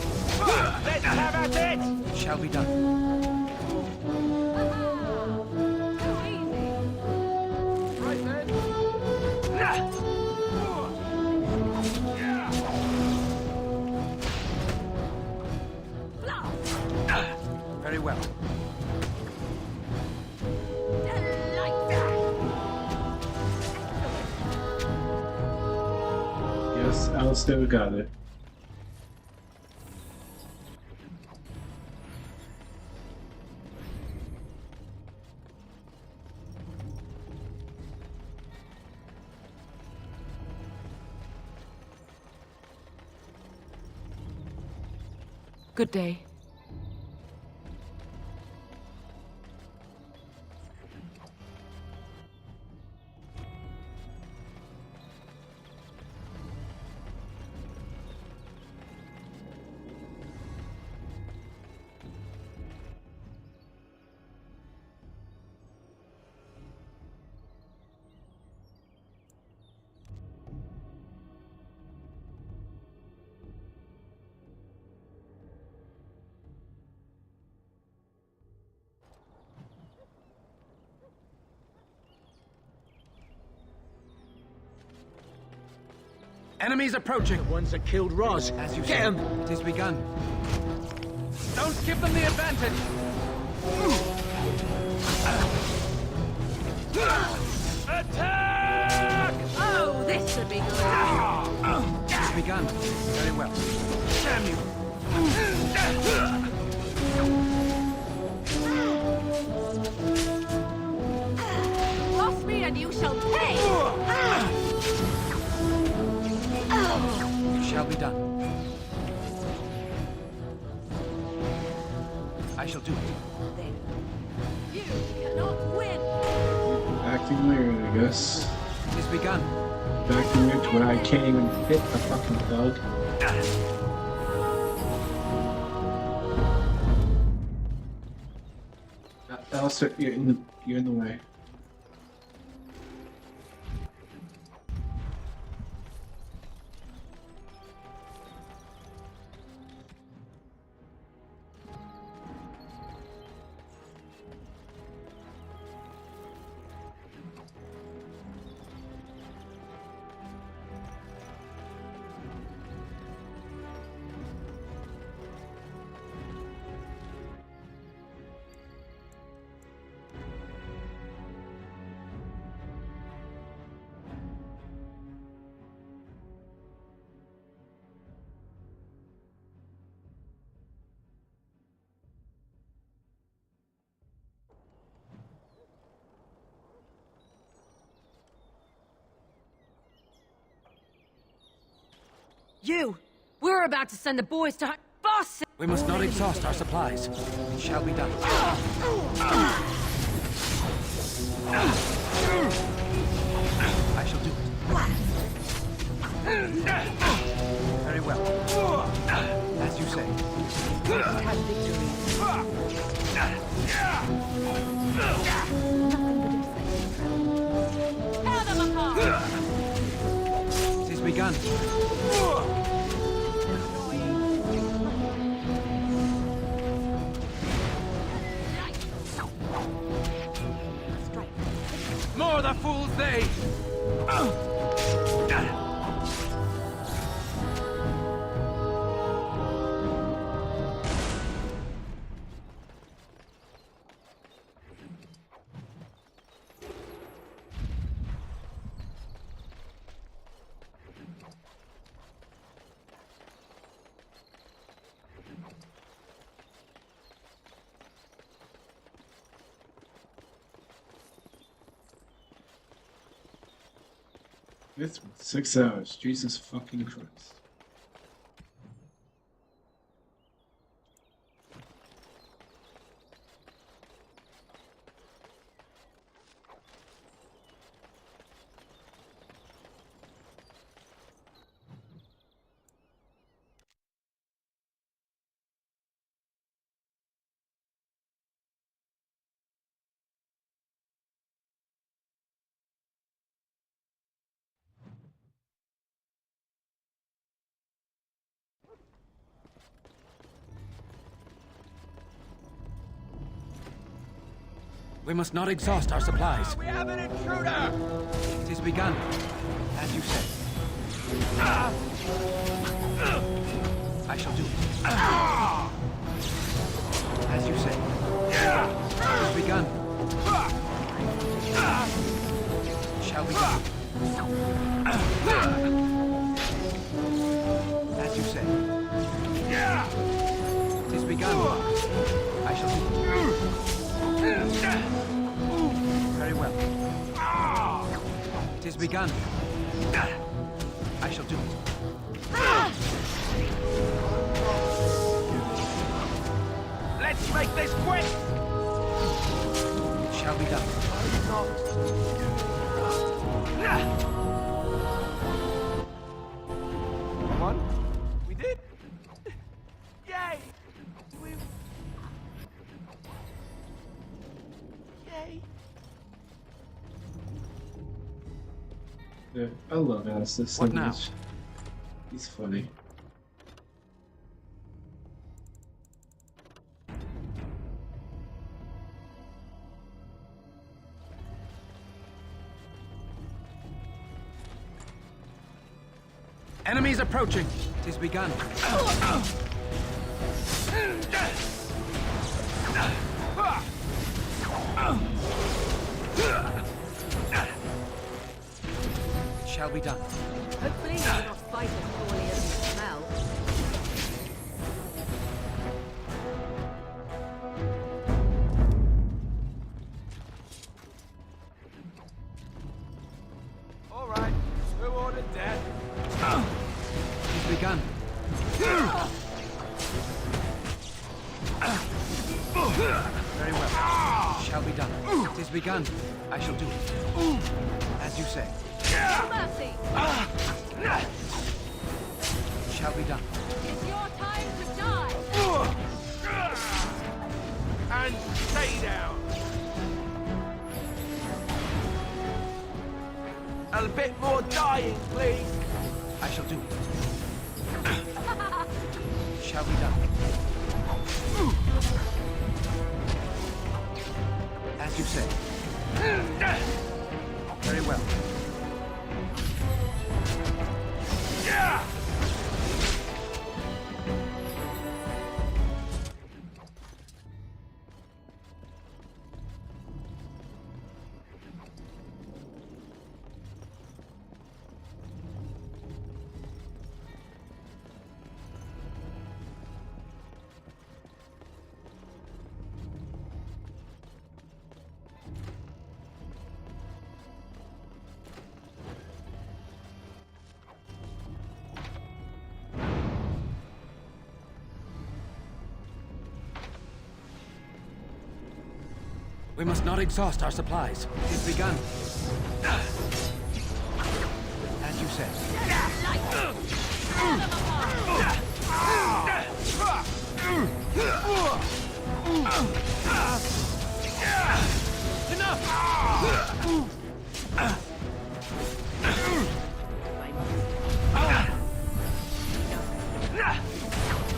Let's have at it! It shall be done. Very well. Yes, Alistair got it. Good day. Enemies approaching. The ones that killed Roz. As you Get said, him! it is begun. Don't give them the advantage! Attack! Oh, this should be good. It's begun. Very well. Samuel! Cross me and you shall pay! It shall be done. I shall do it. You cannot win! Acting weird, I guess. It is begun. Acting weird to where I can't even hit the fucking thug. Alistair, you're in the way. You! We're about to send the boys to boss! We must not exhaust our supplies. It shall be done. I shall do it. Very well. As you say. Have victory. Tear them apart! It is begun. More the fools they! It's 6 hours. Jesus fucking Christ. We must not exhaust our supplies. We have an intruder! It is begun. As you said. I shall do it. As you say. It is begun. It shall be done. As you say. It is begun. I shall do it. Very well. It is begun. I shall do it. Let's make this quick! It shall be done. One? We did? Yay! Yay! Yeah, I love Alistair so What now? much. He's funny. Enemies approaching. It has begun. It shall be done. Hopefully you're not fighting poorly as you smell. All right, who ordered that? It has begun. Very well. It shall be done. It has begun. I shall do it. As you say. Mercy! It shall be done. It's your time to die! And stay down. A bit more dying, please. I shall do it. It shall be done. As you say. Very well. We must not exhaust our supplies. It has begun. As you said.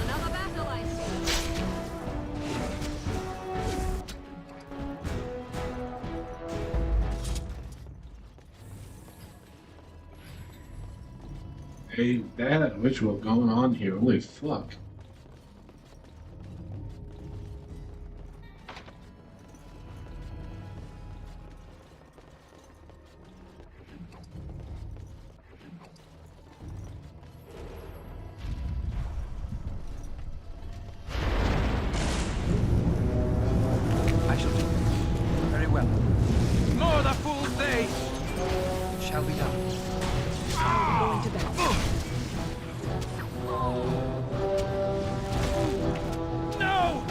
Another battle, I see. Hey, they had a ritual going on here. Holy fuck. I shall do it. Very well. More the fool's day! It shall be done. I'm going to bed. No!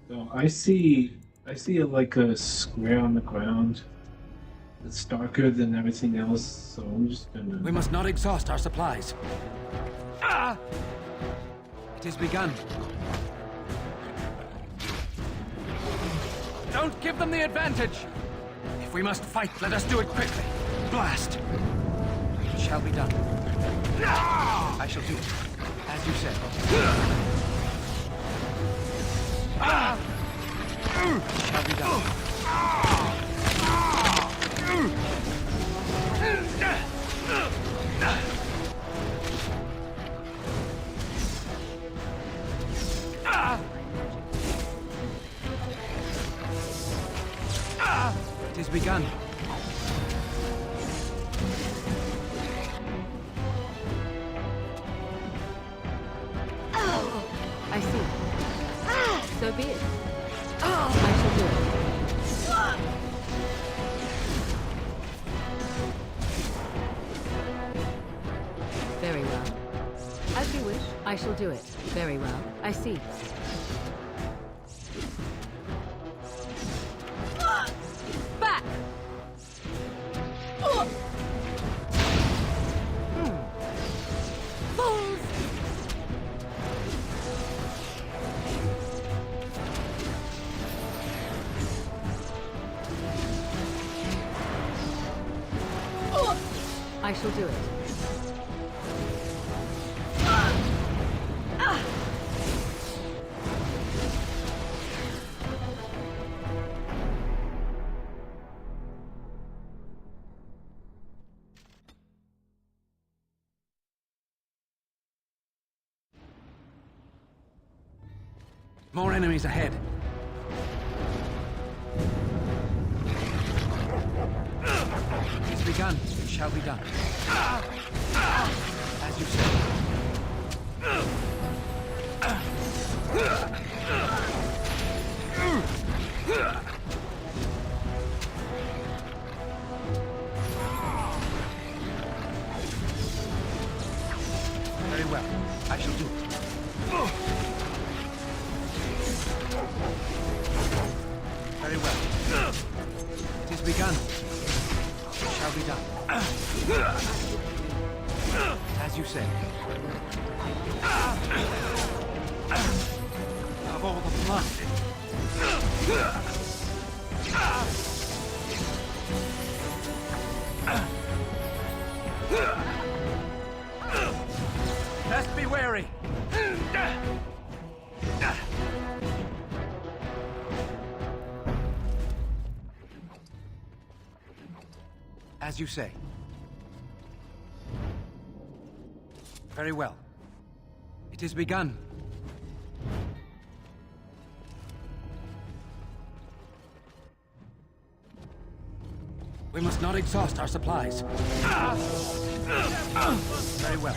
So I see like a square on the ground. It's darker than everything else, so I'm just gonna... We must not exhaust our supplies. Ah! It has begun. Don't give them the advantage! If we must fight, let us do it quickly. Blast! It shall be done. I shall do it, as you said. Ah! It shall be done. It has begun. I see. So be it. I shall do it. Very well. As you wish. I shall do it. Very well. I see. I shall do it. More enemies ahead. It's begun. It shall be done. As you say. Very well. I shall do it. Very well. It is begun. It shall be done. As you say. Of all the blood. Best be wary. As you say. Very well. It is begun. We must not exhaust our supplies. Very well.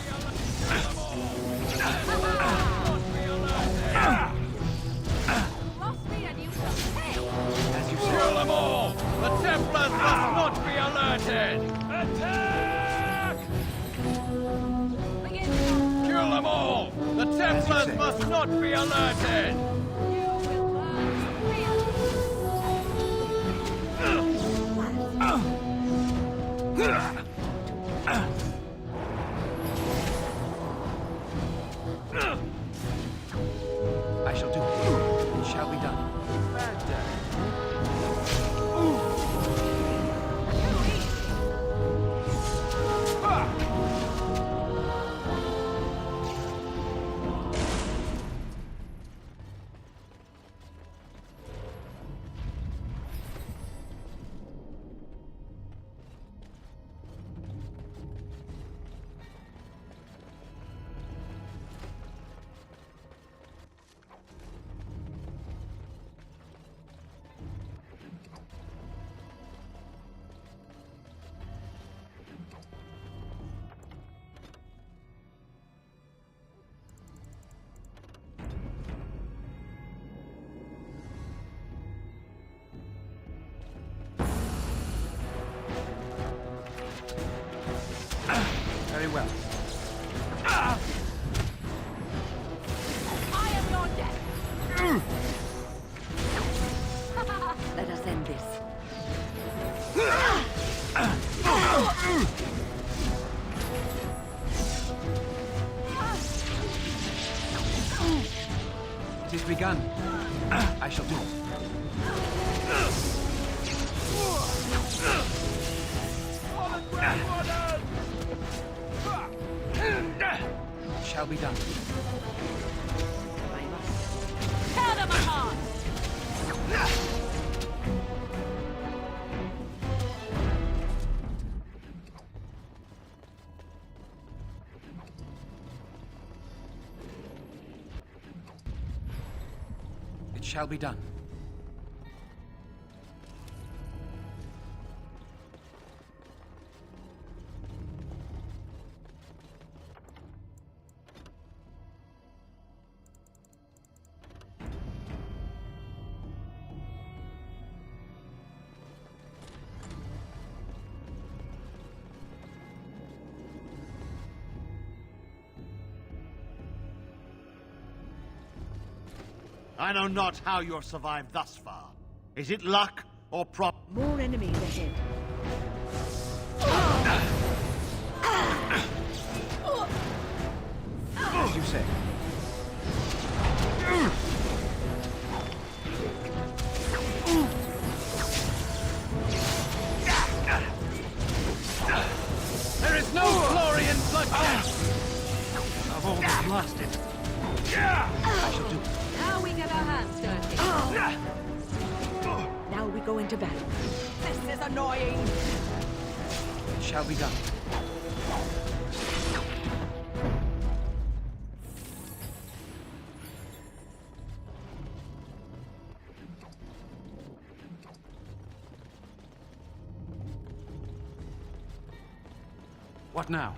As you say. Kill them all! The Templars must not be alerted! Attack! Kill them all! The Templars must not be alerted! I shall do it. It shall be done. Very well. I am your death. Let us end this. It is begun. I shall do it. It shall be done. Tear them apart! It shall be done. I know not how you're survived thus far. Is it luck or prop? More enemies ahead. As you say. There is blasted. Yeah! I shall do. Now we get our hands dirty. Now we go into battle. This is annoying. It shall be done. What now?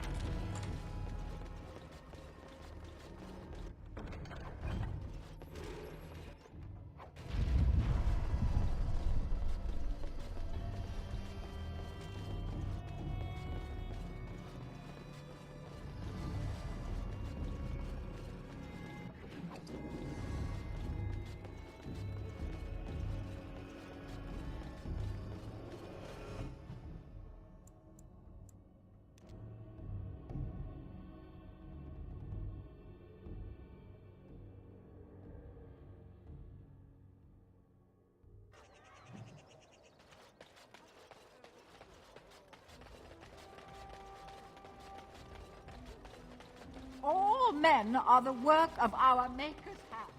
All men are the work of our Maker's hand.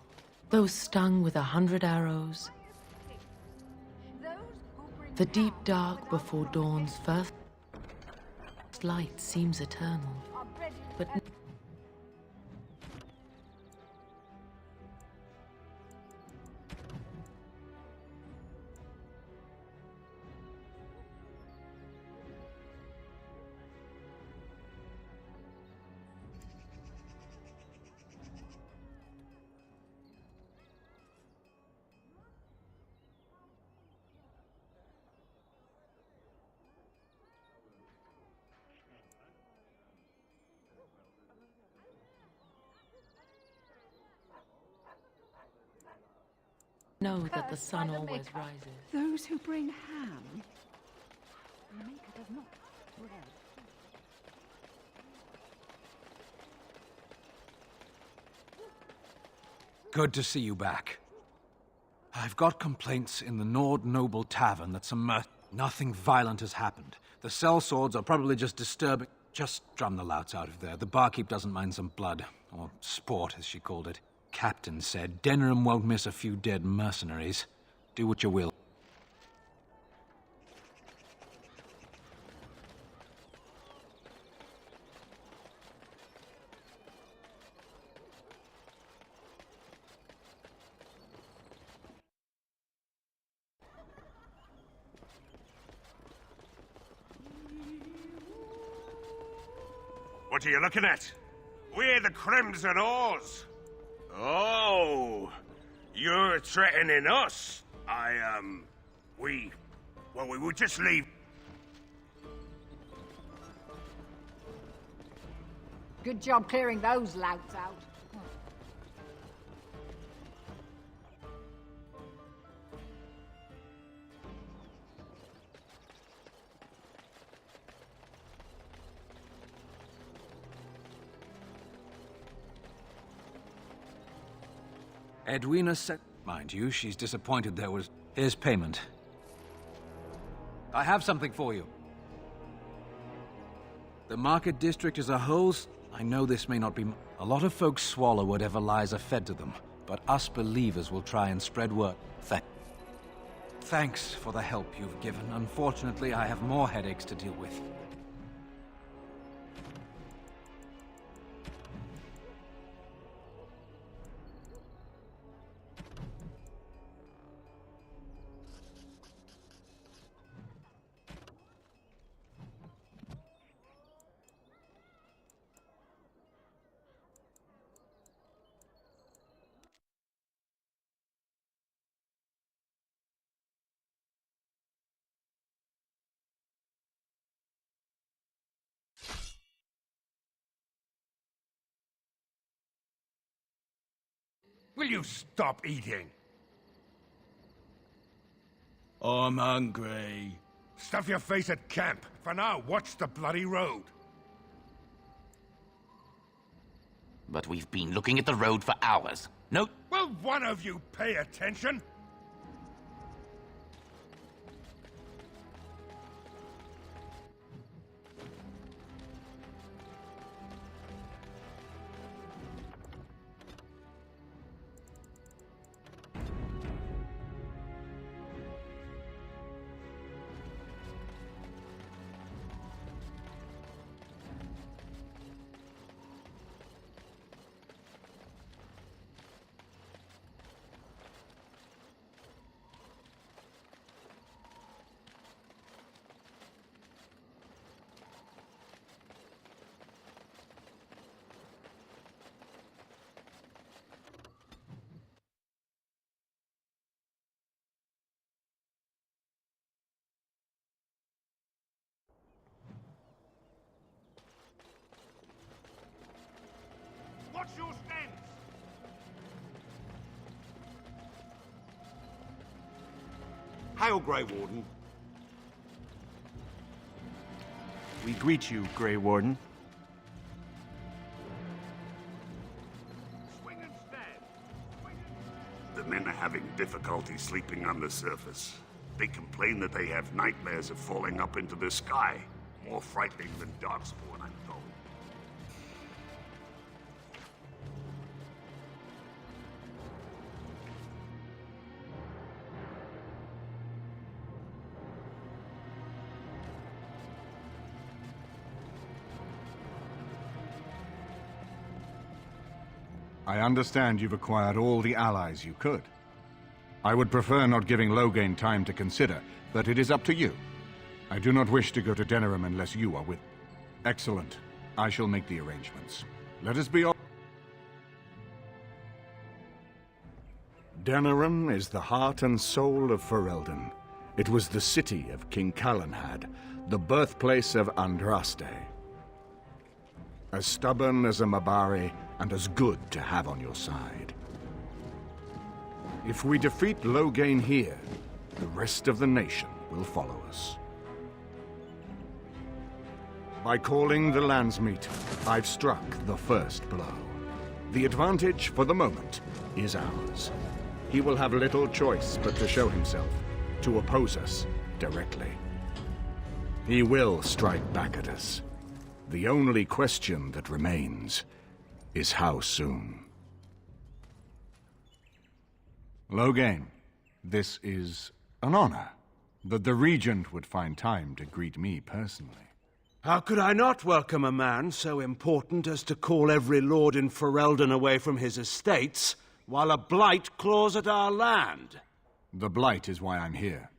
Though stung with 100 arrows, the deep dark before dawn's first light seems eternal. But know that the sun always rises. Those who bring ham. The Maker does not bread. Good to see you back. I've got complaints in the Nord Noble Tavern that nothing violent has happened. The sellswords are probably just disturbing. Just drum the louts out of there. The barkeep doesn't mind some blood. Or sport, as she called it. Captain said Denham won't miss a few dead mercenaries. Do what you will. What are you looking at? We're the Crimson Oars. Oh, you're threatening us. We would just leave. Good job clearing those louts out. Edwina said... Mind you, she's disappointed there was... Here's payment. I have something for you. The market district as a whole... I know this may not be... A lot of folks swallow whatever lies are fed to them, but us believers will try and spread word. Thanks for the help you've given. Unfortunately, I have more headaches to deal with. Will you stop eating? I'm hungry. Stuff your face at camp. For now, watch the bloody road. But we've been looking at the road for hours. No... Will one of you pay attention? Hail, Grey Warden. We greet you, Grey Warden. The men are having difficulty sleeping on the surface. They complain that they have nightmares of falling up into the sky. More frightening than Darkspawn, I'm told. I understand you've acquired all the allies you could. I would prefer not giving Loghain time to consider, but it is up to you. I do not wish to go to Denerim unless you are with... Excellent. I shall make the arrangements. Let us be all... Denerim is the heart and soul of Ferelden. It was the city of King Calenhad, the birthplace of Andraste. As stubborn as a Mabari, and as good to have on your side. If we defeat Loghain here, the rest of the nation will follow us. By calling the Landsmeet, I've struck the first blow. The advantage, for the moment, is ours. He will have little choice but to show himself, to oppose us directly. He will strike back at us. The only question that remains is how soon. Loghain, this is an honor, that the Regent would find time to greet me personally. How could I not welcome a man so important as to call every lord in Ferelden away from his estates, while a blight claws at our land? The blight is why I'm here.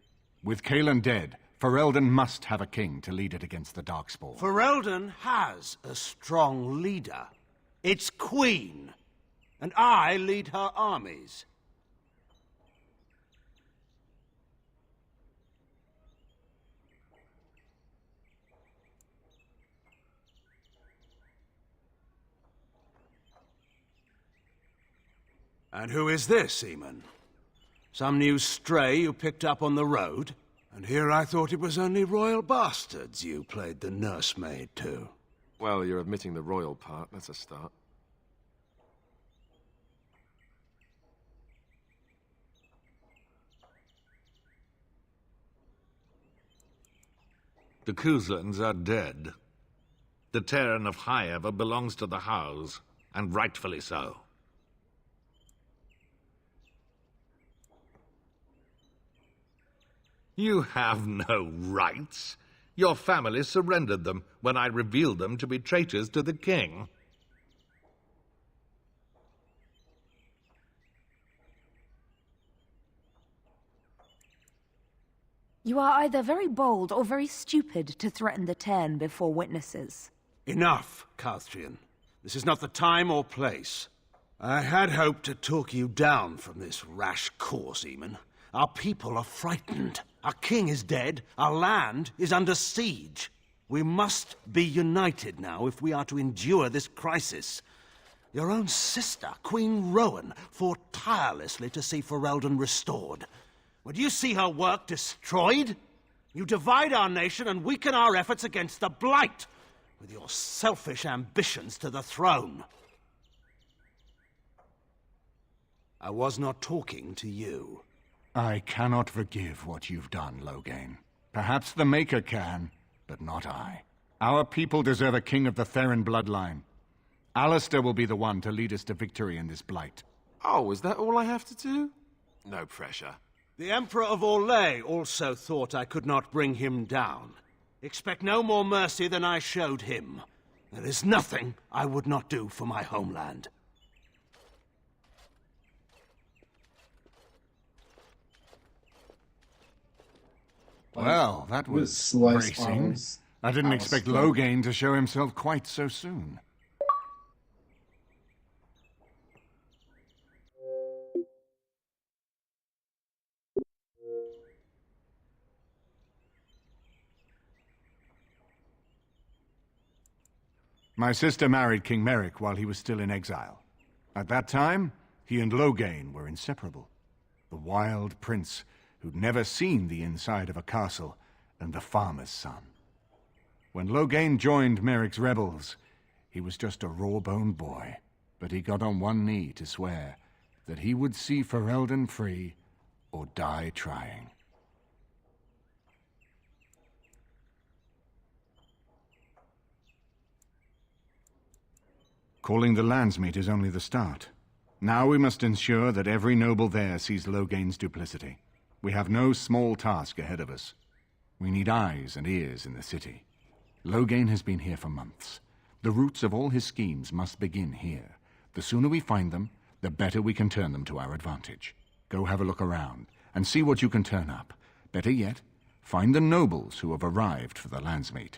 With Cailan dead, Ferelden must have a king to lead it against the Darkspawn. Ferelden has a strong leader. Its queen, and I lead her armies. And who is this, Eamon? Some new stray you picked up on the road? And here I thought it was only royal bastards you played the nursemaid to. Well, you're admitting the royal part. That's a start. The Kuzlans are dead. The Terran of Highever belongs to the House, and rightfully so. You have no rights. Your family surrendered them when I revealed them to be traitors to the king. You are either very bold or very stupid to threaten the Tern before witnesses. Enough, Calthrian. This is not the time or place. I had hoped to talk you down from this rash course, Eamon. Our people are frightened. Our king is dead. Our land is under siege. We must be united now if we are to endure this crisis. Your own sister, Queen Rowan, fought tirelessly to see Ferelden restored. Would you see her work destroyed? You divide our nation and weaken our efforts against the Blight, with your selfish ambitions to the throne. I was not talking to you. I cannot forgive what you've done, Loghain. Perhaps the Maker can, but not I. Our people deserve a king of the Theron bloodline. Alistair will be the one to lead us to victory in this blight. Oh, is that all I have to do? No pressure. The Emperor of Orlais also thought I could not bring him down. Expect no more mercy than I showed him. There is nothing I would not do for my homeland. Well, that was bracing. I didn't expect Loghain to show himself quite so soon. My sister married King Merrick while he was still in exile. At that time, he and Loghain were inseparable. The wild prince who'd never seen the inside of a castle, and the farmer's son. When Loghain joined Merrick's rebels, he was just a raw-boned boy, but he got on one knee to swear that he would see Ferelden free or die trying. Calling the Landsmeet is only the start. Now we must ensure that every noble there sees Loghain's duplicity. We have no small task ahead of us. We need eyes and ears in the city. Loghain has been here for months. The roots of all his schemes must begin here. The sooner we find them, the better we can turn them to our advantage. Go have a look around and see what you can turn up. Better yet, find the nobles who have arrived for the Landsmeet.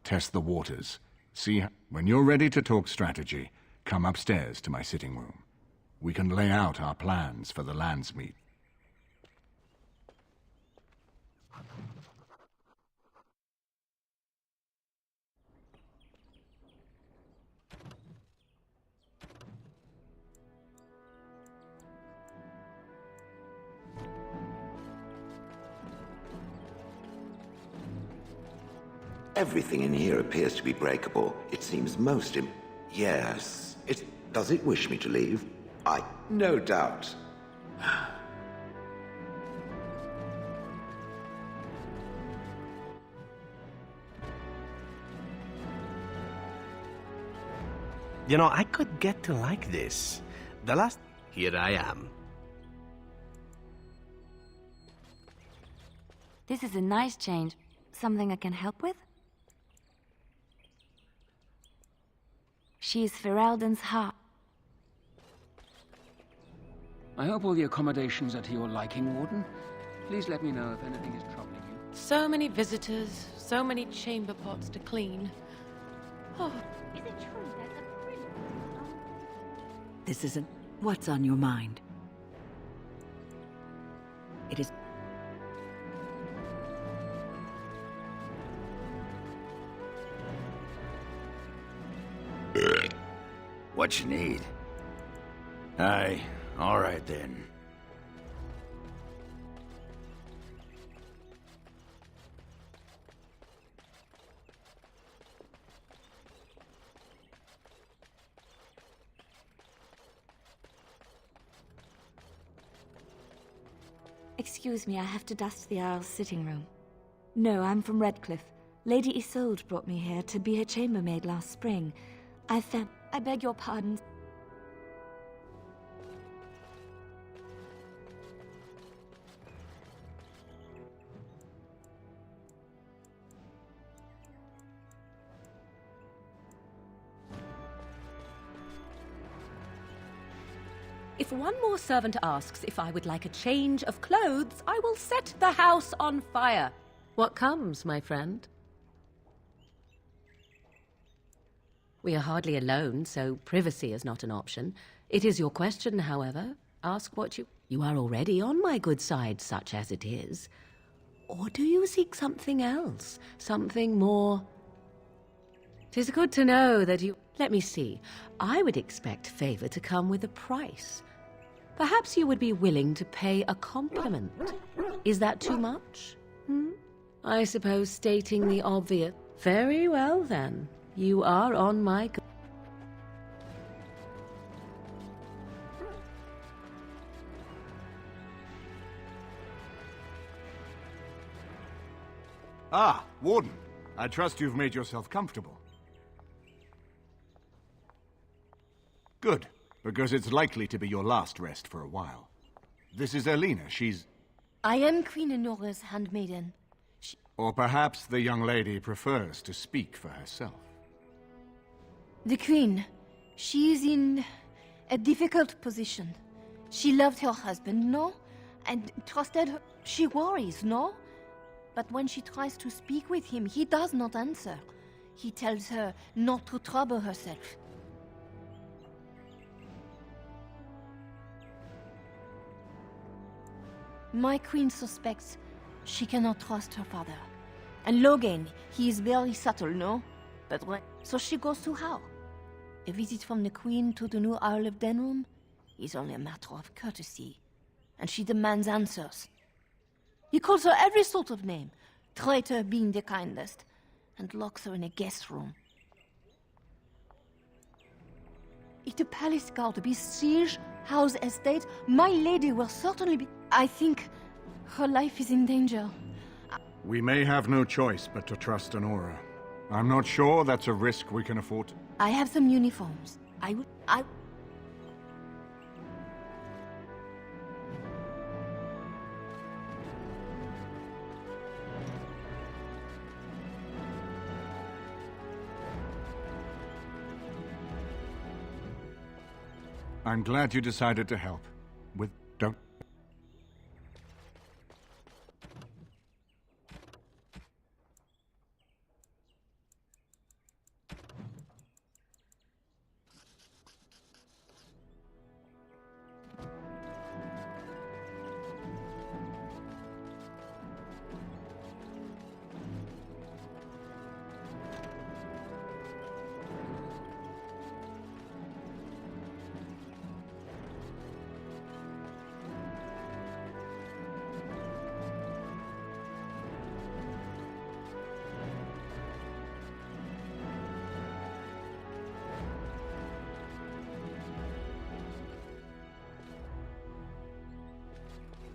Test the waters. See, when you're ready to talk strategy, come upstairs to my sitting room. We can lay out our plans for the Landsmeet. Everything in here appears to be breakable. It seems most Yes. Does it wish me to leave? No doubt. You know, I could get to like this. Here I am. This is a nice change. Something I can help with? She is Ferelden's heart. I hope all the accommodations are to your liking, Warden. Please let me know if anything is troubling you. So many visitors, so many chamber pots to clean. Oh. Is it true there's a brilliant... This isn't... What's on your mind? It is... What you need? Aye, all right then. Excuse me, I have to dust the Earl's sitting room. No, I'm from Redcliffe. Lady Isolde brought me here to be her chambermaid last spring. I beg your pardon. If one more servant asks if I would like a change of clothes, I will set the house on fire. What comes, my friend? We are hardly alone, so privacy is not an option. It is your question, however. Ask what you... You are already on my good side, such as it is. Or do you seek something else? Something more... 'Tis good to know that you... Let me see. I would expect favor to come with a price. Perhaps you would be willing to pay a compliment. Is that too much? I suppose stating the obvious... Very well, then. You are on my... Ah, Warden. I trust you've made yourself comfortable. Good, because it's likely to be your last rest for a while. This is Elena. She's... I am Queen Honora's handmaiden. Or perhaps the young lady prefers to speak for herself. The Queen. She is in a difficult position. She loved her husband, no? And trusted her. She worries, no? But when she tries to speak with him, he does not answer. He tells her not to trouble herself. My queen suspects she cannot trust her father. And Loghain, he is very subtle, no? But when... So she goes to how? A visit from the queen to the new Earl of Denham is only a matter of courtesy. And she demands answers. He calls her every sort of name, traitor being the kindest, and locks her in a guest room. If the palace guard besiege House Estate, my lady will certainly be... I think her life is in danger. We may have no choice but to trust Honora. I'm not sure that's a risk we can afford. I have some uniforms. I'm glad you decided to help. Don't...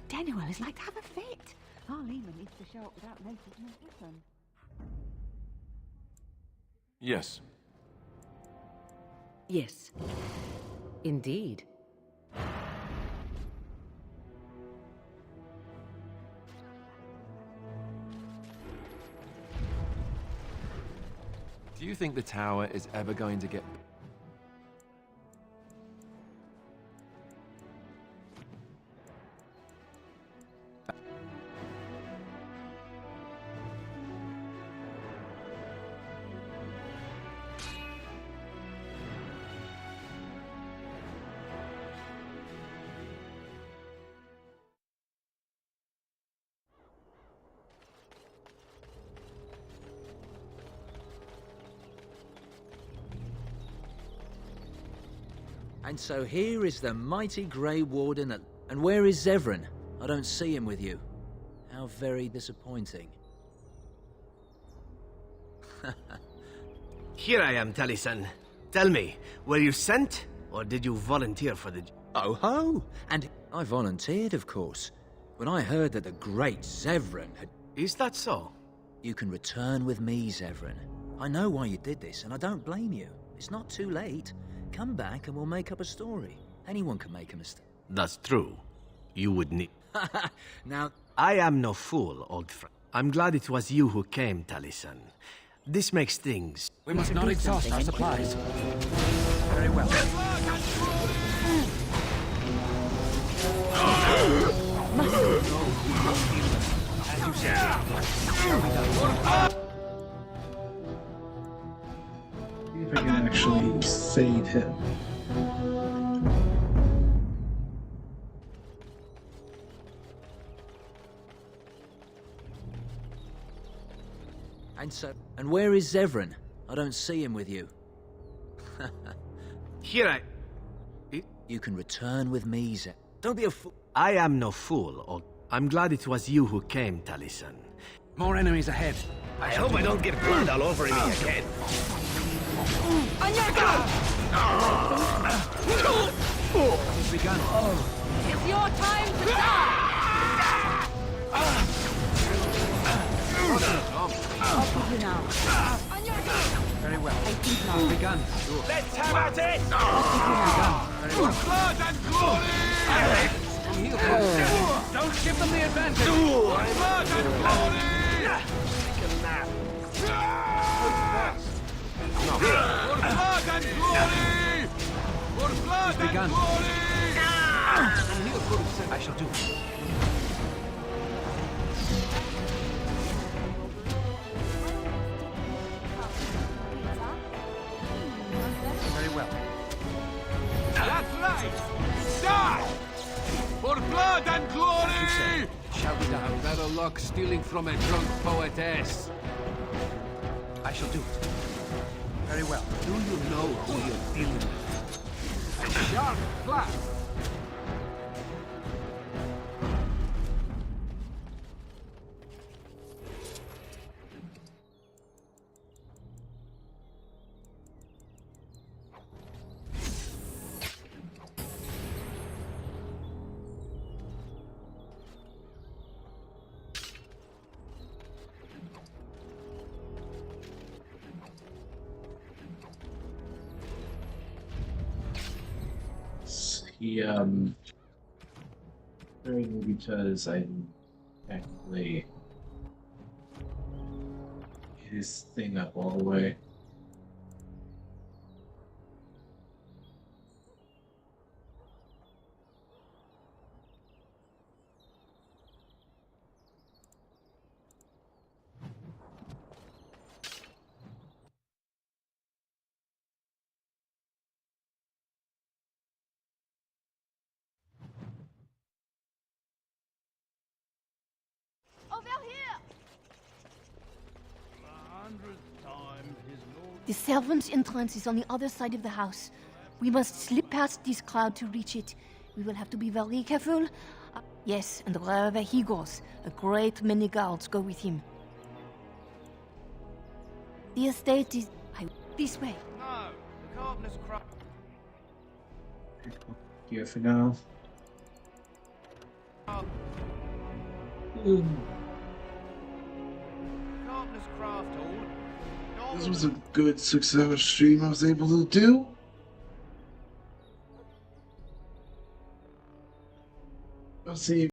Daniel is like to have a fit. Our Lehman needs to show up without notice and listen. Yes. Yes. Indeed. Do you think the tower is ever going to get... And so here is the mighty Grey Warden at... And where is Zevran? I don't see him with you. How very disappointing. Here I am, Taliesin. Tell me, were you sent, or did you volunteer for the... Oh ho! And I volunteered, of course. When I heard that the great Zevran had... Is that so? You can return with me, Zevran. I know why you did this, and I don't blame you. It's not too late. Come back and we'll make up a story. Anyone can make a mistake. That's true. You would need... Now... I am no fool, old friend. I'm glad it was you who came, Taliesin. This makes things... We must not exhaust our supplies. Very well. As you said. See if I can actually save him. And where is Zevran? I don't see him with you. Here You can return with me, Zevran. Don't be a fool. I am no fool, old... I'm glad it was you who came, Taliesin. More enemies ahead. I hope I don't get blood all over me again. On your guard! It's begun. It's your time to die! I'll put you now. On your guard! Very well. I think now. It's begun. Let's have at it! Very well. Blood and glory! Don't give them the advantage. Blood and glory! Take a nap. For blood and glory! For blood It's begun. and glory! I shall do it. Very well. That's right! Die! For blood and glory! Shall be done. Better luck stealing from a drunk poetess. I shall do it. Very well. Do you know who you're dealing with? Sharp flat! he because I actually get his thing up all the way. Over here! The servants' entrance is on the other side of the house. We must slip past this crowd to reach it. We will have to be very careful. Yes, and wherever he goes, a great many guards go with him. The estate is... this way. No, the gardener's crop. Here for now. Gardener's craft hall. This was a good 6-hour stream I was able to do. I'll see you